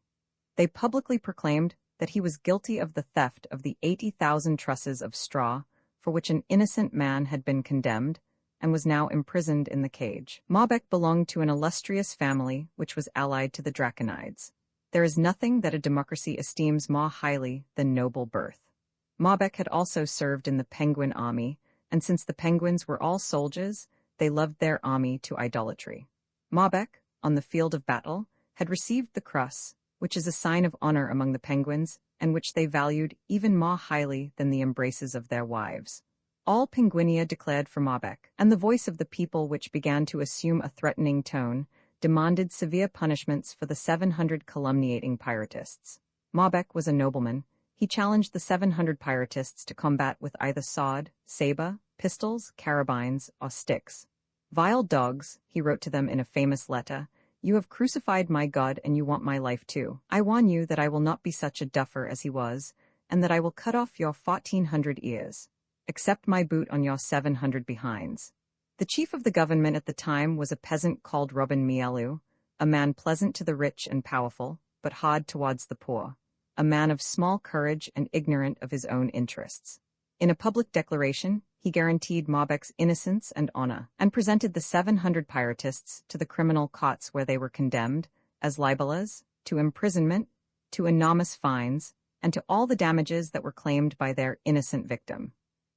They publicly proclaimed that he was guilty of the theft of the 80,000 trusses of straw for which an innocent man had been condemned and was now imprisoned in the cage. Maubec belonged to an illustrious family which was allied to the Draconides. There is nothing that a democracy esteems more highly than noble birth. Maubec had also served in the Penguin army, and since the Penguins were all soldiers, they loved their army to idolatry. Maubec, on the field of battle, had received the cross, which is a sign of honor among the Penguins, and which they valued even more highly than the embraces of their wives. All Penguinia declared for Maubec, and the voice of the people, which began to assume a threatening tone, demanded severe punishments for the 700 calumniating Pyrotists. Maubec was a nobleman. He challenged the 700 Pyrotists to combat with either sword, saber, pistols, carabines, or sticks. "Vile dogs," he wrote to them in a famous letter, "you have crucified my God, and you want my life too. I warn you that I will not be such a duffer as he was, and that I will cut off your 1400 ears. Accept my boot on your 700 behinds." The chief of the government at the time was a peasant called Robin Mielu, a man pleasant to the rich and powerful, but hard towards the poor, a man of small courage and ignorant of his own interests. In a public declaration, he guaranteed Maubec's innocence and honor, and presented the 700 Pyrotists to the criminal courts where they were condemned, as libelers, to imprisonment, to enormous fines, and to all the damages that were claimed by their innocent victim.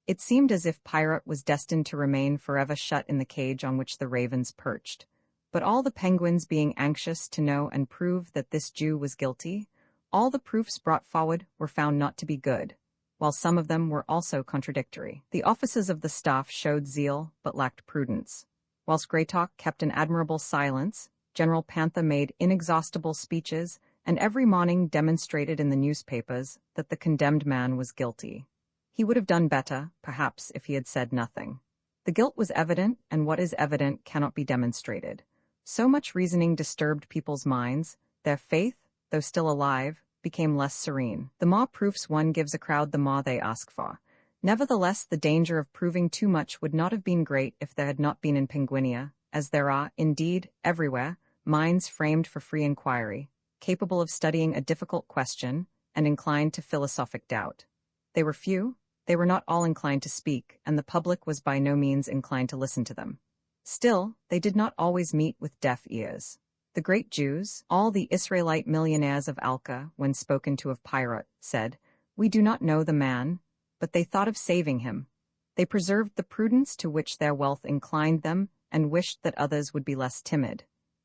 It seemed as if Pirate was destined to remain forever shut in the cage on which the ravens perched, but all the Penguins being anxious to know and prove that this Jew was guilty, all the proofs brought forward were found not to be good, while some of them were also contradictory. The officers of the staff showed zeal but lacked prudence. Whilst Greytalk kept an admirable silence, General Panther made inexhaustible speeches and every morning demonstrated in the newspapers that the condemned man was guilty. He would have done better, perhaps, if he had said nothing. The guilt was evident, and what is evident cannot be demonstrated. So much reasoning disturbed people's minds, their faith, though still alive, became less serene. The more proofs one gives a crowd, the more they ask for. Nevertheless, the danger of proving too much would not have been great if there had not been in Penguinia, as there are, indeed, everywhere, minds framed for free inquiry, capable of studying a difficult question, and inclined to philosophic doubt. They were few, they were not all inclined to speak, and the public was by no means inclined to listen to them. Still, they did not always meet with deaf ears. The great Jews, all the Israelite millionaires of Alca, when spoken to of Pirate, said, "We do not know the man," but they thought of saving him. They preserved the prudence to which their wealth inclined them, and wished that others would be less timid.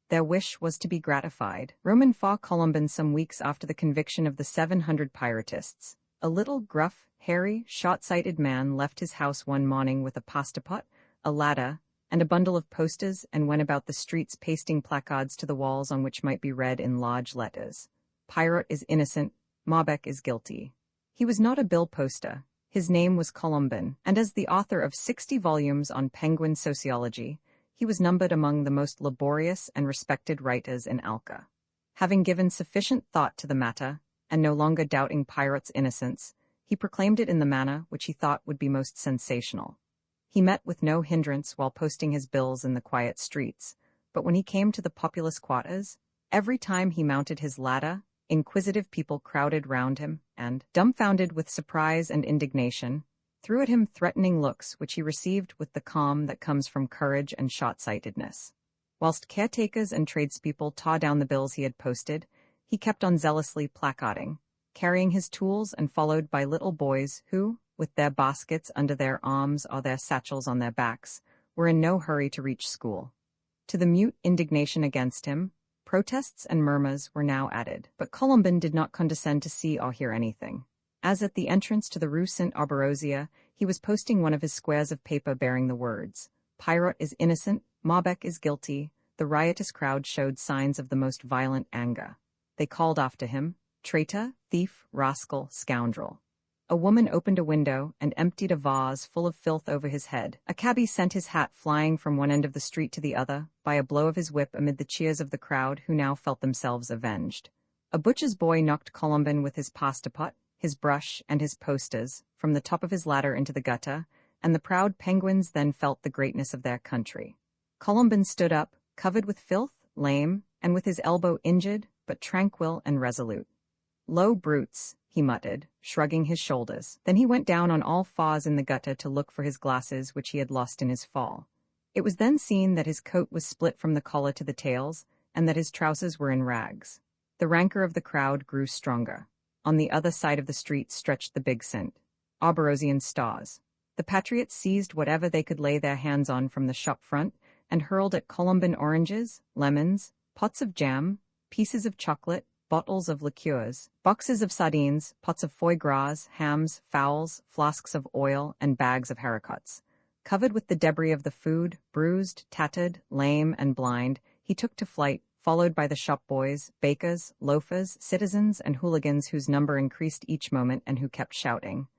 Their wish was to be gratified. Roman fought Columban some weeks after the conviction of the 700 Pyrotists. A little, gruff, hairy, short-sighted man left his house one morning with a pasta pot, a ladder, and a bundle of posters, and went about the streets pasting placards to the walls on which might be read in large letters, "Pirate is innocent, Maubec is guilty." He was not a bill poster. His name was Columban, and as the author of 60 volumes on penguin sociology, he was numbered among the most laborious and respected writers in Alca. Having given sufficient thought to the matter, and no longer doubting Pirate's innocence, he proclaimed it in the manner which he thought would be most sensational. He met with no hindrance while posting his bills in the quiet streets, but when he came to the populous quarters, every time he mounted his ladder, inquisitive people crowded round him, and, dumbfounded with surprise and indignation, threw at him threatening looks which he received with the calm that comes from courage and short-sightedness. Whilst caretakers and tradespeople tore down the bills he had posted, he kept on zealously placarding, carrying his tools and followed by little boys who, with their baskets under their arms or their satchels on their backs, were in no hurry to reach school. To the mute indignation against him, protests and murmurs were now added. But Colomban did not condescend to see or hear anything. As at the entrance to the Rue Saint-Ambroisia, he was posting one of his squares of paper bearing the words, "Pirot is innocent, Maubec is guilty." The riotous crowd showed signs of the most violent anger. They called after him, "Traitor, thief, rascal, scoundrel." A woman opened a window and emptied a vase full of filth over his head. A cabby sent his hat flying from one end of the street to the other by a blow of his whip amid the cheers of the crowd who now felt themselves avenged. A butcher's boy knocked Colomban with his pasta pot, his brush, and his posters from the top of his ladder into the gutter, and the proud penguins then felt the greatness of their country. Colomban stood up, covered with filth, lame, and with his elbow injured, but tranquil and resolute. "Low brutes," he muttered, shrugging his shoulders. Then he went down on all fours in the gutter to look for his glasses which he had lost in his fall. It was then seen that his coat was split from the collar to the tails, and that his trousers were in rags. The rancor of the crowd grew stronger. On the other side of the street stretched the big Saint-Ambrosian stars. The patriots seized whatever they could lay their hands on from the shop front, and hurled at Colomban oranges, lemons, pots of jam, pieces of chocolate, bottles of liqueurs, boxes of sardines, pots of foie gras, hams, fowls, flasks of oil, and bags of haricots. Covered with the debris of the food, bruised, tattered, lame, and blind, he took to flight, followed by the shop boys, bakers, loafers, citizens, and hooligans whose number increased each moment and who kept shouting,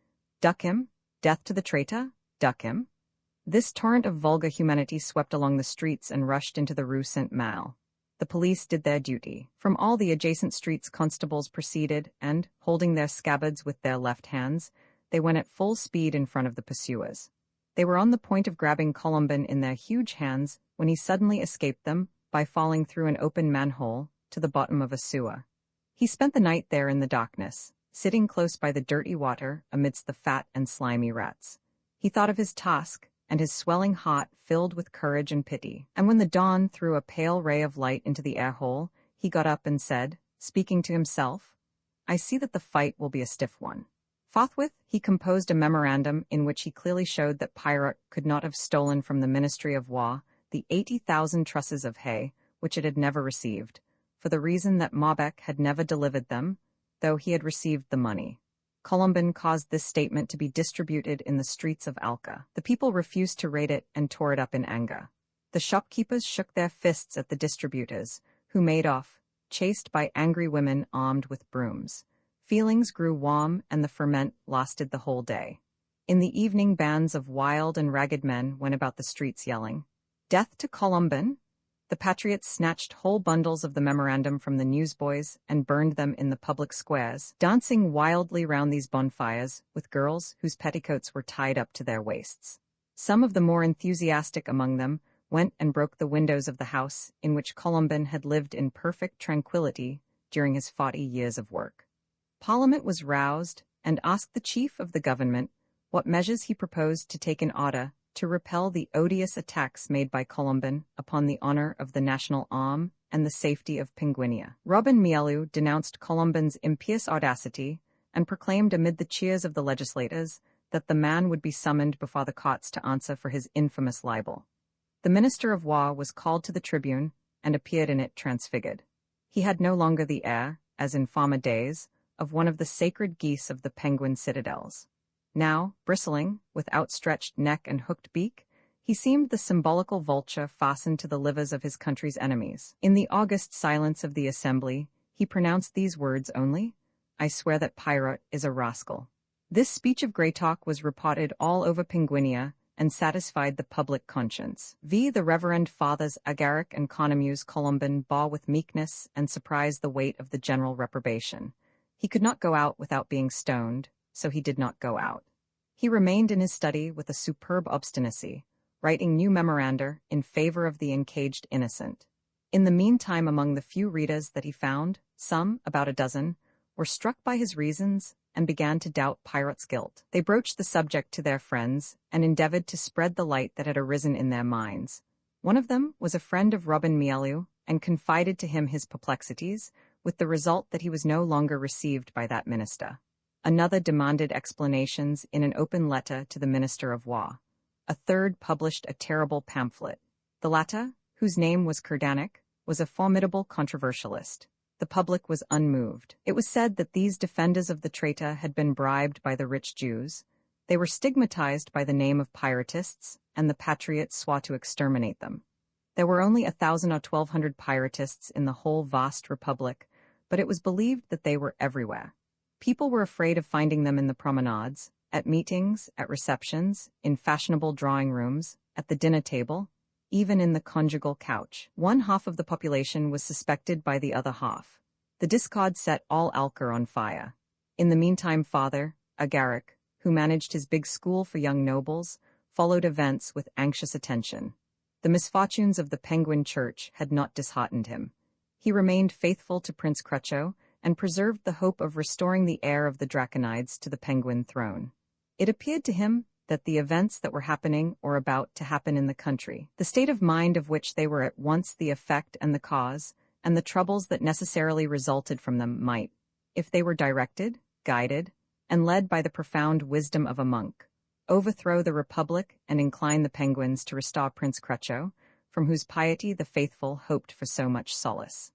"Duck him! Death to the traitor! Duck him!" This torrent of vulgar humanity swept along the streets and rushed into the Rue Saint-Mal. The police did their duty. From all the adjacent streets constables proceeded, and, holding their scabbards with their left hands, they went at full speed in front of the pursuers. They were on the point of grabbing Colomban in their huge hands when he suddenly escaped them by falling through an open manhole to the bottom of a sewer. He spent the night there in the darkness, sitting close by the dirty water amidst the fat and slimy rats. He thought of his task, and his swelling heart filled with courage and pity. And when the dawn threw a pale ray of light into the air-hole, he got up and said, speaking to himself, "I see that the fight will be a stiff one." Forthwith, he composed a memorandum in which he clearly showed that Pirot could not have stolen from the Ministry of War the 80,000 trusses of hay, which it had never received, for the reason that Maubec had never delivered them, though he had received the money. Colomban caused this statement to be distributed in the streets of Alca. The people refused to read it and tore it up in anger. The shopkeepers shook their fists at the distributors, who made off, chased by angry women armed with brooms. Feelings grew warm, and the ferment lasted the whole day. In the evening, bands of wild and ragged men went about the streets yelling, "Death to Colomban!" The patriots snatched whole bundles of the memorandum from the newsboys and burned them in the public squares, dancing wildly round these bonfires with girls whose petticoats were tied up to their waists. Some of the more enthusiastic among them went and broke the windows of the house in which Colomban had lived in perfect tranquillity during his 40 years of work. Parliament was roused and asked the chief of the government what measures he proposed to take in order to repel the odious attacks made by Colomban upon the honor of the national arm and the safety of Penguinia. Robin Mielu denounced Colomban's impious audacity and proclaimed amid the cheers of the legislators that the man would be summoned before the courts to answer for his infamous libel. The Minister of War was called to the tribune and appeared in it transfigured. He had no longer the air, as in former days, of one of the sacred geese of the Penguin citadels. Now, bristling, with outstretched neck and hooked beak, he seemed the symbolical vulture fastened to the livers of his country's enemies. In the august silence of the assembly, he pronounced these words only, "I swear that Pirot is a rascal." This speech of Greytalk was reported all over Penguinia and satisfied the public conscience. The Reverend Fathers Agaric and Conomus Colomban bore with meekness and surprised the weight of the general reprobation. He could not go out without being stoned, so he did not go out. He remained in his study with a superb obstinacy, writing new memoranda in favor of the encaged innocent. In the meantime, among the few readers that he found, some, about a dozen, were struck by his reasons and began to doubt Pirot's guilt. They broached the subject to their friends and endeavored to spread the light that had arisen in their minds. One of them was a friend of Robin Mielu and confided to him his perplexities, with the result that he was no longer received by that minister. Another demanded explanations in an open letter to the Minister of War. A third published a terrible pamphlet. The latter, whose name was Kurdanik, was a formidable controversialist. The public was unmoved. It was said that these defenders of the traitor had been bribed by the rich Jews. They were stigmatized by the name of piratists, and the patriots swore to exterminate them. There were only 1,000 or 1,200 piratists in the whole vast republic, but it was believed that they were everywhere. People were afraid of finding them in the promenades, at meetings, at receptions, in fashionable drawing rooms, at the dinner table, even in the conjugal couch. One half of the population was suspected by the other half. The discord set all Alcar on fire. In the meantime, Father Agaric, who managed his big school for young nobles, followed events with anxious attention. The misfortunes of the Penguin Church had not disheartened him. He remained faithful to Prince Crucho and preserved the hope of restoring the heir of the Draconides to the Penguin throne. It appeared to him that the events that were happening or about to happen in the country, the state of mind of which they were at once the effect and the cause, and the troubles that necessarily resulted from them might, if they were directed, guided, and led by the profound wisdom of a monk, overthrow the Republic and incline the Penguins to restore Prince Crucho, from whose piety the faithful hoped for so much solace.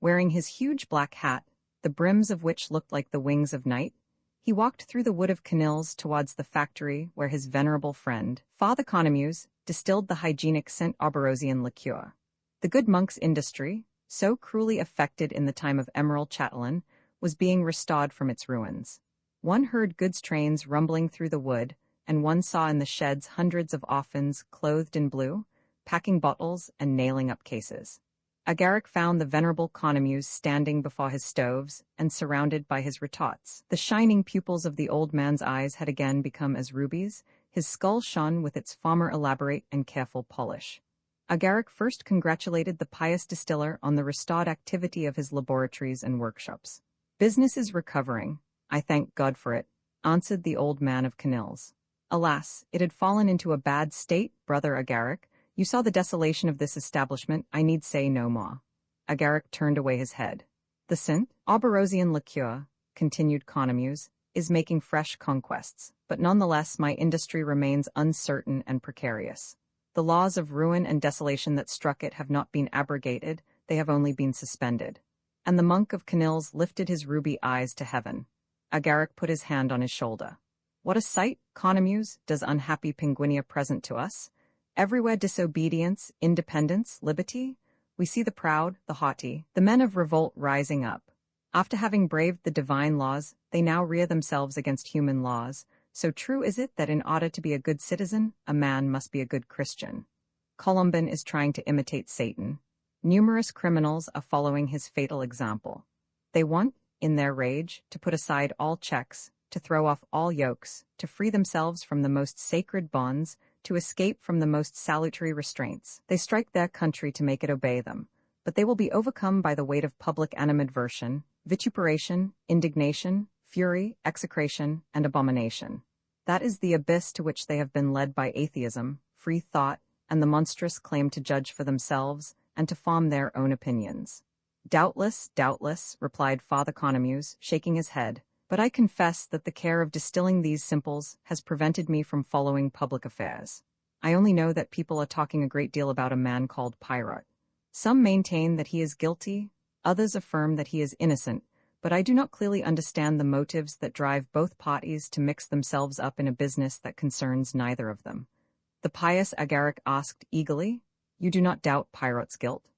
Wearing his huge black hat, the brims of which looked like the wings of night, he walked through the wood of Canils towards the factory where his venerable friend, Father Conomus, distilled the hygienic St. Auberosian liqueur. The good monk's industry, so cruelly affected in the time of Emerald Chatelain, was being restored from its ruins. One heard goods trains rumbling through the wood, and one saw in the sheds hundreds of orphans clothed in blue, packing bottles and nailing up cases. Agaric found the venerable Conomus standing before his stoves and surrounded by his retorts. The shining pupils of the old man's eyes had again become as rubies, his skull shone with its former elaborate and careful polish. Agaric first congratulated the pious distiller on the restored activity of his laboratories and workshops. "Business is recovering, I thank God for it," answered the old man of Canils. "Alas, it had fallen into a bad state, brother Agaric. You saw the desolation of this establishment, I need say no more." Agaric turned away his head. "The St. Auberosian liqueur," continued Conomus, "is making fresh conquests, but nonetheless my industry remains uncertain and precarious. The laws of ruin and desolation that struck it have not been abrogated, they have only been suspended." And the monk of Canils lifted his ruby eyes to heaven. Agaric put his hand on his shoulder. "What a sight, Conomus, does unhappy Penguinia present to us! Everywhere disobedience, independence, liberty. We see the proud, the haughty, the men of revolt rising up. After having braved the divine laws, they now rear themselves against human laws. So true is it that in order to be a good citizen, a man must be a good Christian. Columban is trying to imitate Satan. Numerous criminals are following his fatal example. They want, in their rage, to put aside all checks, to throw off all yokes, to free themselves from the most sacred bonds, to escape from the most salutary restraints. They strike their country to make it obey them, but they will be overcome by the weight of public animadversion, vituperation, indignation, fury, execration, and abomination. That is the abyss to which they have been led by atheism, free thought, and the monstrous claim to judge for themselves and to form their own opinions. "Doubtless, doubtless," replied Father Conomus, shaking his head, "but I confess that the care of distilling these simples has prevented me from following public affairs. I only know that people are talking a great deal about a man called Pirot. Some maintain that he is guilty, others affirm that he is innocent, but I do not clearly understand the motives that drive both parties to mix themselves up in a business that concerns neither of them." The pious Agaric asked eagerly, "You do not doubt Pirot's guilt?"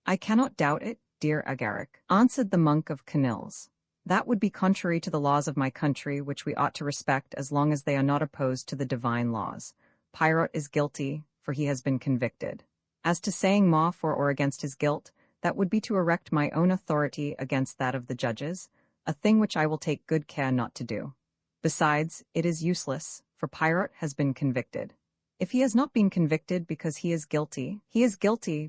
"I cannot doubt it, dear Agaric," answered the monk of Canils. "That would be contrary to the laws of my country, which we ought to respect as long as they are not opposed to the divine laws. Pirot is guilty, for he has been convicted. As to saying more for or against his guilt, that would be to erect my own authority against that of the judges, a thing which I will take good care not to do. Besides, it is useless, for Pirot has been convicted. If he has not been convicted because he is guilty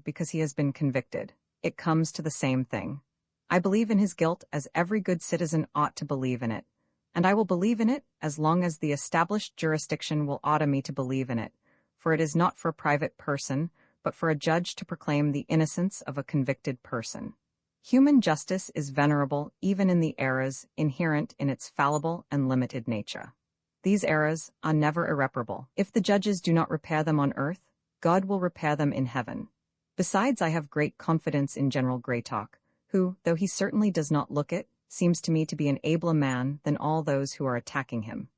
because he has been convicted. It comes to the same thing. I believe in his guilt as every good citizen ought to believe in it, and I will believe in it as long as the established jurisdiction will order me to believe in it, for it is not for a private person, but for a judge to proclaim the innocence of a convicted person. Human justice is venerable even in the eras inherent in its fallible and limited nature. These errors are never irreparable. If the judges do not repair them on earth, God will repair them in heaven. Besides, I have great confidence in General Greytalk, who, though he certainly does not look it, seems to me to be an abler man than all those who are attacking him.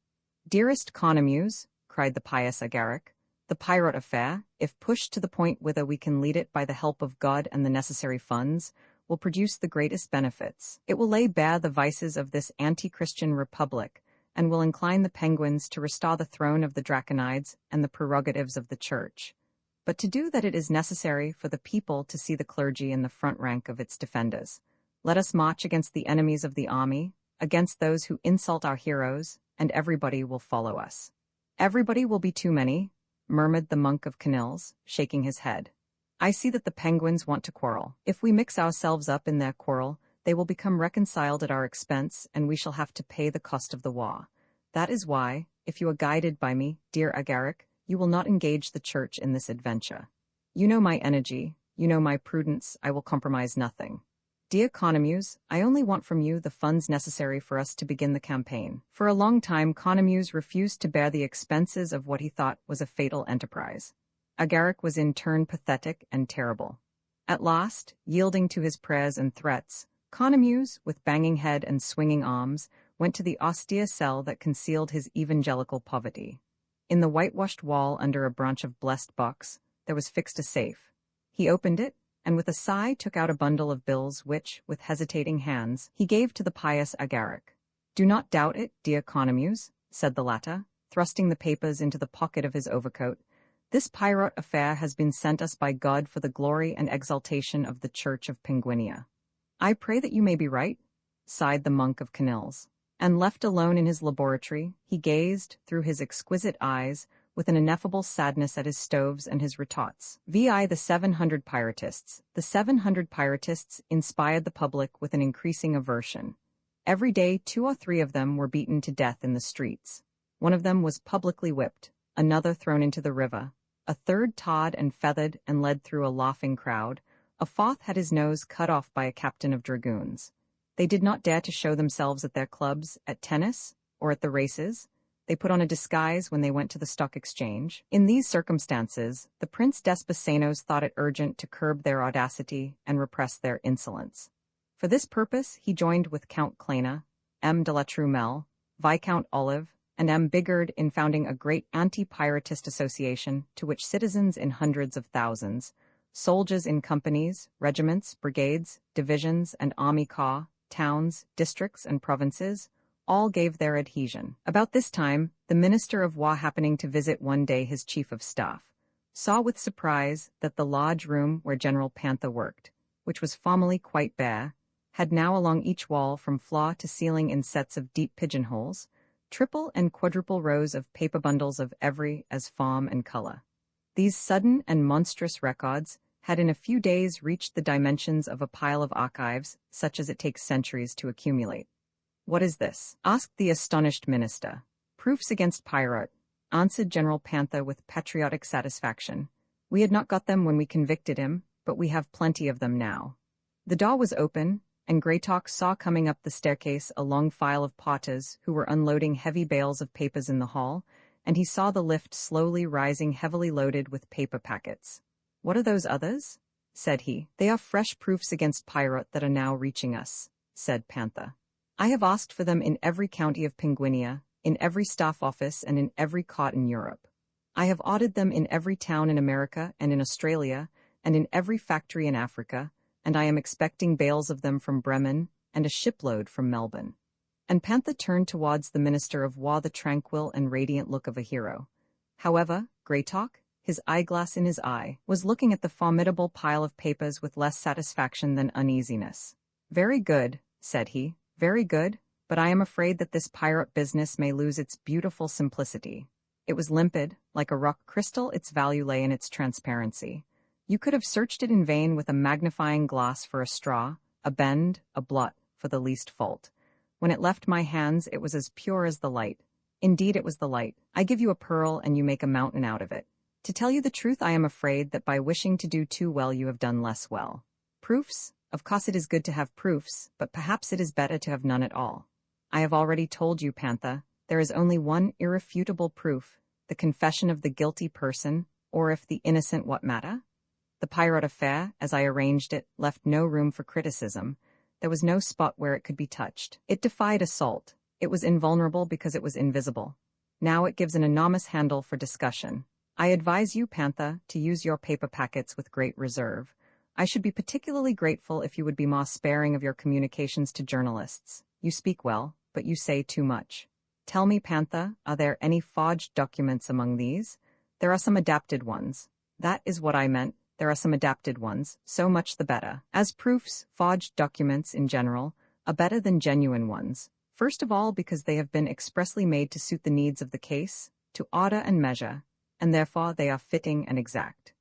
Dearest Conomuse, cried the pious Agaric, the pirate affair, if pushed to the point whither we can lead it by the help of God and the necessary funds, will produce the greatest benefits. It will lay bare the vices of this anti-Christian republic, and will incline the Penguins to restore the throne of the Draconides and the prerogatives of the Church. But to do that it is necessary for the people to see the clergy in the front rank of its defenders. Let us march against the enemies of the army, against those who insult our heroes, and everybody will follow us. Everybody will be too many, murmured the monk of Canils, shaking his head. I see that the Penguins want to quarrel. If we mix ourselves up in their quarrel, they will become reconciled at our expense, and we shall have to pay the cost of the war. That is why, if you are guided by me, dear Agaric, you will not engage the Church in this adventure. You know my energy, you know my prudence, I will compromise nothing. Dear Conomuse, I only want from you the funds necessary for us to begin the campaign. For a long time Conomuse refused to bear the expenses of what he thought was a fatal enterprise. Agaric was in turn pathetic and terrible. At last, yielding to his prayers and threats, Conomuse, with banging head and swinging arms, went to the austere cell that concealed his evangelical poverty. In the whitewashed wall under a branch of blessed box, there was fixed a safe. He opened it, and with a sigh took out a bundle of bills which, with hesitating hands, he gave to the pious Agaric. Do not doubt it, dear Conomuse, said the latter, thrusting the papers into the pocket of his overcoat. This pirate affair has been sent us by God for the glory and exaltation of the Church of Penguinia. I pray that you may be right, sighed the monk of Canils. And left alone in his laboratory, he gazed, through his exquisite eyes, with an ineffable sadness at his stoves and his retorts. The 700 Piratists. The 700 Piratists inspired the public with an increasing aversion. Every day 2 or 3 of them were beaten to death in the streets. One of them was publicly whipped, another thrown into the river, a third tarred and feathered and led through a laughing crowd, a fourth had his nose cut off by a captain of dragoons. They did not dare to show themselves at their clubs, at tennis, or at the races. They put on a disguise when they went to the stock exchange. In these circumstances, the Prince Desposenos thought it urgent to curb their audacity and repress their insolence. For this purpose, he joined with Count Cléna, M. de la Trumelle, Viscount Olive, and M. Bigard in founding a great anti-piratist association to which citizens in hundreds of thousands, soldiers in companies, regiments, brigades, divisions, and army corps, towns, districts, and provinces, all gave their adhesion. About this time, the Minister of War, happening to visit one day his chief of staff, saw with surprise that the large room where General Panther worked, which was formerly quite bare, had now along each wall from floor to ceiling in sets of deep pigeonholes, triple and quadruple rows of paper bundles of every as form and color. These sudden and monstrous records had in a few days reached the dimensions of a pile of archives, such as it takes centuries to accumulate. What is this? Asked the astonished minister. Proofs against pirate, answered General Panther with patriotic satisfaction. We had not got them when we convicted him, but we have plenty of them now. The door was open, and Greytalk saw coming up the staircase a long file of porters who were unloading heavy bales of papers in the hall, and he saw the lift slowly rising heavily loaded with paper packets. What are those others? Said he. They are fresh proofs against pirate that are now reaching us, said Panther. I have asked for them in every county of Penguinia, in every staff office, and in every court in Europe. I have ordered them in every town in America and in Australia, and in every factory in Africa, and I am expecting bales of them from Bremen, and a shipload from Melbourne. And Panther turned towards the Minister of War the tranquil and radiant look of a hero. However, Greytalk, his eyeglass in his eye, was looking at the formidable pile of papers with less satisfaction than uneasiness. Very good, said he, very good, but I am afraid that this pirate business may lose its beautiful simplicity. It was limpid, like a rock crystal. Its value lay in its transparency. You could have searched it in vain with a magnifying glass for a straw, a bend, a blot, for the least fault. When it left my hands, it was as pure as the light. Indeed, it was the light. I give you a pearl, and you make a mountain out of it. To tell you the truth, I am afraid that by wishing to do too well you have done less well. Proofs? Of course it is good to have proofs, but perhaps it is better to have none at all. I have already told you, Panther, there is only one irrefutable proof, the confession of the guilty person, or if the innocent what matter? The pirate affair, as I arranged it, left no room for criticism. There was no spot where it could be touched. It defied assault. It was invulnerable because it was invisible. Now it gives an enormous handle for discussion. I advise you, Panther, to use your paper packets with great reserve. I should be particularly grateful if you would be more sparing of your communications to journalists. You speak well, but you say too much. Tell me, Panther, are there any forged documents among these? There are some adapted ones. That is what I meant. There are some adapted ones, so much the better. As proofs, forged documents, in general, are better than genuine ones. First of all, because they have been expressly made to suit the needs of the case, to order and measure, and therefore they are fitting and exact.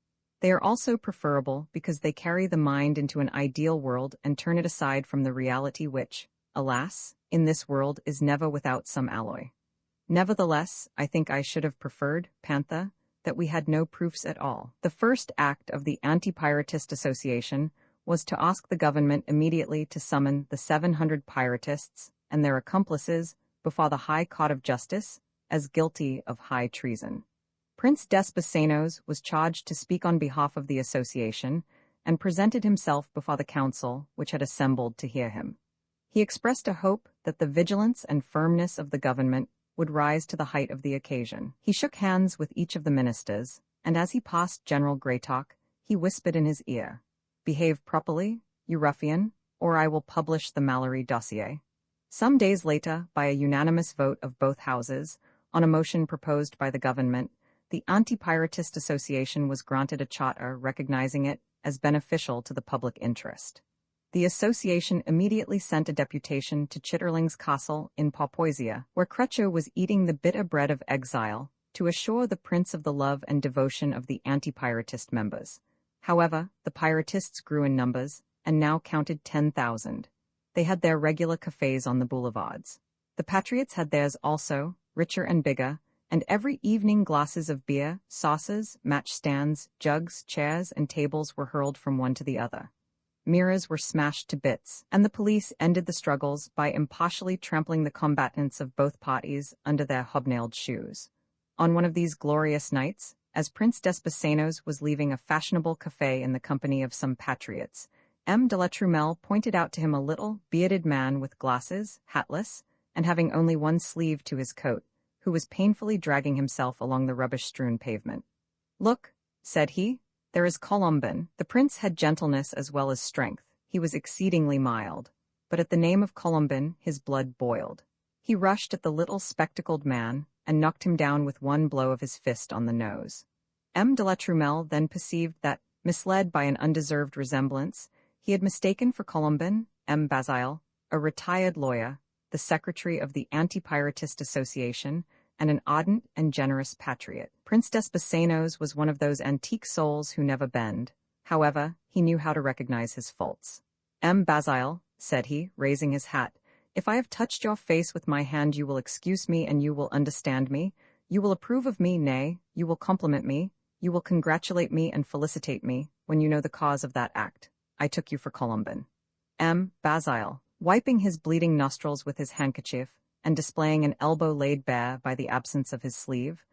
They are also preferable because they carry the mind into an ideal world and turn it aside from the reality which, alas, in this world is never without some alloy. Nevertheless, I think I should have preferred, Panther, that we had no proofs at all. The first act of the Anti-Piratist Association was to ask the government immediately to summon the 700 piratists and their accomplices before the High Court of Justice as guilty of high treason. Prince Desposenos was charged to speak on behalf of the association and presented himself before the council which had assembled to hear him. He expressed a hope that the vigilance and firmness of the government would rise to the height of the occasion. He shook hands with each of the ministers, and as he passed General Greytalk, he whispered in his ear, "Behave properly, you ruffian, or I will publish the Mallory dossier." Some days later, by a unanimous vote of both houses, on a motion proposed by the government, the Anti-Piratist Association was granted a charter recognizing it as beneficial to the public interest. The association immediately sent a deputation to Chitterling's castle in Porpoisia, where Crucho was eating the bitter bread of exile, to assure the prince of the love and devotion of the anti-piratist members. However, the piratists grew in numbers, and now counted 10,000. They had their regular cafes on the boulevards. The patriots had theirs also, richer and bigger, and every evening glasses of beer, saucers, match stands, jugs, chairs, and tables were hurled from one to the other. Mirrors were smashed to bits, and the police ended the struggles by impartially trampling the combatants of both parties under their hobnailed shoes. On one of these glorious nights, as Prince Desposenos was leaving a fashionable café in the company of some patriots, M. de la Trumelle pointed out to him a little, bearded man with glasses, hatless, and having only one sleeve to his coat, who was painfully dragging himself along the rubbish-strewn pavement. "Look," said he, "there is Colombin." The prince had gentleness as well as strength. He was exceedingly mild, but at the name of Colombin his blood boiled. He rushed at the little spectacled man and knocked him down with one blow of his fist on the nose. M. de la Trumelle then perceived that, misled by an undeserved resemblance, he had mistaken for Colombin, M. Basile, a retired lawyer, the secretary of the Anti-Piratist Association, and an ardent and generous patriot. Prince Desposenos was one of those antique souls who never bend. However, he knew how to recognize his faults. "M. Basile," said he, raising his hat, "if I have touched your face with my hand you will excuse me and you will understand me. You will approve of me, nay, you will compliment me, you will congratulate me and felicitate me, when you know the cause of that act. I took you for Colombin." M. Basile, wiping his bleeding nostrils with his handkerchief, and displaying an elbow laid bare by the absence of his sleeve.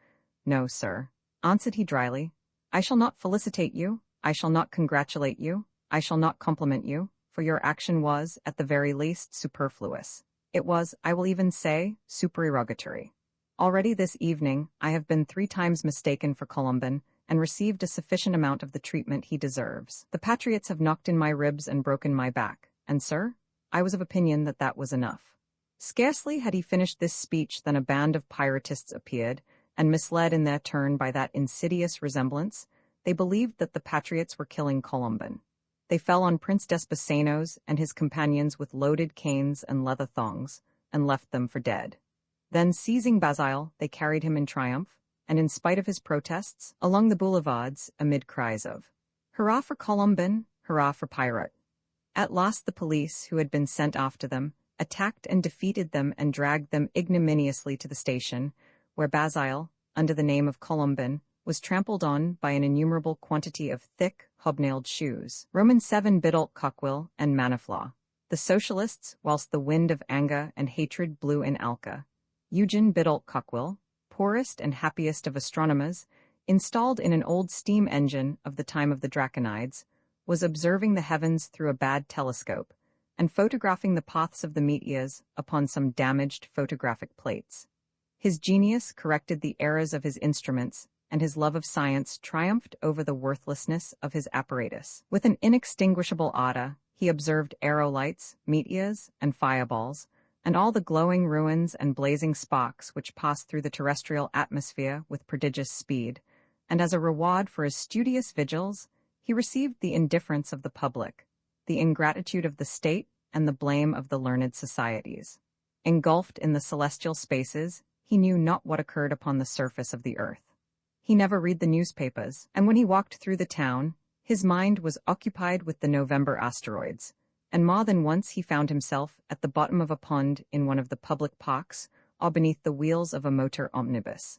"No, sir," answered he dryly. "I shall not felicitate you, I shall not congratulate you, I shall not compliment you, for your action was, at the very least, superfluous. It was, I will even say, supererogatory. Already this evening I have been 3 times mistaken for Colombin, and received a sufficient amount of the treatment he deserves. The patriots have knocked in my ribs and broken my back, and, sir, I was of opinion that that was enough." Scarcely had he finished this speech than a band of piratists appeared, and misled in their turn by that insidious resemblance, they believed that the patriots were killing Colombin. They fell on Prince Desposenos and his companions with loaded canes and leather thongs, and left them for dead. Then, seizing Basile, they carried him in triumph, and in spite of his protests, along the boulevards, amid cries of, "Hurrah for Colombin! Hurrah for pirate!" At last the police, who had been sent after them, attacked and defeated them and dragged them ignominiously to the station, where Basile, under the name of Colombin, was trampled on by an innumerable quantity of thick, hobnailed shoes. Roman 7 Biddulph Cockwill and Manaflaw. The socialists, whilst the wind of anger and hatred blew in Alca. Eugen Biddulph Cockwill, poorest and happiest of astronomers, installed in an old steam engine of the time of the Draconides, was observing the heavens through a bad telescope and photographing the paths of the meteors upon some damaged photographic plates. His genius corrected the errors of his instruments, and his love of science triumphed over the worthlessness of his apparatus. With an inextinguishable ardor, he observed aerolites, meteors, and fireballs, and all the glowing ruins and blazing sparks which passed through the terrestrial atmosphere with prodigious speed, and as a reward for his studious vigils, he received the indifference of the public, the ingratitude of the state, and the blame of the learned societies. Engulfed in the celestial spaces, he knew not what occurred upon the surface of the earth. He never read the newspapers, and when he walked through the town, his mind was occupied with the November asteroids, and more than once he found himself at the bottom of a pond in one of the public parks, or beneath the wheels of a motor omnibus.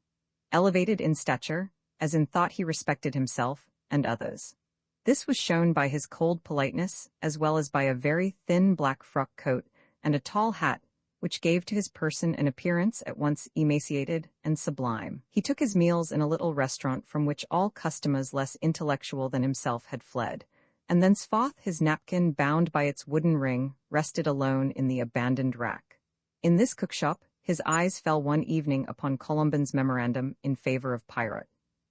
Elevated in stature, as in thought he respected himself and others. This was shown by his cold politeness, as well as by a very thin black frock coat and a tall hat, which gave to his person an appearance at once emaciated and sublime. He took his meals in a little restaurant from which all customers less intellectual than himself had fled, and thenceforth his napkin, bound by its wooden ring, rested alone in the abandoned rack. In this cookshop, his eyes fell one evening upon Colomban's memorandum in favor of Pirate.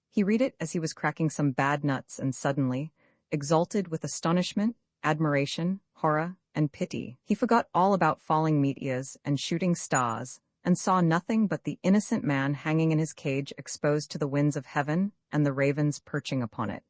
He read it as he was cracking some bad nuts, and suddenly, exalted with astonishment, admiration, horror, and pity, he forgot all about falling meteors and shooting stars, and saw nothing but the innocent man hanging in his cage exposed to the winds of heaven and the ravens perching upon it.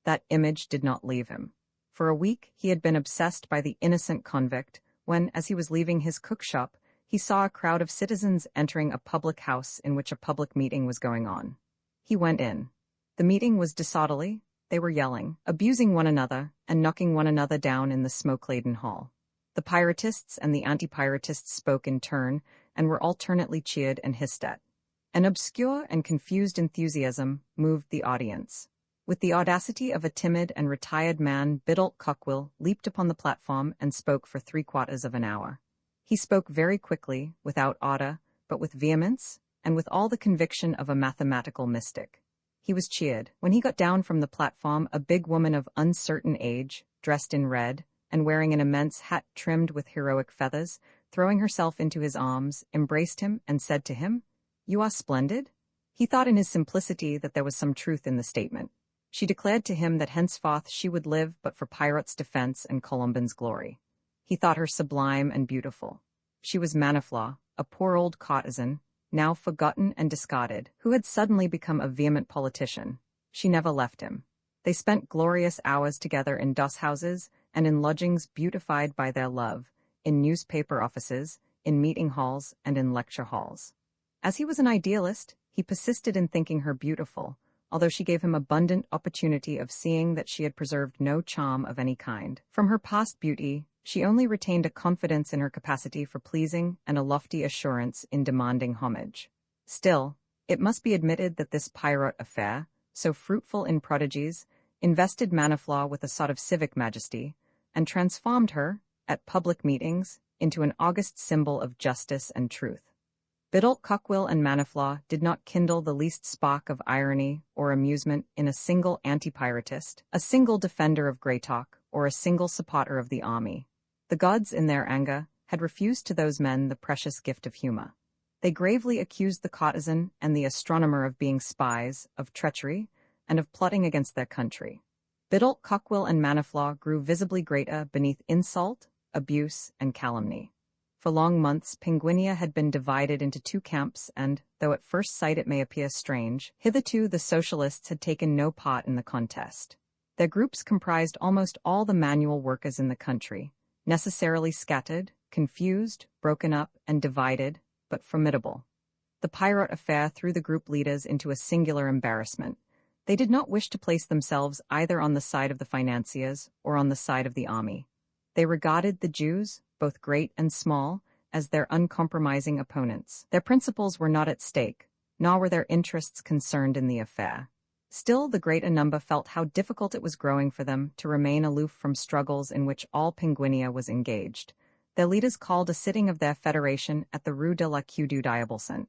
That image did not leave him. For a week he had been obsessed by the innocent convict, when, as he was leaving his cookshop, he saw a crowd of citizens entering a public house in which a public meeting was going on. He went in. The meeting was disorderly. They were yelling, abusing one another, and knocking one another down in the smoke-laden hall. The Piratists and the anti-Piratists spoke in turn, and were alternately cheered and hissed at. An obscure and confused enthusiasm moved the audience. With the audacity of a timid and retired man, Biddulph Cockwill leaped upon the platform and spoke for 3/4 of an hour. He spoke very quickly, without ardor, but with vehemence, and with all the conviction of a mathematical mystic. He was cheered. When he got down from the platform, a big woman of uncertain age, dressed in red, and wearing an immense hat trimmed with heroic feathers, throwing herself into his arms, embraced him and said to him, "You are splendid?" He thought in his simplicity that there was some truth in the statement. She declared to him that henceforth she would live but for Pirate's defense and Colomban's glory. He thought her sublime and beautiful. She was Manaflaw, a poor old courtesan, now forgotten and discarded, who had suddenly become a vehement politician. She never left him. They spent glorious hours together in doss houses and in lodgings beautified by their love, in newspaper offices, in meeting halls, and in lecture halls. As he was an idealist, he persisted in thinking her beautiful, although she gave him abundant opportunity of seeing that she had preserved no charm of any kind. From her past beauty, she only retained a confidence in her capacity for pleasing and a lofty assurance in demanding homage. Still, it must be admitted that this Pirate affair, so fruitful in prodigies, invested Manaflaw with a sort of civic majesty, and transformed her, at public meetings, into an august symbol of justice and truth. Biddulph Cockwill and Manaflaw did not kindle the least spark of irony or amusement in a single anti-piratist, a single defender of Greytalk, or a single supporter of the army. The gods, in their anger, had refused to those men the precious gift of humor. They gravely accused the courtesan and the astronomer of being spies, of treachery, and of plotting against their country. Biddulph Cockwill and Manaflaw grew visibly greater beneath insult, abuse, and calumny. For long months, Penguinia had been divided into two camps, and, though at first sight it may appear strange, hitherto the socialists had taken no part in the contest. Their groups comprised almost all the manual workers in the country, necessarily scattered, confused, broken up, and divided, but formidable. The Pirate affair threw the group leaders into a singular embarrassment. They did not wish to place themselves either on the side of the financiers or on the side of the army. They regarded the Jews, both great and small, as their uncompromising opponents. Their principles were not at stake, nor were their interests concerned in the affair. Still, the greater number felt how difficult it was growing for them to remain aloof from struggles in which all Penguinia was engaged. Their leaders called a sitting of their federation at the Rue de la Queue du Diabolson.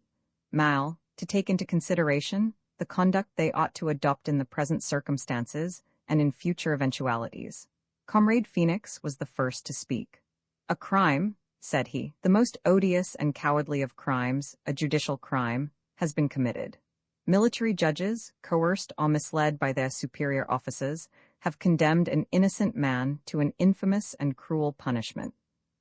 Mal, to take into consideration the conduct they ought to adopt in the present circumstances and in future eventualities. Comrade Phoenix was the first to speak. "A crime," said he, "the most odious and cowardly of crimes, a judicial crime, has been committed. Military judges, coerced or misled by their superior officers, have condemned an innocent man to an infamous and cruel punishment.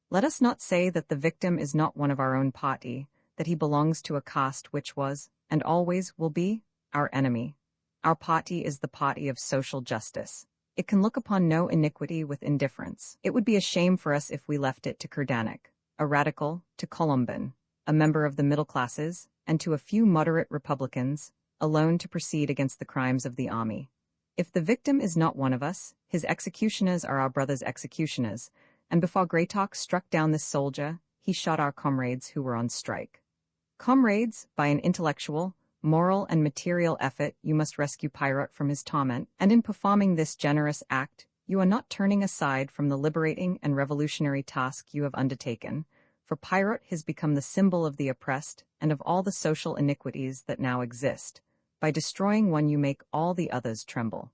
Let us not say that the victim is not one of our own party, that he belongs to a caste which was, and always will be, our enemy. Our party is the party of social justice. It can look upon no iniquity with indifference. It would be a shame for us if we left it to Kerdanic, a radical, to Colomban, a member of the middle classes, and to a few moderate Republicans, alone to proceed against the crimes of the army. If the victim is not one of us, his executioners are our brother's executioners, and before Greytalk struck down this soldier, he shot our comrades who were on strike. Comrades, by an intellectual, moral and material effort you must rescue Pirate from his torment, and in performing this generous act, you are not turning aside from the liberating and revolutionary task you have undertaken, for Pirate has become the symbol of the oppressed and of all the social iniquities that now exist. By destroying one you make all the others tremble."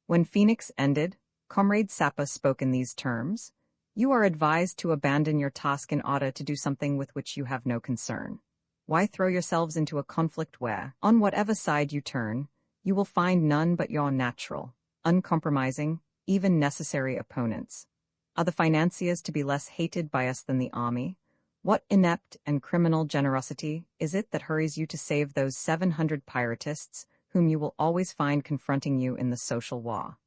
When Phoenix ended, Comrade Sappa spoke in these terms: "You are advised to abandon your task in order to do something with which you have no concern. Why throw yourselves into a conflict where, on whatever side you turn, you will find none but your natural, uncompromising, even necessary opponents? Are the financiers to be less hated by us than the army? What inept and criminal generosity is it that hurries you to save those 700 piratists whom you will always find confronting you in the social war?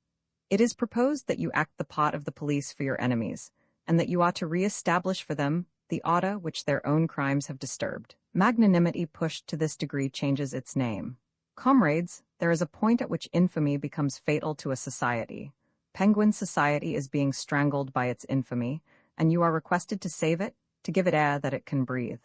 It is proposed that you act the part of the police for your enemies, and that you ought to re-establish for them the order which their own crimes have disturbed. Magnanimity pushed to this degree changes its name. Comrades, there is a point at which infamy becomes fatal to a society. Penguin society is being strangled by its infamy, and you are requested to save it, to give it air that it can breathe.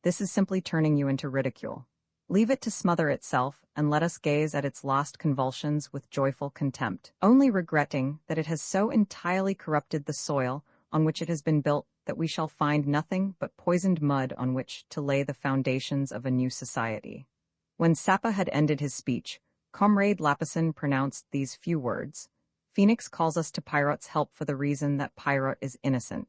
This is simply turning you into ridicule. Leave it to smother itself, and let us gaze at its lost convulsions with joyful contempt, only regretting that it has so entirely corrupted the soil on which it has been built that we shall find nothing but poisoned mud on which to lay the foundations of a new society." When Sappa had ended his speech, Comrade Lapison pronounced these few words: "Phoenix calls us to Pirate's help for the reason that Pirate is innocent.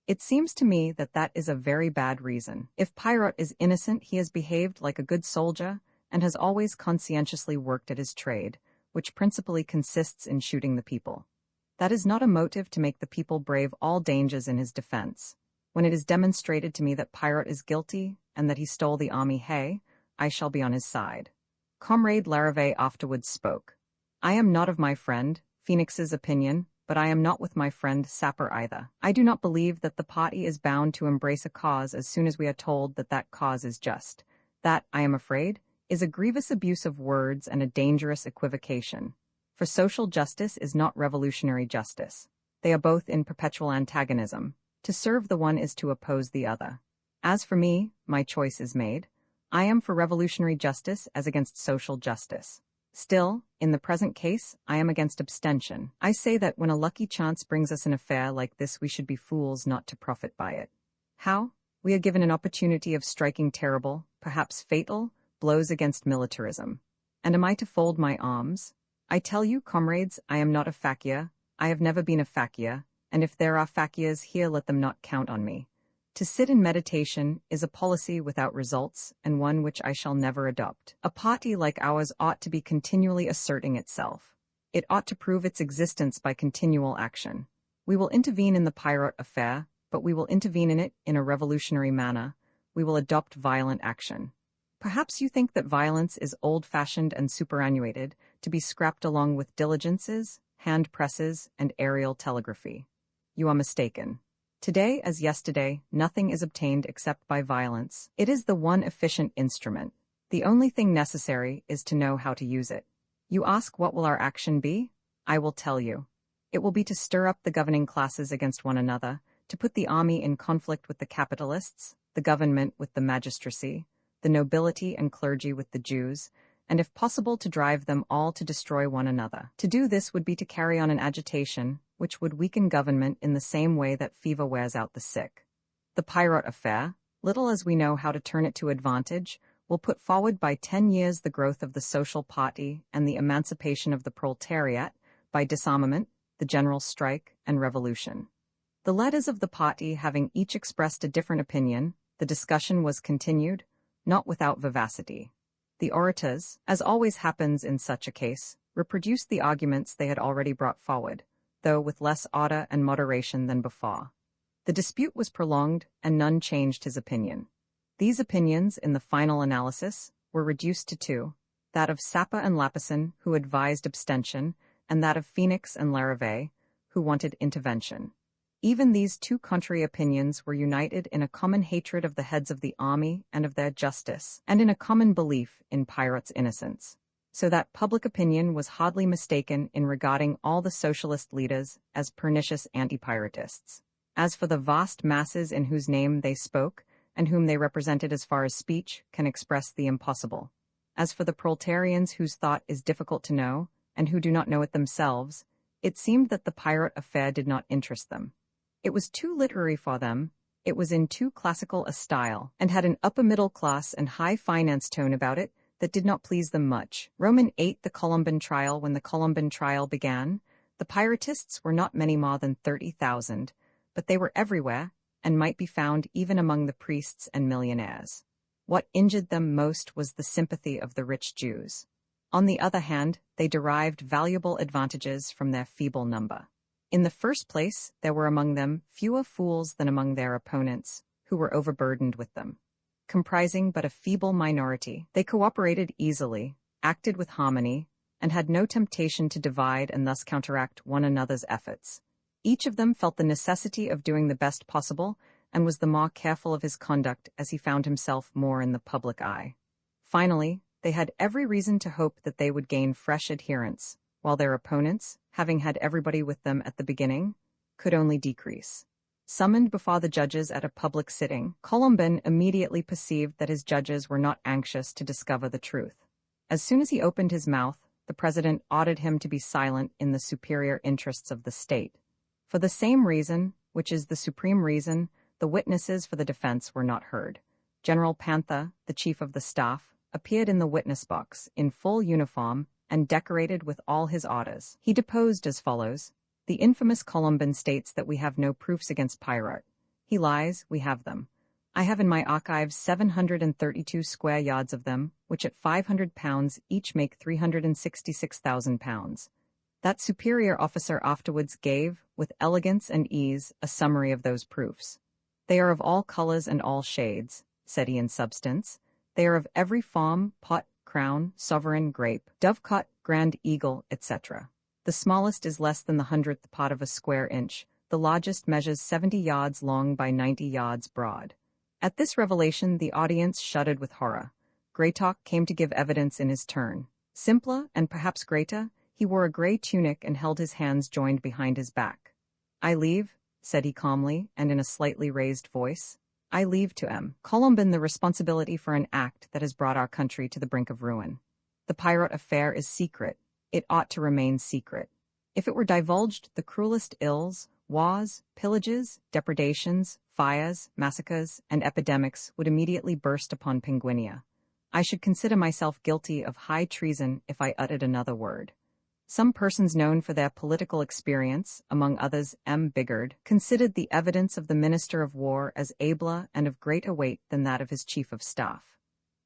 It seems to me that that is a very bad reason. If Pirate is innocent, he has behaved like a good soldier and has always conscientiously worked at his trade, which principally consists in shooting the people. That is not a motive to make the people brave all dangers in his defense. When it is demonstrated to me that Pirate is guilty and that he stole the army hay, I shall be on his side." Comrade Larrivee afterwards spoke. "I am not of my friend Phoenix's opinion, but I am not with my friend Sapper either. I do not believe that the party is bound to embrace a cause as soon as we are told that that cause is just. That, I am afraid, is a grievous abuse of words and a dangerous equivocation. For social justice is not revolutionary justice. They are both in perpetual antagonism. To serve the one is to oppose the other. As for me, my choice is made. I am for revolutionary justice as against social justice. Still, in the present case, I am against abstention. I say that when a lucky chance brings us an affair like this, we should be fools not to profit by it. How? We are given an opportunity of striking terrible, perhaps fatal, blows against militarism. And am I to fold my arms? I tell you, comrades, I am not a fakir. I have never been a fakir, and if there are fakirs here, let them not count on me. To sit in meditation is a policy without results, and one which I shall never adopt. A party like ours ought to be continually asserting itself. It ought to prove its existence by continual action. We will intervene in the Pirate affair, but we will intervene in it in a revolutionary manner. We will adopt violent action. Perhaps you think that violence is old-fashioned and superannuated, to be scrapped along with diligences, hand presses, and aerial telegraphy. You are mistaken. Today, as yesterday, nothing is obtained except by violence. It is the one efficient instrument. The only thing necessary is to know how to use it. You ask what will our action be? I will tell you. It will be to stir up the governing classes against one another, to put the army in conflict with the capitalists, the government with the magistracy, the nobility and clergy with the Jews, and if possible to drive them all to destroy one another. To do this would be to carry on an agitation, which would weaken government in the same way that fever wears out the sick. The Pirate affair, little as we know how to turn it to advantage, will put forward by 10 years the growth of the social party and the emancipation of the proletariat, by disarmament, the general strike, and revolution. The leaders of the party having each expressed a different opinion, the discussion was continued, not without vivacity. The orators, as always happens in such a case, reproduced the arguments they had already brought forward, though with less order and moderation than before. The dispute was prolonged, and none changed his opinion. These opinions, in the final analysis, were reduced to two, that of Sapper and Lapison, who advised abstention, and that of Phoenix and Larrivee, who wanted intervention. Even these two contrary opinions were united in a common hatred of the heads of the army and of their justice, and in a common belief in Pirate's innocence. So that public opinion was hardly mistaken in regarding all the socialist leaders as pernicious anti-piratists. As for the vast masses in whose name they spoke, and whom they represented as far as speech can express the impossible. As for the proletarians whose thought is difficult to know, and who do not know it themselves, it seemed that the pirate affair did not interest them. It was too literary for them, it was in too classical a style, and had an upper-middle class and high finance tone about it that did not please them much. Roman 8 The Columban trial. When the Columban trial began, the piratists were not many more than 30,000, but they were everywhere, and might be found even among the priests and millionaires. What injured them most was the sympathy of the rich Jews. On the other hand, they derived valuable advantages from their feeble number. In the first place, there were among them fewer fools than among their opponents, who were overburdened with them. Comprising but a feeble minority, they cooperated easily, acted with harmony, and had no temptation to divide and thus counteract one another's efforts. Each of them felt the necessity of doing the best possible, and was the more careful of his conduct as he found himself more in the public eye. Finally, they had every reason to hope that they would gain fresh adherents, while their opponents, having had everybody with them at the beginning, could only decrease. Summoned before the judges at a public sitting, Columban immediately perceived that his judges were not anxious to discover the truth. As soon as he opened his mouth, the president ordered him to be silent in the superior interests of the state. For the same reason, which is the supreme reason, the witnesses for the defense were not heard. General Panther, the chief of the staff, appeared in the witness box, in full uniform, and decorated with all his orders. He deposed as follows: The infamous Columban states that we have no proofs against Pirate. He lies, we have them. I have in my archives 732 square yards of them, which at £500 each make £366,000. That superior officer afterwards gave, with elegance and ease, a summary of those proofs. They are of all colors and all shades, said he in substance. They are of every form, pot, crown, sovereign, grape, dovecot, grand eagle, etc. The smallest is less than the 100th part of a square inch, the largest measures 70 yards long by 90 yards broad. At this revelation the audience shuddered with horror. Greytalk came to give evidence in his turn. Simpler, and perhaps greater, he wore a grey tunic and held his hands joined behind his back. I leave, said he calmly, and in a slightly raised voice, I leave to M. Columban the responsibility for an act that has brought our country to the brink of ruin. The pirate affair is secret. It ought to remain secret. If it were divulged, the cruelest ills, wars, pillages, depredations, fires, massacres, and epidemics would immediately burst upon Penguinia. I should consider myself guilty of high treason if I uttered another word. Some persons known for their political experience, among others M. Bigard, considered the evidence of the Minister of War as abler and of greater weight than that of his Chief of Staff.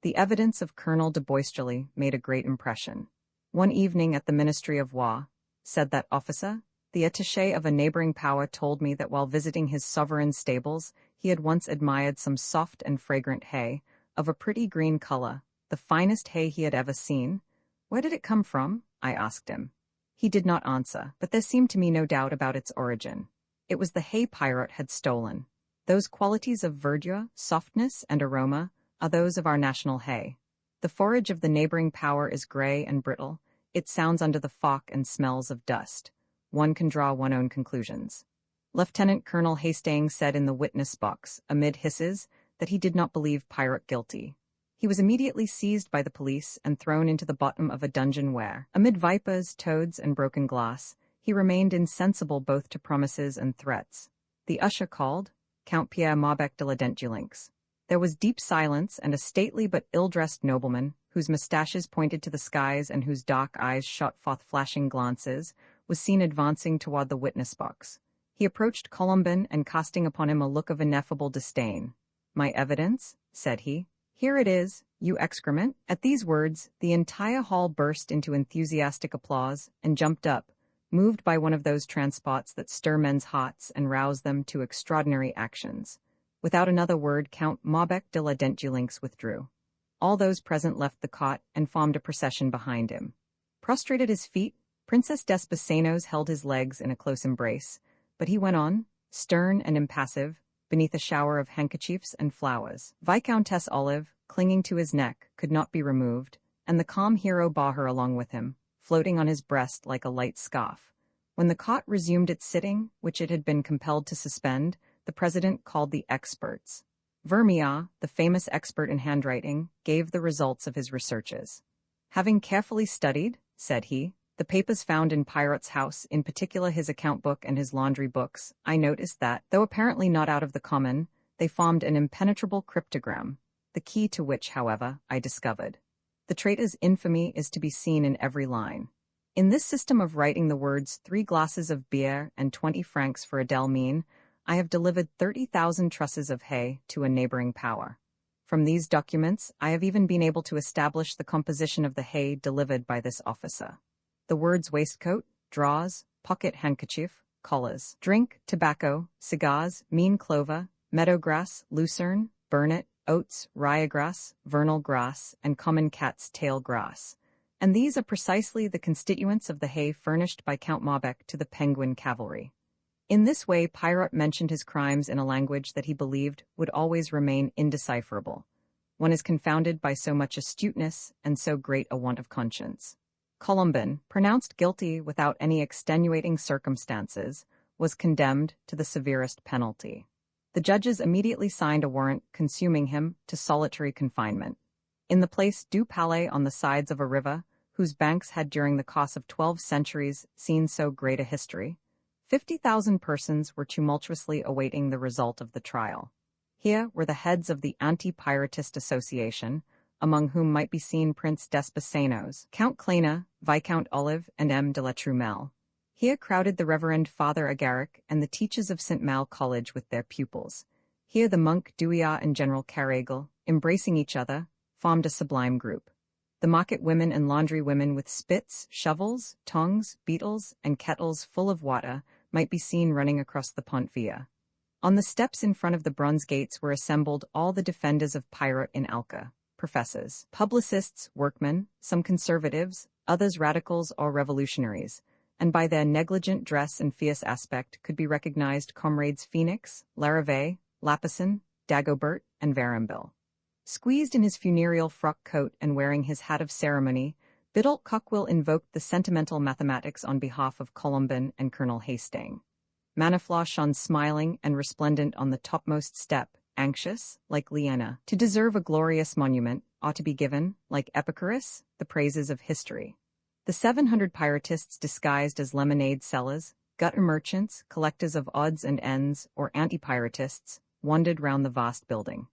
The evidence of Colonel de Boisjoli made a great impression. One evening at the Ministry of War, said that officer, the attaché of a neighboring power told me that while visiting his sovereign's stables, he had once admired some soft and fragrant hay, of a pretty green color, the finest hay he had ever seen. Where did it come from? I asked him. He did not answer, but there seemed to me no doubt about its origin. It was the hay pirate had stolen. Those qualities of verdure, softness, and aroma are those of our national hay. The forage of the neighboring power is gray and brittle. It sounds under the fork and smells of dust. One can draw one's own conclusions. Lieutenant Colonel Hastings said in the witness box, amid hisses, that he did not believe Pirate guilty. He was immediately seized by the police and thrown into the bottom of a dungeon where, amid vipers, toads, and broken glass, he remained insensible both to promises and threats. The usher called, Count Pierre Maubec de la Dentdulinx. There was deep silence, and a stately but ill-dressed nobleman, whose moustaches pointed to the skies and whose dark eyes shot forth flashing glances, was seen advancing toward the witness box. He approached Colombin and casting upon him a look of ineffable disdain. "My evidence?" said he. "Here it is, you excrement." At these words, the entire hall burst into enthusiastic applause and jumped up, moved by one of those transports that stir men's hearts and rouse them to extraordinary actions. Without another word, Count Maubec de la Dentdulinx withdrew. All those present left the cot and formed a procession behind him. Prostrate at his feet, Princess Desposenos held his legs in a close embrace, but he went on, stern and impassive, beneath a shower of handkerchiefs and flowers. Viscountess Olive, clinging to his neck, could not be removed, and the calm hero bore her along with him, floating on his breast like a light scarf. When the cot resumed its sitting, which it had been compelled to suspend, the president called the experts. Vermiat, the famous expert in handwriting, gave the results of his researches. "Having carefully studied," said he, "the papers found in Pirot's house, in particular his account book and his laundry books, I noticed that, though apparently not out of the common, they formed an impenetrable cryptogram, the key to which, however, I discovered. The traitor's infamy is to be seen in every line. In this system of writing the words 3 glasses of beer and 20 francs for a delmine, I have delivered 30,000 trusses of hay to a neighboring power. From these documents, I have even been able to establish the composition of the hay delivered by this officer. The words waistcoat, drawers, pocket handkerchief, collars, drink, tobacco, cigars, mean clover, meadow grass, lucerne, burnet, oats, ryegrass, vernal grass, and common cat's tail grass. And these are precisely the constituents of the hay furnished by Count Maubec to the Penguin cavalry." In this way, Pirot mentioned his crimes in a language that he believed would always remain indecipherable. One is confounded by so much astuteness and so great a want of conscience. Colombin, pronounced guilty without any extenuating circumstances, was condemned to the severest penalty. The judges immediately signed a warrant consuming him to solitary confinement. In the Place du Palais on the sides of a river, whose banks had during the course of 12 centuries seen so great a history, 50,000 persons were tumultuously awaiting the result of the trial. Here were the heads of the Anti-Pyrotist Association, among whom might be seen Prince Desposenos, Count Cléna, Viscount Olive, and M. de la Trumelle. Here crowded the Reverend Father Agaric and the teachers of St. Mal College with their pupils. Here the monk Douillat and General Carregal, embracing each other, formed a sublime group. The market women and laundry women with spits, shovels, tongs, beetles, and kettles full of water might be seen running across the Pont-Via. On the steps in front of the bronze gates were assembled all the defenders of Pirot in Alca, professors, publicists, workmen, some conservatives, others radicals or revolutionaries, and by their negligent dress and fierce aspect could be recognized comrades Phoenix, Larrivée, Lapisson, Dagobert, and Varambil. Squeezed in his funereal frock coat and wearing his hat of ceremony, Biddle Coqueville invoked the sentimental mathematics on behalf of Colombin and Colonel Hastings. Maniflaw shone smiling and resplendent on the topmost step, anxious, like Leanna, to deserve a glorious monument, ought to be given, like Epicurus, the praises of history. The 700 Pirotists disguised as lemonade sellers, gutter merchants, collectors of odds and ends, or anti-Pirotists, wandered round the vast building.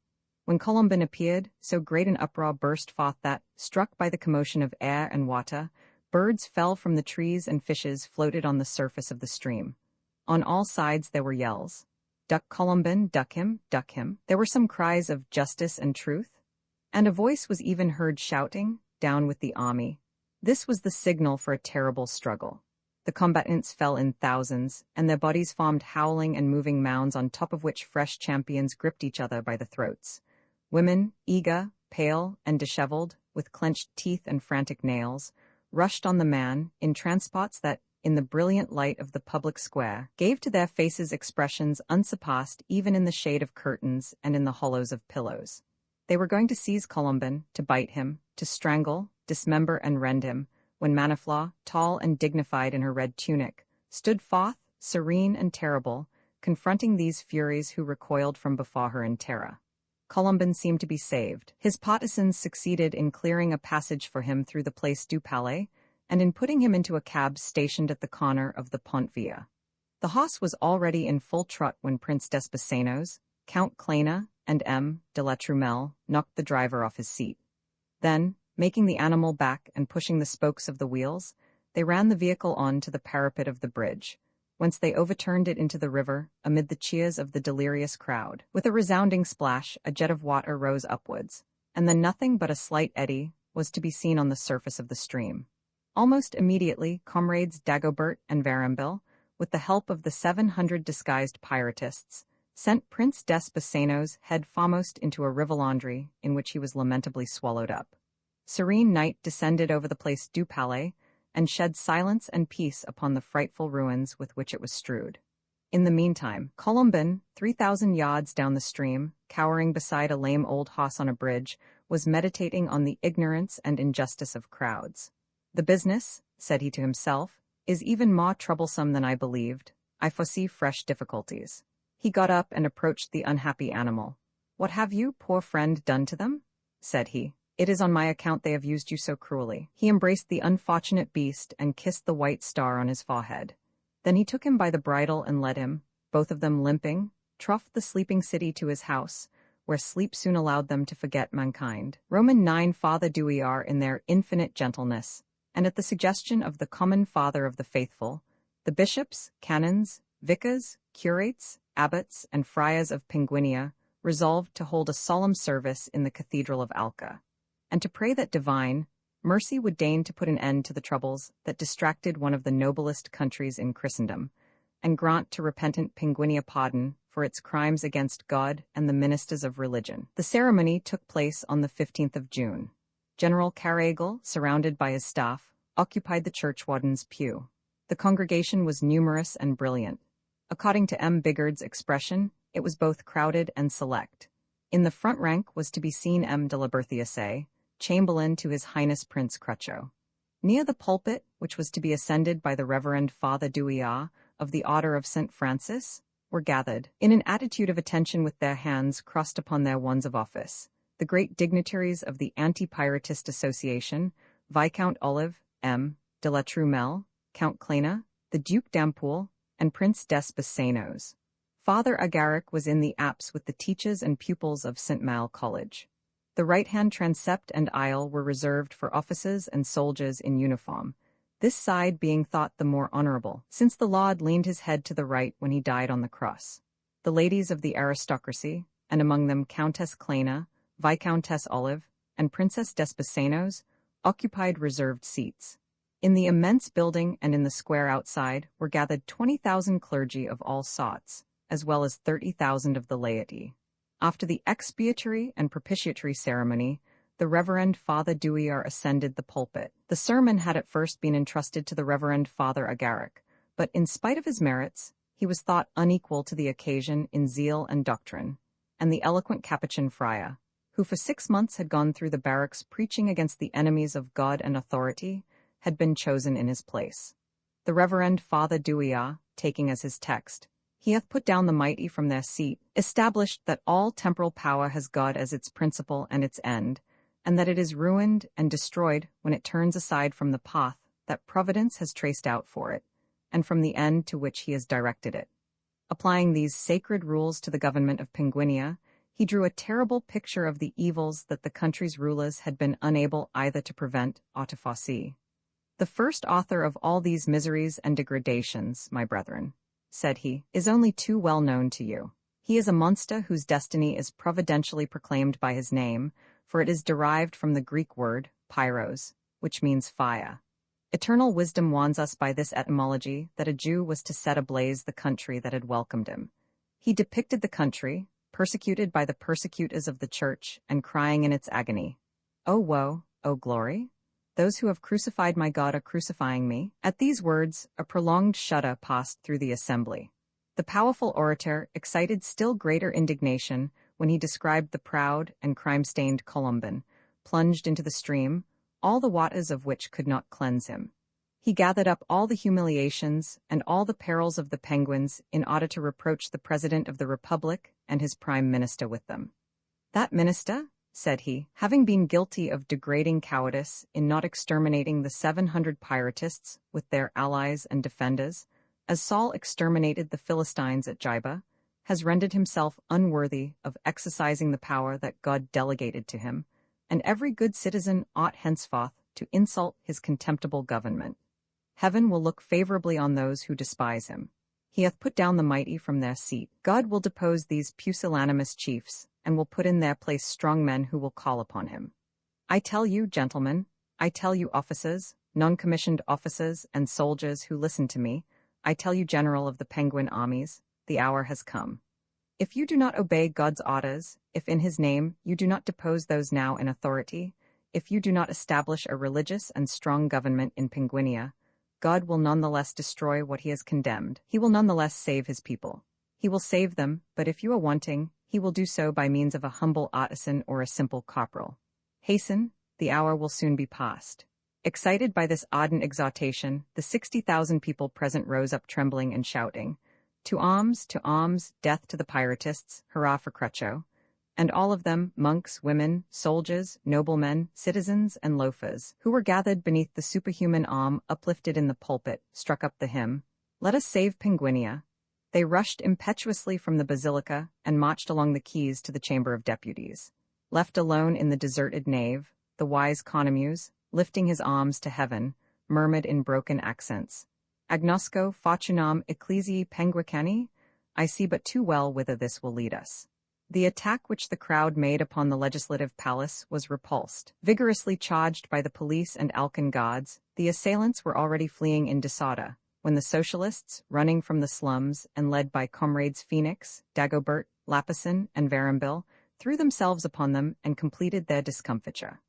When Colombin appeared, so great an uproar burst forth that, struck by the commotion of air and water, birds fell from the trees and fishes floated on the surface of the stream. On all sides there were yells. "Duck Colombin, duck him, duck him." There were some cries of justice and truth, and a voice was even heard shouting, "Down with the army." This was the signal for a terrible struggle. The combatants fell in thousands, and their bodies formed howling and moving mounds on top of which fresh champions gripped each other by the throats. Women, eager, pale, and disheveled, with clenched teeth and frantic nails, rushed on the man, in transports that, in the brilliant light of the public square, gave to their faces expressions unsurpassed even in the shade of curtains and in the hollows of pillows. They were going to seize Colombin, to bite him, to strangle, dismember and rend him, when Maniflaw, tall and dignified in her red tunic, stood forth, serene and terrible, confronting these furies who recoiled from before her in terror. Colomban seemed to be saved. His partisans succeeded in clearing a passage for him through the Place du Palais, and in putting him into a cab stationed at the corner of the Pont Via. The horse was already in full trot when Prince Despesenos, Count Cléna, and M. de la Trumelle knocked the driver off his seat. Then, making the animal back and pushing the spokes of the wheels, they ran the vehicle on to the parapet of the bridge, whence they overturned it into the river amid the cheers of the delirious crowd. With a resounding splash, a jet of water rose upwards, and then nothing but a slight eddy was to be seen on the surface of the stream. Almost immediately, comrades Dagobert and Varambille, with the help of the 700 disguised piratists, sent Prince Despesenos head foremost into a river-laundry in which he was lamentably swallowed up. Serene night descended over the Place du Palais, and shed silence and peace upon the frightful ruins with which it was strewed. In the meantime, Colomban, 3,000 yards down the stream, cowering beside a lame old horse on a bridge, was meditating on the ignorance and injustice of crowds. "The business," said he to himself, "is even more troublesome than I believed. I foresee fresh difficulties." He got up and approached the unhappy animal. "What have you, poor friend, done to them?" said he. "It is on my account they have used you so cruelly." He embraced the unfortunate beast and kissed the white star on his forehead. Then he took him by the bridle and led him, both of them limping, trough the sleeping city to his house, where sleep soon allowed them to forget mankind. Roman 9 Father Douillard, in their infinite gentleness, and at the suggestion of the common father of the faithful, the bishops, canons, vicars, curates, abbots, and friars of Penguinia resolved to hold a solemn service in the cathedral of Alca, and to pray that divine mercy would deign to put an end to the troubles that distracted one of the noblest countries in Christendom, and grant to repentant Penguinia pardon for its crimes against God and the ministers of religion. The ceremony took place on the 15th of June. General Carregal, surrounded by his staff, occupied the churchwarden's pew. The congregation was numerous and brilliant. According to M. Biggard's expression, it was both crowded and select. In the front rank was to be seen M. de la Berthiace, Chamberlain to His Highness Prince Crucho. Near the pulpit, which was to be ascended by the Reverend Father Douillard of the Order of St. Francis, were gathered, in an attitude of attention with their hands crossed upon their wands of office, the great dignitaries of the Anti-Piratist Association, Viscount Olive, M. de la Trumelle, Count Cléna, the Duc d'Ampoule, and Prince Despesenos. Father Agaric was in the apse with the teachers and pupils of St. Mal College. The right-hand transept and aisle were reserved for officers and soldiers in uniform, this side being thought the more honorable, since the Lord leaned his head to the right when he died on the cross. The ladies of the aristocracy, and among them Countess Cléna, Viscountess Olive, and Princess Despesenos, occupied reserved seats. In the immense building and in the square outside were gathered 20,000 clergy of all sorts, as well as 30,000 of the laity. After the expiatory and propitiatory ceremony, the Reverend Father Douillard ascended the pulpit. The sermon had at first been entrusted to the Reverend Father Agaric, but in spite of his merits, he was thought unequal to the occasion in zeal and doctrine, and the eloquent Capuchin friar, who for 6 months had gone through the barracks preaching against the enemies of God and authority, had been chosen in his place. The Reverend Father Douillard, taking as his text, "He hath put down the mighty from their seat," established that all temporal power has God as its principle and its end, and that it is ruined and destroyed when it turns aside from the path that Providence has traced out for it, and from the end to which he has directed it. Applying these sacred rules to the government of Penguinia, he drew a terrible picture of the evils that the country's rulers had been unable either to prevent or to foresee. "The first author of all these miseries and degradations, my brethren," said he, "is only too well known to you. He is a monster whose destiny is providentially proclaimed by his name, for it is derived from the Greek word, pyros, which means fire. Eternal wisdom warns us by this etymology that a Jew was to set ablaze the country that had welcomed him. He depicted the country, persecuted by the persecutors of the church, and crying in its agony, 'O woe, O glory! Those who have crucified my God are crucifying me.'" At these words, a prolonged shudder passed through the assembly. The powerful orator excited still greater indignation when he described the proud and crime-stained Colomban, plunged into the stream, all the waters of which could not cleanse him. He gathered up all the humiliations and all the perils of the Penguins in order to reproach the President of the Republic and his Prime Minister with them. "That minister," said he, "having been guilty of degrading cowardice in not exterminating the 700 Piratists with their allies and defenders, as Saul exterminated the Philistines at Gibeah, has rendered himself unworthy of exercising the power that God delegated to him, and every good citizen ought henceforth to insult his contemptible government. Heaven will look favorably on those who despise him. He hath put down the mighty from their seat. God will depose these pusillanimous chiefs, and will put in their place strong men who will call upon him. I tell you, gentlemen, I tell you officers, non-commissioned officers, and soldiers who listen to me, I tell you, general of the Penguin armies, the hour has come. If you do not obey God's orders, if in his name you do not depose those now in authority, if you do not establish a religious and strong government in Penguinia, God will nonetheless destroy what he has condemned. He will nonetheless save his people. He will save them, but if you are wanting, he will do so by means of a humble artisan or a simple corporal. Hasten, the hour will soon be past. Excited by this ardent exhortation, the 60,000 people present rose up trembling and shouting, to arms, death to the Piratists, hurrah for Crucho. And all of them, monks, women, soldiers, noblemen, citizens, and loafers, who were gathered beneath the superhuman arm uplifted in the pulpit, struck up the hymn, Let us save Penguinia. They rushed impetuously from the basilica and marched along the quays to the Chamber of Deputies. Left alone in the deserted nave, the wise Conomus, lifting his arms to heaven, murmured in broken accents, Agnosco fortunam ecclesiae penguicani? I see but too well whither this will lead us. The attack which the crowd made upon the Legislative Palace was repulsed. Vigorously charged by the police and Alcan guards, the assailants were already fleeing in disorder, when the socialists, running from the slums and led by comrades Phoenix, Dagobert, Lapisson, and Varambil, threw themselves upon them and completed their discomfiture.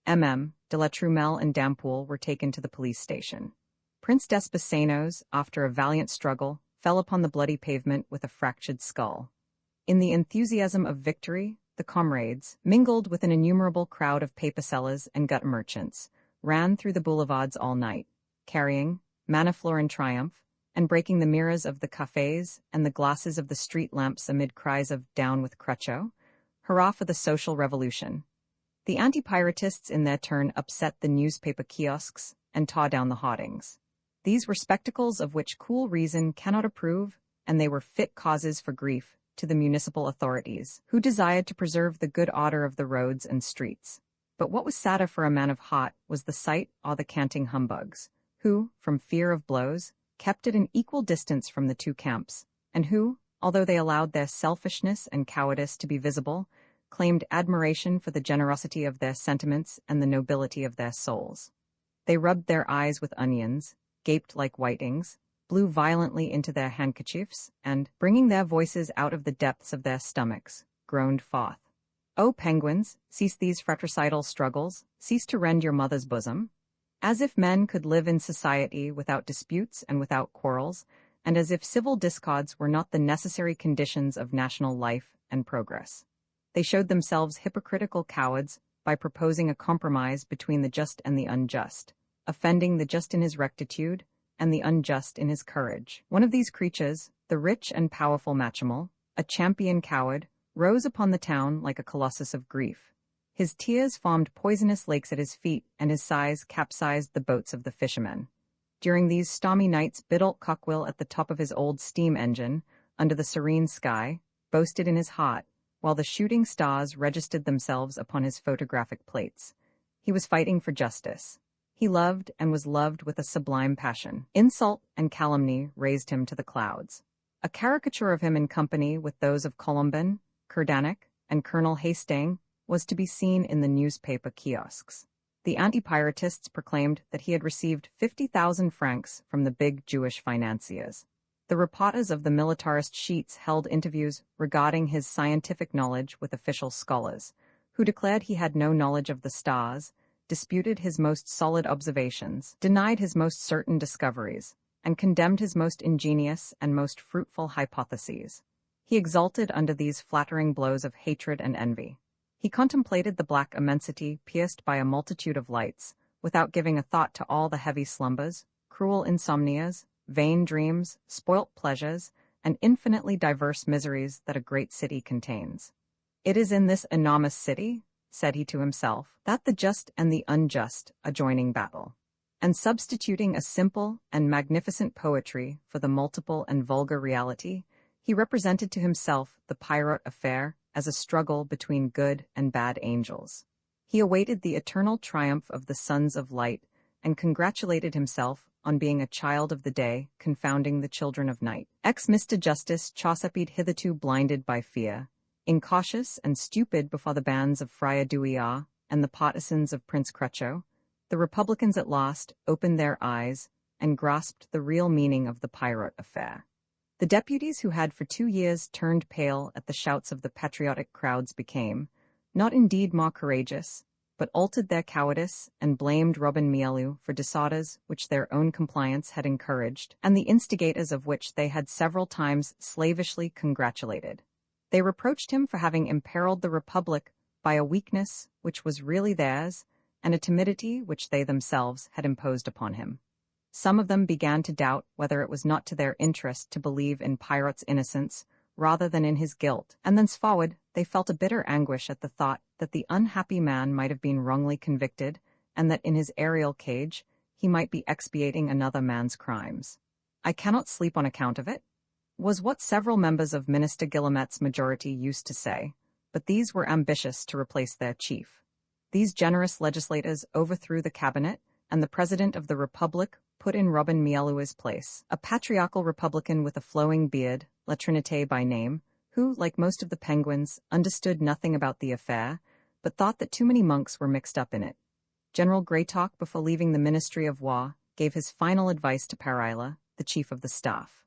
De la Trumelle and Dampoule were taken to the police station. Prince Desposenos, after a valiant struggle, fell upon the bloody pavement with a fractured skull. In the enthusiasm of victory, the comrades, mingled with an innumerable crowd of paper sellers and gut merchants, ran through the boulevards all night, carrying, Maniflore in triumph, and breaking the mirrors of the cafes and the glasses of the street lamps amid cries of "Down with Crucho! Hurrah for the social revolution!" The anti-piratists in their turn upset the newspaper kiosks and tore down the hoardings. These were spectacles of which cool reason cannot approve, and they were fit causes for grief to the municipal authorities, who desired to preserve the good order of the roads and streets. But what was sadder for a man of heart was the sight of the canting humbugs, who, from fear of blows, kept at an equal distance from the two camps, and who, although they allowed their selfishness and cowardice to be visible, claimed admiration for the generosity of their sentiments and the nobility of their souls. They rubbed their eyes with onions, gaped like whitings, blew violently into their handkerchiefs, and, bringing their voices out of the depths of their stomachs, groaned forth, "O penguins, cease these fratricidal struggles, cease to rend your mother's bosom." As if men could live in society without disputes and without quarrels, and as if civil discords were not the necessary conditions of national life and progress. They showed themselves hypocritical cowards by proposing a compromise between the just and the unjust, offending the just in his rectitude and the unjust in his courage. One of these creatures, the rich and powerful Machimal, a champion coward, rose upon the town like a colossus of grief. His tears formed poisonous lakes at his feet, and his sighs capsized the boats of the fishermen. During these stormy nights, Biddulph Cockwill, at the top of his old steam engine, under the serene sky, boasted in his heart, while the shooting stars registered themselves upon his photographic plates. He was fighting for justice. He loved and was loved with a sublime passion. Insult and calumny raised him to the clouds. A caricature of him in company with those of Colomban, Kerdanic, and Colonel Hastings was to be seen in the newspaper kiosks. The anti-piratists proclaimed that he had received 50,000 francs from the big Jewish financiers. The reporters of the militarist sheets held interviews regarding his scientific knowledge with official scholars, who declared he had no knowledge of the stars, disputed his most solid observations, denied his most certain discoveries, and condemned his most ingenious and most fruitful hypotheses. He exulted under these flattering blows of hatred and envy. He contemplated the black immensity pierced by a multitude of lights, without giving a thought to all the heavy slumbers, cruel insomnias, vain dreams, spoilt pleasures, and infinitely diverse miseries that a great city contains. "It is in this enormous city," said he to himself, "that the just and the unjust are joining battle." And substituting a simple and magnificent poetry for the multiple and vulgar reality, he represented to himself the Pirate affair as a struggle between good and bad angels. He awaited the eternal triumph of the sons of light and congratulated himself on being a child of the day, confounding the children of night. Ex Mr. Justice Chaucepede, hitherto blinded by fear, incautious and stupid before the bands of Friar Douillard and the partisans of Prince Crucho, the Republicans at last opened their eyes and grasped the real meaning of the Pirate affair. The deputies who had for 2 years turned pale at the shouts of the patriotic crowds became, not indeed more courageous, but altered their cowardice and blamed Robin Mielu for disorders which their own compliance had encouraged, and the instigators of which they had several times slavishly congratulated. They reproached him for having imperiled the Republic by a weakness which was really theirs, and a timidity which they themselves had imposed upon him. Some of them began to doubt whether it was not to their interest to believe in Pirate's innocence rather than in his guilt, and thenceforward they felt a bitter anguish at the thought that the unhappy man might have been wrongly convicted, and that in his aerial cage he might be expiating another man's crimes. "I cannot sleep on account of it," was what several members of Minister Guillemet's majority used to say, but these were ambitious to replace their chief. These generous legislators overthrew the cabinet, and the President of the Republic put in Robin Mielu's place, a patriarchal Republican with a flowing beard, La Trinité by name, who, like most of the Penguins, understood nothing about the affair, but thought that too many monks were mixed up in it. General Greytalk, before leaving the Ministry of War, gave his final advice to Paryla, the chief of the staff.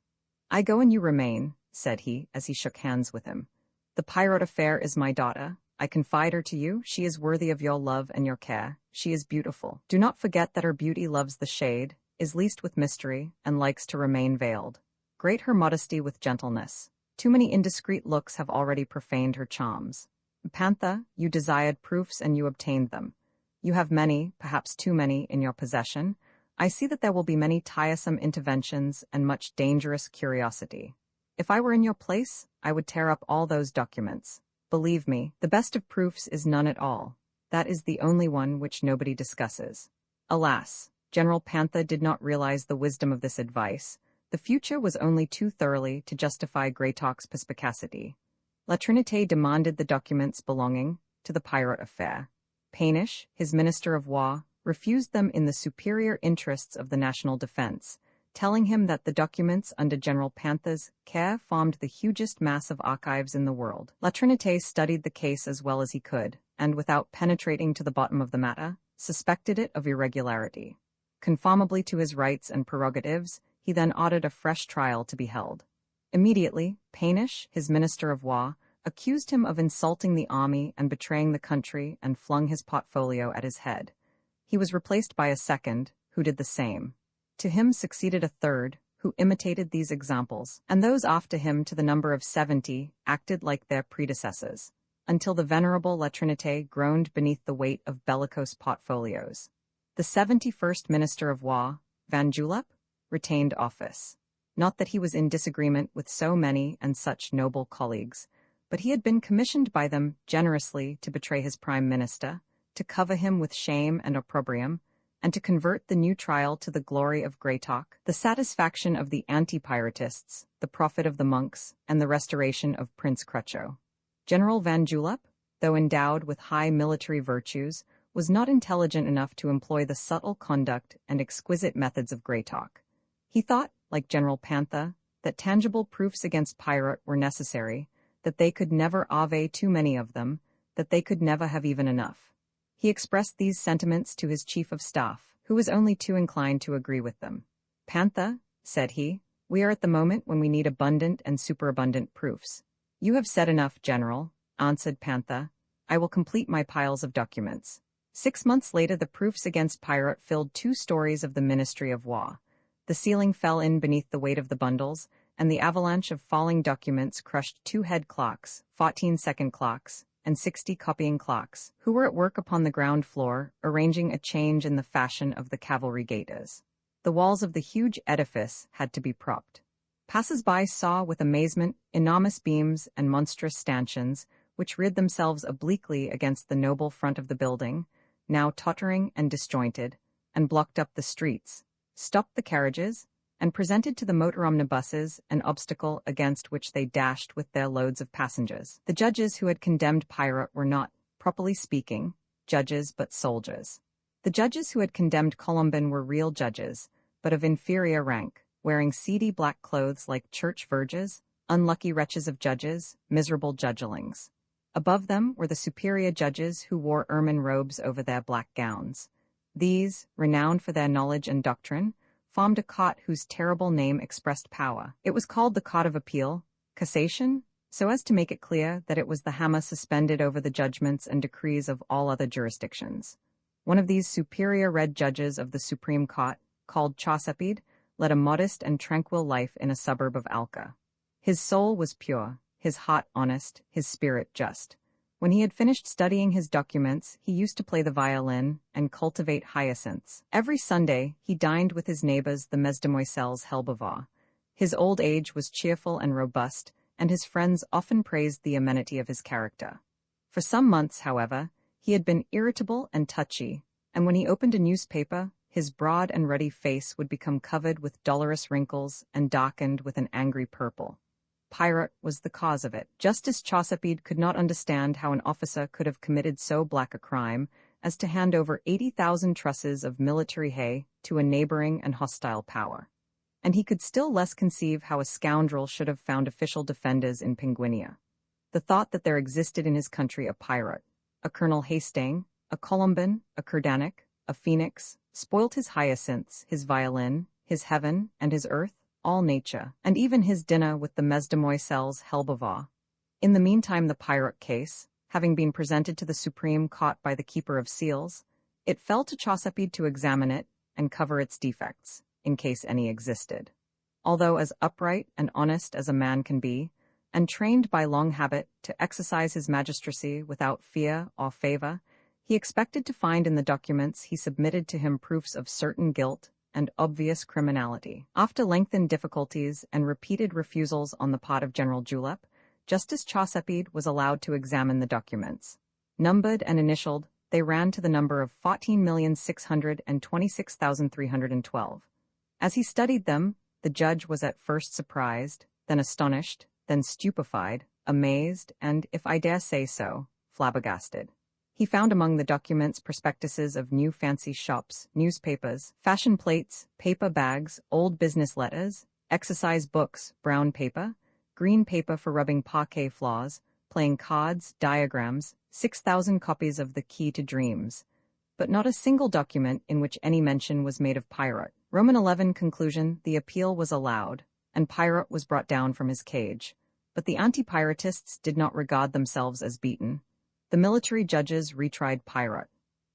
"I go and you remain," said he, as he shook hands with him. "The Pirate affair is my daughter. I confide her to you. She is worthy of your love and your care. She is beautiful. Do not forget that her beauty loves the shade, is leased with mystery, and likes to remain veiled. Great her modesty with gentleness. Too many indiscreet looks have already profaned her charms. Pantha, you desired proofs and you obtained them. You have many, perhaps too many, in your possession. I see that there will be many tiresome interventions and much dangerous curiosity. If I were in your place, I would tear up all those documents. Believe me, the best of proofs is none at all. That is the only one which nobody discusses." Alas, General Panther did not realize the wisdom of this advice. The future was only too thoroughly to justify Greytalk's perspicacity. La Trinité demanded the documents belonging to the Pirate affair. Paynish, his Minister of War, refused them in the superior interests of the national defense, telling him that the documents under General Panther's care formed the hugest mass of archives in the world. La Trinité studied the case as well as he could, and without penetrating to the bottom of the matter, suspected it of irregularity. Conformably to his rights and prerogatives, he then ordered a fresh trial to be held. Immediately, Paynish, his Minister of War, accused him of insulting the army and betraying the country and flung his portfolio at his head. He was replaced by a second, who did the same. To him succeeded a third, who imitated these examples, and those after him to the number of 70 acted like their predecessors, until the venerable La Trinité groaned beneath the weight of bellicose portfolios. The 71st Minister of War, Van Julep, retained office. Not that he was in disagreement with so many and such noble colleagues, but he had been commissioned by them generously to betray his prime minister, to cover him with shame and opprobrium, and to convert the new trial to the glory of Greytalk, the satisfaction of the anti-piratists, the profit of the monks, and the restoration of Prince Crucho. General Van Julep, though endowed with high military virtues, was not intelligent enough to employ the subtle conduct and exquisite methods of Greytalk. He thought, like General Panther, that tangible proofs against pirate were necessary, that they could never ave too many of them, that they could never have even enough. He expressed these sentiments to his chief of staff, who was only too inclined to agree with them. "Panther," said he, "we are at the moment when we need abundant and superabundant proofs." "You have said enough, General," answered Panther. "I will complete my piles of documents." 6 months later, the proofs against pirate filled 2 stories of the Ministry of War. The ceiling fell in beneath the weight of the bundles, and the avalanche of falling documents crushed 2 head clocks, 14 second clocks, and 60 copying clocks, who were at work upon the ground floor, arranging a change in the fashion of the cavalry gaiters. The walls of the huge edifice had to be propped. Passers-by saw with amazement enormous beams and monstrous stanchions, which reared themselves obliquely against the noble front of the building, now tottering and disjointed, and blocked up the streets, stopped the carriages, and presented to the motor omnibuses an obstacle against which they dashed with their loads of passengers. The judges who had condemned Pirate were not, properly speaking, judges but soldiers. The judges who had condemned Columbin were real judges, but of inferior rank, wearing seedy black clothes like church verges, unlucky wretches of judges, miserable judgelings. Above them were the superior judges who wore ermine robes over their black gowns. These, renowned for their knowledge and doctrine, formed a court whose terrible name expressed power. It was called the Court of Appeal, Cassation, so as to make it clear that it was the hammer suspended over the judgments and decrees of all other jurisdictions. One of these superior red judges of the Supreme Court, called Chaucepid, led a modest and tranquil life in a suburb of Alca. His soul was pure, his heart honest, his spirit just. When he had finished studying his documents, he used to play the violin and cultivate hyacinths. Every Sunday, he dined with his neighbors, the Mesdemoiselles Helbevaux. His old age was cheerful and robust, and his friends often praised the amenity of his character. For some months, however, he had been irritable and touchy, and when he opened a newspaper, his broad and ruddy face would become covered with dolorous wrinkles and darkened with an angry purple. Pirate was the cause of it. Justice Chaucepid could not understand how an officer could have committed so black a crime as to hand over 80,000 trusses of military hay to a neighboring and hostile power. And he could still less conceive how a scoundrel should have found official defenders in Penguinia. The thought that there existed in his country a pirate, a Colonel Hastings, a Columbin, a Kerdanic, a Phoenix, spoilt his hyacinths, his violin, his heaven, and his earth, all nature, and even his dinner with the Mesdemoiselles Helbevaux. In the meantime, the pirate case, having been presented to the Supreme Court by the Keeper of Seals, it fell to Chaucepid to examine it and cover its defects, in case any existed. Although as upright and honest as a man can be, and trained by long habit to exercise his magistracy without fear or favor, he expected to find in the documents he submitted to him proofs of certain guilt and obvious criminality. After lengthened difficulties and repeated refusals on the part of General Julep, Justice Chaucepid was allowed to examine the documents. Numbered and initialed, they ran to the number of 14,626,312. As he studied them, the judge was at first surprised, then astonished, then stupefied, amazed, and, if I dare say so, flabbergasted. He found among the documents prospectuses of new fancy shops, newspapers, fashion plates, paper bags, old business letters, exercise books, brown paper, green paper for rubbing parquet floors, playing cards, diagrams, 6,000 copies of The Key to Dreams, but not a single document in which any mention was made of Pirate. Roman 11 conclusion: the appeal was allowed, and Pirate was brought down from his cage. But the anti-Piratists did not regard themselves as beaten. The military judges retried Pirate.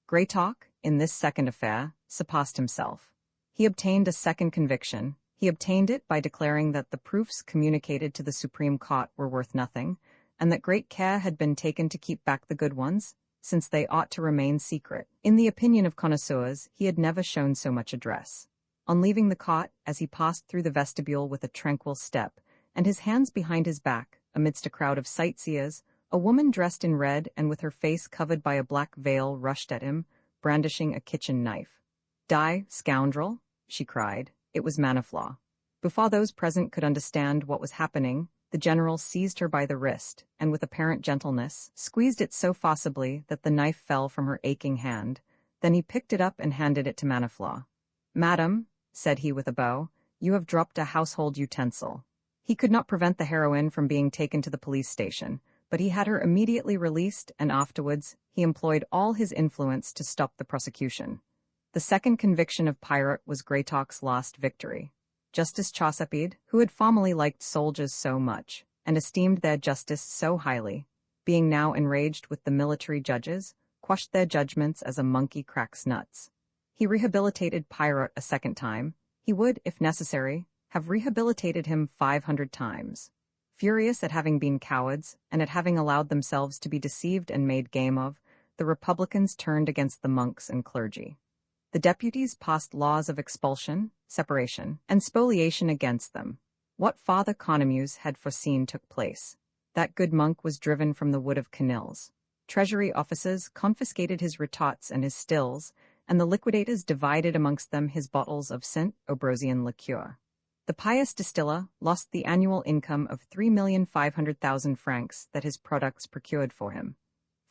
Greytalk, in this second affair, surpassed himself. He obtained a second conviction. He obtained it by declaring that the proofs communicated to the Supreme Court were worth nothing, and that great care had been taken to keep back the good ones, since they ought to remain secret. In the opinion of connoisseurs, he had never shown so much address. On leaving the court, as he passed through the vestibule with a tranquil step, and his hands behind his back, amidst a crowd of sightseers, a woman dressed in red and with her face covered by a black veil rushed at him, brandishing a kitchen knife. "Die, scoundrel!" she cried. It was Manaflaw. Before those present could understand what was happening, the general seized her by the wrist, and with apparent gentleness, squeezed it so forcibly that the knife fell from her aching hand. Then he picked it up and handed it to Manaflaw. "Madam," said he with a bow, "you have dropped a household utensil." He could not prevent the heroine from being taken to the police station, but he had her immediately released, and afterwards he employed all his influence to stop the prosecution. The second conviction of Pirate was Greytalk's last victory. Justice Chaucepid, who had formerly liked soldiers so much, and esteemed their justice so highly, being now enraged with the military judges, quashed their judgments as a monkey cracks nuts. He rehabilitated Pirate a second time. He would, if necessary, have rehabilitated him 500 times. Furious at having been cowards, and at having allowed themselves to be deceived and made game of, the Republicans turned against the monks and clergy. The deputies passed laws of expulsion, separation, and spoliation against them. What Father Conomus had foreseen took place. That good monk was driven from the wood of Canils. Treasury officers confiscated his retots and his stills, and the liquidators divided amongst them his bottles of St. Obrosian liqueur. The pious distiller lost the annual income of 3,500,000 francs that his products procured for him.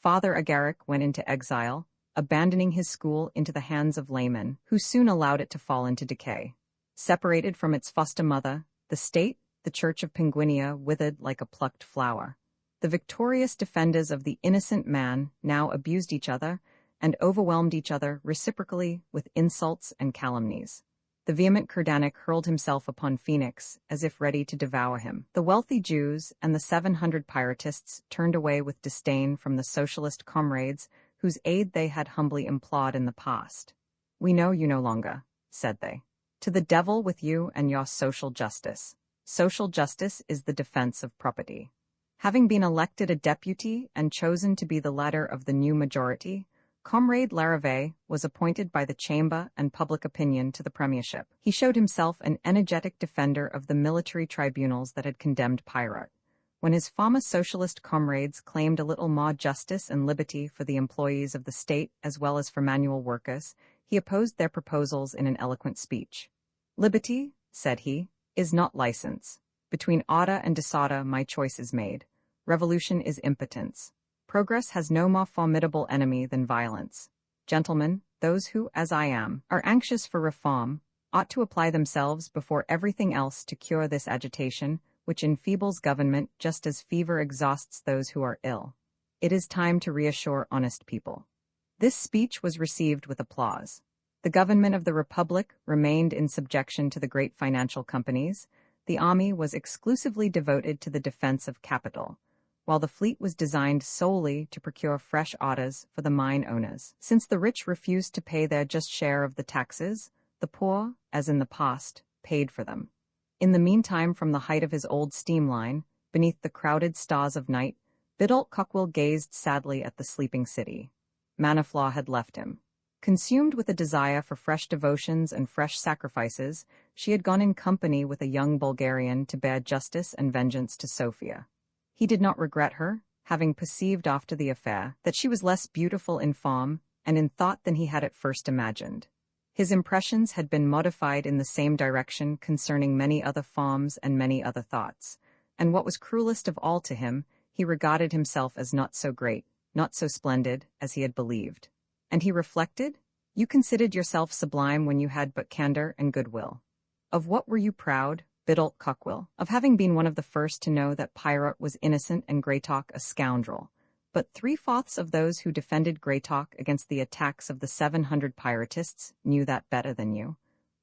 Father Agaric went into exile, abandoning his school into the hands of laymen, who soon allowed it to fall into decay. Separated from its foster mother, the state, the Church of Penguinia withered like a plucked flower. The victorious defenders of the innocent man now abused each other and overwhelmed each other reciprocally with insults and calumnies. The vehement Kerdanic hurled himself upon Phoenix as if ready to devour him. The wealthy Jews and the 700 Pyrotists turned away with disdain from the socialist comrades whose aid they had humbly implored in the past. "We know you no longer," said they. "To the devil with you and your social justice. Social justice is the defense of property." Having been elected a deputy and chosen to be the leader of the new majority, Comrade Larrivée was appointed by the Chamber and public opinion to the premiership. He showed himself an energetic defender of the military tribunals that had condemned Pirot. When his former socialist comrades claimed a little more justice and liberty for the employees of the state as well as for manual workers, he opposed their proposals in an eloquent speech. "Liberty," said he, "is not license. Between order and disorder my choice is made. Revolution is impotence. Progress has no more formidable enemy than violence. Gentlemen, those who, as I am, are anxious for reform, ought to apply themselves before everything else to cure this agitation, which enfeebles government just as fever exhausts those who are ill. It is time to reassure honest people." This speech was received with applause. The government of the Republic remained in subjection to the great financial companies. The army was exclusively devoted to the defense of capital, while the fleet was designed solely to procure fresh orders for the mine owners. Since the rich refused to pay their just share of the taxes, the poor, as in the past, paid for them. In the meantime, from the height of his old steam line, beneath the crowded stars of night, Biddulph Cockwill gazed sadly at the sleeping city. Manaflaw had left him. Consumed with a desire for fresh devotions and fresh sacrifices, she had gone in company with a young Bulgarian to bear justice and vengeance to Sofia. He did not regret her, having perceived after the affair that she was less beautiful in form and in thought than he had at first imagined. His impressions had been modified in the same direction concerning many other forms and many other thoughts, and what was cruelest of all to him, he regarded himself as not so great, not so splendid, as he had believed. And he reflected, "You considered yourself sublime when you had but candor and goodwill. Of what were you proud, Biddulph Cockwill? Of having been one of the first to know that Pirot was innocent and Greytalk a scoundrel. But 3/4 of those who defended Greytalk against the attacks of the 700 Pyrotists knew that better than you.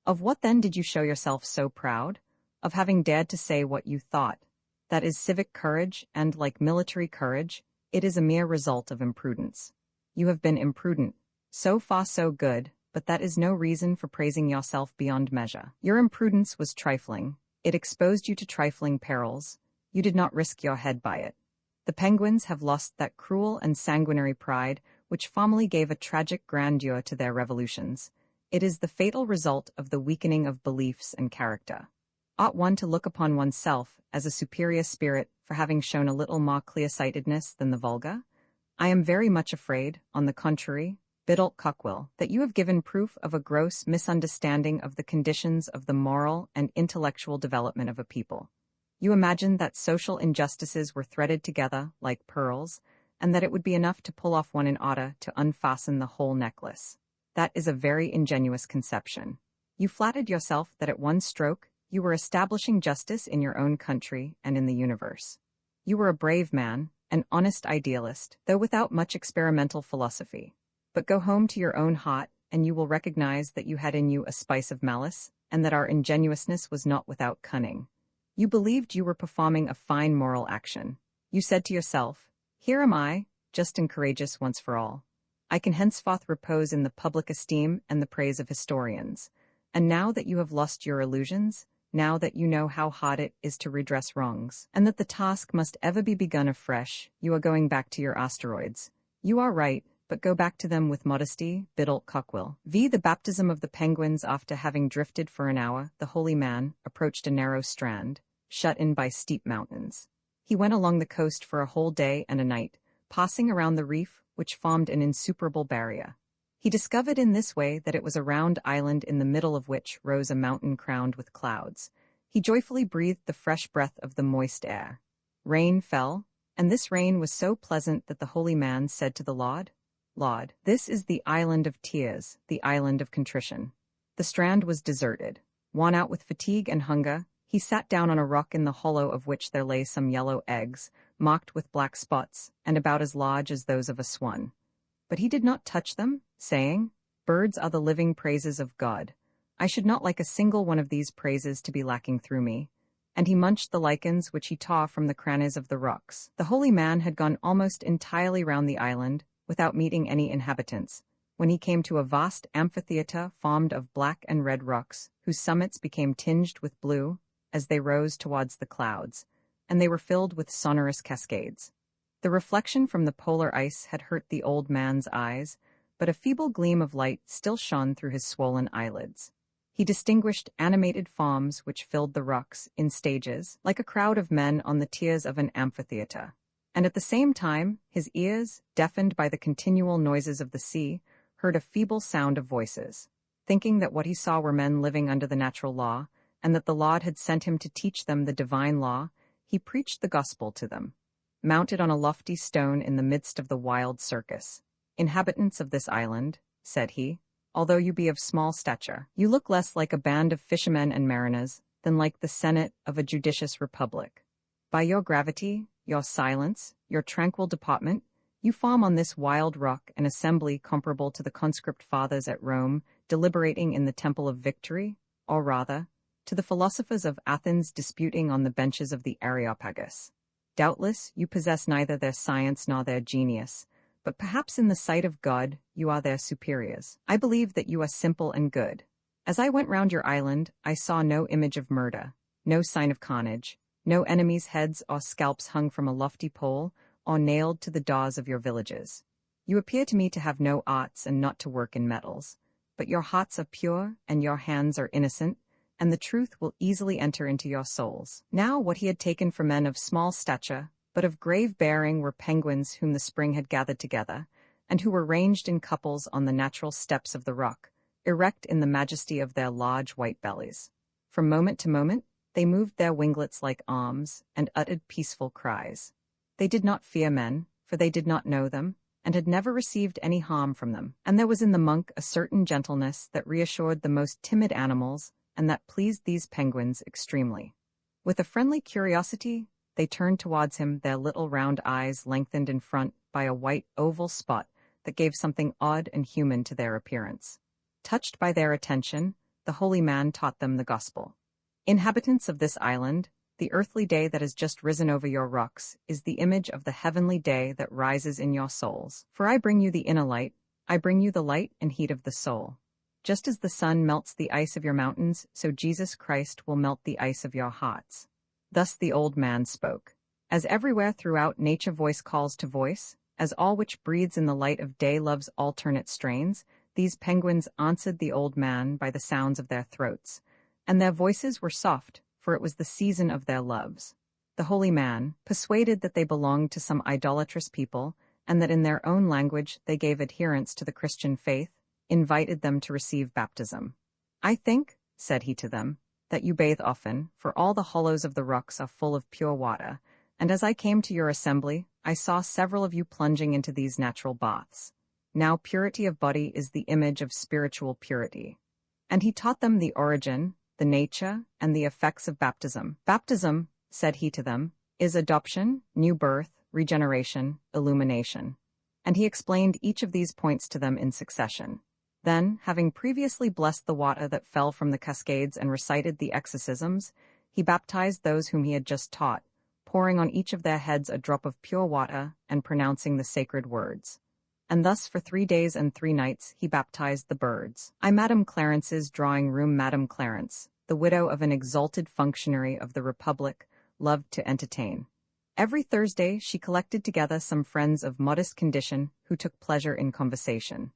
Of what then did you show yourself so proud? Of having dared to say what you thought. That is civic courage, and, like military courage, it is a mere result of imprudence. You have been imprudent. So far so good, but that is no reason for praising yourself beyond measure. Your imprudence was trifling. It exposed you to trifling perils. You did not risk your head by it. The Penguins have lost that cruel and sanguinary pride which formerly gave a tragic grandeur to their revolutions. It is the fatal result of the weakening of beliefs and character. Ought one to look upon oneself as a superior spirit for having shown a little more clear-sightedness than the vulgar? I am very much afraid, on the contrary, Biddulph Cockwill, that you have given proof of a gross misunderstanding of the conditions of the moral and intellectual development of a people. You imagined that social injustices were threaded together like pearls, and that it would be enough to pull off one in order to unfasten the whole necklace. That is a very ingenuous conception. You flattered yourself that at one stroke you were establishing justice in your own country and in the universe. You were a brave man, an honest idealist, though without much experimental philosophy. But go home to your own heart, and you will recognize that you had in you a spice of malice, and that our ingenuousness was not without cunning. You believed you were performing a fine moral action. You said to yourself, "Here am I, just and courageous once for all. I can henceforth repose in the public esteem and the praise of historians. And now that you have lost your illusions, now that you know how hard it is to redress wrongs, and that the task must ever be begun afresh, you are going back to your asteroids. You are right, but go back to them with modesty, Biddulph Cockwill." The baptism of the Penguins after having drifted for an hour, the holy man approached a narrow strand, shut in by steep mountains. He went along the coast for a whole day and a night, passing around the reef, which formed an insuperable barrier. He discovered in this way that it was a round island in the middle of which rose a mountain crowned with clouds. He joyfully breathed the fresh breath of the moist air. Rain fell, and this rain was so pleasant that the holy man said to the Lord, "Lord, this is the island of tears, the island of contrition." The strand was deserted. Worn out with fatigue and hunger, he sat down on a rock in the hollow of which there lay some yellow eggs, marked with black spots, and about as large as those of a swan. But he did not touch them, saying, "Birds are the living praises of God. I should not like a single one of these praises to be lacking through me." And he munched the lichens which he tore from the crannies of the rocks. The holy man had gone almost entirely round the island, without meeting any inhabitants, when he came to a vast amphitheatre formed of black and red rocks, whose summits became tinged with blue as they rose towards the clouds, and they were filled with sonorous cascades. The reflection from the polar ice had hurt the old man's eyes, but a feeble gleam of light still shone through his swollen eyelids. He distinguished animated forms which filled the rocks in stages, like a crowd of men on the tiers of an amphitheatre. And at the same time, his ears, deafened by the continual noises of the sea, heard a feeble sound of voices. Thinking that what he saw were men living under the natural law, and that the Lord had sent him to teach them the divine law, he preached the gospel to them. Mounted on a lofty stone in the midst of the wild circus, "Inhabitants of this island," said he, "although you be of small stature, you look less like a band of fishermen and mariners than like the Senate of a judicious republic. By your gravity, your silence, your tranquil deportment, you form on this wild rock an assembly comparable to the conscript fathers at Rome deliberating in the Temple of Victory, or rather, to the philosophers of Athens disputing on the benches of the Areopagus. Doubtless, you possess neither their science nor their genius, but perhaps in the sight of God you are their superiors. I believe that you are simple and good. As I went round your island, I saw no image of murder, no sign of carnage, no enemies' heads or scalps hung from a lofty pole, or nailed to the doors of your villages. You appear to me to have no arts and not to work in metals, but your hearts are pure and your hands are innocent, and the truth will easily enter into your souls." Now what he had taken for men of small stature, but of grave bearing, were penguins whom the spring had gathered together, and who were ranged in couples on the natural steps of the rock, erect in the majesty of their large white bellies. From moment to moment, they moved their winglets like arms, and uttered peaceful cries. They did not fear men, for they did not know them, and had never received any harm from them. And there was in the monk a certain gentleness that reassured the most timid animals, and that pleased these penguins extremely. With a friendly curiosity, they turned towards him their little round eyes lengthened in front by a white oval spot that gave something odd and human to their appearance. Touched by their attention, the holy man taught them the gospel. "Inhabitants of this island, the earthly day that has just risen over your rocks is the image of the heavenly day that rises in your souls. For I bring you the inner light, I bring you the light and heat of the soul. Just as the sun melts the ice of your mountains, so Jesus Christ will melt the ice of your hearts." Thus the old man spoke. As everywhere throughout nature voice calls to voice, as all which breathes in the light of day loves alternate strains, these penguins answered the old man by the sounds of their throats, and their voices were soft, for it was the season of their loves. The holy man, persuaded that they belonged to some idolatrous people, and that in their own language they gave adherence to the Christian faith, invited them to receive baptism. "I think," said he to them, "that you bathe often, for all the hollows of the rocks are full of pure water, and as I came to your assembly, I saw several of you plunging into these natural baths. Now purity of body is the image of spiritual purity." And he taught them the origin, the nature, and the effects of baptism. "Baptism," said he to them, "is adoption, new birth, regeneration, illumination." And he explained each of these points to them in succession. Then, having previously blessed the water that fell from the cascades and recited the exorcisms, he baptized those whom he had just taught, pouring on each of their heads a drop of pure water and pronouncing the sacred words. And thus for 3 days and 3 nights he baptized the birds. I Madame Clarence's drawing-room Madame Clarence, the widow of an exalted functionary of the Republic, loved to entertain. Every Thursday she collected together some friends of modest condition who took pleasure in conversation.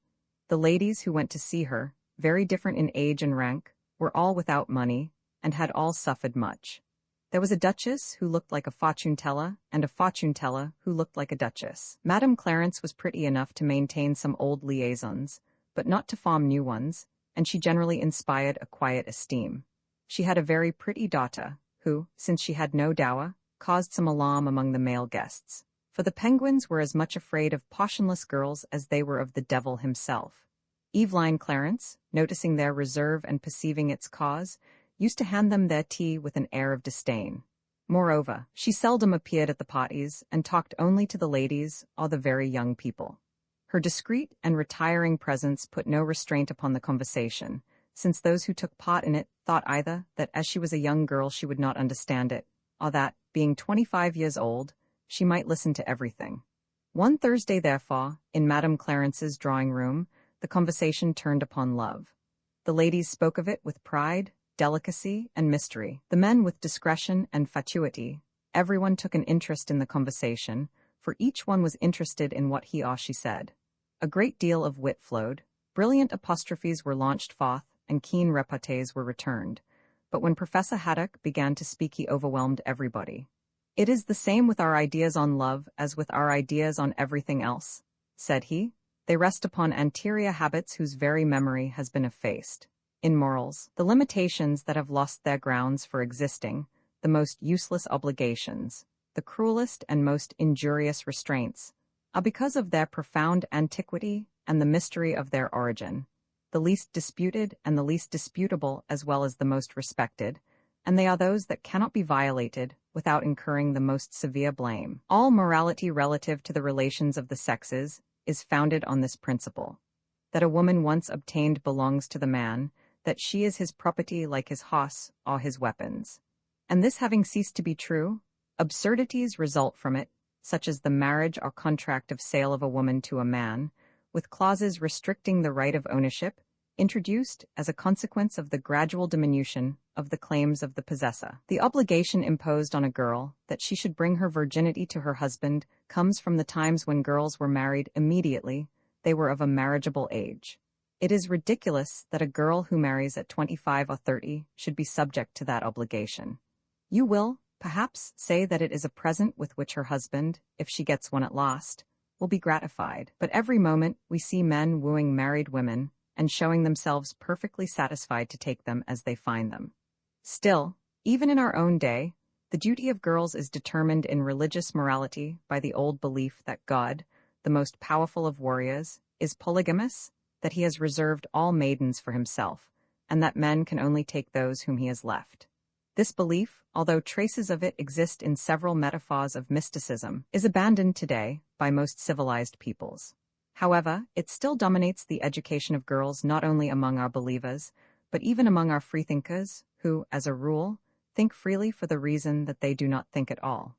The ladies who went to see her, very different in age and rank, were all without money, and had all suffered much. There was a duchess who looked like a fortune teller, and a fortune teller who looked like a duchess. Madame Clarence was pretty enough to maintain some old liaisons, but not to form new ones, and she generally inspired a quiet esteem. She had a very pretty daughter, who, since she had no dower, caused some alarm among the male guests. For the penguins were as much afraid of portionless girls as they were of the devil himself. Eveline Clarence, noticing their reserve and perceiving its cause, used to hand them their tea with an air of disdain. Moreover, she seldom appeared at the parties and talked only to the ladies or the very young people. Her discreet and retiring presence put no restraint upon the conversation, since those who took part in it thought either that as she was a young girl she would not understand it, or that, being 25 years old, she might listen to everything. One Thursday, therefore, in Madame Clarence's drawing-room, the conversation turned upon love. The ladies spoke of it with pride, delicacy, and mystery, the men with discretion and fatuity. Everyone took an interest in the conversation, for each one was interested in what he or she said. A great deal of wit flowed, brilliant apostrophes were launched forth, and keen repartees were returned. But when Professor Haddock began to speak, he overwhelmed everybody. "It is the same with our ideas on love as with our ideas on everything else," said he. "They rest upon anterior habits whose very memory has been effaced. In morals, the limitations that have lost their grounds for existing, the most useless obligations, the cruelest and most injurious restraints, are because of their profound antiquity and the mystery of their origin, the least disputed and the least disputable as well as the most respected, and they are those that cannot be violated without incurring the most severe blame. All morality relative to the relations of the sexes is founded on this principle, that a woman once obtained belongs to the man, that she is his property like his horse or his weapons. And this having ceased to be true, absurdities result from it, such as the marriage or contract of sale of a woman to a man, with clauses restricting the right of ownership, introduced as a consequence of the gradual diminution of the claims of the possessor. The obligation imposed on a girl that she should bring her virginity to her husband comes from the times when girls were married immediately they were of a marriageable age. It is ridiculous that a girl who marries at 25 or 30 should be subject to that obligation. You will, perhaps, say that it is a present with which her husband, if she gets one at last, will be gratified. But every moment we see men wooing married women and showing themselves perfectly satisfied to take them as they find them. Still, even in our own day, the duty of girls is determined in religious morality by the old belief that God, the most powerful of warriors, is polygamous, that he has reserved all maidens for himself, and that men can only take those whom he has left. This belief, although traces of it exist in several metaphors of mysticism, is abandoned today by most civilized peoples. However, it still dominates the education of girls not only among our believers, but even among our freethinkers, who, as a rule, think freely for the reason that they do not think at all.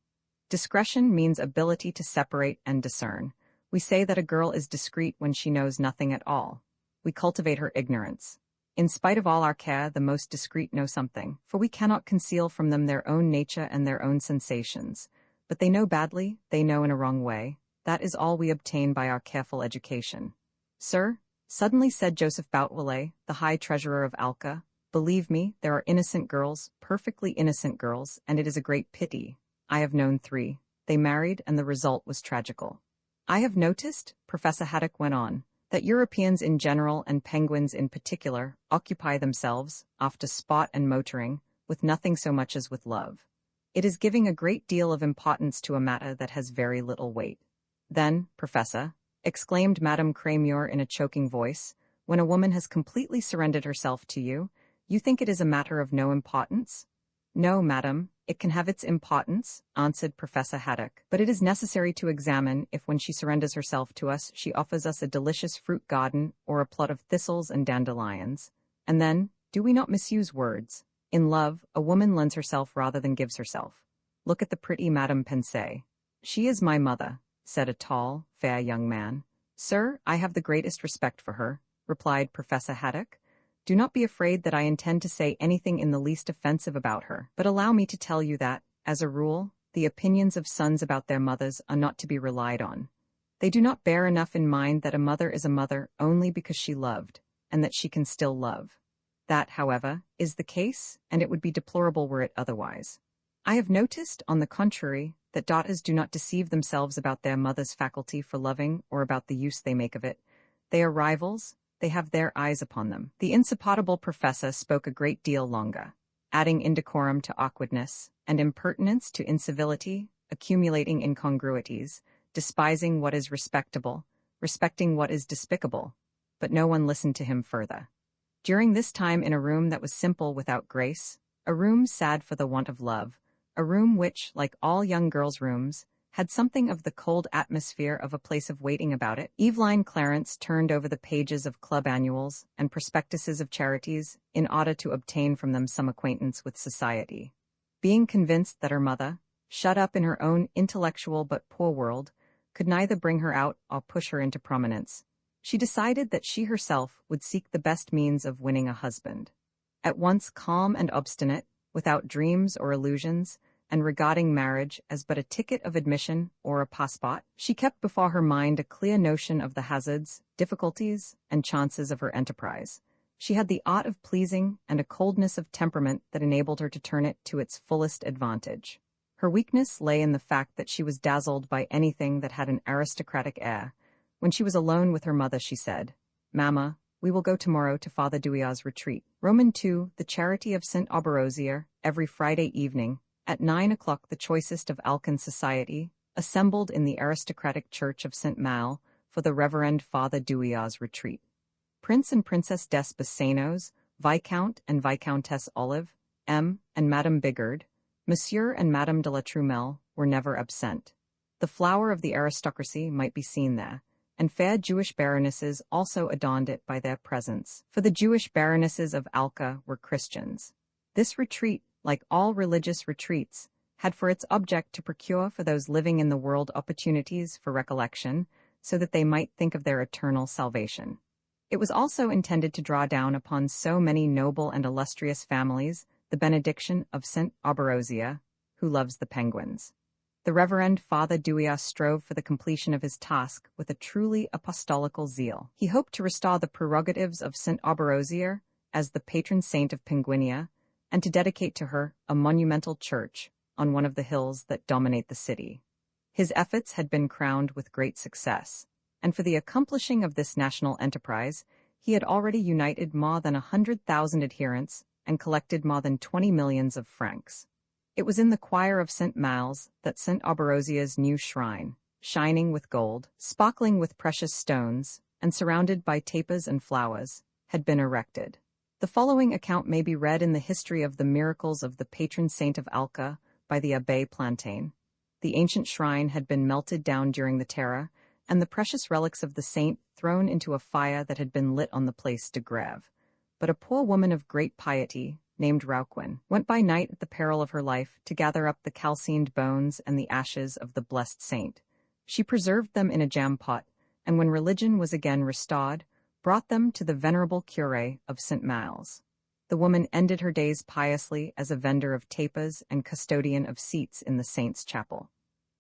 Discretion means ability to separate and discern. We say that a girl is discreet when she knows nothing at all. We cultivate her ignorance. In spite of all our care, the most discreet know something, for we cannot conceal from them their own nature and their own sensations. But they know badly, they know in a wrong way. That is all we obtain by our careful education. Sir, suddenly said Joseph Boutwillet, the high treasurer of Alca, believe me, there are innocent girls, perfectly innocent girls, and it is a great pity. I have known 3. They married, and the result was tragical. I have noticed, Professor Haddock went on, that Europeans in general and penguins in particular occupy themselves, after sport and motoring, with nothing so much as with love. It is giving a great deal of importance to a matter that has very little weight. Then, Professor, exclaimed Madame Crémeur in a choking voice, when a woman has completely surrendered herself to you, you think it is a matter of no importance? No, madam, it can have its importance, answered Professor Haddock, but it is necessary to examine if when she surrenders herself to us she offers us a delicious fruit garden or a plot of thistles and dandelions. And then, do we not misuse words? In love, a woman lends herself rather than gives herself. Look at the pretty Madame Pensée. She is my mother, said a tall, fair young man. Sir, I have the greatest respect for her, replied Professor Haddock. Do not be afraid that I intend to say anything in the least offensive about her, but allow me to tell you that, as a rule, the opinions of sons about their mothers are not to be relied on. They do not bear enough in mind that a mother is a mother only because she loved, and that she can still love. That, however, is the case, and it would be deplorable were it otherwise. I have noticed, on the contrary, that daughters do not deceive themselves about their mother's faculty for loving or about the use they make of it. They are rivals, they have their eyes upon them. The insupportable professor spoke a great deal longer, adding indecorum to awkwardness, and impertinence to incivility, accumulating incongruities, despising what is respectable, respecting what is despicable. But no one listened to him further. During this time, in a room that was simple without grace, a room sad for the want of love, a room which, like all young girls' rooms, had something of the cold atmosphere of a place of waiting about it, Eveline Clarence turned over the pages of club annuals and prospectuses of charities in order to obtain from them some acquaintance with society. Being convinced that her mother, shut up in her own intellectual but poor world, could neither bring her out or push her into prominence, she decided that she herself would seek the best means of winning a husband. At once calm and obstinate, without dreams or illusions, and regarding marriage as but a ticket of admission or a passport, she kept before her mind a clear notion of the hazards, difficulties, and chances of her enterprise. She had the art of pleasing and a coldness of temperament that enabled her to turn it to its fullest advantage. Her weakness lay in the fact that she was dazzled by anything that had an aristocratic air. When she was alone with her mother, she said, "Mamma, we will go tomorrow to Father Douillard's retreat, Roman II, the Charity of St. Auberosier, every Friday evening, at 9 o'clock. The choicest of Alcan society, assembled in the aristocratic church of St. Mal for the Reverend Father Douillard's retreat. Prince and Princess des Bassanos, Viscount and Viscountess Olive, M. and Madame Bigard, Monsieur and Madame de la Trumelle were never absent. The flower of the aristocracy might be seen there, and fair Jewish baronesses also adorned it by their presence, for the Jewish baronesses of Alca were Christians. This retreat, like all religious retreats, had for its object to procure for those living in the world opportunities for recollection, so that they might think of their eternal salvation. It was also intended to draw down upon so many noble and illustrious families the benediction of St. Auberosier, who loves the penguins. The Reverend Father Douillard strove for the completion of his task with a truly apostolical zeal. He hoped to restore the prerogatives of St. Auberosier as the patron saint of Penguinia, and to dedicate to her a monumental church on one of the hills that dominate the city. His efforts had been crowned with great success, and for the accomplishing of this national enterprise, he had already united more than 100,000 adherents and collected more than 20 millions of francs. It was in the choir of St. Mal's that St. Auberosier's new shrine, shining with gold, sparkling with precious stones, and surrounded by tapers and flowers, had been erected. The following account may be read in the history of the miracles of the patron saint of Alca by the Abbé Plantain. The ancient shrine had been melted down during the Terror, and the precious relics of the saint thrown into a fire that had been lit on the Place de Grève. But a poor woman of great piety, named Rauquin, went by night at the peril of her life to gather up the calcined bones and the ashes of the blessed saint. She preserved them in a jam-pot, and when religion was again restored, brought them to the venerable curé of St. Mal's. The woman ended her days piously as a vendor of tapers and custodian of seats in the saint's chapel.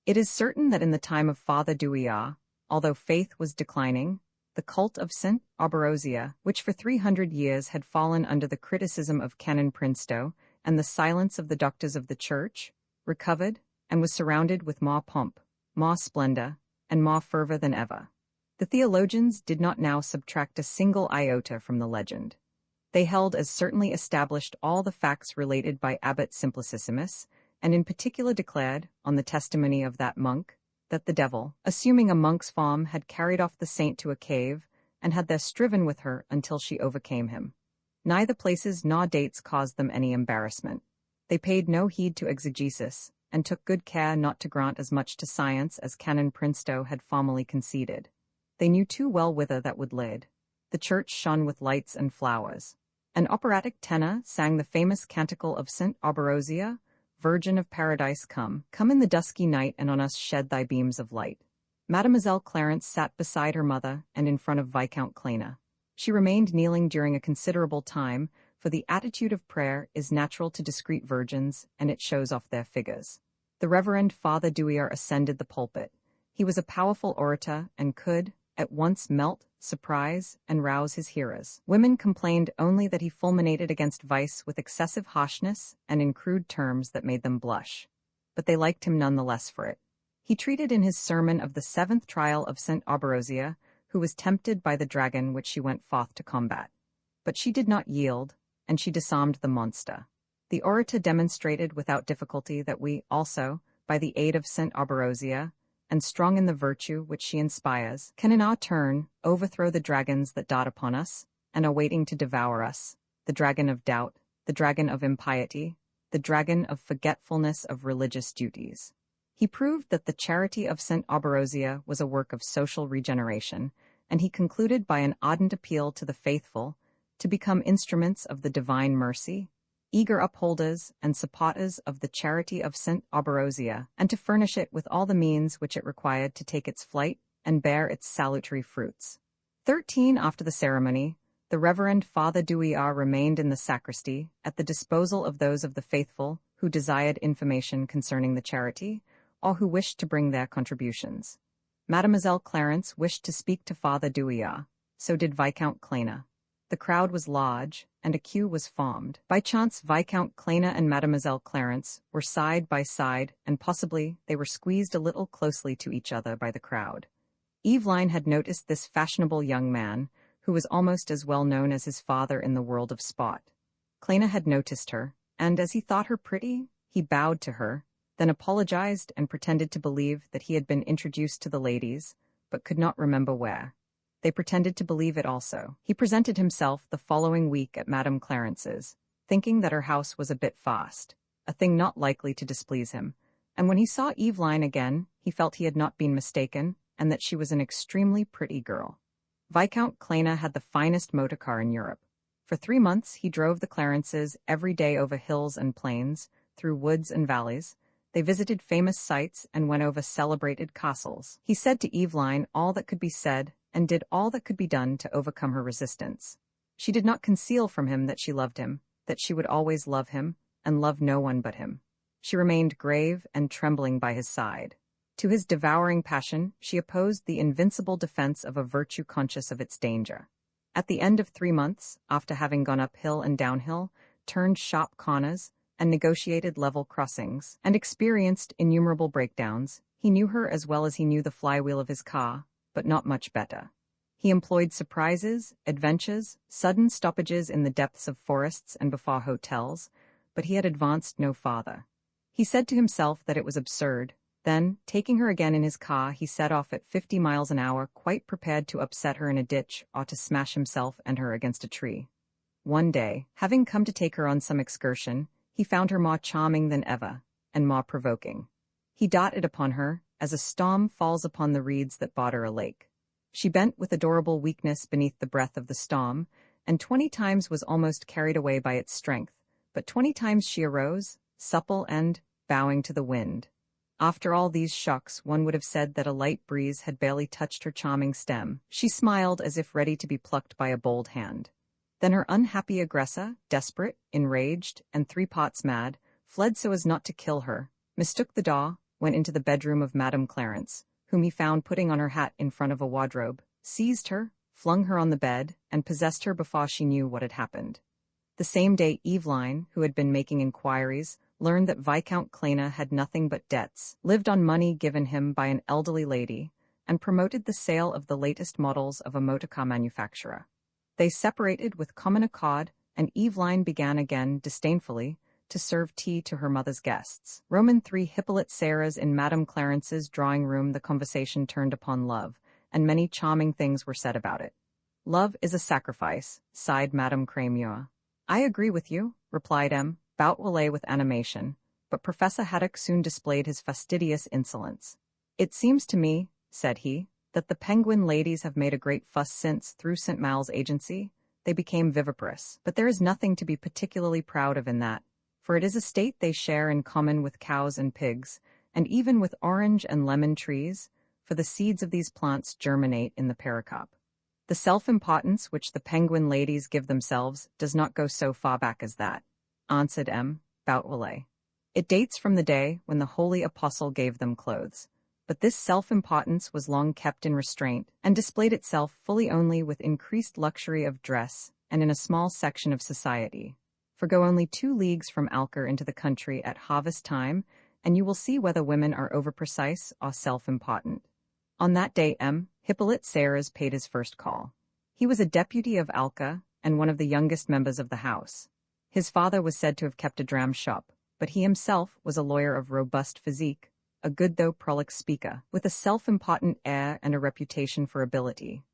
It is certain that in the time of Father Douillard, although faith was declining, the cult of St. Auberosier, which for 300 years had fallen under the criticism of Canon Princeau and the silence of the doctors of the Church, recovered and was surrounded with more pomp, more splendor, and more fervor than ever. The theologians did not now subtract a single iota from the legend. They held as certainly established all the facts related by Abbot Simplicissimus, and in particular declared, on the testimony of that monk, that the devil, assuming a monk's form, had carried off the saint to a cave, and had there striven with her until she overcame him. Neither places nor dates caused them any embarrassment. They paid no heed to exegesis, and took good care not to grant as much to science as Canon Princeau had formerly conceded. They knew too well whither that would lead. The church shone with lights and flowers. An operatic tenor sang the famous canticle of St. Auberosier, Virgin of Paradise, come in the dusky night, and on us shed thy beams of light. Mademoiselle Clarence sat beside her mother and in front of Viscount Cléna. She remained kneeling during a considerable time, for the attitude of prayer is natural to discreet virgins, and it shows off their figures. The Reverend Father Douillard ascended the pulpit. He was a powerful orator and could, at once melt, surprise, and rouse his hearers. Women complained only that he fulminated against vice with excessive harshness and in crude terms that made them blush. But they liked him none the less for it. He treated in his sermon of the seventh trial of St. Auberosia, who was tempted by the dragon which she went forth to combat. But she did not yield, and she disarmed the monster. The orator demonstrated without difficulty that we also, by the aid of St. Auberosia, and strong in the virtue which she inspires, can in our turn overthrow the dragons that dart upon us, and are waiting to devour us, the dragon of doubt, the dragon of impiety, the dragon of forgetfulness of religious duties. He proved that the charity of St. Auberosia was a work of social regeneration, and he concluded by an ardent appeal to the faithful to become instruments of the divine mercy, eager upholders and supporters of the charity of St. Auberosia, and to furnish it with all the means which it required to take its flight and bear its salutary fruits. 13 After the ceremony, the Reverend Father Douillard remained in the sacristy, at the disposal of those of the faithful who desired information concerning the charity, or who wished to bring their contributions. Mademoiselle Clarence wished to speak to Father Douillard, so did Viscount Cléna. The crowd was large, and a queue was formed. By chance, Viscount Cléna and Mademoiselle Clarence were side by side, and possibly they were squeezed a little closely to each other by the crowd. Eveline had noticed this fashionable young man, who was almost as well known as his father in the world of sport. Cléna had noticed her, and as he thought her pretty, he bowed to her, then apologized and pretended to believe that he had been introduced to the ladies, but could not remember where. They pretended to believe it also. He presented himself the following week at Madame Clarence's, thinking that her house was a bit fast, a thing not likely to displease him, and when he saw Eveline again, he felt he had not been mistaken, and that she was an extremely pretty girl. Viscount Cléna had the finest motor car in Europe. For 3 months he drove the Clarences every day over hills and plains, through woods and valleys. They visited famous sites and went over celebrated castles. He said to Eveline all that could be said, and did all that could be done to overcome her resistance. She did not conceal from him that she loved him, that she would always love him, and love no one but him. She remained grave and trembling by his side. To his devouring passion, she opposed the invincible defense of a virtue conscious of its danger. At the end of 3 months, after having gone up hill and downhill, turned sharp corners, and negotiated level crossings, and experienced innumerable breakdowns, he knew her as well as he knew the flywheel of his car, but not much better. He employed surprises, adventures, sudden stoppages in the depths of forests and before hotels, but he had advanced no farther. He said to himself that it was absurd. Then, taking her again in his car, he set off at 50 miles an hour, quite prepared to upset her in a ditch or to smash himself and her against a tree. One day, having come to take her on some excursion, he found her more charming than ever, and more provoking. He darted upon her, as a storm falls upon the reeds that border a lake. She bent with adorable weakness beneath the breath of the storm, and 20 times was almost carried away by its strength, but 20 times she arose, supple and, bowing to the wind. After all these shocks, one would have said that a light breeze had barely touched her charming stem. She smiled as if ready to be plucked by a bold hand. Then her unhappy aggressor, desperate, enraged, and 3 parts mad, fled so as not to kill her, mistook the door, went into the bedroom of Madame Clarence, whom he found putting on her hat in front of a wardrobe, seized her, flung her on the bed, and possessed her before she knew what had happened. The same day Eveline, who had been making inquiries, learned that Viscount Cléna had nothing but debts, lived on money given him by an elderly lady, and promoted the sale of the latest models of a motorcar manufacturer. They separated with common accord, and Eveline began again, disdainfully, to serve tea to her mother's guests. Roman 3 Hippolyte Serres in Madame Clarence's drawing-room. The conversation turned upon love, and many charming things were said about it. Love is a sacrifice, sighed Madame Crémieux. I agree with you, replied M. Boutwillet with animation, but Professor Haddock soon displayed his fastidious insolence. It seems to me, said he, that the Penguin ladies have made a great fuss since, through St. Mal's agency, they became viviparous. But there is nothing to be particularly proud of in that, for it is a state they share in common with cows and pigs, and even with orange and lemon trees, for the seeds of these plants germinate in the pericarp. The self-importance which the Penguin ladies give themselves does not go so far back as that, answered M. Boutwillet. It dates from the day when the holy apostle gave them clothes. But this self-importance was long kept in restraint, and displayed itself fully only with increased luxury of dress, and in a small section of society. For go only 2 leagues from Alker into the country at harvest time, and you will see whether women are over-precise or self-important. On that day Hippolyte Serres paid his first call. He was a deputy of Alka, and one of the youngest members of the house. His father was said to have kept a dram shop, but he himself was a lawyer of robust physique, a good though prolix speaker, with a self-important air and a reputation for ability.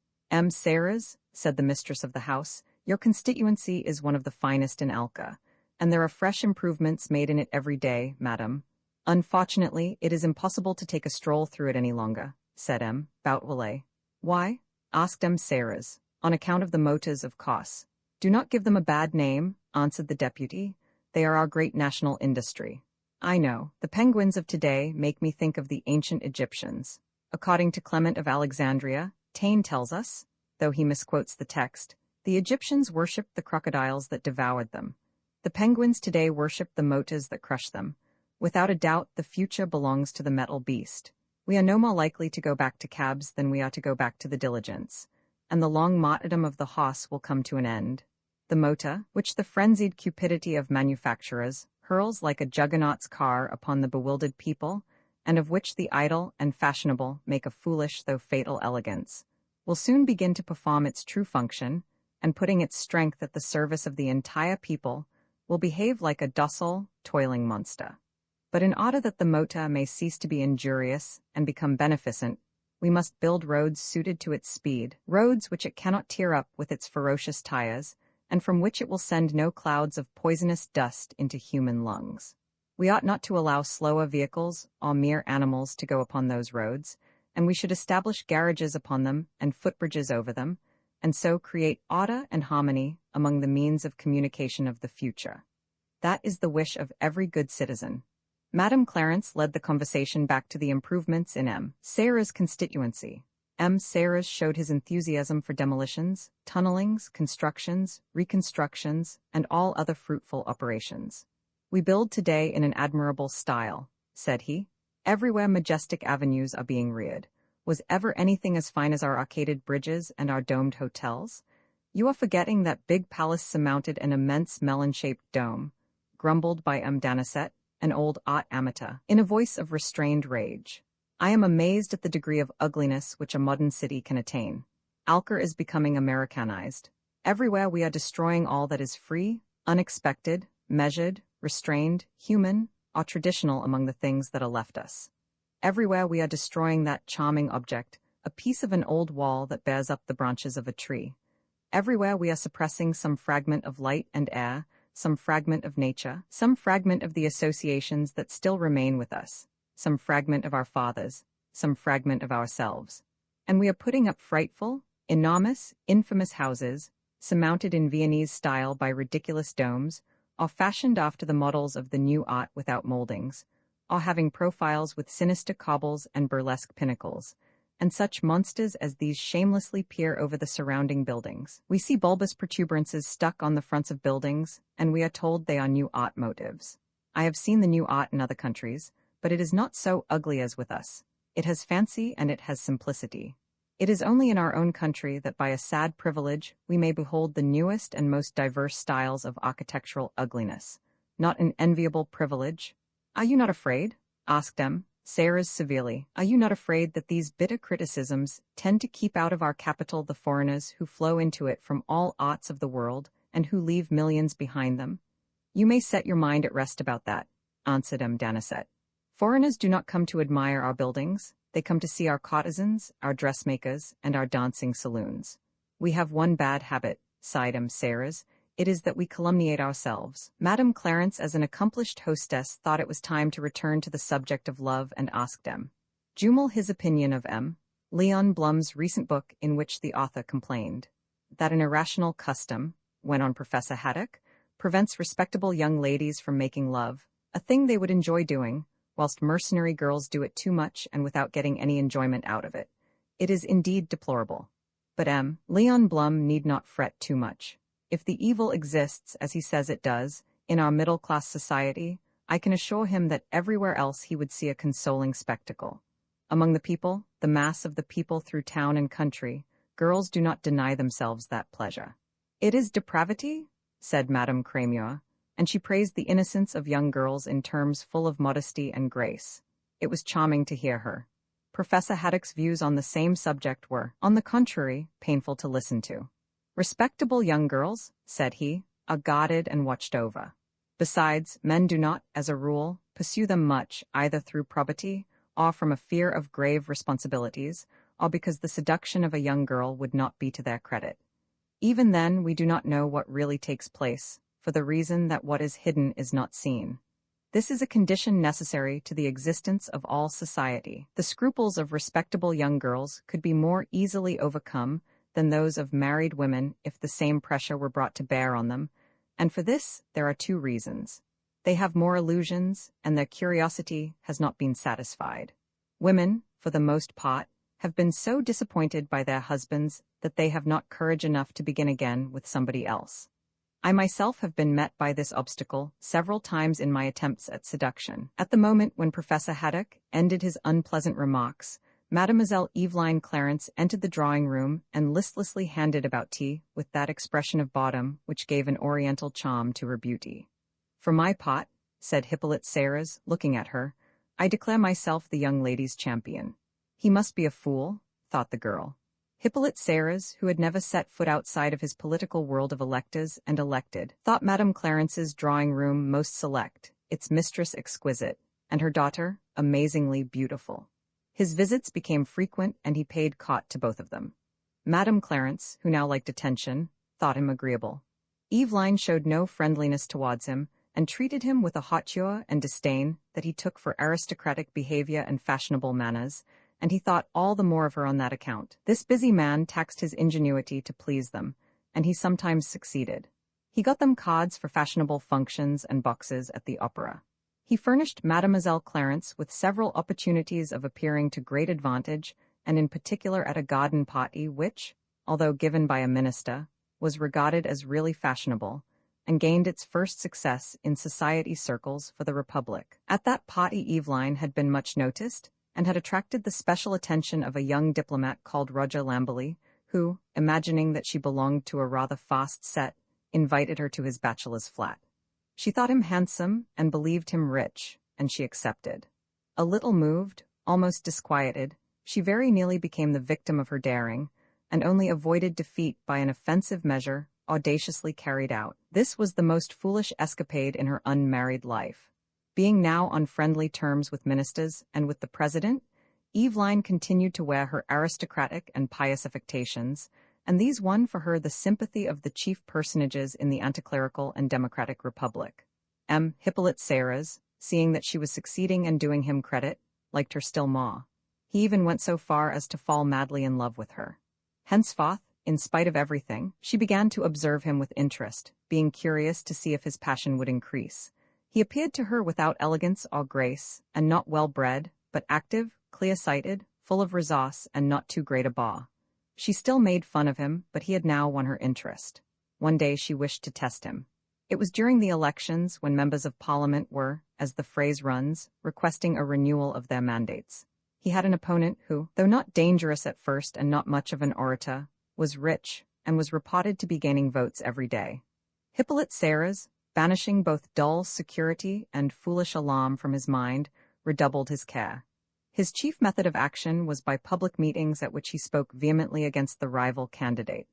Serres, said the mistress of the house, your constituency is one of the finest in Alka, and there are fresh improvements made in it every day, madam. Unfortunately, it is impossible to take a stroll through it any longer, said Boutwillet. Why? Asked Serres. On account of the motors, of course. Do not give them a bad name, answered the deputy. They are our great national industry. I know, the penguins of today make me think of the ancient Egyptians. According to Clement of Alexandria, Taine tells us, though he misquotes the text, the Egyptians worshipped the crocodiles that devoured them. The penguins today worship the motors that crush them. Without a doubt, the future belongs to the metal beast. We are no more likely to go back to cabs than we are to go back to the diligence, and the long martyrdom of the horse will come to an end. The motor, which the frenzied cupidity of manufacturers hurls like a juggernaut's car upon the bewildered people, and of which the idle and fashionable make a foolish though fatal elegance, will soon begin to perform its true function, and putting its strength at the service of the entire people, will behave like a docile, toiling monster. But in order that the motor may cease to be injurious and become beneficent, we must build roads suited to its speed, roads which it cannot tear up with its ferocious tires, and from which it will send no clouds of poisonous dust into human lungs. We ought not to allow slower vehicles or mere animals to go upon those roads, and we should establish garages upon them and footbridges over them, and so create order and harmony among the means of communication of the future. That is the wish of every good citizen. Madame Clarence led the conversation back to the improvements in Serres' constituency. Serres showed his enthusiasm for demolitions, tunnelings, constructions, reconstructions, and all other fruitful operations. We build today in an admirable style, said he. Everywhere majestic avenues are being reared. Was ever anything as fine as our arcaded bridges and our domed hotels? You are forgetting that big palace surmounted an immense melon-shaped dome, grumbled by Daniset, an old art amateur, in a voice of restrained rage. I am amazed at the degree of ugliness which a modern city can attain. Alker is becoming Americanized. Everywhere we are destroying all that is free, unexpected, measured, restrained, human, or traditional among the things that are left us. Everywhere we are destroying that charming object, a piece of an old wall that bears up the branches of a tree. Everywhere we are suppressing some fragment of light and air, some fragment of nature, some fragment of the associations that still remain with us, some fragment of our fathers, some fragment of ourselves. And we are putting up frightful, enormous, infamous houses, surmounted in Viennese style by ridiculous domes, or fashioned after the models of the new art without moldings, or having profiles with sinister cobbles and burlesque pinnacles, and such monsters as these shamelessly peer over the surrounding buildings. We see bulbous protuberances stuck on the fronts of buildings, and we are told they are new art motives. I have seen the new art in other countries, but it is not so ugly as with us. It has fancy and it has simplicity. It is only in our own country that by a sad privilege we may behold the newest and most diverse styles of architectural ugliness. Not an enviable privilege. Are you not afraid? Asked Serres severely. Are you not afraid that these bitter criticisms tend to keep out of our capital the foreigners who flow into it from all arts of the world and who leave millions behind them? You may set your mind at rest about that, answered Daniset. Foreigners do not come to admire our buildings. They come to see our courtesans, our dressmakers, and our dancing saloons. We have one bad habit, sighed Serres. It is that we calumniate ourselves. Madame Clarence, as an accomplished hostess, thought it was time to return to the subject of love and asked Jumel his opinion of Leon Blum's recent book in which the author complained that an irrational custom, went on Professor Haddock, prevents respectable young ladies from making love, a thing they would enjoy doing, whilst mercenary girls do it too much and without getting any enjoyment out of it. It is indeed deplorable. But Leon Blum need not fret too much. If the evil exists, as he says it does, in our middle-class society, I can assure him that everywhere else he would see a consoling spectacle. Among the people, the mass of the people through town and country, girls do not deny themselves that pleasure. It is depravity, said Madame Crémieux, and she praised the innocence of young girls in terms full of modesty and grace. It was charming to hear her. Professor Haddock's views on the same subject were, on the contrary, painful to listen to. Respectable young girls, said he, are guarded and watched over. Besides, men do not, as a rule, pursue them much, either through probity, or from a fear of grave responsibilities, or because the seduction of a young girl would not be to their credit. Even then, we do not know what really takes place, for the reason that what is hidden is not seen. This is a condition necessary to the existence of all society. The scruples of respectable young girls could be more easily overcome than those of married women if the same pressure were brought to bear on them, and for this there are two reasons. They have more illusions, and their curiosity has not been satisfied. Women, for the most part, have been so disappointed by their husbands that they have not courage enough to begin again with somebody else. I myself have been met by this obstacle several times in my attempts at seduction. At the moment when Professor Haddock ended his unpleasant remarks, Mademoiselle Eveline Clarence entered the drawing-room and listlessly handed about tea with that expression of bottom which gave an oriental charm to her beauty. For my part, said Hippolyte Serres, looking at her, I declare myself the young lady's champion. He must be a fool, thought the girl. Hippolyte Serres, who had never set foot outside of his political world of electors and elected, thought Madame Clarence's drawing-room most select, its mistress exquisite, and her daughter amazingly beautiful. His visits became frequent, and he paid court to both of them. Madame Clarence, who now liked attention, thought him agreeable. Eveline showed no friendliness towards him, and treated him with a hauteur and disdain that he took for aristocratic behavior and fashionable manners, and he thought all the more of her on that account. This busy man taxed his ingenuity to please them, and he sometimes succeeded. He got them cards for fashionable functions and boxes at the opera. He furnished Mademoiselle Clarence with several opportunities of appearing to great advantage, and in particular at a garden party which, although given by a minister, was regarded as really fashionable, and gained its first success in society circles for the Republic. At that party Eveline had been much noticed, and had attracted the special attention of a young diplomat called Roger Lamberley, who, imagining that she belonged to a rather fast set, invited her to his bachelor's flat. She thought him handsome and believed him rich, and she accepted. A little moved, almost disquieted, she very nearly became the victim of her daring, and only avoided defeat by an offensive measure audaciously carried out. This was the most foolish escapade in her unmarried life. Being now on friendly terms with ministers and with the president, Eveline continued to wear her aristocratic and pious affectations, and these won for her the sympathy of the chief personages in the anticlerical and democratic republic. Hippolyte Serres, seeing that she was succeeding and doing him credit, liked her still more. He even went so far as to fall madly in love with her. Henceforth, in spite of everything, she began to observe him with interest, being curious to see if his passion would increase. He appeared to her without elegance or grace, and not well-bred, but active, clear-sighted, full of resource, and not too great a bore. She still made fun of him, but he had now won her interest. One day she wished to test him. It was during the elections when members of Parliament were, as the phrase runs, requesting a renewal of their mandates. He had an opponent who, though not dangerous at first and not much of an orator, was rich, and was reported to be gaining votes every day. Hippolyte Serres, banishing both dull security and foolish alarm from his mind, redoubled his care. His chief method of action was by public meetings at which he spoke vehemently against the rival candidate.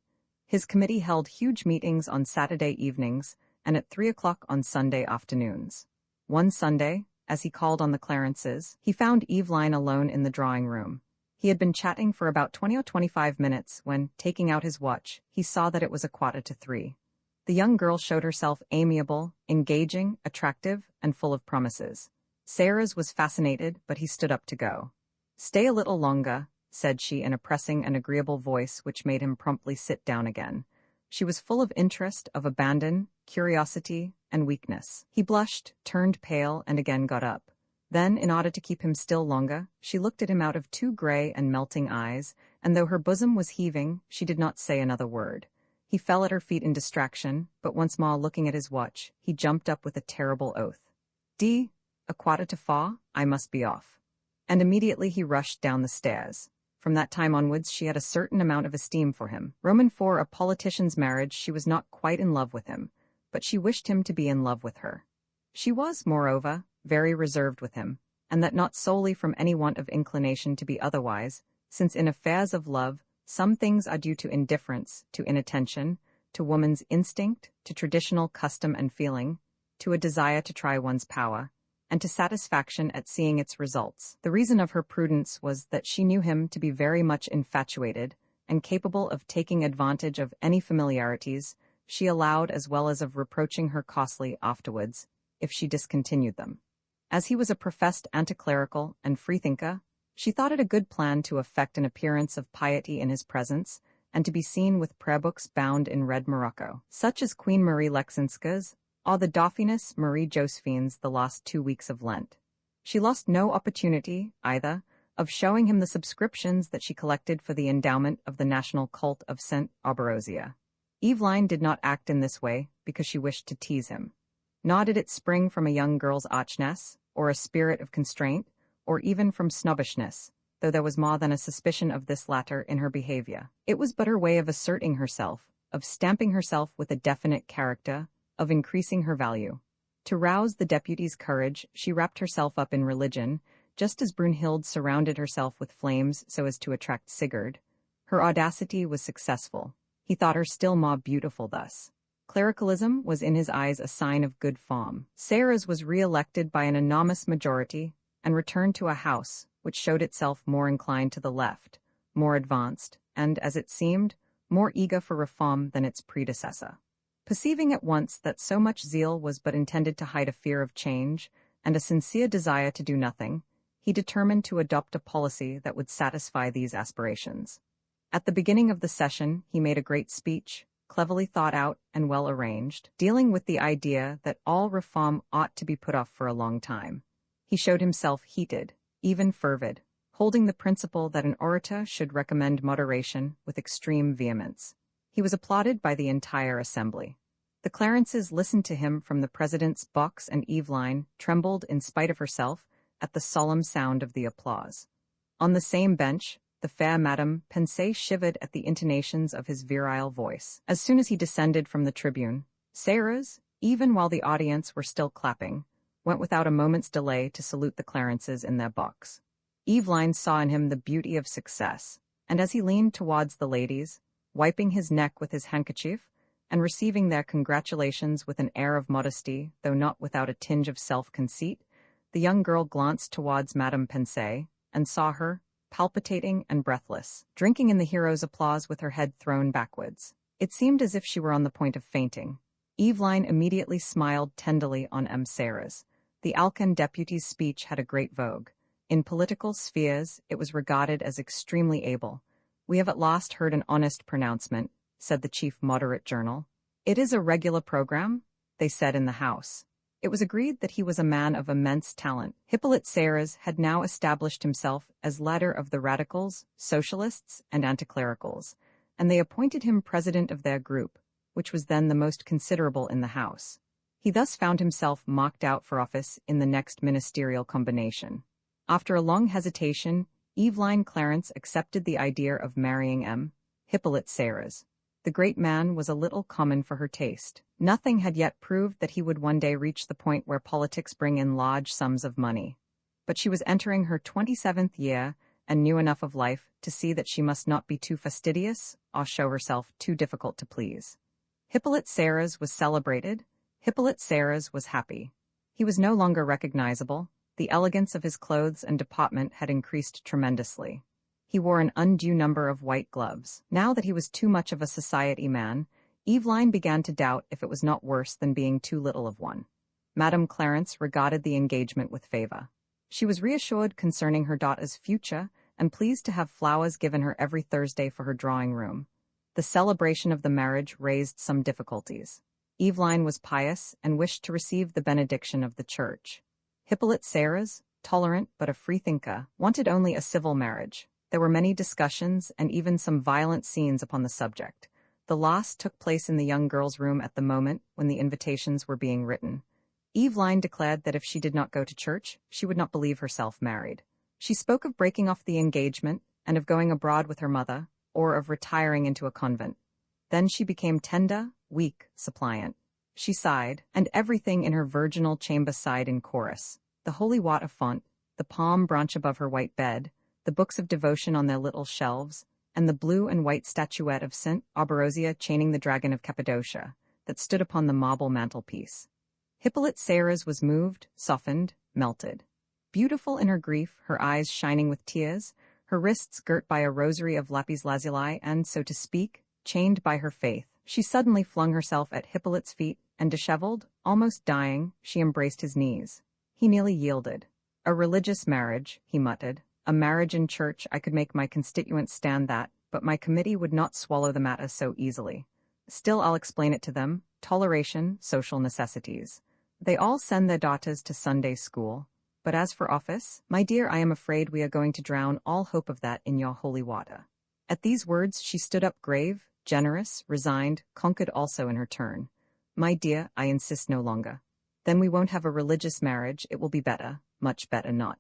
His committee held huge meetings on Saturday evenings and at 3 o'clock on Sunday afternoons. One Sunday, as he called on the Clarences, he found Eveline alone in the drawing-room. He had been chatting for about 20 or 25 minutes when, taking out his watch, he saw that it was 2:45. The young girl showed herself amiable, engaging, attractive, and full of promises. Serres was fascinated, but he stood up to go. "Stay a little longer," said she in a pressing and agreeable voice which made him promptly sit down again. She was full of interest, of abandon, curiosity, and weakness. He blushed, turned pale, and again got up. Then, in order to keep him still longer, she looked at him out of 2 gray and melting eyes, and though her bosom was heaving, she did not say another word. He fell at her feet in distraction, but once more looking at his watch, he jumped up with a terrible oath. "1:15, I must be off." And immediately he rushed down the stairs. From that time onwards she had a certain amount of esteem for him. Roman 4. A politician's marriage. She was not quite in love with him, but she wished him to be in love with her. She was, moreover, very reserved with him, and that not solely from any want of inclination to be otherwise, since in affairs of love some things are due to indifference, to inattention, to woman's instinct, to traditional custom and feeling, to a desire to try one's power, and to satisfaction at seeing its results. The reason of her prudence was that she knew him to be very much infatuated, and capable of taking advantage of any familiarities she allowed, as well as of reproaching her costly afterwards, if she discontinued them. As he was a professed anticlerical and freethinker, she thought it a good plan to affect an appearance of piety in his presence, and to be seen with prayer books bound in red morocco, such as Queen Marie Leczinska's, or the Dauphiness Marie Josephine's, the last 2 weeks of Lent. She lost no opportunity, either, of showing him the subscriptions that she collected for the endowment of the national cult of Saint Arborosia. Eveline did not act in this way because she wished to tease him. Nor did it spring from a young girl's archness, or a spirit of constraint, or even from snobbishness, though there was more than a suspicion of this latter in her behavior. It was but her way of asserting herself, of stamping herself with a definite character, of increasing her value. To rouse the deputy's courage, she wrapped herself up in religion, just as Brunhild surrounded herself with flames so as to attract Sigurd. Her audacity was successful. He thought her still more beautiful thus. Clericalism was in his eyes a sign of good form. Serres was re-elected by an enormous majority, and returned to a house which showed itself more inclined to the left, more advanced, and, as it seemed, more eager for reform than its predecessor. Perceiving at once that so much zeal was but intended to hide a fear of change, and a sincere desire to do nothing, he determined to adopt a policy that would satisfy these aspirations. At the beginning of the session he made a great speech, cleverly thought out and well arranged, dealing with the idea that all reform ought to be put off for a long time. He showed himself heated, even fervid, holding the principle that an orator should recommend moderation with extreme vehemence. He was applauded by the entire assembly. The Clarences listened to him from the president's box, and Eveline trembled in spite of herself at the solemn sound of the applause. On the same bench, the fair Madame Pensée shivered at the intonations of his virile voice. As soon as he descended from the tribune, Serres, even while the audience were still clapping, went without a moment's delay to salute the Clarences in their box. Eveline saw in him the beauty of success, and as he leaned towards the ladies, wiping his neck with his handkerchief, and receiving their congratulations with an air of modesty, though not without a tinge of self-conceit, the young girl glanced towards Madame Pensée, and saw her, palpitating and breathless, drinking in the hero's applause with her head thrown backwards. It seemed as if she were on the point of fainting. Eveline immediately smiled tenderly on M. Serres. The Alcan deputy's speech had a great vogue. In political spheres it was regarded as extremely able. "We have at last heard an honest pronouncement," said the chief moderate journal. "It is a regular program," they said in the House. It was agreed that he was a man of immense talent. Hippolyte Serres had now established himself as leader of the radicals, socialists, and anticlericals, and they appointed him president of their group, which was then the most considerable in the House. He thus found himself marked out for office in the next ministerial combination. After a long hesitation, Eveline Clarence accepted the idea of marrying M. Hippolyte Serres. The great man was a little common for her taste. Nothing had yet proved that he would one day reach the point where politics bring in large sums of money. But she was entering her 27th year, and knew enough of life to see that she must not be too fastidious or show herself too difficult to please. Hippolyte Serres was celebrated. Hippolyte Serres was happy. He was no longer recognizable. The elegance of his clothes and deportment had increased tremendously. He wore an undue number of white gloves. Now that he was too much of a society man, Eveline began to doubt if it was not worse than being too little of one. Madame Clarence regarded the engagement with favor. She was reassured concerning her daughter's future, and pleased to have flowers given her every Thursday for her drawing-room. The celebration of the marriage raised some difficulties. Eveline was pious and wished to receive the benediction of the church. Hippolyte Serres, tolerant but a freethinker, wanted only a civil marriage. There were many discussions and even some violent scenes upon the subject. The last took place in the young girl's room at the moment when the invitations were being written. Eveline declared that if she did not go to church, she would not believe herself married. She spoke of breaking off the engagement and of going abroad with her mother, or of retiring into a convent. Then she became tender, weak, suppliant. She sighed, and everything in her virginal chamber sighed in chorus. The holy water font, the palm branch above her white bed, the books of devotion on their little shelves, and the blue and white statuette of St. Arborosia chaining the dragon of Cappadocia, that stood upon the marble mantelpiece. Hippolyte Serres was moved, softened, melted. Beautiful in her grief, her eyes shining with tears, her wrists girt by a rosary of lapis lazuli and, so to speak, chained by her faith, she suddenly flung herself at Hippolyte's feet, and disheveled, almost dying, she embraced his knees. He nearly yielded. A religious marriage, he muttered. A marriage in church, I could make my constituents stand that, but my committee would not swallow the matter so easily. Still, I'll explain it to them. Toleration, social necessities. They all send their daughters to Sunday school. But as for office, my dear, I am afraid we are going to drown all hope of that in your holy water. At these words she stood up grave, generous, resigned, conquered also in her turn. My dear, I insist no longer. Then we won't have a religious marriage, it will be better, much better not.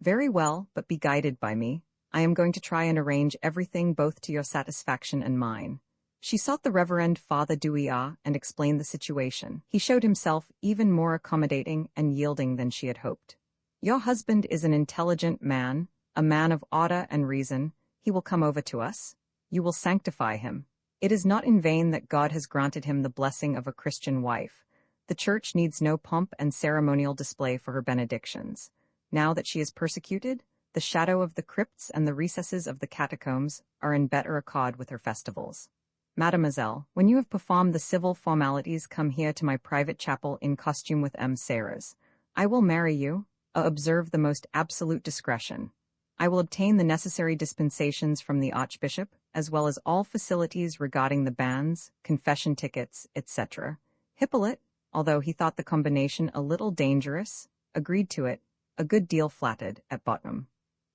Very well, but be guided by me. I am going to try and arrange everything both to your satisfaction and mine. She sought the Reverend Father Douillat and explained the situation. He showed himself even more accommodating and yielding than she had hoped. Your husband is an intelligent man, a man of order and reason. He will come over to us. You will sanctify him. It is not in vain that God has granted him the blessing of a Christian wife. The Church needs no pomp and ceremonial display for her benedictions. Now that she is persecuted, the shadow of the crypts and the recesses of the catacombs are in better accord with her festivals. Mademoiselle, when you have performed the civil formalities, come here to my private chapel in costume with M. Serres. I will marry you. Observe the most absolute discretion. I will obtain the necessary dispensations from the Archbishop, as well as all facilities regarding the banns, confession tickets, etc. Hippolyte, although he thought the combination a little dangerous, agreed to it, a good deal flattered, at bottom.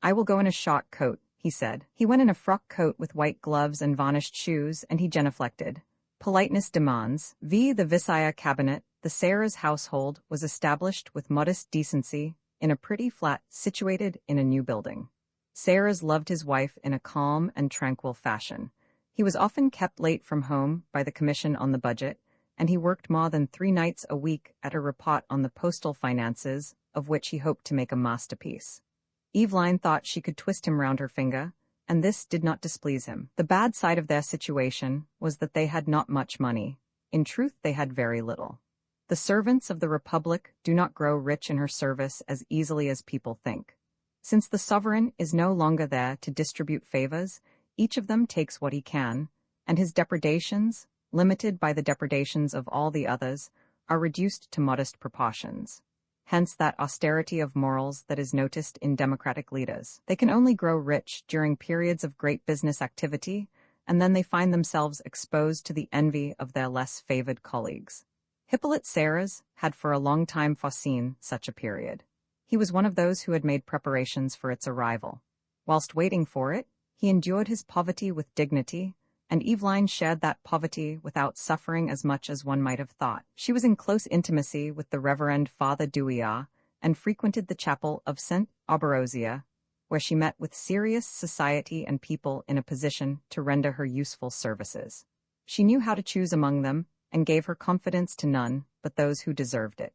I will go in a short coat, he said. He went in a frock coat with white gloves and varnished shoes, and he genuflected. Politeness demands. The Visaya cabinet, the Serres household, was established with modest decency, in a pretty flat situated in a new building. Serres loved his wife in a calm and tranquil fashion. He was often kept late from home by the Commission on the Budget, and he worked more than 3 nights a week at a report on the postal finances, of which he hoped to make a masterpiece. Eveline thought she could twist him round her finger, and this did not displease him. The bad side of their situation was that they had not much money. In truth, they had very little. The servants of the Republic do not grow rich in her service as easily as people think. Since the sovereign is no longer there to distribute favors, each of them takes what he can, and his depredations, limited by the depredations of all the others, are reduced to modest proportions. Hence that austerity of morals that is noticed in democratic leaders. They can only grow rich during periods of great business activity, and then they find themselves exposed to the envy of their less favored colleagues. Hippolyte Serres had for a long time foreseen such a period. He was one of those who had made preparations for its arrival. Whilst waiting for it, he endured his poverty with dignity, and Eveline shared that poverty without suffering as much as one might have thought. She was in close intimacy with the Reverend Father Douillat, and frequented the chapel of St. Arborosia, where she met with serious society and people in a position to render her useful services. She knew how to choose among them, and gave her confidence to none but those who deserved it.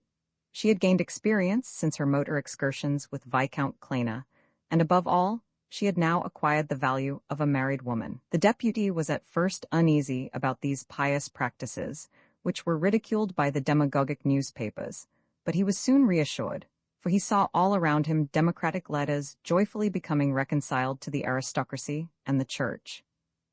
She had gained experience since her motor excursions with Viscount Cléna, and above all, she had now acquired the value of a married woman. The deputy was at first uneasy about these pious practices, which were ridiculed by the demagogic newspapers, but he was soon reassured, for he saw all around him democratic leaders joyfully becoming reconciled to the aristocracy and the Church.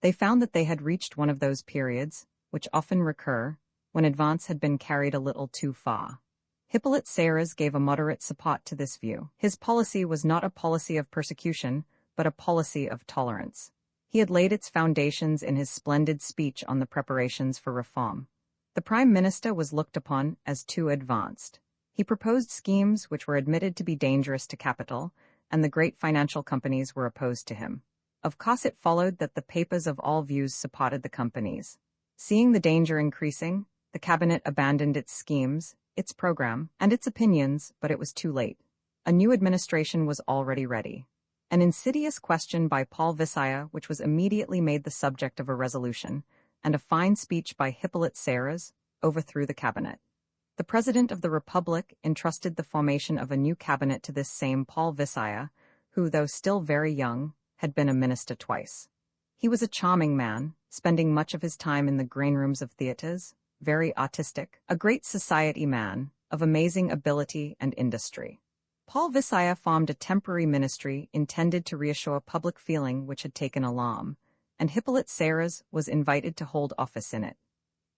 They found that they had reached one of those periods, which often recur, when advance had been carried a little too far. Hippolyte Serres gave a moderate support to this view. His policy was not a policy of persecution, but a policy of tolerance. He had laid its foundations in his splendid speech on the preparations for reform. The Prime Minister was looked upon as too advanced. He proposed schemes which were admitted to be dangerous to capital, and the great financial companies were opposed to him. Of course it followed that the papers of all views supported the companies. Seeing the danger increasing, the cabinet abandoned its schemes, its program, and its opinions, but it was too late. A new administration was already ready. An insidious question by Paul Visaya, which was immediately made the subject of a resolution, and a fine speech by Hippolyte Serres overthrew the cabinet. The President of the Republic entrusted the formation of a new cabinet to this same Paul Visaya, who, though still very young, had been a minister twice. He was a charming man, spending much of his time in the grain rooms of theatres, very artistic, a great society man, of amazing ability and industry. Paul Visaya formed a temporary ministry intended to reassure public feeling which had taken alarm, and Hippolyte Serres was invited to hold office in it.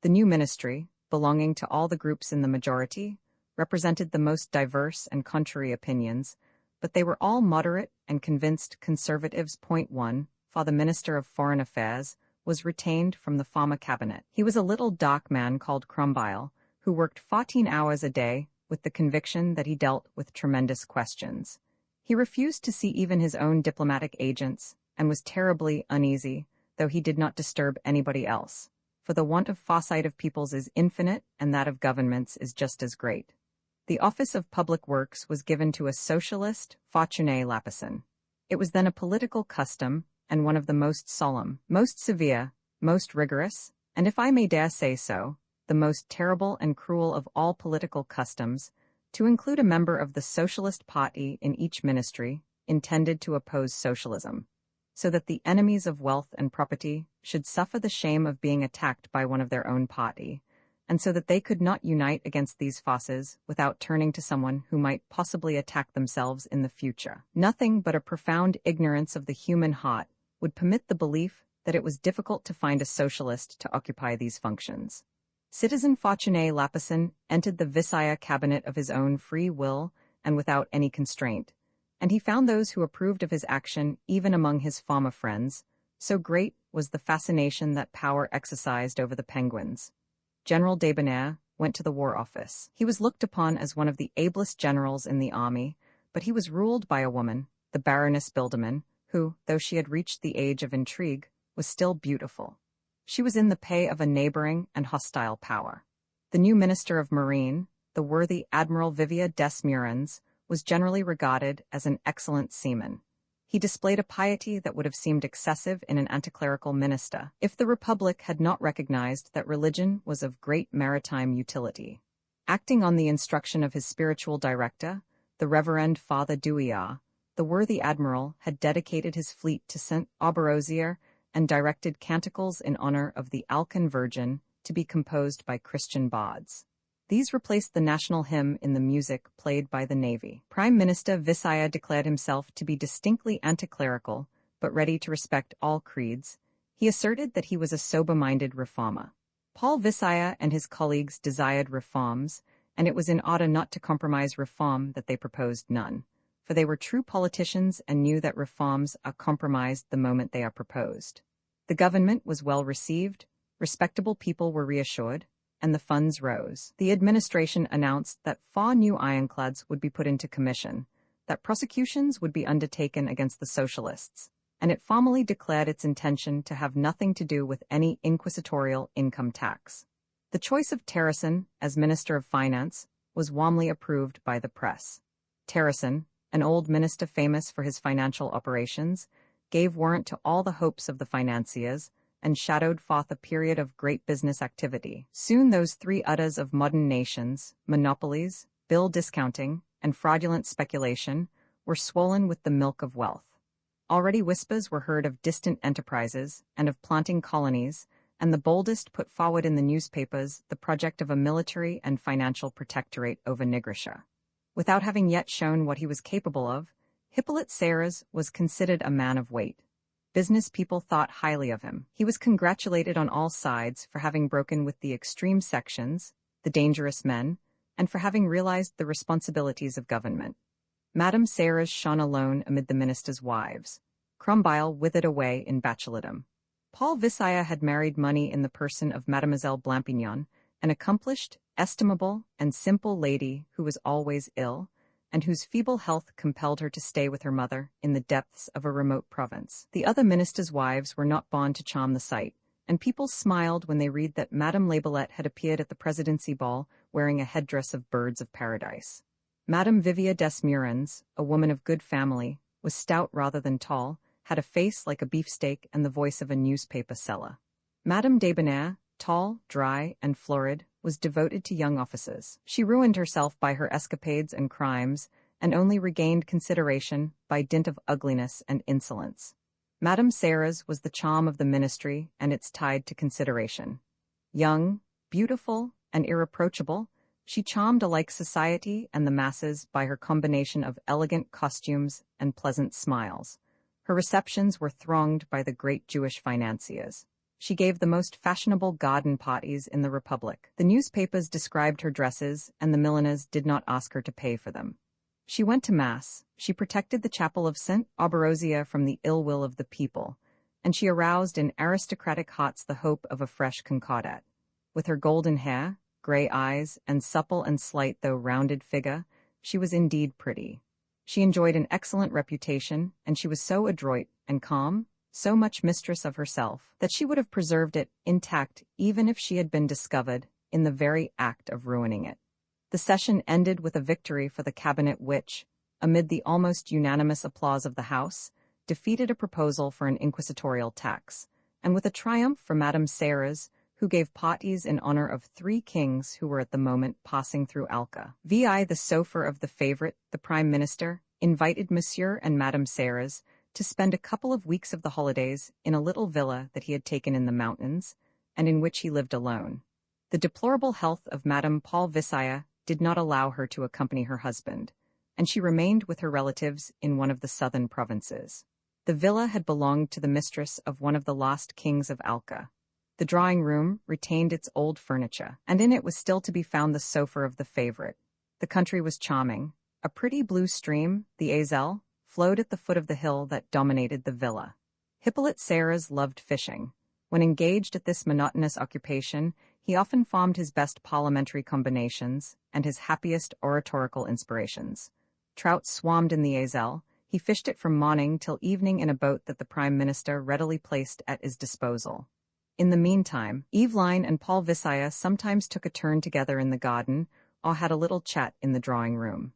The new ministry, belonging to all the groups in the majority, represented the most diverse and contrary opinions, but they were all moderate and convinced conservatives. 1. For the Minister of Foreign Affairs was retained from the former cabinet. He was a little dark man called Crumbile, who worked 14 hours a day with the conviction that he dealt with tremendous questions. He refused to see even his own diplomatic agents, and was terribly uneasy, though he did not disturb anybody else. For the want of foresight of peoples is infinite, and that of governments is just as great. The office of public works was given to a socialist, Fortuné Lapeson. It was then a political custom, and one of the most solemn, most severe, most rigorous, and if I may dare say so, the most terrible and cruel of all political customs, to include a member of the Socialist Party in each ministry, intended to oppose socialism, so that the enemies of wealth and property should suffer the shame of being attacked by one of their own party, and so that they could not unite against these forces without turning to someone who might possibly attack themselves in the future. Nothing but a profound ignorance of the human heart would permit the belief that it was difficult to find a socialist to occupy these functions. Citizen Fortuné Lapeson entered the Visaya cabinet of his own free will and without any constraint, and he found those who approved of his action even among his former friends, so great was the fascination that power exercised over the penguins. General Debonair went to the War Office. He was looked upon as one of the ablest generals in the army, but he was ruled by a woman, the Baroness Bildermann, who, though she had reached the age of intrigue, was still beautiful. She was in the pay of a neighboring and hostile power. The new Minister of Marine, the worthy Admiral Vivier des Murins, was generally regarded as an excellent seaman. He displayed a piety that would have seemed excessive in an anticlerical minister, if the Republic had not recognized that religion was of great maritime utility. Acting on the instruction of his spiritual director, the Reverend Father Douillard, the worthy admiral had dedicated his fleet to Saint Auberosier and directed canticles in honor of the Alcan Virgin to be composed by Christian bards. These replaced the national hymn in the music played by the Navy. Prime Minister Visaya declared himself to be distinctly anticlerical, but ready to respect all creeds. He asserted that he was a sober-minded reformer. Paul Visaya and his colleagues desired reforms, and it was in order not to compromise reform that they proposed none, for they were true politicians and knew that reforms are compromised the moment they are proposed. The government was well received, respectable people were reassured, and the funds rose. The administration announced that 4 new ironclads would be put into commission, that prosecutions would be undertaken against the socialists, and it formally declared its intention to have nothing to do with any inquisitorial income tax. The choice of Terrasson as Minister of Finance was warmly approved by the press. Terrasson, an old minister famous for his financial operations, gave warrant to all the hopes of the financiers, and shadowed forth a period of great business activity. Soon those 3 udders of modern nations, monopolies, bill discounting, and fraudulent speculation, were swollen with the milk of wealth. Already whispers were heard of distant enterprises, and of planting colonies, and the boldest put forward in the newspapers the project of a military and financial protectorate over Nigrisha. Without having yet shown what he was capable of, Hippolyte Serres was considered a man of weight. Business people thought highly of him. He was congratulated on all sides for having broken with the extreme sections, the dangerous men, and for having realized the responsibilities of government. Madame Serres shone alone amid the ministers' wives. Crumbile withered away in bachelordom. Paul Visaya had married money in the person of Mademoiselle Blampignon, an accomplished, estimable, and simple lady who was always ill, and whose feeble health compelled her to stay with her mother in the depths of a remote province. The other ministers' wives were not born to charm the sight, and people smiled when they read that Madame Laboulette had appeared at the presidency ball wearing a headdress of birds of paradise. Madame Vivier des Murins, a woman of good family, was stout rather than tall, had a face like a beefsteak and the voice of a newspaper seller. Madame Debonair, tall, dry, and florid, was devoted to young officers. She ruined herself by her escapades and crimes, and only regained consideration by dint of ugliness and insolence. Madame Serres was the charm of the ministry and its tied to consideration. Young, beautiful, and irreproachable, she charmed alike society and the masses by her combination of elegant costumes and pleasant smiles. Her receptions were thronged by the great Jewish financiers. She gave the most fashionable garden parties in the Republic. The newspapers described her dresses, and the milliners did not ask her to pay for them. She went to Mass, she protected the chapel of St. Auberosia from the ill will of the people, and she aroused in aristocratic hearts the hope of a fresh concordat. With her golden hair, gray eyes, and supple and slight though rounded figure, she was indeed pretty. She enjoyed an excellent reputation, and she was so adroit and calm, so much mistress of herself, that she would have preserved it intact even if she had been discovered in the very act of ruining it. The session ended with a victory for the cabinet which, amid the almost unanimous applause of the House, defeated a proposal for an inquisitorial tax, and with a triumph for Madame Serres, who gave parties in honor of 3 kings who were at the moment passing through Alca. Vi, the chauffeur of the favorite, the Prime Minister, invited Monsieur and Madame Serres to spend a couple of weeks of the holidays in a little villa that he had taken in the mountains, and in which he lived alone. The deplorable health of Madame Paul Visaya did not allow her to accompany her husband, and she remained with her relatives in one of the southern provinces. The villa had belonged to the mistress of one of the last kings of Alca. The drawing-room retained its old furniture, and in it was still to be found the sofa of the favorite. The country was charming. A pretty blue stream, the Azel, flowed at the foot of the hill that dominated the villa. Hippolyte Serres loved fishing. When engaged at this monotonous occupation, he often formed his best parliamentary combinations and his happiest oratorical inspirations. Trout swarmed in the Azel. He fished it from morning till evening in a boat that the Prime Minister readily placed at his disposal. In the meantime, Eveline and Paul Visaya sometimes took a turn together in the garden or had a little chat in the drawing-room.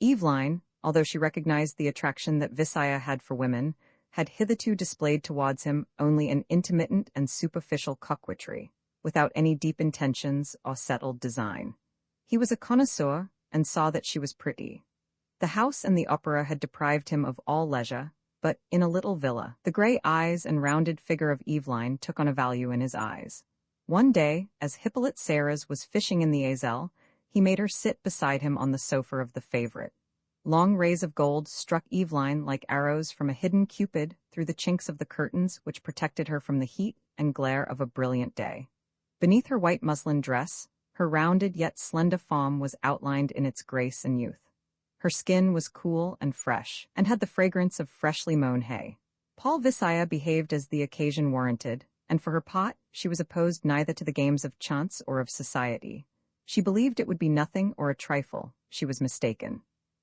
Eveline, although she recognized the attraction that Visaya had for women, had hitherto displayed towards him only an intermittent and superficial coquetry, without any deep intentions or settled design. He was a connoisseur and saw that she was pretty. The house and the opera had deprived him of all leisure, but in a little villa, the gray eyes and rounded figure of Eveline took on a value in his eyes. One day, as Hippolyte Serres was fishing in the Azel, he made her sit beside him on the sofa of the favorite. Long rays of gold struck Eveline like arrows from a hidden Cupid through the chinks of the curtains which protected her from the heat and glare of a brilliant day. Beneath her white muslin dress, her rounded yet slender form was outlined in its grace and youth. Her skin was cool and fresh, and had the fragrance of freshly mown hay. Paul Visaya behaved as the occasion warranted, and for her part, she was opposed neither to the games of chance or of society. She believed it would be nothing or a trifle. She was mistaken.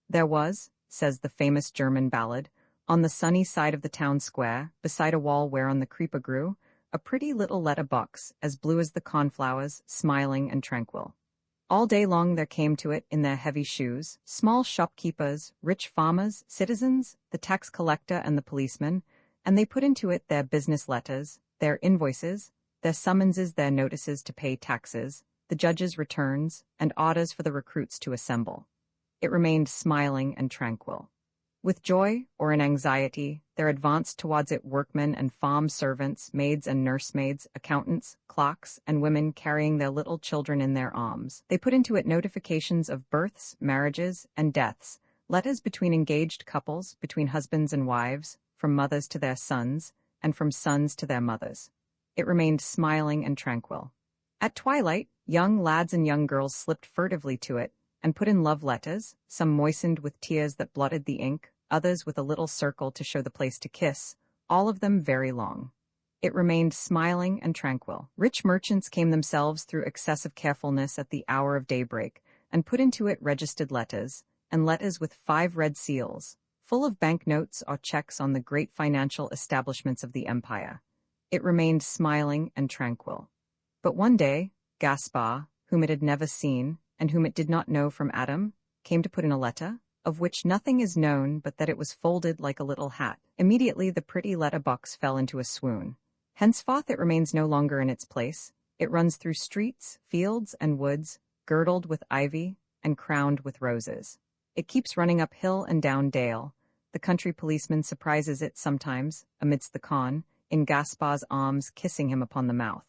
There was, says the famous German ballad, on the sunny side of the town square, beside a wall whereon the creeper grew, a pretty little letter box, as blue as the cornflowers, smiling and tranquil. All day long there came to it, in their heavy shoes, small shopkeepers, rich farmers, citizens, the tax collector and the policeman, and they put into it their business letters, their invoices, their summonses, their notices to pay taxes, the judges' returns, and orders for the recruits to assemble. It remained smiling and tranquil. With joy or in anxiety, there advanced towards it workmen and farm servants, maids and nursemaids, accountants, clocks, and women carrying their little children in their arms. They put into it notifications of births, marriages, and deaths, letters between engaged couples, between husbands and wives, from mothers to their sons, and from sons to their mothers. It remained smiling and tranquil. At twilight, young lads and young girls slipped furtively to it, and put in love letters, some moistened with tears that blotted the ink, others with a little circle to show the place to kiss, all of them very long. It remained smiling and tranquil. Rich merchants came themselves through excessive carefulness at the hour of daybreak, and put into it registered letters, and letters with 5 red seals, full of banknotes or checks on the great financial establishments of the empire. It remained smiling and tranquil. But one day, Gaspard, whom it had never seen, and whom it did not know from Adam, came to put in a letter, of which nothing is known but that it was folded like a little hat. Immediately the pretty letterbox fell into a swoon. Henceforth it remains no longer in its place. It runs through streets, fields, and woods, girdled with ivy and crowned with roses. It keeps running up hill and down dale. The country policeman surprises it sometimes, amidst the con, in Gaspar's arms, kissing him upon the mouth.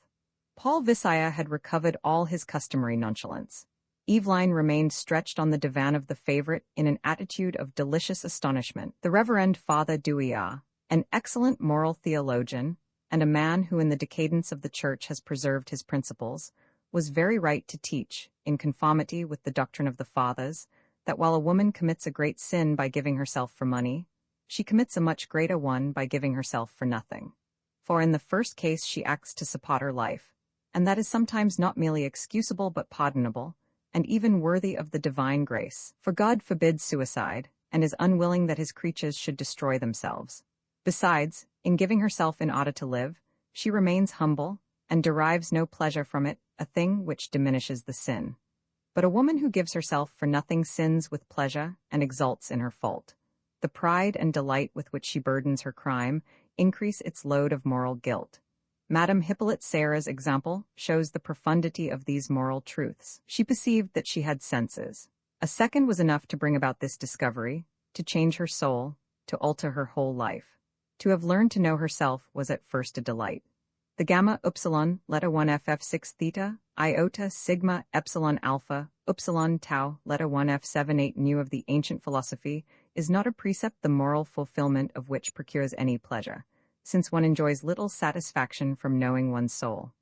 Paul Visaya had recovered all his customary nonchalance. Eveline remained stretched on the divan of the favorite in an attitude of delicious astonishment. The Reverend Father Douillard, an excellent moral theologian, and a man who in the decadence of the Church has preserved his principles, was very right to teach, in conformity with the doctrine of the Fathers, that while a woman commits a great sin by giving herself for money, she commits a much greater one by giving herself for nothing. For in the first case she acts to support her life, and that is sometimes not merely excusable but pardonable, and even worthy of the divine grace. For God forbids suicide, and is unwilling that his creatures should destroy themselves. Besides, in giving herself in order to live, she remains humble, and derives no pleasure from it, a thing which diminishes the sin. But a woman who gives herself for nothing sins with pleasure and exults in her fault. The pride and delight with which she burdens her crime increase its load of moral guilt. Madame Hippolyte Serra's example shows the profundity of these moral truths. She perceived that she had senses. A second was enough to bring about this discovery, to change her soul, to alter her whole life. To have learned to know herself was at first a delight. The gamma upsilon letter 1 ff 6 theta iota sigma epsilon alpha upsilon tau letter 1 f 7 8 nu of the ancient philosophy is not a precept the moral fulfillment of which procures any pleasure, since one enjoys little satisfaction from knowing one's soul.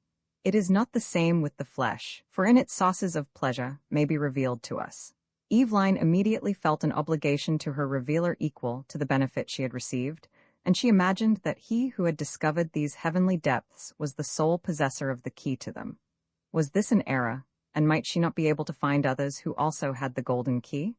It is not the same with the flesh, for in it sources of pleasure may be revealed to us. Eveline immediately felt an obligation to her revealer equal to the benefit she had received, and she imagined that he who had discovered these heavenly depths was the sole possessor of the key to them. Was this an error, and might she not be able to find others who also had the golden key?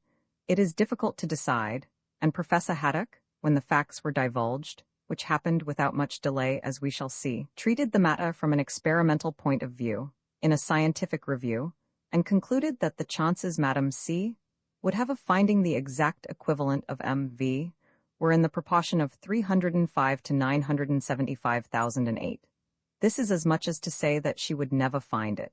It is difficult to decide, and Professor Haddock, when the facts were divulged, which happened without much delay as we shall see, treated the matter from an experimental point of view, in a scientific review, and concluded that the chances Madame C. would have of finding the exact equivalent of M.V. were in the proportion of 305 to 975,008. This is as much as to say that she would never find it.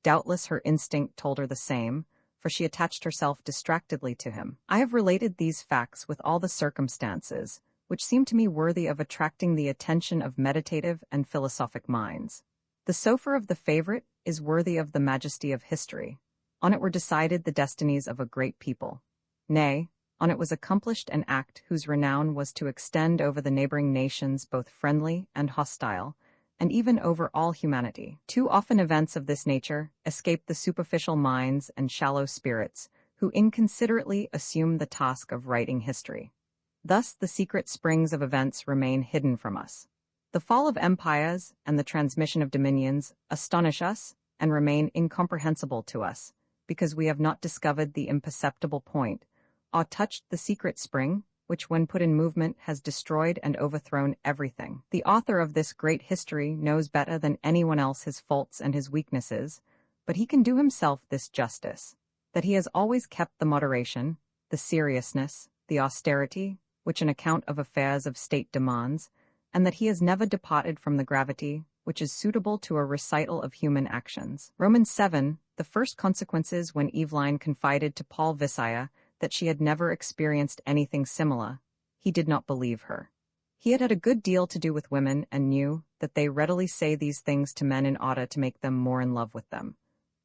Doubtless her instinct told her the same, for she attached herself distractedly to him. I have related these facts with all the circumstances, which seem to me worthy of attracting the attention of meditative and philosophic minds. The sofa of the favorite is worthy of the majesty of history. On it were decided the destinies of a great people. Nay, on it was accomplished an act whose renown was to extend over the neighboring nations both friendly and hostile, and even over all humanity. Too often events of this nature escape the superficial minds and shallow spirits, who inconsiderately assume the task of writing history. Thus the secret springs of events remain hidden from us. The fall of empires and the transmission of dominions astonish us and remain incomprehensible to us, because we have not discovered the imperceptible point, or touched the secret spring, which when put in movement has destroyed and overthrown everything. The author of this great history knows better than anyone else his faults and his weaknesses, but he can do himself this justice, that he has always kept the moderation, the seriousness, the austerity, which an account of affairs of state demands, and that he has never departed from the gravity, which is suitable to a recital of human actions. Romans 7, the first consequences when Eveline confided to Paul Visaya that she had never experienced anything similar, he did not believe her. He had had a good deal to do with women and knew that they readily say these things to men in order to make them more in love with them.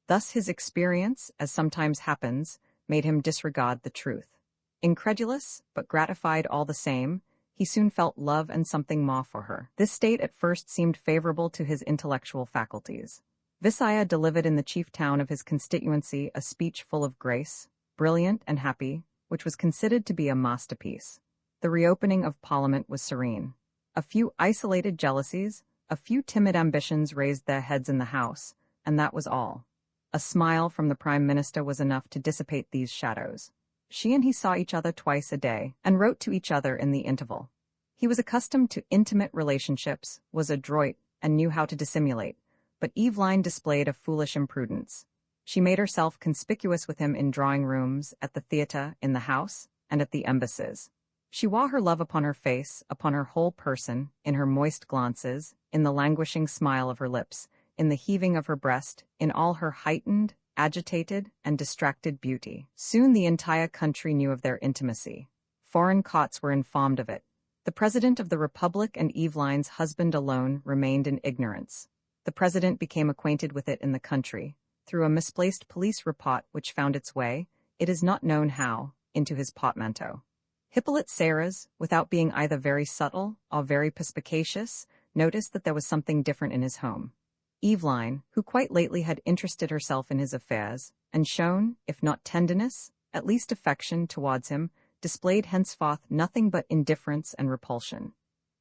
Thus his experience, as sometimes happens, made him disregard the truth. Incredulous, but gratified all the same, he soon felt love and something more for her. This state at first seemed favorable to his intellectual faculties. Visaya delivered in the chief town of his constituency a speech full of grace, brilliant and happy, which was considered to be a masterpiece. The reopening of Parliament was serene. A few isolated jealousies, a few timid ambitions raised their heads in the House, and that was all. A smile from the Prime Minister was enough to dissipate these shadows. She and he saw each other twice a day, and wrote to each other in the interval. He was accustomed to intimate relationships, was adroit, and knew how to dissimulate, but Eveline displayed a foolish imprudence. She made herself conspicuous with him in drawing rooms, at the theatre, in the house, and at the embassies. She wore her love upon her face, upon her whole person, in her moist glances, in the languishing smile of her lips, in the heaving of her breast, in all her heightened, agitated, and distracted beauty. Soon the entire country knew of their intimacy. Foreign courts were informed of it. The President of the Republic and Eveline's husband alone remained in ignorance. The President became acquainted with it in the country, through a misplaced police report which found its way, it is not known how, into his portmanteau. Hippolyte Serres, without being either very subtle or very perspicacious, noticed that there was something different in his home. Eveline, who quite lately had interested herself in his affairs, and shown, if not tenderness, at least affection towards him, displayed henceforth nothing but indifference and repulsion.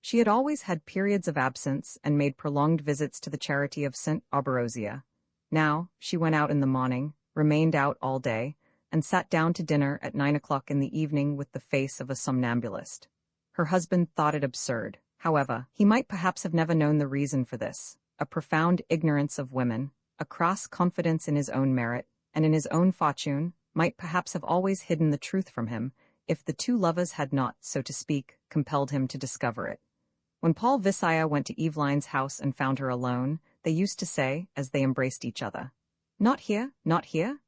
She had always had periods of absence and made prolonged visits to the charity of St. Auberosia. Now, she went out in the morning, remained out all day, and sat down to dinner at 9 o'clock in the evening with the face of a somnambulist. Her husband thought it absurd. However, he might perhaps have never known the reason for this. A profound ignorance of women, a crass confidence in his own merit, and in his own fortune, might perhaps have always hidden the truth from him, if the two lovers had not, so to speak, compelled him to discover it. When Paul Visaya went to Eveline's house and found her alone, they used to say, as they embraced each other, "Not here, not here?"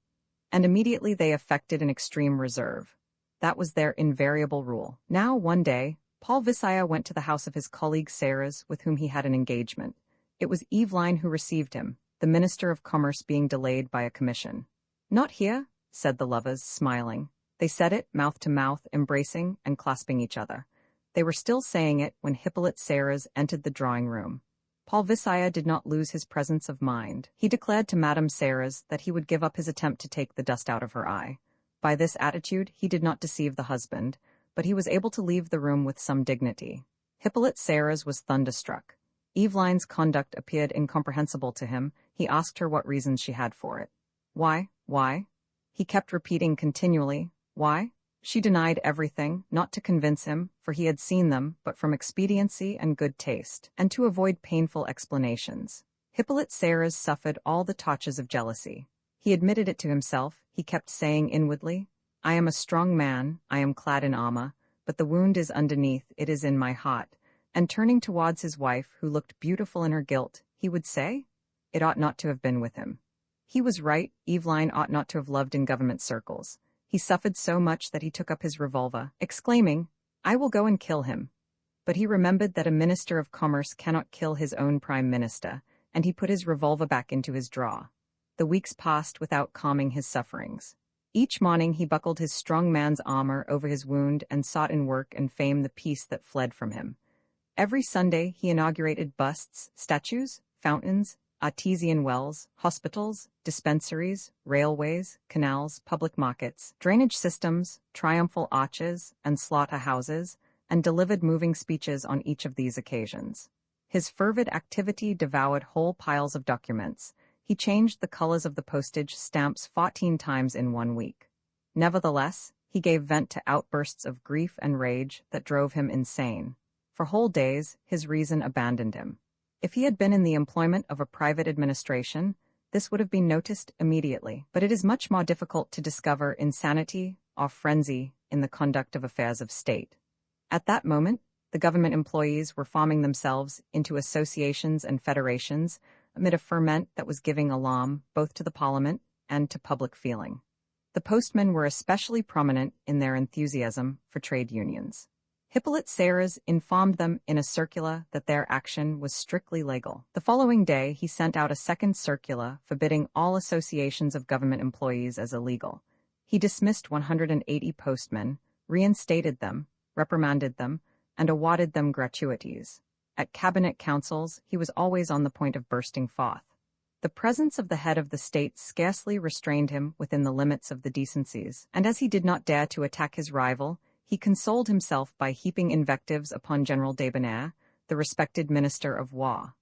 And immediately they affected an extreme reserve. That was their invariable rule. Now, one day, Paul Visaya went to the house of his colleague Serres, with whom he had an engagement. It was Eveline who received him, the Minister of Commerce being delayed by a commission. "Not here," said the lovers, smiling. They said it, mouth to mouth, embracing and clasping each other. They were still saying it when Hippolyte Serres entered the drawing-room. Paul Visaya did not lose his presence of mind. He declared to Madame Serres that he would give up his attempt to take the dust out of her eye. By this attitude he did not deceive the husband, but he was able to leave the room with some dignity. Hippolyte Serres was thunderstruck. Eveline's conduct appeared incomprehensible to him. He asked her what reasons she had for it. Why? He kept repeating continually, why? She denied everything, not to convince him, for he had seen them, but from expediency and good taste, and to avoid painful explanations. Hippolyte Serres suffered all the tortures of jealousy. He admitted it to himself. He kept saying inwardly, "I am a strong man, I am clad in armor, but the wound is underneath, it is in my heart." And turning towards his wife, who looked beautiful in her guilt, he would say, "It ought not to have been with him." He was right, Eveline ought not to have loved in government circles. He suffered so much that he took up his revolver, exclaiming, "I will go and kill him." But he remembered that a minister of commerce cannot kill his own prime minister, and he put his revolver back into his drawer. The weeks passed without calming his sufferings. Each morning he buckled his strong man's armor over his wound and sought in work and fame the peace that fled from him. Every Sunday he inaugurated busts, statues, fountains, artesian wells, hospitals, dispensaries, railways, canals, public markets, drainage systems, triumphal arches, and slaughterhouses, and delivered moving speeches on each of these occasions. His fervid activity devoured whole piles of documents. He changed the colors of the postage stamps 14 times in 1 week. Nevertheless, he gave vent to outbursts of grief and rage that drove him insane. For whole days, his reason abandoned him. If he had been in the employment of a private administration, this would have been noticed immediately. But it is much more difficult to discover insanity or frenzy in the conduct of affairs of state. At that moment, the government employees were forming themselves into associations and federations amid a ferment that was giving alarm both to the Parliament and to public feeling. The postmen were especially prominent in their enthusiasm for trade unions. Hippolyte Serres informed them in a circular that their action was strictly legal. The following day, he sent out a second circular forbidding all associations of government employees as illegal. He dismissed 180 postmen, reinstated them, reprimanded them, and awarded them gratuities. At cabinet councils, he was always on the point of bursting forth. The presence of the head of the state scarcely restrained him within the limits of the decencies, and as he did not dare to attack his rival, he consoled himself by heaping invectives upon General Debonair, the respected Minister of War.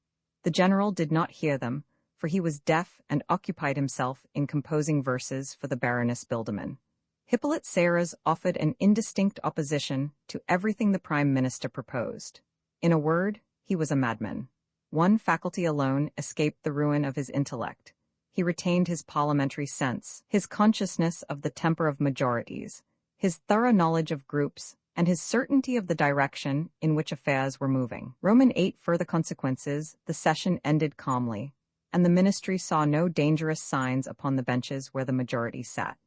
The general did not hear them, for he was deaf and occupied himself in composing verses for the Baroness Bildermann. Hippolyte Serres offered an indistinct opposition to everything the Prime Minister proposed. In a word, he was a madman. One faculty alone escaped the ruin of his intellect. He retained his parliamentary sense, his consciousness of the temper of majorities, his thorough knowledge of groups, and his certainty of the direction in which affairs were moving. Roman 8 further consequences, the session ended calmly, and the ministry saw no dangerous signs upon the benches where the majority sat.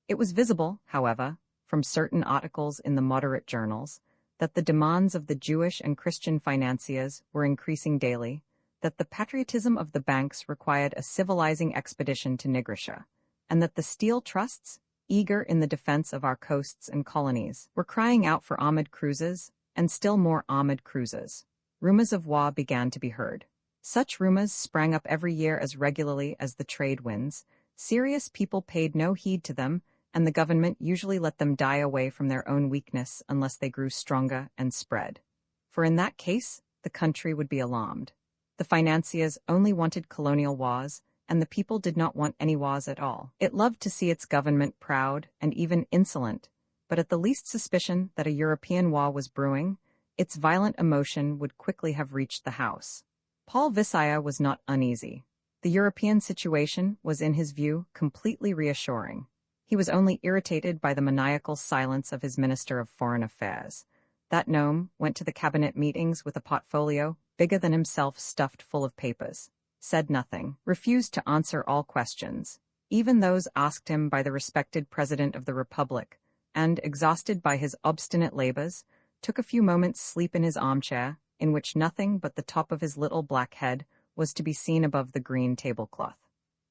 It was visible, however, from certain articles in the moderate journals, that the demands of the Jewish and Christian financiers were increasing daily, that the patriotism of the banks required a civilizing expedition to Nigrisha, and that the steel trusts, eager in the defense of our coasts and colonies, were crying out for armored cruisers, and still more armored cruisers. Rumors of war began to be heard. Such rumors sprang up every year as regularly as the trade winds. Serious people paid no heed to them, and the government usually let them die away from their own weakness unless they grew stronger and spread. For in that case, the country would be alarmed. The financiers only wanted colonial wars, and the people did not want any wars at all. It loved to see its government proud and even insolent, but at the least suspicion that a European war was brewing, its violent emotion would quickly have reached the house. Paul Visaya was not uneasy. The European situation was, in his view, completely reassuring. He was only irritated by the maniacal silence of his Minister of Foreign Affairs. That gnome went to the cabinet meetings with a portfolio bigger than himself stuffed full of papers, said nothing, refused to answer all questions, even those asked him by the respected President of the Republic, and, exhausted by his obstinate labors, took a few moments' sleep in his armchair, in which nothing but the top of his little black head was to be seen above the green tablecloth.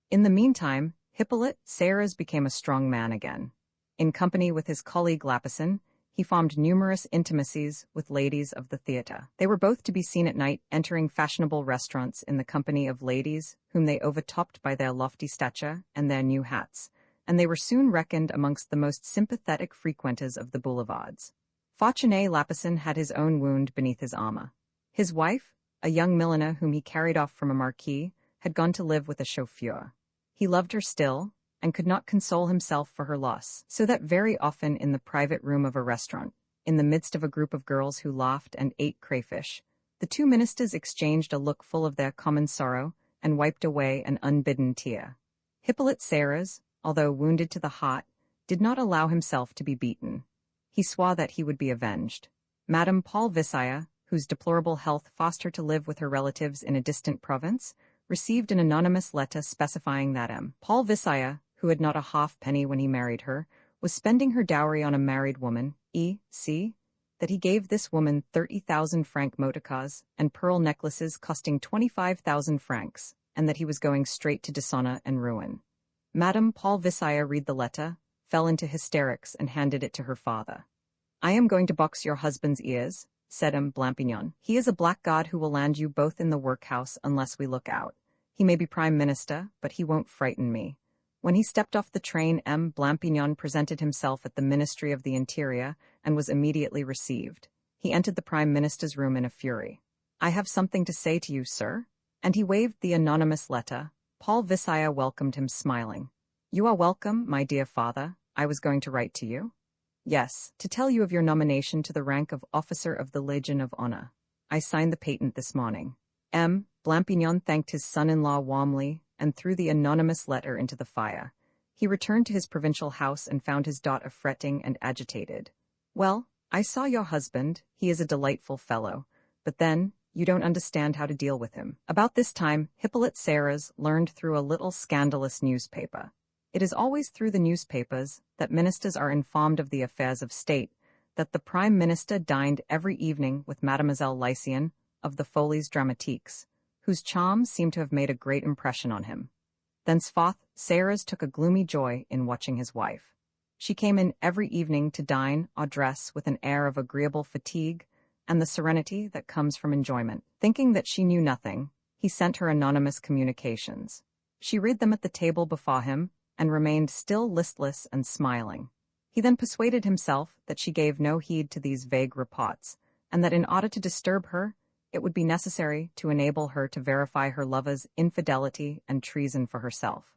In the meantime, Hippolyte Serres became a strong man again. In company with his colleague Lapison, he formed numerous intimacies with ladies of the theatre. They were both to be seen at night entering fashionable restaurants in the company of ladies whom they overtopped by their lofty stature and their new hats, and they were soon reckoned amongst the most sympathetic frequenters of the boulevards. Fortuné Lapison had his own wound beneath his armor. His wife, a young milliner whom he carried off from a marquis, had gone to live with a chauffeur. He loved her still, and could not console himself for her loss, so that very often in the private room of a restaurant, in the midst of a group of girls who laughed and ate crayfish, the two ministers exchanged a look full of their common sorrow and wiped away an unbidden tear. Hippolyte Serres, although wounded to the heart, did not allow himself to be beaten. He swore that he would be avenged. Madame Paul Visaya, whose deplorable health forced her to live with her relatives in a distant province, received an anonymous letter specifying that Paul Visaya, who had not a halfpenny when he married her, was spending her dowry on a married woman, e.c., that he gave this woman 30,000 franc motorcars and pearl necklaces costing 25,000 francs, and that he was going straight to dishonor and ruin. Madame Paul Visaya read the letter, fell into hysterics, and handed it to her father. "I am going to box your husband's ears," said Blampignon. "He is a blackguard who will land you both in the workhouse unless we look out. He may be prime minister, but he won't frighten me." When he stepped off the train, Blampignon presented himself at the Ministry of the Interior and was immediately received. He entered the prime minister's room in a fury. "I have something to say to you, sir." And he waved the anonymous letter. Paul Visaya welcomed him, smiling. "You are welcome, my dear father. I was going to write to you." "Yes, to tell you of your nomination to the rank of Officer of the Legion of Honor. I signed the patent this morning." Blampignon thanked his son-in-law warmly and threw the anonymous letter into the fire. He returned to his provincial house and found his daughter fretting and agitated. "Well, I saw your husband. He is a delightful fellow. But then, you don't understand how to deal with him." About this time, Hippolyte Serres learned through a little scandalous newspaper. It is always through the newspapers that ministers are informed of the affairs of state, that the prime minister dined every evening with Mademoiselle Lycian of the Folies Dramatiques, whose charms seemed to have made a great impression on him. Thenceforth, Serres took a gloomy joy in watching his wife. She came in every evening to dine or dress with an air of agreeable fatigue and the serenity that comes from enjoyment. Thinking that she knew nothing, he sent her anonymous communications. She read them at the table before him and remained still listless and smiling. He then persuaded himself that she gave no heed to these vague reports, and that in order to disturb her, it would be necessary to enable her to verify her lover's infidelity and treason for herself.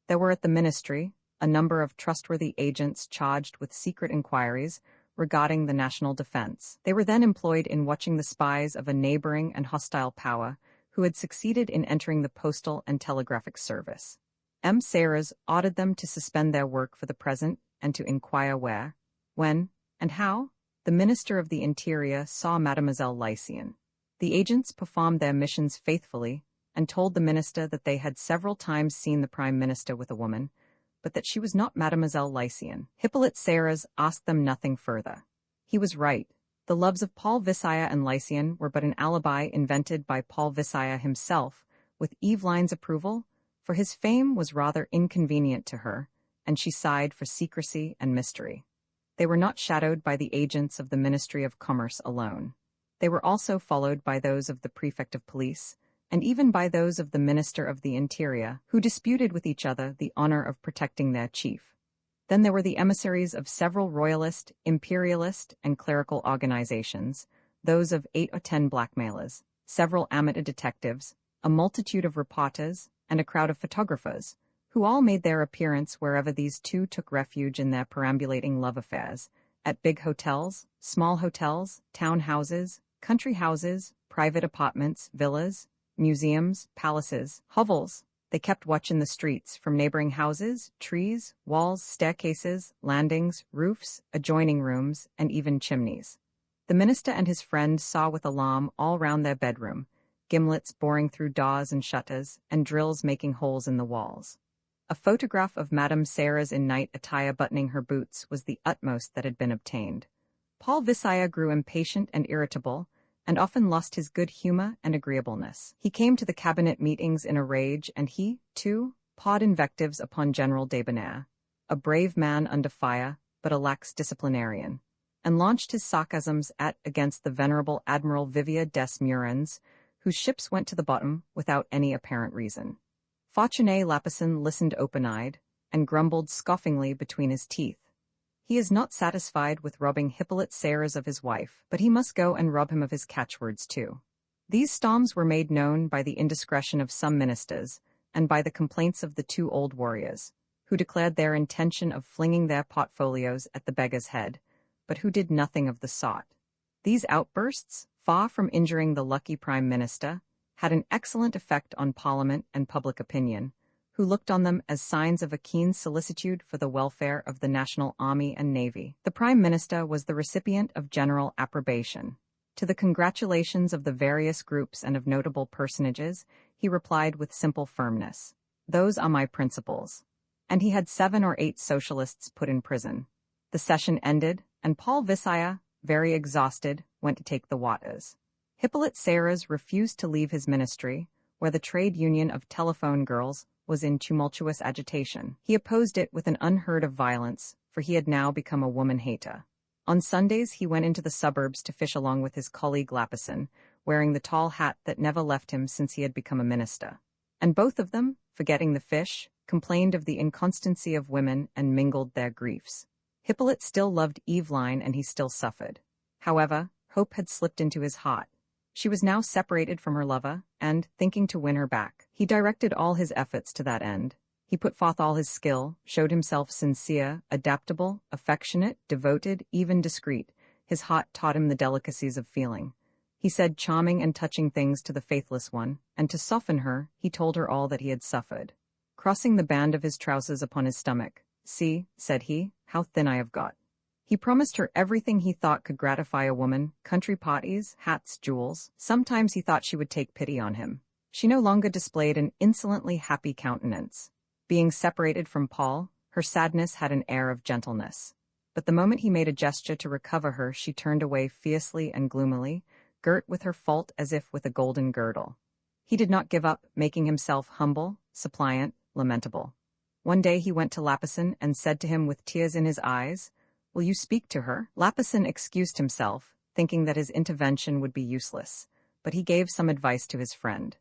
There were at the ministry a number of trustworthy agents charged with secret inquiries regarding the national defense. They were then employed in watching the spies of a neighboring and hostile power who had succeeded in entering the postal and telegraphic service. Serres ordered them to suspend their work for the present and to inquire where, When, and how, the Minister of the Interior saw Mademoiselle Lycian. The agents performed their missions faithfully and told the minister that they had several times seen the Prime Minister with a woman, but that she was not Mademoiselle Lycian. Hippolyte Serres asked them nothing further. He was right. The loves of Paul Visaya and Lycian were but an alibi invented by Paul Visaya himself, with Eveline's approval, for his fame was rather inconvenient to her, and she sighed for secrecy and mystery. They were not shadowed by the agents of the Ministry of Commerce alone. They were also followed by those of the Prefect of Police, and even by those of the Minister of the Interior, who disputed with each other the honor of protecting their chief. Then there were the emissaries of several royalist, imperialist, and clerical organizations, those of 8 or 10 blackmailers, several amateur detectives, a multitude of reporters, and a crowd of photographers, who all made their appearance wherever these two took refuge in their perambulating love affairs, at big hotels, small hotels, town houses, country houses, private apartments, villas, museums, palaces, hovels. They kept watch in the streets, from neighboring houses, trees, walls, staircases, landings, roofs, adjoining rooms, and even chimneys. The minister and his friend saw with alarm all round their bedroom, gimlets boring through doors and shutters, and drills making holes in the walls. A photograph of Madame Serres in night attire buttoning her boots was the utmost that had been obtained. Paul Visaya grew impatient and irritable, and often lost his good humor and agreeableness. He came to the cabinet meetings in a rage, and he, too, poured invectives upon General Debonair, a brave man under fire, but a lax disciplinarian, and launched his sarcasms against the venerable Admiral Vivier des Murins, whose ships went to the bottom without any apparent reason. Fortuné Lapeson listened open-eyed, and grumbled scoffingly between his teeth. He is not satisfied with robbing Hippolyte Serres of his wife, but he must go and rob him of his catchwords too. These storms were made known by the indiscretion of some ministers, and by the complaints of the 2 old warriors, who declared their intention of flinging their portfolios at the beggar's head, but who did nothing of the sort. These outbursts, far from injuring the lucky Prime Minister, had an excellent effect on Parliament and public opinion, who looked on them as signs of a keen solicitude for the welfare of the national army and navy. The Prime Minister was the recipient of general approbation. To the congratulations of the various groups and of notable personages, he replied with simple firmness, "Those are my principles." And he had 7 or 8 socialists put in prison. The session ended, and Paul Visaya, very exhausted, went to take the waters. Hippolyte Serres refused to leave his ministry, where the trade union of telephone girls was in tumultuous agitation. He opposed it with an unheard-of violence, for he had now become a woman-hater. On Sundays he went into the suburbs to fish along with his colleague Lapeson, wearing the tall hat that never left him since he had become a minister. And both of them, forgetting the fish, complained of the inconstancy of women and mingled their griefs. Hippolyte still loved Eveline and he still suffered. However, hope had slipped into his heart. She was now separated from her lover, and, thinking to win her back, he directed all his efforts to that end. He put forth all his skill, showed himself sincere, adaptable, affectionate, devoted, even discreet. His heart taught him the delicacies of feeling. He said charming and touching things to the faithless one, and to soften her, he told her all that he had suffered. Crossing the band of his trousers upon his stomach, "See," said he, "how thin I have got." He promised her everything he thought could gratify a woman, country parties, hats, jewels. Sometimes he thought she would take pity on him. She no longer displayed an insolently happy countenance. Being separated from Paul, her sadness had an air of gentleness. But the moment he made a gesture to recover her, she turned away fiercely and gloomily, girt with her fault as if with a golden girdle. He did not give up, making himself humble, suppliant, lamentable. One day he went to Lapeson and said to him with tears in his eyes, "Will you speak to her?" Lapeson excused himself, thinking that his intervention would be useless, but he gave some advice to his friend.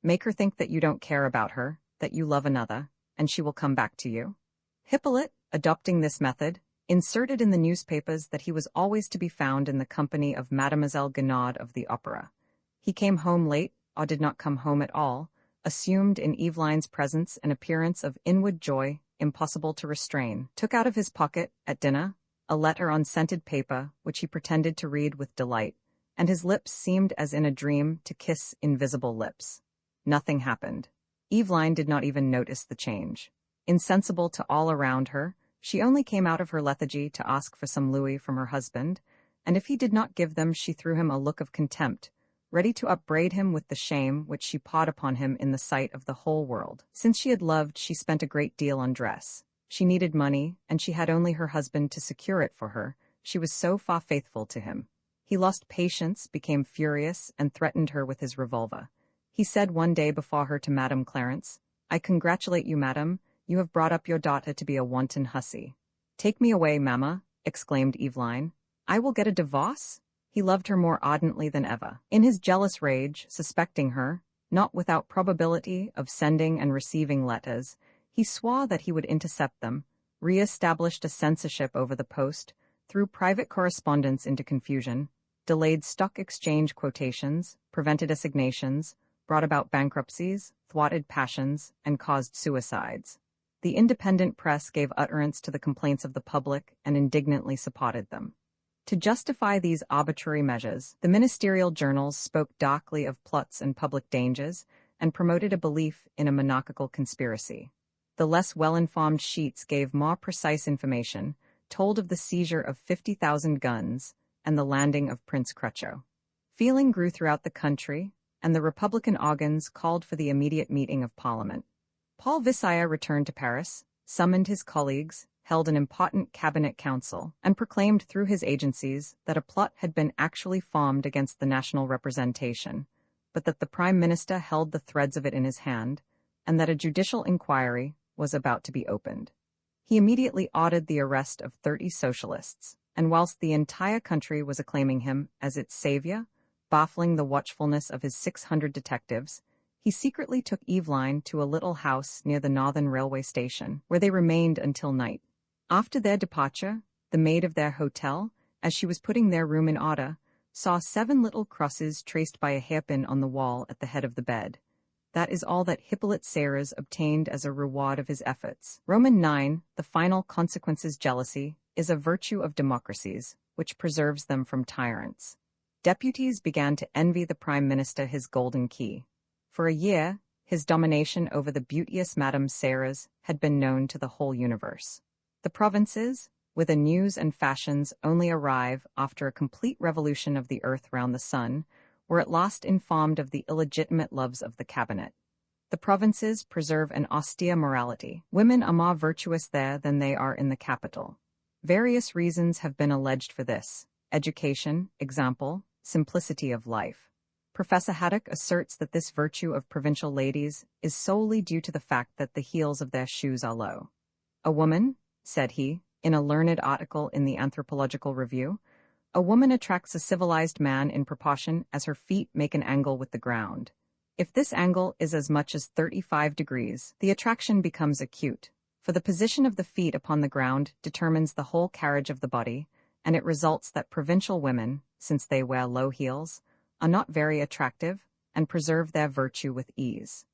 "Make her think that you don't care about her, that you love another, and she will come back to you." Hippolyte, adopting this method, inserted in the newspapers that he was always to be found in the company of Mademoiselle Guinaud of the Opera. He came home late, or did not come home at all, assumed in Eveline's presence an appearance of inward joy impossible to restrain, took out of his pocket, at dinner, a letter on scented paper, which he pretended to read with delight, and his lips seemed as in a dream to kiss invisible lips. Nothing happened. Eveline did not even notice the change. Insensible to all around her, She only came out of her lethargy to ask for some louis from her husband, and if he did not give them she threw him a look of contempt, ready to upbraid him with the shame which she poured upon him in the sight of the whole world. Since she had loved, she spent a great deal on dress. She needed money, and she had only her husband to secure it for her. She was so far faithful to him. He lost patience, became furious, and threatened her with his revolver. He said one day before her to Madame Clarence, "I congratulate you, madam. You have brought up your daughter to be a wanton hussy." "Take me away, mamma," exclaimed Eveline. "I will get a divorce?" He loved her more ardently than ever. In his jealous rage, suspecting her, not without probability, of sending and receiving letters, he swore that he would intercept them, re-established a censorship over the post, threw private correspondence into confusion, delayed stock exchange quotations, prevented assignations, brought about bankruptcies, thwarted passions, and caused suicides. The independent press gave utterance to the complaints of the public and indignantly supported them. To justify these arbitrary measures, the ministerial journals spoke darkly of plots and public dangers and promoted a belief in a monarchical conspiracy. The less well-informed sheets gave more precise information, told of the seizure of 50,000 guns and the landing of Prince Crucho. Feeling grew throughout the country, and the Republican organs called for the immediate meeting of Parliament. Paul Visaya returned to Paris, summoned his colleagues, held an important cabinet council, and proclaimed through his agencies that a plot had been actually formed against the national representation, but that the Prime Minister held the threads of it in his hand, and that a judicial inquiry was about to be opened. He immediately ordered the arrest of 30 socialists, and whilst the entire country was acclaiming him as its savior, baffling the watchfulness of his 600 detectives, he secretly took Eveline to a little house near the Northern Railway station, where they remained until night. After their departure, the maid of their hotel, as she was putting their room in order, saw 7 little crosses traced by a hairpin on the wall at the head of the bed. That is all that Hippolyte Serres obtained as a reward of his efforts. Roman 9, the final consequences jealousy, is a virtue of democracies, which preserves them from tyrants. Deputies began to envy the Prime Minister his golden key. For a year, his domination over the beauteous Madame Serres had been known to the whole universe. The provinces, whither news and fashions only arrive after a complete revolution of the earth round the sun, were at last informed of the illegitimate loves of the cabinet. The provinces preserve an austere morality. Women are more virtuous there than they are in the capital. Various reasons have been alleged for this: education, example, simplicity of life. Professor Haddock asserts that this virtue of provincial ladies is solely due to the fact that the heels of their shoes are low. "A woman," said he, in a learned article in the Anthropological Review, "a woman attracts a civilized man in proportion as her feet make an angle with the ground. If this angle is as much as 35 degrees, the attraction becomes acute, for the position of the feet upon the ground determines the whole carriage of the body, and it results that provincial women, since they wear low heels, are not very attractive and preserve their virtue with ease."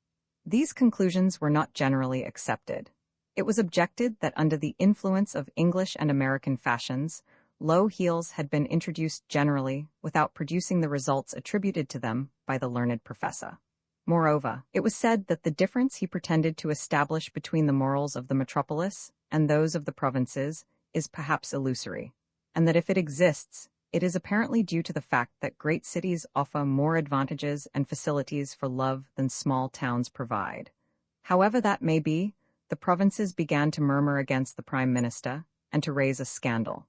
These conclusions were not generally accepted. It was objected that under the influence of English and American fashions, low heels had been introduced generally without producing the results attributed to them by the learned professor. Moreover, it was said that the difference he pretended to establish between the morals of the metropolis and those of the provinces is perhaps illusory, and that if it exists, it is apparently due to the fact that great cities offer more advantages and facilities for love than small towns provide. However that may be, the provinces began to murmur against the Prime Minister and to raise a scandal.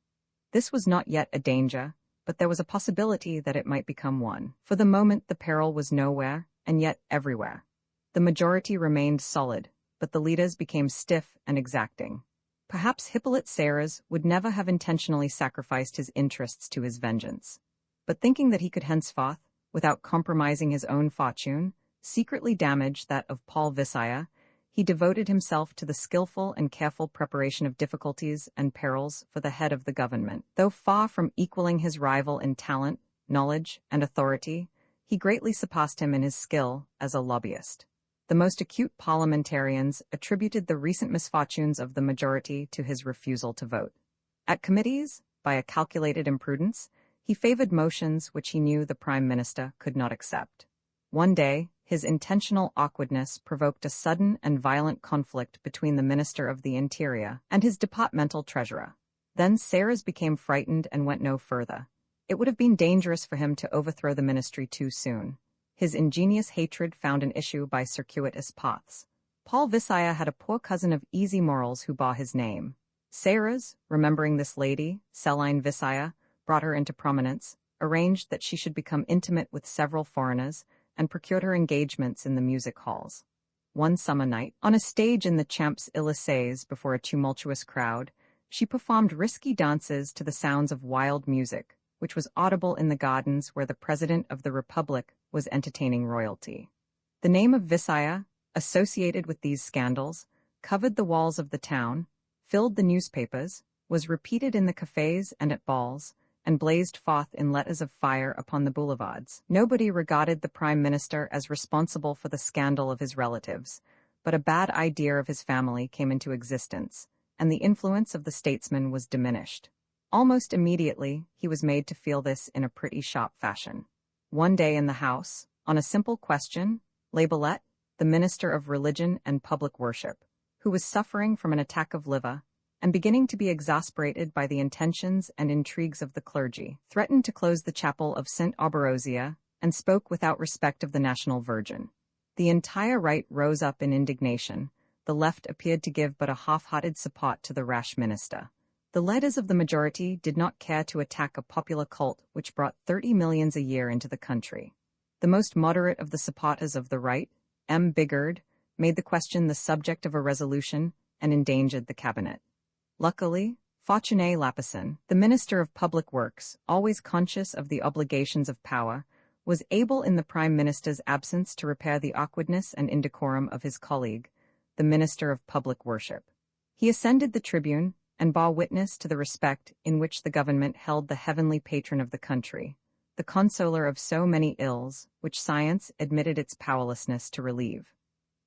This was not yet a danger, but there was a possibility that it might become one. For the moment the peril was nowhere, and yet everywhere. The majority remained solid, but the leaders became stiff and exacting. Perhaps Hippolyte Serres would never have intentionally sacrificed his interests to his vengeance, but thinking that he could henceforth, without compromising his own fortune, secretly damage that of Paul Visaya, he devoted himself to the skillful and careful preparation of difficulties and perils for the head of the government. Though far from equaling his rival in talent, knowledge, and authority, he greatly surpassed him in his skill as a lobbyist. The most acute parliamentarians attributed the recent misfortunes of the majority to his refusal to vote. At committees, by a calculated imprudence, he favored motions which he knew the Prime Minister could not accept. One day, his intentional awkwardness provoked a sudden and violent conflict between the Minister of the Interior and his departmental treasurer. Then Serres became frightened and went no further. It would have been dangerous for him to overthrow the ministry too soon. His ingenious hatred found an issue by circuitous paths. Paul Visaya had a poor cousin of easy morals who bore his name. Serres, remembering this lady, Céline Visaya, brought her into prominence, arranged that she should become intimate with several foreigners, and procured her engagements in the music halls. One summer night, on a stage in the Champs-Élysées before a tumultuous crowd, she performed risky dances to the sounds of wild music, which was audible in the gardens where the President of the Republic was entertaining royalty. The name of Visaya, associated with these scandals, covered the walls of the town, filled the newspapers, was repeated in the cafes and at balls, and blazed forth in letters of fire upon the boulevards. Nobody regarded the Prime Minister as responsible for the scandal of his relatives, but a bad idea of his family came into existence, and the influence of the statesman was diminished. Almost immediately, he was made to feel this in a pretty sharp fashion. One day in the House, on a simple question, Labelet, the Minister of Religion and Public Worship, who was suffering from an attack of liver, and beginning to be exasperated by the intentions and intrigues of the clergy, threatened to close the chapel of St. Auberosia and spoke without respect of the National Virgin. The entire right rose up in indignation. The left appeared to give but a half-hearted support to the rash minister. The leaders of the majority did not care to attack a popular cult which brought 30 millions a year into the country. The most moderate of the supporters of the right, M. Bigard, made the question the subject of a resolution and endangered the cabinet. Luckily, Fortuné Lapeson, the Minister of Public Works, always conscious of the obligations of power, was able in the Prime Minister's absence to repair the awkwardness and indecorum of his colleague, the Minister of Public Worship. He ascended the tribune and bore witness to the respect in which the government held the heavenly patron of the country, the consoler of so many ills which science admitted its powerlessness to relieve.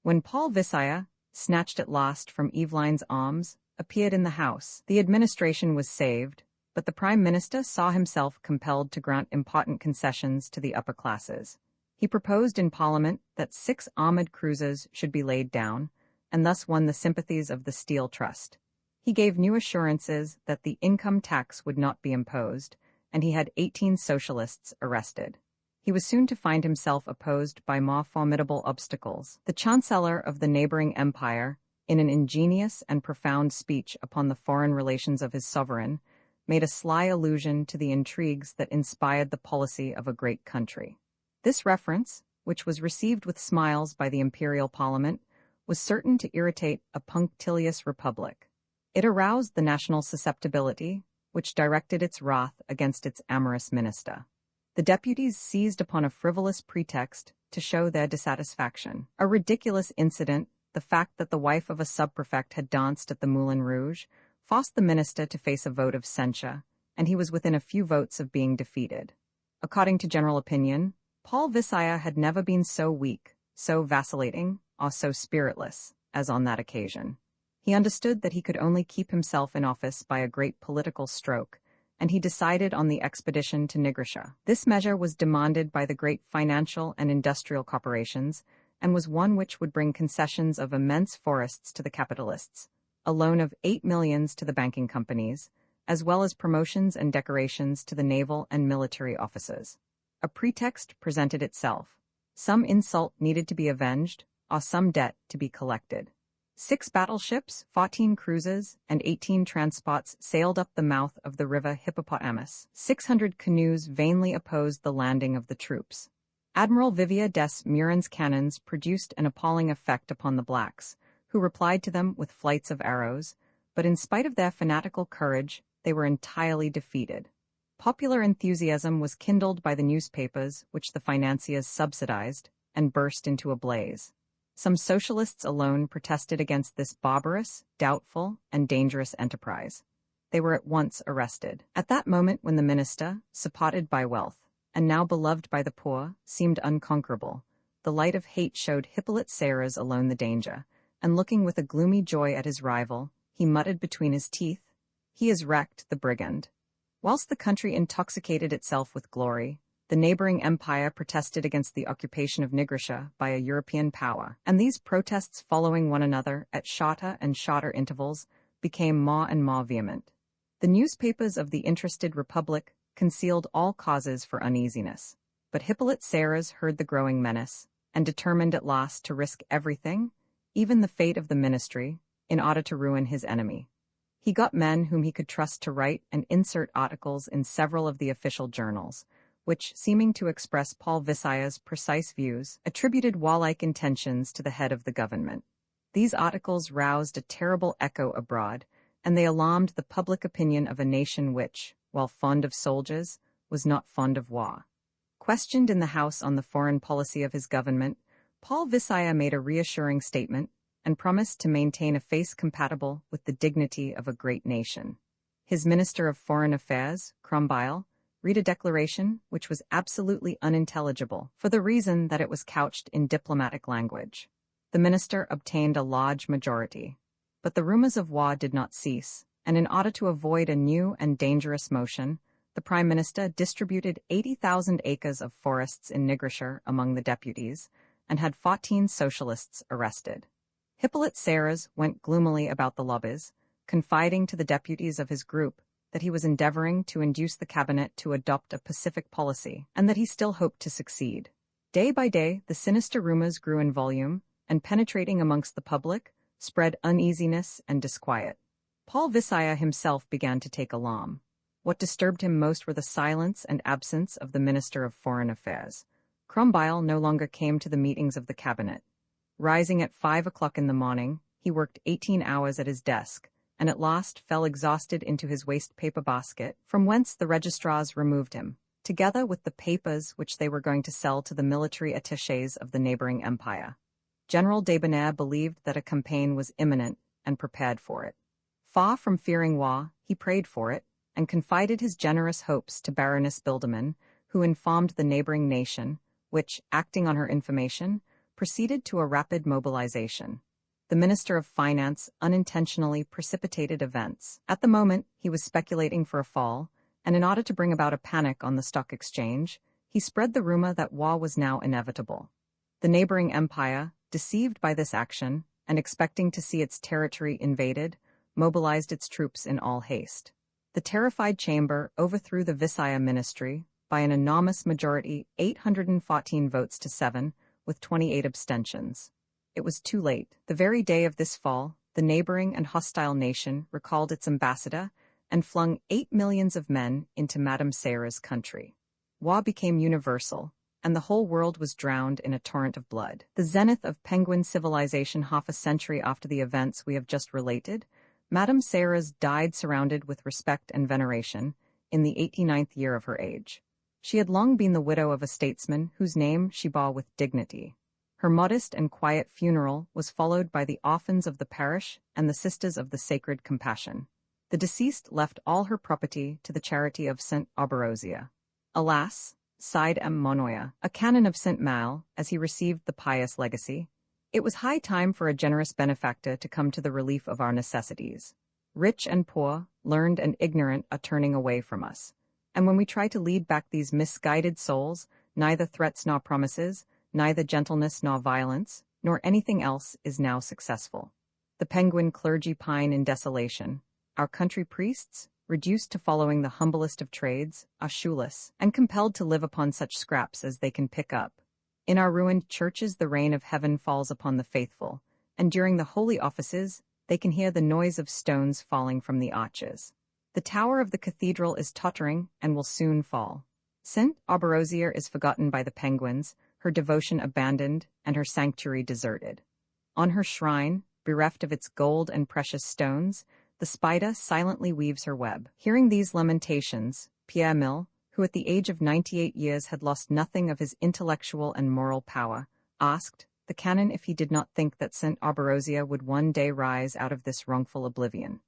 When Paul Visaya, snatched at last from Eveline's arms, appeared in the House, the administration was saved, but the Prime Minister saw himself compelled to grant important concessions to the upper classes. He proposed in Parliament that 6 armored cruisers should be laid down, and thus won the sympathies of the Steel Trust. He gave new assurances that the income tax would not be imposed, and he had 18 socialists arrested. He was soon to find himself opposed by more formidable obstacles. The Chancellor of the neighboring empire, in an ingenious and profound speech upon the foreign relations of his sovereign, made a sly allusion to the intrigues that inspired the policy of a great country. This reference, which was received with smiles by the imperial parliament, was certain to irritate a punctilious republic. It aroused the national susceptibility, which directed its wrath against its amorous minister. The deputies seized upon a frivolous pretext to show their dissatisfaction. A ridiculous incident, the fact that the wife of a sub-prefect had danced at the Moulin Rouge, forced the minister to face a vote of censure, and he was within a few votes of being defeated. According to general opinion, Paul Visaya had never been so weak, so vacillating, or so spiritless, as on that occasion. He understood that he could only keep himself in office by a great political stroke, and he decided on the expedition to Nigrisha. This measure was demanded by the great financial and industrial corporations, and was one which would bring concessions of immense forests to the capitalists, a loan of 8 millions to the banking companies, as well as promotions and decorations to the naval and military officers. A pretext presented itself. Some insult needed to be avenged, or some debt to be collected. 6 battleships, 14 cruisers, and 18 transports sailed up the mouth of the river Hippopotamus. 600 canoes vainly opposed the landing of the troops. Admiral Vivier des Murins' cannons produced an appalling effect upon the blacks, who replied to them with flights of arrows, but in spite of their fanatical courage, they were entirely defeated. Popular enthusiasm was kindled by the newspapers, which the financiers subsidized, and burst into a blaze. Some socialists alone protested against this barbarous, doubtful, and dangerous enterprise. They were at once arrested. At that moment when the minister, supported by wealth, and now beloved by the poor, seemed unconquerable, the light of hate showed Hippolyte Serres alone the danger, and looking with a gloomy joy at his rival, he muttered between his teeth, "He has wrecked the brigand." Whilst the country intoxicated itself with glory, The neighboring empire protested against the occupation of Nigrisha by a European power, and these protests following one another at shorter and shorter intervals became more and more vehement. The newspapers of the interested republic concealed all causes for uneasiness, but Hippolyte Serres heard the growing menace, and determined at last to risk everything, even the fate of the ministry, in order to ruin his enemy. He got men whom he could trust to write and insert articles in several of the official journals, which, seeming to express Paul Visayas's precise views, attributed warlike intentions to the head of the government. These articles roused a terrible echo abroad, and they alarmed the public opinion of a nation which, while fond of soldiers, was not fond of war. Questioned in the House on the foreign policy of his government, Paul Visaya made a reassuring statement and promised to maintain a face compatible with the dignity of a great nation. His Minister of Foreign Affairs, Crombile, read a declaration which was absolutely unintelligible for the reason that it was couched in diplomatic language. The minister obtained a large majority, but the rumors of war did not cease, and in order to avoid a new and dangerous motion, the Prime Minister distributed 80,000 acres of forests in Nigrisha among the deputies and had 14 socialists arrested. Hippolyte Serres went gloomily about the lobbies, confiding to the deputies of his group that he was endeavoring to induce the cabinet to adopt a pacific policy, and that he still hoped to succeed. Day by day, the sinister rumors grew in volume, and penetrating amongst the public, spread uneasiness and disquiet. Paul Visaya himself began to take alarm. What disturbed him most were the silence and absence of the Minister of Foreign Affairs. Crombile no longer came to the meetings of the cabinet. Rising at 5 o'clock in the morning, he worked 18 hours at his desk, and at last fell exhausted into his waste-paper basket, from whence the registrars removed him, together with the papers which they were going to sell to the military attachés of the neighboring empire. General Debonair believed that a campaign was imminent and prepared for it. Far from fearing war, he prayed for it, and confided his generous hopes to Baroness Bildermann, who informed the neighboring nation, which, acting on her information, proceeded to a rapid mobilization. The Minister of Finance unintentionally precipitated events. At the moment, he was speculating for a fall, and in order to bring about a panic on the stock exchange, he spread the rumor that war was now inevitable. The neighboring empire, deceived by this action, and expecting to see its territory invaded, mobilized its troops in all haste. The terrified chamber overthrew the Visaya ministry by an enormous majority, 814 votes to 7, with 28 abstentions. It was too late. The very day of this fall, the neighboring and hostile nation recalled its ambassador and flung 8 millions of men into Madame Serres' country. War became universal, and the whole world was drowned in a torrent of blood. The zenith of Penguin civilization half a century after the events we have just related, Madame Serres died surrounded with respect and veneration, in the 89th year of her age. She had long been the widow of a statesman whose name she bore with dignity. Her modest and quiet funeral was followed by the orphans of the parish and the Sisters of the Sacred Compassion. The deceased left all her property to the charity of St. Auberosia. Alas, sighed M. Monoya, a canon of St. Mal, as he received the pious legacy, it was high time for a generous benefactor to come to the relief of our necessities. Rich and poor, learned and ignorant are turning away from us. And when we try to lead back these misguided souls, neither threats nor promises, neither gentleness nor violence, nor anything else is now successful. The Penguin clergy pine in desolation. Our country priests, reduced to following the humblest of trades, are shoeless, and compelled to live upon such scraps as they can pick up. In our ruined churches the rain of heaven falls upon the faithful, and during the holy offices they can hear the noise of stones falling from the arches. The tower of the cathedral is tottering and will soon fall. St. Auberosia is forgotten by the Penguins, her devotion abandoned, and her sanctuary deserted. On her shrine, bereft of its gold and precious stones, the spider silently weaves her web. Hearing these lamentations, Pierre Mille, who at the age of 98 years had lost nothing of his intellectual and moral power, asked the canon if he did not think that St. Auberosia would one day rise out of this wrongful oblivion.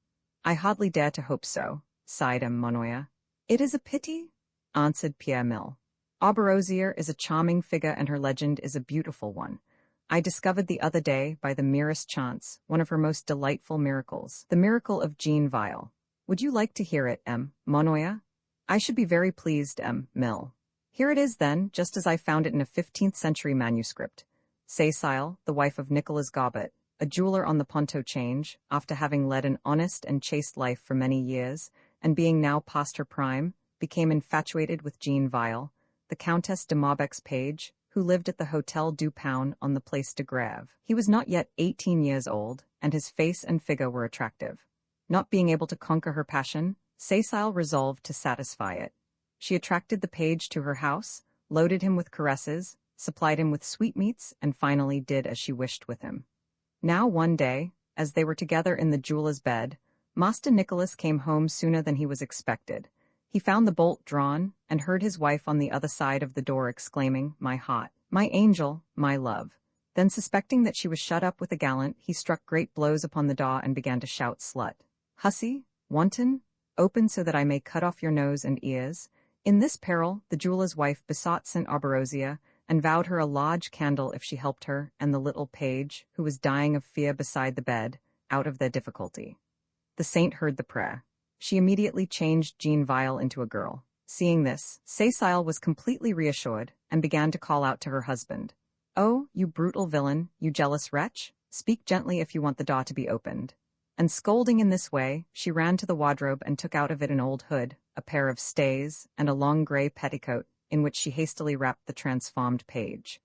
I hardly dare to hope so, sighed M. Monoya. It is a pity, answered Pierre Mille. Auberosia is a charming figure and her legend is a beautiful one. I discovered the other day, by the merest chance, one of her most delightful miracles, the miracle of Jean Vial. Would you like to hear it, M. Monoya? I should be very pleased, M. Mille. Here it is then, just as I found it in a 15th century manuscript. Cecile, the wife of Nicholas Gobbet, a jeweler on the Ponto Change, after having led an honest and chaste life for many years, and being now past her prime, became infatuated with Jean Vile, the Countess de Marbec's page, who lived at the Hotel du Paon on the Place de Grève. He was not yet 18 years old, and his face and figure were attractive. Not being able to conquer her passion, Cecile resolved to satisfy it. She attracted the page to her house, loaded him with caresses, supplied him with sweetmeats, and finally did as she wished with him. Now one day, as they were together in the jeweller's bed, Master Nicholas came home sooner than he was expected. He found the bolt drawn, and heard his wife on the other side of the door exclaiming, "My heart, my angel, my love." Then suspecting that she was shut up with a gallant, he struck great blows upon the door and began to shout, "Slut! Hussy! Wanton! Open so that I may cut off your nose and ears." In this peril, the jeweller's wife besought St. Arborosia, and vowed her a large candle if she helped her and the little page, who was dying of fear beside the bed, out of their difficulty. The saint heard the prayer. She immediately changed Jean Vile into a girl. Seeing this, Cecile was completely reassured, and began to call out to her husband, "Oh, you brutal villain, you jealous wretch, speak gently if you want the door to be opened." And scolding in this way, she ran to the wardrobe and took out of it an old hood, a pair of stays, and a long grey petticoat, in which she hastily wrapped the transformed page.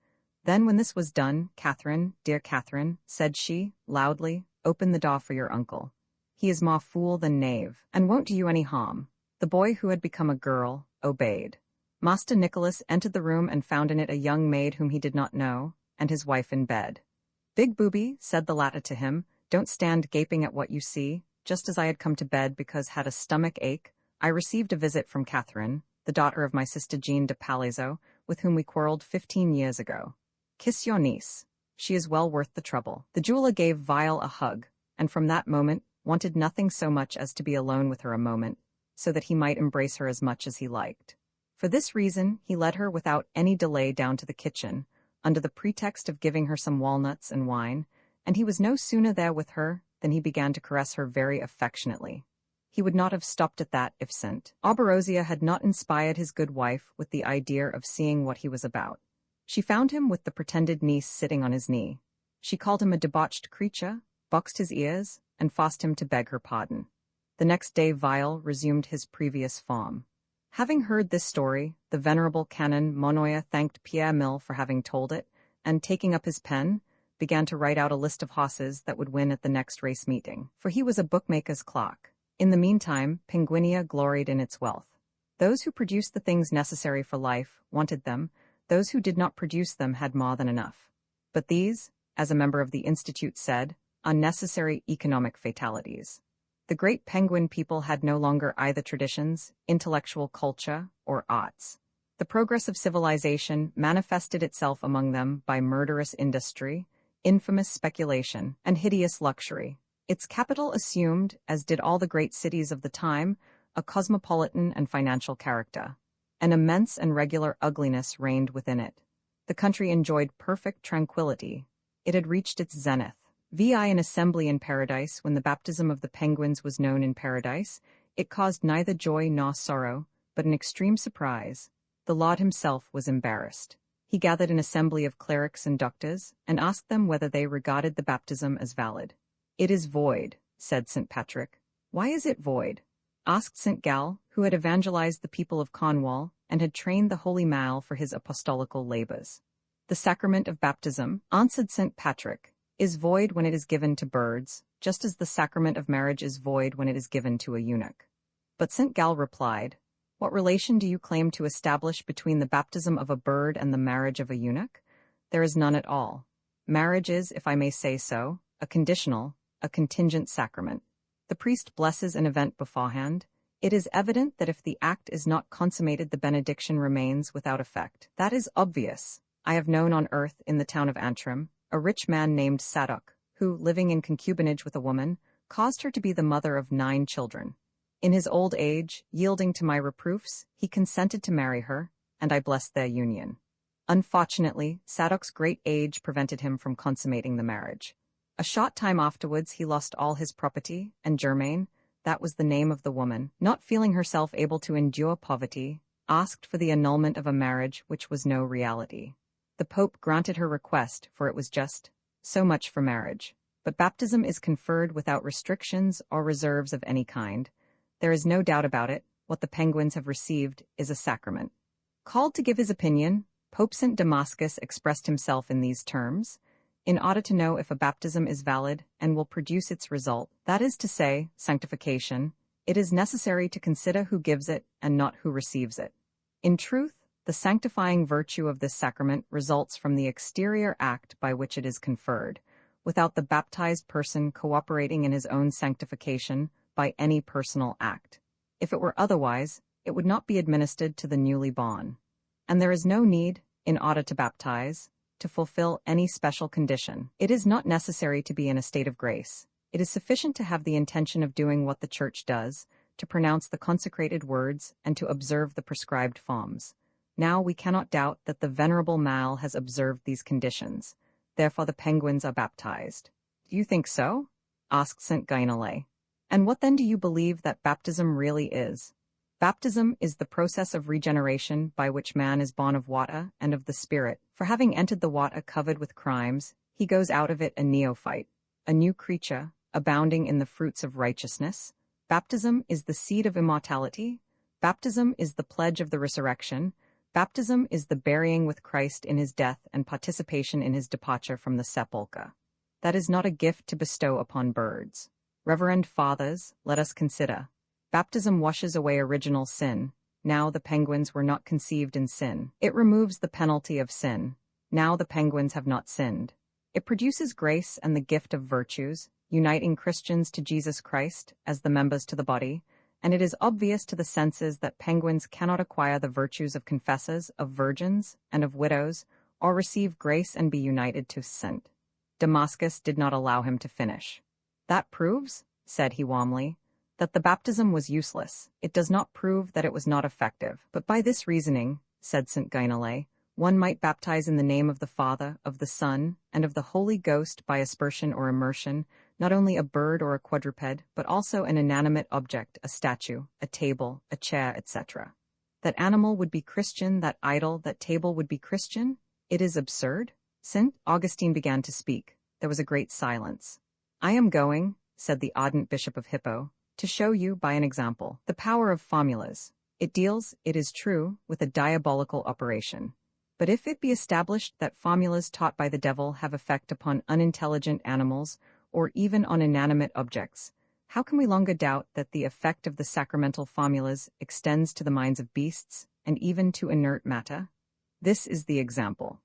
Then when this was done, "Catherine, dear Catherine," said she, loudly, "open the door for your uncle. He is more fool than knave, and won't do you any harm." The boy, who had become a girl, obeyed. Master Nicholas entered the room and found in it a young maid whom he did not know, and his wife in bed. "Big booby," said the latter to him, "don't stand gaping at what you see." Just as I had come to bed because had a stomach ache, I received a visit from Catherine, the daughter of my sister Jean de Palaiseau, with whom we quarreled 15 years ago. Kiss your niece. She is well worth the trouble. The jeweler gave Vile a hug, and from that moment wanted nothing so much as to be alone with her a moment, so that he might embrace her as much as he liked. For this reason, he led her without any delay down to the kitchen, under the pretext of giving her some walnuts and wine, and he was no sooner there with her than he began to caress her very affectionately. He would not have stopped at that if St. Arborosia had not inspired his good wife with the idea of seeing what he was about. She found him with the pretended niece sitting on his knee. She called him a debauched creature, boxed his ears, and forced him to beg her pardon. The next day Vile resumed his previous form. Having heard this story, the venerable Canon Monnoye thanked Pierre Mill for having told it, and taking up his pen, began to write out a list of horses that would win at the next race meeting, for he was a bookmaker's clerk. In the meantime, Penguinia gloried in its wealth. Those who produced the things necessary for life wanted them, those who did not produce them had more than enough. But these, as a member of the Institute said, are necessary economic fatalities. The great Penguin people had no longer either traditions, intellectual culture, or arts. The progress of civilization manifested itself among them by murderous industry, infamous speculation, and hideous luxury. Its capital assumed, as did all the great cities of the time, a cosmopolitan and financial character. An immense and regular ugliness reigned within it. The country enjoyed perfect tranquility. It had reached its zenith. Vi an assembly in paradise, when the baptism of the penguins was known in paradise, it caused neither joy nor sorrow, but an extreme surprise. The Lord himself was embarrassed. He gathered an assembly of clerics and doctors, and asked them whether they regarded the baptism as valid. "It is void," said St. Patrick. "Why is it void?" asked St. Gal, who had evangelized the people of Cornwall, and had trained the holy Mal for his apostolical labors. "The sacrament of baptism," answered St. Patrick, "is void when it is given to birds, just as the sacrament of marriage is void when it is given to a eunuch." But St. Gal replied, "What relation do you claim to establish between the baptism of a bird and the marriage of a eunuch? There is none at all. Marriage is, if I may say so, a conditional, a contingent sacrament. The priest blesses an event beforehand. It is evident that if the act is not consummated, the benediction remains without effect. That is obvious. I have known on earth, in the town of Antrim, a rich man named Sadoc, who, living in concubinage with a woman, caused her to be the mother of 9 children. In his old age, yielding to my reproofs, he consented to marry her, and I blessed their union. Unfortunately, Sadoc's great age prevented him from consummating the marriage. A short time afterwards he lost all his property, and Germaine, that was the name of the woman, not feeling herself able to endure poverty, asked for the annulment of a marriage which was no reality. The Pope granted her request, for it was just. So much for marriage. But baptism is conferred without restrictions or reserves of any kind. There is no doubt about it, what the penguins have received is a sacrament. Called to give his opinion, Pope St. Damascus expressed himself in these terms: in order to know if a baptism is valid and will produce its result, that is to say, sanctification, it is necessary to consider who gives it and not who receives it. In truth, the sanctifying virtue of this sacrament results from the exterior act by which it is conferred, without the baptized person cooperating in his own sanctification by any personal act. If it were otherwise, it would not be administered to the newly born. And there is no need, in order to baptize, to fulfill any special condition. It is not necessary to be in a state of grace. It is sufficient to have the intention of doing what the Church does, to pronounce the consecrated words, and to observe the prescribed forms. Now we cannot doubt that the Venerable Mal has observed these conditions. Therefore the penguins are baptized. Do you think so? Asked St. Guinole. And what then do you believe that baptism really is? Baptism is the process of regeneration by which man is born of water and of the Spirit. For having entered the water covered with crimes, he goes out of it a neophyte, a new creature, abounding in the fruits of righteousness. Baptism is the seed of immortality. Baptism is the pledge of the resurrection. Baptism is the burying with Christ in his death and participation in his departure from the sepulchre. That is not a gift to bestow upon birds. Reverend Fathers, let us consider. Baptism washes away original sin. Now the penguins were not conceived in sin. It removes the penalty of sin. Now the penguins have not sinned. It produces grace and the gift of virtues, uniting Christians to Jesus Christ as the members to the body, and it is obvious to the senses that penguins cannot acquire the virtues of confessors, of virgins, and of widows, or receive grace and be united to St. Damascus did not allow him to finish. That proves, said he warmly, that the baptism was useless. It does not prove that it was not effective. But by this reasoning, said St. Guinole, one might baptize in the name of the Father, of the Son, and of the Holy Ghost by aspersion or immersion, not only a bird or a quadruped, but also an inanimate object, a statue, a table, a chair, etc. That animal would be Christian, that idol, that table would be Christian? It is absurd. St. Augustine began to speak. There was a great silence. I am going, said the ardent Bishop of Hippo, to show you, by an example, the power of formulas. It deals, it is true, with a diabolical operation. But if it be established that formulas taught by the devil have effect upon unintelligent animals, or even on inanimate objects, how can we longer doubt that the effect of the sacramental formulas extends to the minds of beasts, and even to inert matter? This is the example.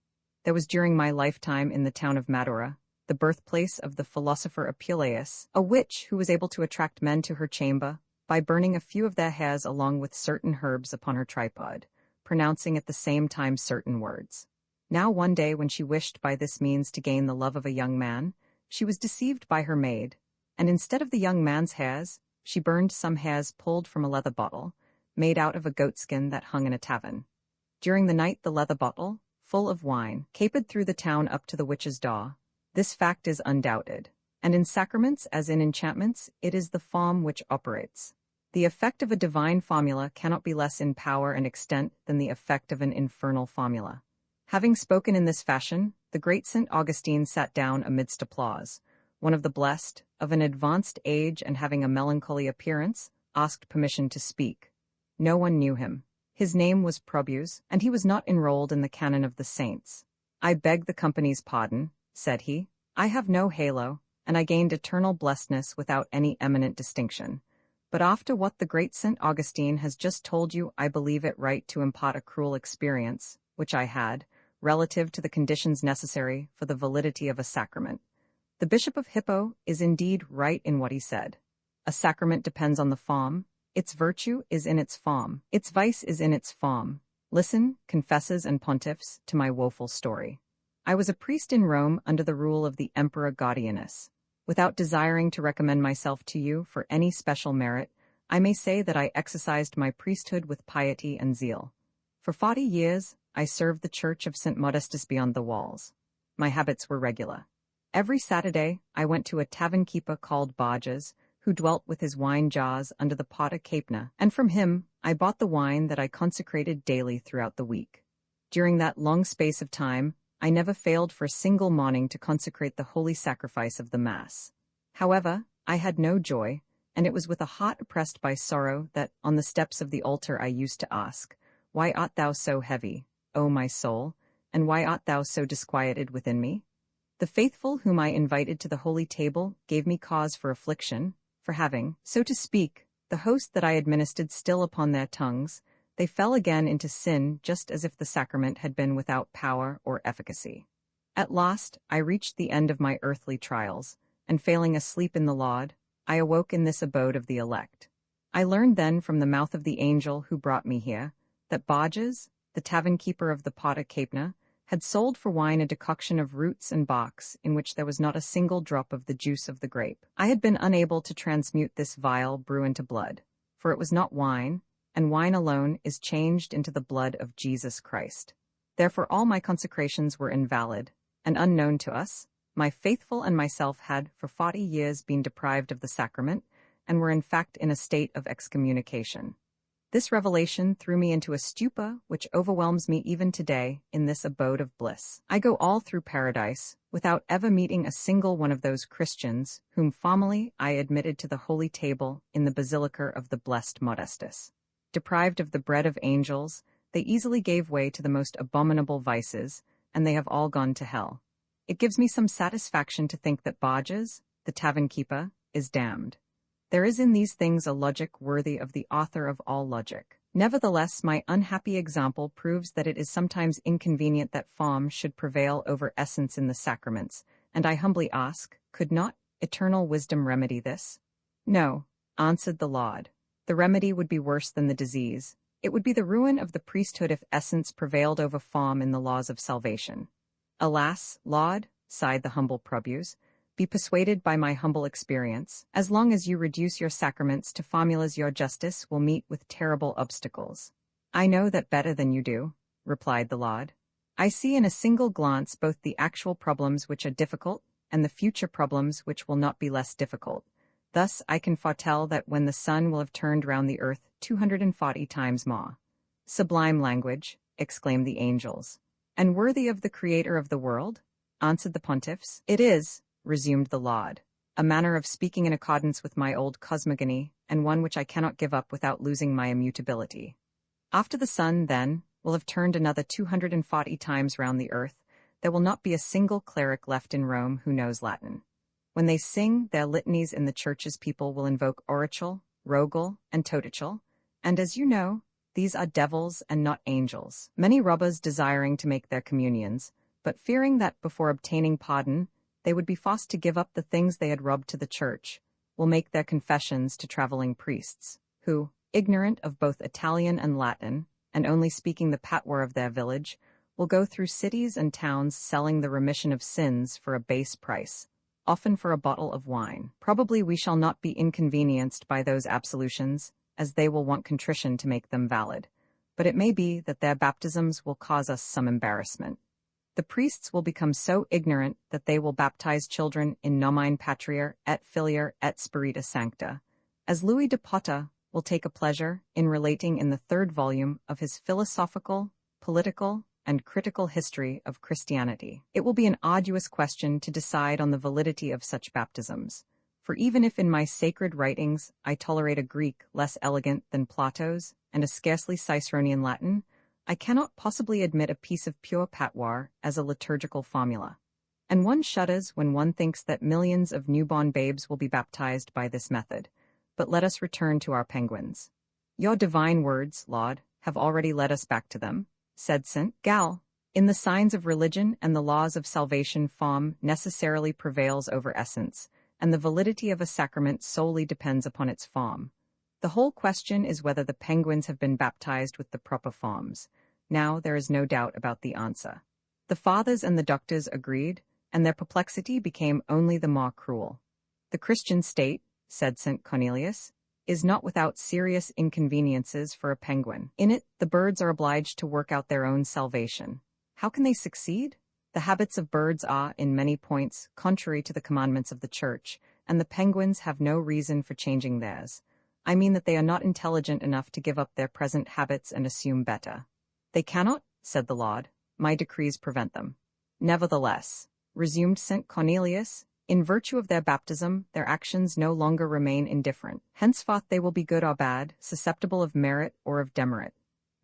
There was during my lifetime in the town of Madura, the birthplace of the philosopher Apuleius, a witch who was able to attract men to her chamber by burning a few of their hairs along with certain herbs upon her tripod, pronouncing at the same time certain words. Now one day when she wished by this means to gain the love of a young man, she was deceived by her maid, and instead of the young man's hairs, she burned some hairs pulled from a leather bottle, made out of a goatskin that hung in a tavern. During the night the leather bottle, full of wine, capered through the town up to the witch's door. This fact is undoubted, and in sacraments as in enchantments, it is the form which operates. The effect of a divine formula cannot be less in power and extent than the effect of an infernal formula. Having spoken in this fashion, the great St. Augustine sat down amidst applause. One of the blessed, of an advanced age and having a melancholy appearance, asked permission to speak. No one knew him. His name was Probus, and he was not enrolled in the canon of the saints. I beg the company's pardon, said he. I have no halo, and I gained eternal blessedness without any eminent distinction. But after what the great St. Augustine has just told you, I believe it right to impart a cruel experience, which I had, relative to the conditions necessary for the validity of a sacrament. The Bishop of Hippo is indeed right in what he said. A sacrament depends on the form. Its virtue is in its form. Its vice is in its form. Listen, confessors and pontiffs, to my woeful story. I was a priest in Rome under the rule of the Emperor Gordianus. Without desiring to recommend myself to you for any special merit, I may say that I exercised my priesthood with piety and zeal. For 40 years, I served the church of St. Modestus beyond the walls. My habits were regular. Every Saturday, I went to a tavern keeper called Barges, who dwelt with his wine jars under the Pater Capena, and from him I bought the wine that I consecrated daily throughout the week. During that long space of time, I never failed for a single morning to consecrate the holy sacrifice of the Mass. However, I had no joy, and it was with a heart oppressed by sorrow that, on the steps of the altar, I used to ask, "Why art thou so heavy, O my soul, and why art thou so disquieted within me?" The faithful whom I invited to the holy table gave me cause for affliction, for having, so to speak, the host that I administered still upon their tongues. They fell again into sin just as if the sacrament had been without power or efficacy. At last, I reached the end of my earthly trials, and failing asleep in the Lord, I awoke in this abode of the elect. I learned then from the mouth of the angel who brought me here, that Barges, the tavern-keeper of the Pater Capena, had sold for wine a decoction of roots and barks in which there was not a single drop of the juice of the grape. I had been unable to transmute this vile brew into blood, for it was not wine, and wine alone is changed into the blood of Jesus Christ. Therefore all my consecrations were invalid, and unknown to us. My faithful and myself had for 40 years been deprived of the sacrament, and were in fact in a state of excommunication. This revelation threw me into a stupor which overwhelms me even today in this abode of bliss. I go all through paradise without ever meeting a single one of those Christians whom formerly I admitted to the holy table in the Basilica of the Blessed Modestus. Deprived of the bread of angels, they easily gave way to the most abominable vices, and they have all gone to hell. It gives me some satisfaction to think that Barges, the tavern-keeper, is damned. There is in these things a logic worthy of the author of all logic. Nevertheless, my unhappy example proves that it is sometimes inconvenient that form should prevail over essence in the sacraments, and I humbly ask, could not eternal wisdom remedy this? No, answered the Lord. The remedy would be worse than the disease. It would be the ruin of the priesthood if essence prevailed over form in the laws of salvation. Alas, Lord, sighed the humble Probus, be persuaded by my humble experience. As long as you reduce your sacraments to formulas, your justice will meet with terrible obstacles. I know that better than you do, replied the Lord. I see in a single glance both the actual problems which are difficult and the future problems which will not be less difficult. Thus I can foretell that when the sun will have turned round the earth 240 times more. Sublime language, exclaimed the angels. And worthy of the Creator of the world? Answered the pontiffs. It is, resumed the Lord, a manner of speaking in accordance with my old cosmogony, and one which I cannot give up without losing my immutability. After the sun, then, will have turned another 240 times round the earth, there will not be a single cleric left in Rome who knows Latin. When they sing their litanies in the churches, people will invoke Oracle, Rogel, and Totichel, and as you know, these are devils and not angels. Many robbers desiring to make their communions, but fearing that before obtaining pardon, they would be forced to give up the things they had robbed to the church, will make their confessions to traveling priests, who, ignorant of both Italian and Latin, and only speaking the patois of their village, will go through cities and towns selling the remission of sins for a base price, often for a bottle of wine. Probably we shall not be inconvenienced by those absolutions, as they will want contrition to make them valid, but it may be that their baptisms will cause us some embarrassment. The priests will become so ignorant that they will baptize children in nomine Patria et Filiae et Spiritus Sancta, as Louis de Potta will take a pleasure in relating in the 3rd volume of his philosophical, political, and critical history of Christianity. It will be an arduous question to decide on the validity of such baptisms, for even if in my sacred writings I tolerate a Greek less elegant than Plato's and a scarcely Ciceronian Latin, I cannot possibly admit a piece of pure patois as a liturgical formula. And one shudders when one thinks that millions of newborn babes will be baptized by this method. But let us return to our penguins. Your divine words, Lord, have already led us back to them, said St. Gal. In the signs of religion and the laws of salvation, form necessarily prevails over essence, and the validity of a sacrament solely depends upon its form. The whole question is whether the penguins have been baptized with the proper forms. Now there is no doubt about the answer. The fathers and the doctors agreed, and their perplexity became only the more cruel. The Christian state, said St. Cornelius, is not without serious inconveniences for a penguin. In it, the birds are obliged to work out their own salvation. How can they succeed? The habits of birds are, in many points, contrary to the commandments of the Church, and the penguins have no reason for changing theirs. I mean that they are not intelligent enough to give up their present habits and assume better. They cannot, said the Lord. My decrees prevent them. Nevertheless, resumed St. Cornelius, in virtue of their baptism, their actions no longer remain indifferent. Henceforth they will be good or bad, susceptible of merit or of demerit.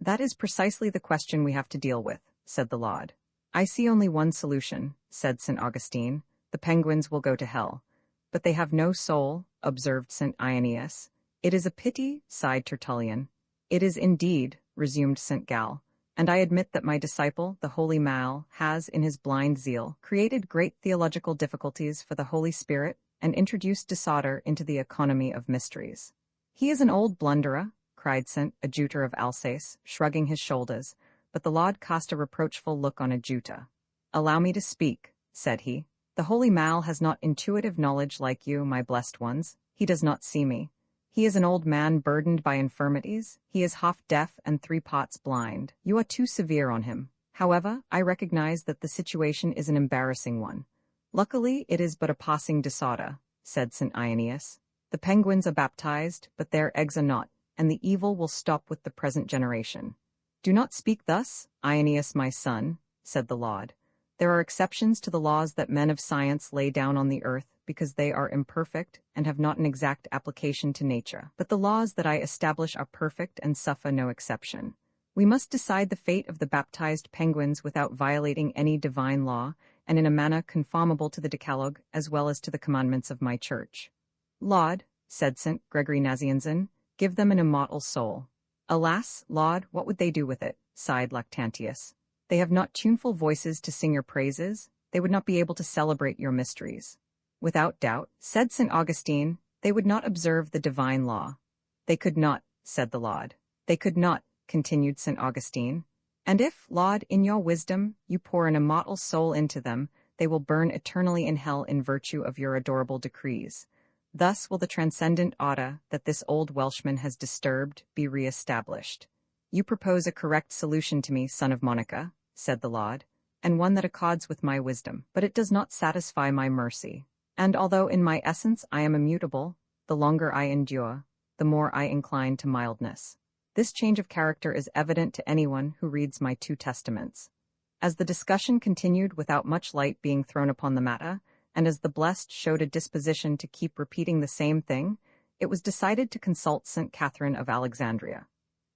That is precisely the question we have to deal with, said the Lord. I see only one solution, said St. Augustine. The penguins will go to hell. But they have no soul, observed St. Irenaeus. It is a pity, sighed Tertullian. It is indeed, resumed St. Gall. And I admit that my disciple, the Holy Mal, has, in his blind zeal, created great theological difficulties for the Holy Spirit and introduced disorder into the economy of mysteries. He is an old blunderer, cried St. Adjutor of Alsace, shrugging his shoulders, but the Lord cast a reproachful look on Adjuta. Allow me to speak, said he. The Holy Mal has not intuitive knowledge like you, my blessed ones. He does not see me. He is an old man burdened by infirmities. He is half deaf and 3 parts blind. You are too severe on him. However, I recognize that the situation is an embarrassing one. Luckily, it is but a passing disorder, said St. Irenaeus. The penguins are baptized, but their eggs are not, and the evil will stop with the present generation. Do not speak thus, Irenaeus my son, said the Lord. There are exceptions to the laws that men of science lay down on the earth, because they are imperfect and have not an exact application to nature. But the laws that I establish are perfect and suffer no exception. We must decide the fate of the baptized penguins without violating any divine law, and in a manner conformable to the Decalogue as well as to the commandments of my church. Lord, said St. Gregory Nazianzen, give them an immortal soul. Alas, Lord, what would they do with it? Sighed Lactantius. They have not tuneful voices to sing your praises. They would not be able to celebrate your mysteries. Without doubt, said St. Augustine, they would not observe the divine law. They could not, said the Lord. They could not, continued St. Augustine. And if, Lord, in your wisdom, you pour an immortal soul into them, they will burn eternally in hell in virtue of your adorable decrees. Thus will the transcendent order that this old Welshman has disturbed be re-established. You propose a correct solution to me, son of Monica, said the Lord, and one that accords with my wisdom, but it does not satisfy my mercy. And although in my essence I am immutable, the longer I endure, the more I incline to mildness. This change of character is evident to anyone who reads my 2 testaments. As the discussion continued without much light being thrown upon the matter, and as the blessed showed a disposition to keep repeating the same thing, it was decided to consult St. Catherine of Alexandria.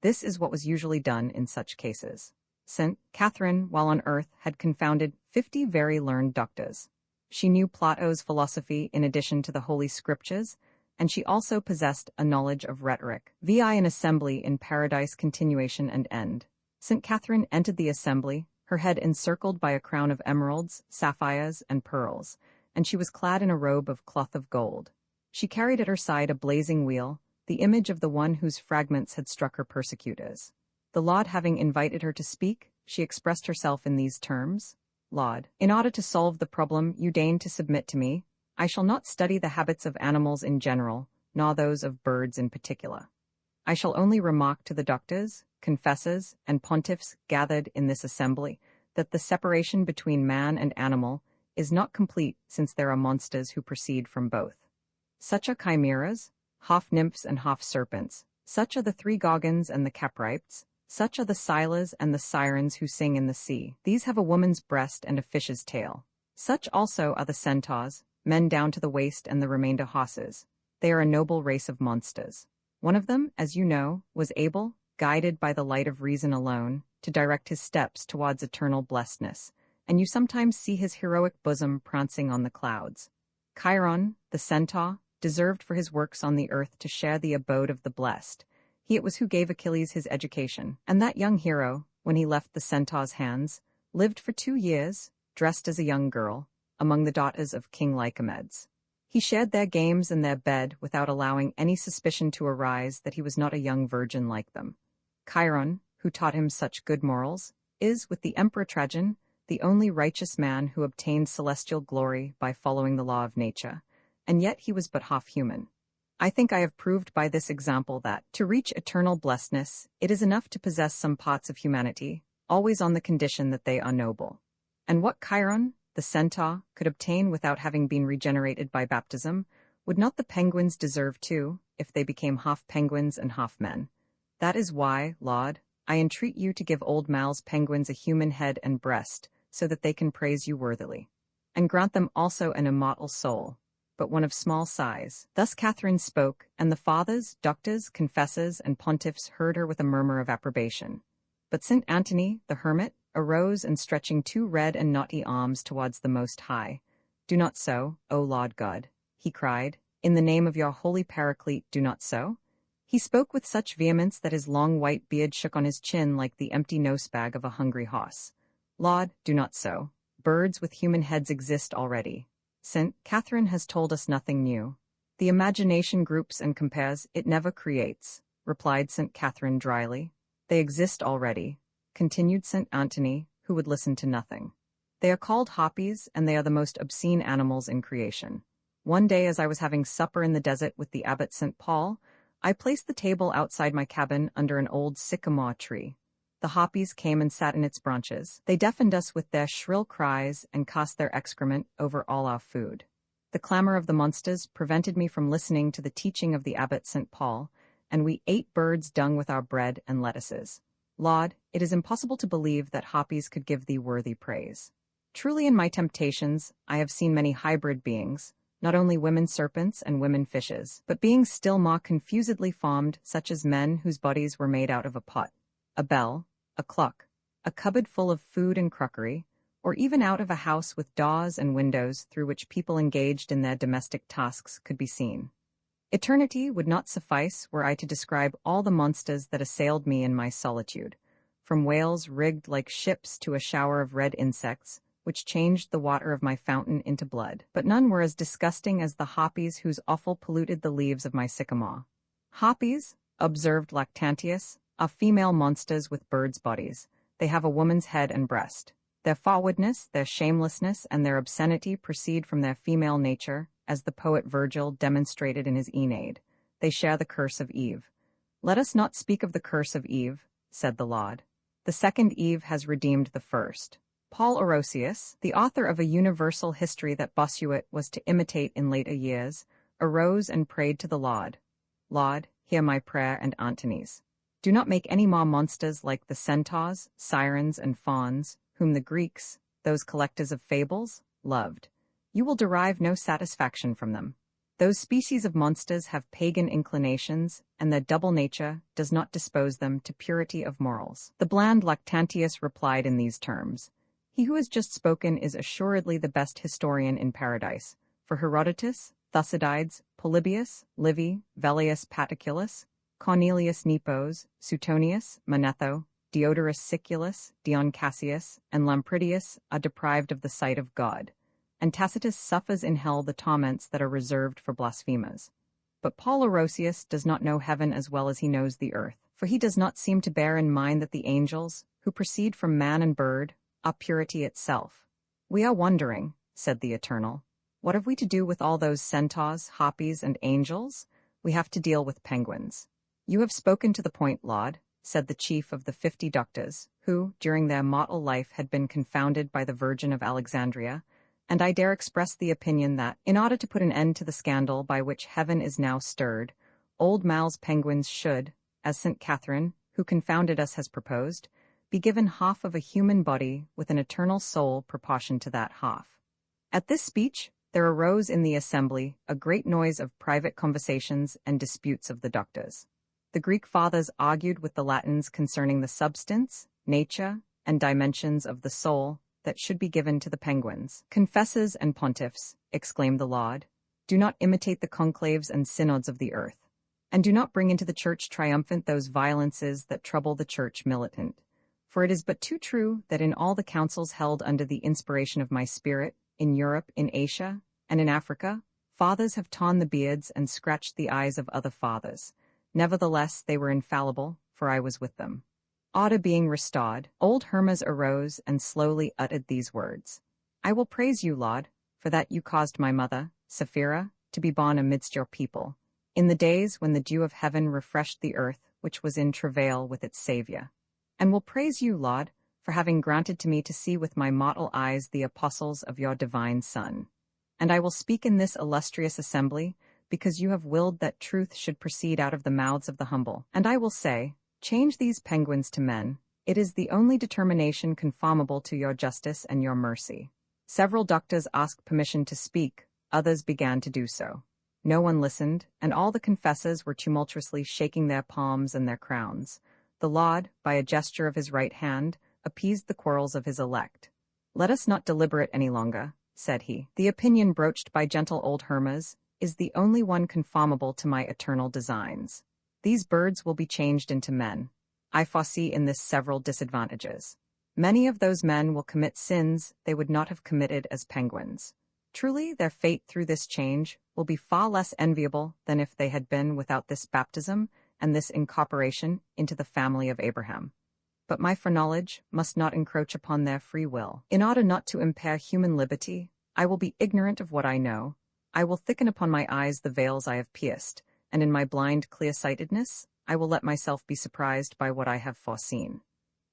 This is what was usually done in such cases. St. Catherine, while on earth, had confounded 50 very learned doctors. She knew Plato's philosophy in addition to the Holy Scriptures, and she also possessed a knowledge of rhetoric, vi an assembly in paradise continuation and end. St. Catherine entered the assembly, her head encircled by a crown of emeralds, sapphires, and pearls, and she was clad in a robe of cloth of gold. She carried at her side a blazing wheel, the image of the one whose fragments had struck her persecutors. The Lord having invited her to speak, she expressed herself in these terms: Lord, in order to solve the problem you deign to submit to me, I shall not study the habits of animals in general, nor those of birds in particular. I shall only remark to the doctors, confessors, and pontiffs gathered in this assembly that the separation between man and animal is not complete, since there are monsters who proceed from both. Such are chimeras, half nymphs and half serpents. Such are the 3 Gorgons and the Capripes. Such are the Scylas and the Sirens who sing in the sea. These have a woman's breast and a fish's tail. Such also are the centaurs, men down to the waist, and the remainder horses. They are a noble race of monsters. One of them, as you know, was able, guided by the light of reason alone, to direct his steps towards eternal blessedness, and you sometimes see his heroic bosom prancing on the clouds. Chiron, the centaur, deserved for his works on the earth to share the abode of the blessed. He it was who gave Achilles his education, and that young hero, when he left the centaur's hands, lived for 2 years, dressed as a young girl, among the daughters of King Lycomedes. He shared their games and their bed without allowing any suspicion to arise that he was not a young virgin like them. Chiron, who taught him such good morals, is, with the Emperor Trajan, the only righteous man who obtained celestial glory by following the law of nature, and yet he was but half human. I think I have proved by this example that, to reach eternal blessedness, it is enough to possess some parts of humanity, always on the condition that they are noble. And what Chiron, the centaur, could obtain without having been regenerated by baptism, Would not the penguins deserve too, if they became half penguins and half men? That is why, Laud, I entreat you to give old Mal's penguins a human head and breast, so that they can praise you worthily. And grant them also an immortal soul, but one of small size. Thus Catherine spoke, and the fathers, doctors, confessors, and pontiffs heard her with a murmur of approbation. But St. Anthony, the hermit, arose and stretching two red and knotty arms towards the Most High. Do not so, O Lord God, he cried, in the name of your holy Paraclete, do not so. He spoke with such vehemence that his long white beard shook on his chin like the empty nosebag of a hungry horse. Lord, do not so. Birds with human heads exist already. St. Catherine has told us nothing new. The imagination groups and compares, it never creates, replied St. Catherine dryly. They exist already, continued St. Anthony, who would listen to nothing. They are called harpies, and they are the most obscene animals in creation. One day as I was having supper in the desert with the abbot St. Paul, I placed the table outside my cabin under an old sycamore tree. The harpies came and sat in its branches. They deafened us with their shrill cries and cast their excrement over all our food. The clamor of the monsters prevented me from listening to the teaching of the abbot St. Paul, and we ate birds' dung with our bread and lettuces. Laud, it is impossible to believe that harpies could give thee worthy praise. Truly in my temptations I have seen many hybrid beings, not only women serpents and women fishes, but beings still more confusedly formed, such as men whose bodies were made out of a pot, a bell, a clock, a cupboard full of food and crockery, or even out of a house with doors and windows through which people engaged in their domestic tasks could be seen. Eternity would not suffice were I to describe all the monsters that assailed me in my solitude, from whales rigged like ships to a shower of red insects, which changed the water of my fountain into blood. But none were as disgusting as the harpies whose offal polluted the leaves of my sycamore. Harpies, observed Lactantius, are female monsters with birds' bodies. They have a woman's head and breast. Their forwardness, their shamelessness, and their obscenity proceed from their female nature, as the poet Virgil demonstrated in his Aeneid. They share the curse of Eve. Let us not speak of the curse of Eve, said the Laud. The second Eve has redeemed the first. Paul Orosius, the author of a universal history that Bossuet was to imitate in later years, arose and prayed to the Laud. Laud, hear my prayer and Antony's. Do not make any more monsters like the centaurs, sirens, and fauns, whom the Greeks, those collectors of fables, loved. You will derive no satisfaction from them. Those species of monsters have pagan inclinations, and their double nature does not dispose them to purity of morals. The bland Lactantius replied in these terms. He who has just spoken is assuredly the best historian in paradise, for Herodotus, Thucydides, Polybius, Livy, Velleius Paterculus, Cornelius Nepos, Suetonius, Manetho, Diodorus Siculus, Dion Cassius, and Lampridius are deprived of the sight of God, and Tacitus suffers in hell the torments that are reserved for blasphemers. But Paul Orosius does not know heaven as well as he knows the earth, for he does not seem to bear in mind that the angels, who proceed from man and bird, are purity itself. We are wondering, said the Eternal, what have we to do with all those centaurs, harpies, and angels? We have to deal with penguins. You have spoken to the point, Laud, said the chief of the 50 doctors, who, during their mortal life, had been confounded by the Virgin of Alexandria, and I dare express the opinion that, in order to put an end to the scandal by which heaven is now stirred, old Mal's penguins should, as St. Catherine, who confounded us, has proposed, be given half of a human body with an eternal soul proportioned to that half. At this speech, there arose in the assembly a great noise of private conversations and disputes of the doctors. The Greek fathers argued with the Latins concerning the substance, nature, and dimensions of the soul that should be given to the penguins. Confessors and pontiffs, exclaimed the Laud, do not imitate the conclaves and synods of the earth, and do not bring into the church triumphant those violences that trouble the church militant. For it is but too true that in all the councils held under the inspiration of my spirit, in Europe, in Asia, and in Africa, fathers have torn the beards and scratched the eyes of other fathers. Nevertheless, they were infallible, for I was with them. Order being restored, old Hermes arose and slowly uttered these words. I will praise you, Laud, for that you caused my mother, Sapphira, to be born amidst your people, in the days when the dew of heaven refreshed the earth, which was in travail with its Saviour. And will praise you, Laud, for having granted to me to see with my mortal eyes the apostles of your divine Son. And I will speak in this illustrious assembly, because you have willed that truth should proceed out of the mouths of the humble. And I will say, change these penguins to men. It is the only determination conformable to your justice and your mercy." Several doctors asked permission to speak, others began to do so. No one listened, and all the confessors were tumultuously shaking their palms and their crowns. The Lord, by a gesture of his right hand, appeased the quarrels of his elect. "Let us not deliberate any longer," said he. "The opinion broached by gentle old Hermas is the only one conformable to my eternal designs. These birds will be changed into men. I foresee in this several disadvantages. Many of those men will commit sins they would not have committed as penguins. Truly, their fate through this change will be far less enviable than if they had been without this baptism and this incorporation into the family of Abraham. But my foreknowledge must not encroach upon their free will. In order not to impair human liberty, I will be ignorant of what I know. I will thicken upon my eyes the veils I have pierced, and in my blind clear-sightedness, I will let myself be surprised by what I have foreseen."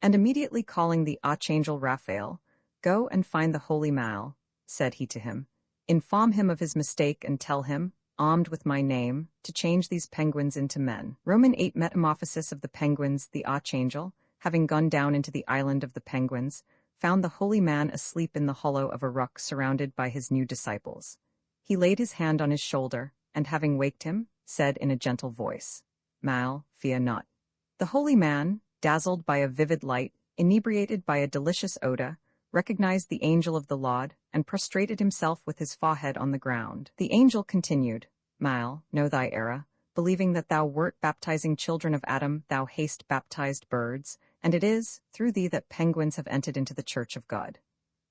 And immediately calling the archangel Raphael, "Go and find the holy Mal," said he to him. "Inform him of his mistake and tell him, armed with my name, to change these penguins into men." Roman 8 Metamorphosis of the Penguins. The archangel, having gone down into the island of the penguins, found the holy man asleep in the hollow of a rock surrounded by his new disciples. He laid his hand on his shoulder, and having waked him, said in a gentle voice, "Mal, fear not." The holy man, dazzled by a vivid light, inebriated by a delicious odor, recognized the angel of the Lord, and prostrated himself with his forehead on the ground. The angel continued, "Mal, know thy error, believing that thou wert baptizing children of Adam, thou hast baptized birds, and it is through thee that penguins have entered into the church of God."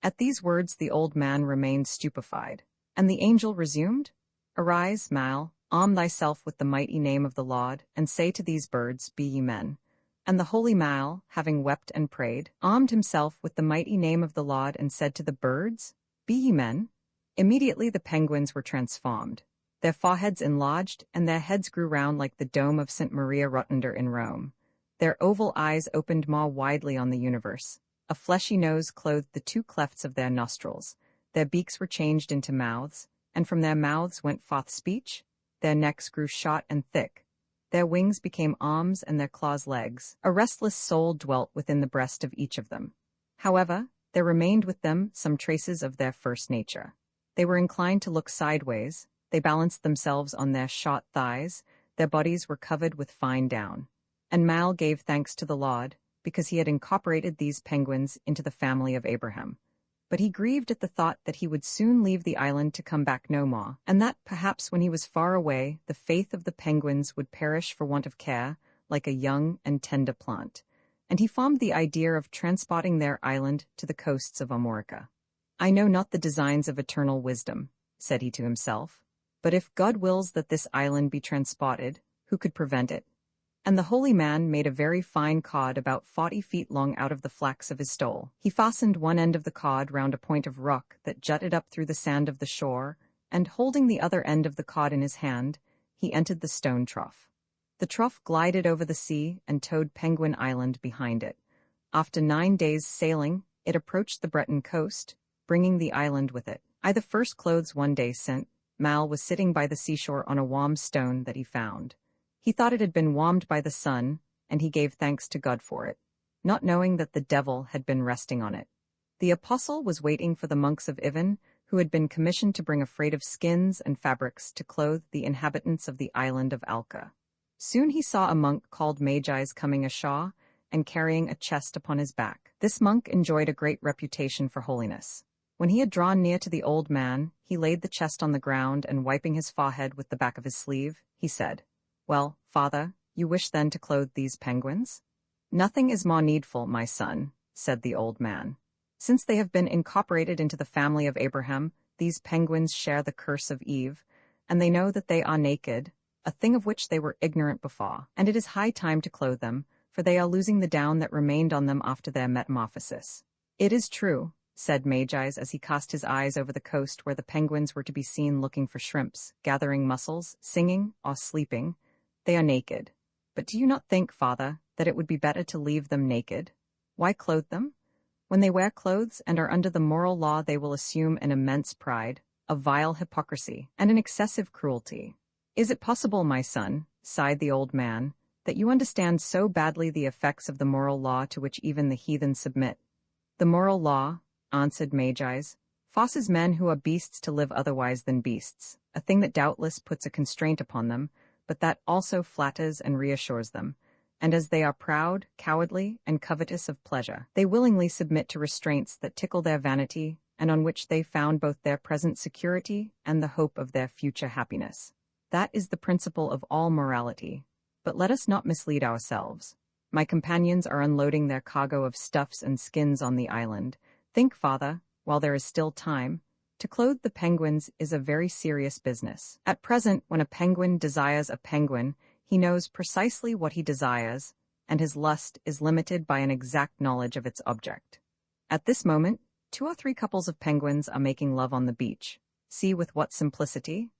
At these words the old man remained stupefied, and the angel resumed, "Arise, Mal, arm thyself with the mighty name of the Lord, and say to these birds, Be ye men." And the holy Mal, having wept and prayed, armed himself with the mighty name of the Lord and said to the birds, "Be ye men." Immediately the penguins were transformed. Their foreheads enlarged, and their heads grew round like the dome of St. Maria Rotunda in Rome. Their oval eyes opened more widely on the universe. A fleshy nose clothed the 2 clefts of their nostrils. Their beaks were changed into mouths, and from their mouths went forth speech. Their necks grew short and thick. Their wings became arms and their claws legs. A restless soul dwelt within the breast of each of them. However, there remained with them some traces of their first nature. They were inclined to look sideways, they balanced themselves on their short thighs, their bodies were covered with fine down. And Mal gave thanks to the Lord, because he had incorporated these penguins into the family of Abraham. But he grieved at the thought that he would soon leave the island to come back no more, and that perhaps when he was far away the faith of the penguins would perish for want of care, like a young and tender plant. And he formed the idea of transporting their island to the coasts of Amorica. "I know not the designs of eternal wisdom," said he to himself, "but if God wills that this island be transported, who could prevent it?" And the holy man made a very fine cord about 40 feet long out of the flax of his stole. He fastened one end of the cord round a point of rock that jutted up through the sand of the shore, and holding the other end of the cord in his hand, he entered the stone trough. The trough glided over the sea and towed Penguin Island behind it. After 9 days' sailing, it approached the Breton coast, bringing the island with it. I the first clothes one day sent, Mal was sitting by the seashore on a warm stone that he found. He thought it had been warmed by the sun, and he gave thanks to God for it, not knowing that the devil had been resting on it. The apostle was waiting for the monks of Ivan, who had been commissioned to bring a freight of skins and fabrics to clothe the inhabitants of the island of Alca. Soon he saw a monk called Magi's coming ashore and carrying a chest upon his back. This monk enjoyed a great reputation for holiness. When he had drawn near to the old man, he laid the chest on the ground and wiping his forehead with the back of his sleeve, he said, "Well, father, you wish then to clothe these penguins?" "Nothing is more needful, my son," said the old man. "Since they have been incorporated into the family of Abraham, these penguins share the curse of Eve, and they know that they are naked, a thing of which they were ignorant before, and it is high time to clothe them, for they are losing the down that remained on them after their metamorphosis." "It is true," said Magi's as he cast his eyes over the coast where the penguins were to be seen looking for shrimps, gathering mussels, singing, or sleeping. "They are naked. But do you not think, father, that it would be better to leave them naked? Why clothe them? When they wear clothes and are under the moral law, they will assume an immense pride, a vile hypocrisy, and an excessive cruelty. Is it possible, my son, sighed the old man, that you understand so badly the effects of the moral law to which even the heathen submit? The moral law, answered Magi's, forces men who are beasts to live otherwise than beasts, a thing that doubtless puts a constraint upon them, but that also flatters and reassures them. And as they are proud, cowardly, and covetous of pleasure, they willingly submit to restraints that tickle their vanity, and on which they found both their present security and the hope of their future happiness. That is the principle of all morality. But let us not mislead ourselves. My companions are unloading their cargo of stuffs and skins on the island. Think, father, while there is still time, to clothe the penguins is a very serious business. At present, when a penguin desires a penguin, he knows precisely what he desires, and his lust is limited by an exact knowledge of its object. At this moment, 2 or 3 couples of penguins are making love on the beach. See with what simplicity?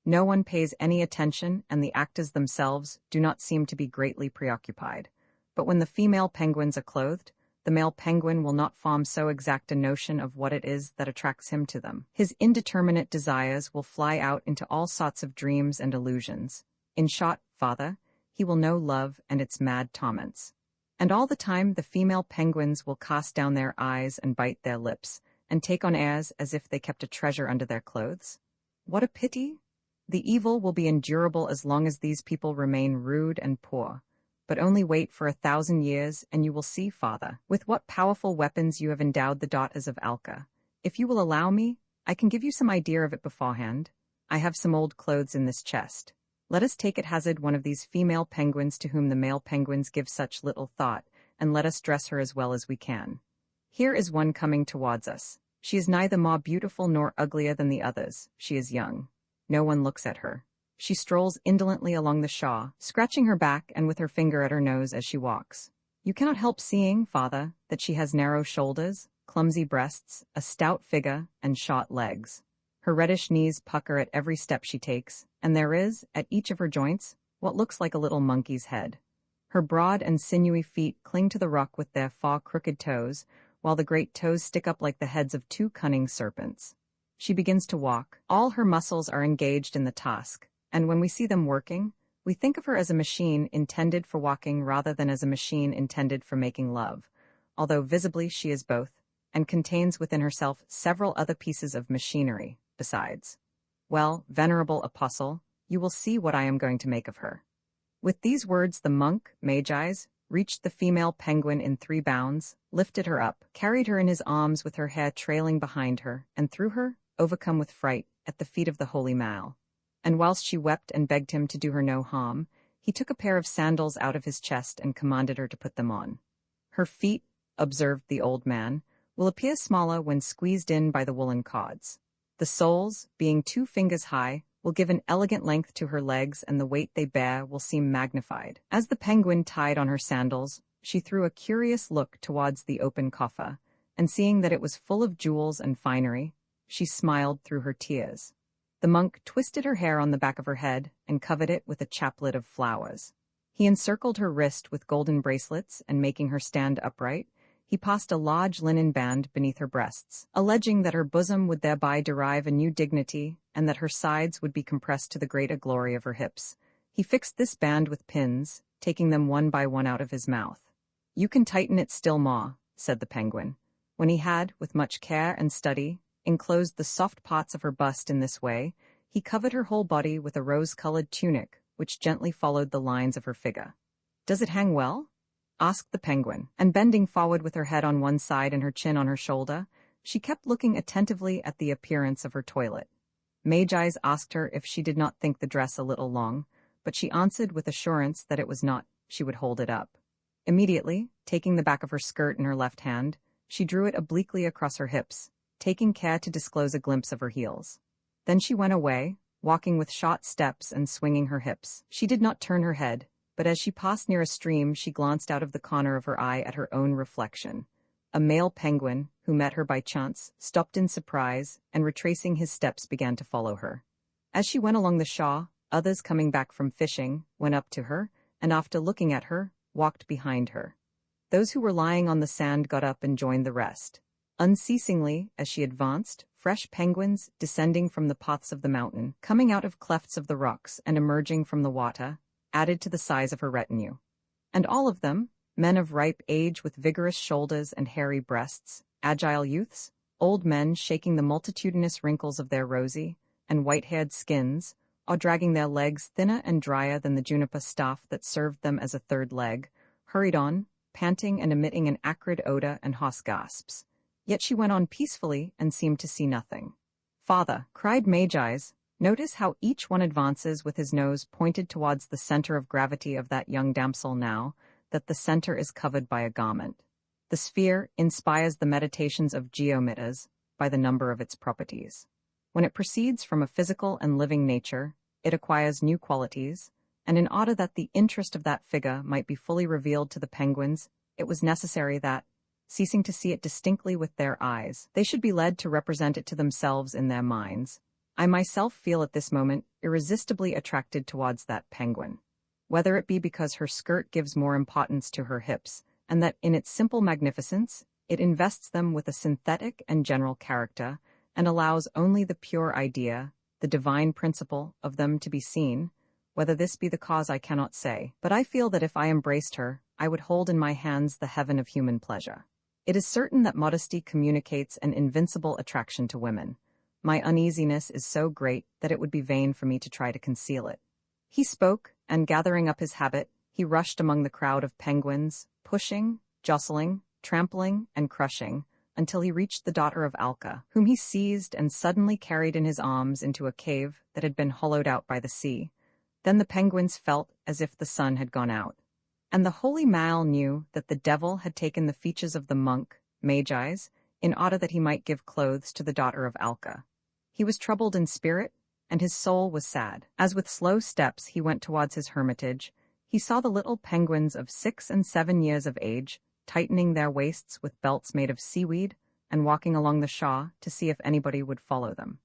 No one pays any attention, and the actors themselves do not seem to be greatly preoccupied. But when the female penguins are clothed, the male penguin will not form so exact a notion of what it is that attracts him to them. His indeterminate desires will fly out into all sorts of dreams and illusions. In short, father, he will know love and its mad torments. And all the time the female penguins will cast down their eyes and bite their lips, and take on airs as if they kept a treasure under their clothes. What a pity! The evil will be endurable as long as these people remain rude and poor. But only wait for 1,000 years, and you will see, father, with what powerful weapons you have endowed the daughters of Alka. If you will allow me, I can give you some idea of it beforehand. I have some old clothes in this chest. Let us take at hazard one of these female penguins to whom the male penguins give such little thought, and let us dress her as well as we can. Here is one coming towards us. She is neither more beautiful nor uglier than the others. She is young. No one looks at her. She strolls indolently along the shore, scratching her back and with her finger at her nose as she walks. You cannot help seeing, father, that she has narrow shoulders, clumsy breasts, a stout figure, and short legs. Her reddish knees pucker at every step she takes, and there is, at each of her joints, what looks like a little monkey's head. Her broad and sinewy feet cling to the rock with their 4 crooked toes, while the great toes stick up like the heads of 2 cunning serpents. She begins to walk. All her muscles are engaged in the task, and when we see them working, we think of her as a machine intended for walking rather than as a machine intended for making love, although visibly she is both, and contains within herself several other pieces of machinery, besides. Well, venerable apostle, you will see what I am going to make of her. With these words the monk, Magi's, reached the female penguin in 3 bounds, lifted her up, carried her in his arms with her hair trailing behind her, and threw her, overcome with fright, at the feet of the holy Mal. And whilst she wept and begged him to do her no harm, he took a pair of sandals out of his chest and commanded her to put them on. Her feet, observed the old man, will appear smaller when squeezed in by the woolen cords. The soles, being 2 fingers high, will give an elegant length to her legs, and the weight they bear will seem magnified. As the penguin tied on her sandals, she threw a curious look towards the open coffer, and seeing that it was full of jewels and finery, she smiled through her tears. The monk twisted her hair on the back of her head and covered it with a chaplet of flowers. He encircled her wrist with golden bracelets, and making her stand upright, he passed a large linen band beneath her breasts, alleging that her bosom would thereby derive a new dignity, and that her sides would be compressed to the greater glory of her hips. He fixed this band with pins, taking them one by one out of his mouth. "You can tighten it still more," said the penguin. When he had, with much care and study, enclosed the soft parts of her bust in this way, he covered her whole body with a rose-colored tunic, which gently followed the lines of her figure. "Does it hang well?" asked the penguin, and bending forward with her head on one side and her chin on her shoulder, she kept looking attentively at the appearance of her toilet. Magi's asked her if she did not think the dress a little long, but she answered with assurance that it was not. She would hold it up. Immediately, taking the back of her skirt in her left hand, she drew it obliquely across her hips, taking care to disclose a glimpse of her heels. Then she went away, walking with short steps and swinging her hips. She did not turn her head, but as she passed near a stream she glanced out of the corner of her eye at her own reflection. A male penguin, who met her by chance, stopped in surprise, and retracing his steps began to follow her. As she went along the shore, others coming back from fishing went up to her, and after looking at her, walked behind her. Those who were lying on the sand got up and joined the rest. Unceasingly, as she advanced, fresh penguins descending from the paths of the mountain, coming out of clefts of the rocks and emerging from the water, added to the size of her retinue. And all of them, men of ripe age with vigorous shoulders and hairy breasts, agile youths, old men shaking the multitudinous wrinkles of their rosy and white-haired skins, or dragging their legs thinner and drier than the juniper staff that served them as a third leg, hurried on, panting and emitting an acrid odor and hoarse gasps. Yet she went on peacefully and seemed to see nothing. "Father," cried Magi's, "notice how each one advances with his nose pointed towards the center of gravity of that young damsel now, that the center is covered by a garment. The sphere inspires the meditations of geometers by the number of its properties. When it proceeds from a physical and living nature, it acquires new qualities, and in order that the interest of that figure might be fully revealed to the penguins, it was necessary that, ceasing to see it distinctly with their eyes, they should be led to represent it to themselves in their minds. I myself feel at this moment irresistibly attracted towards that penguin. Whether it be because her skirt gives more importance to her hips, and that in its simple magnificence, it invests them with a synthetic and general character, and allows only the pure idea, the divine principle, of them to be seen. Whether this be the cause I cannot say, but I feel that if I embraced her, I would hold in my hands the heaven of human pleasure. It is certain that modesty communicates an invincible attraction to women. My uneasiness is so great that it would be vain for me to try to conceal it." He spoke, and gathering up his habit, he rushed among the crowd of penguins, pushing, jostling, trampling, and crushing, until he reached the daughter of Alca, whom he seized and suddenly carried in his arms into a cave that had been hollowed out by the sea. Then the penguins felt as if the sun had gone out. And the holy Mal knew that the devil had taken the features of the monk, Magi's, in order that he might give clothes to the daughter of Alca. He was troubled in spirit, and his soul was sad. As with slow steps he went towards his hermitage, he saw the little penguins of 6 and 7 years of age, tightening their waists with belts made of seaweed, and walking along the shore to see if anybody would follow them.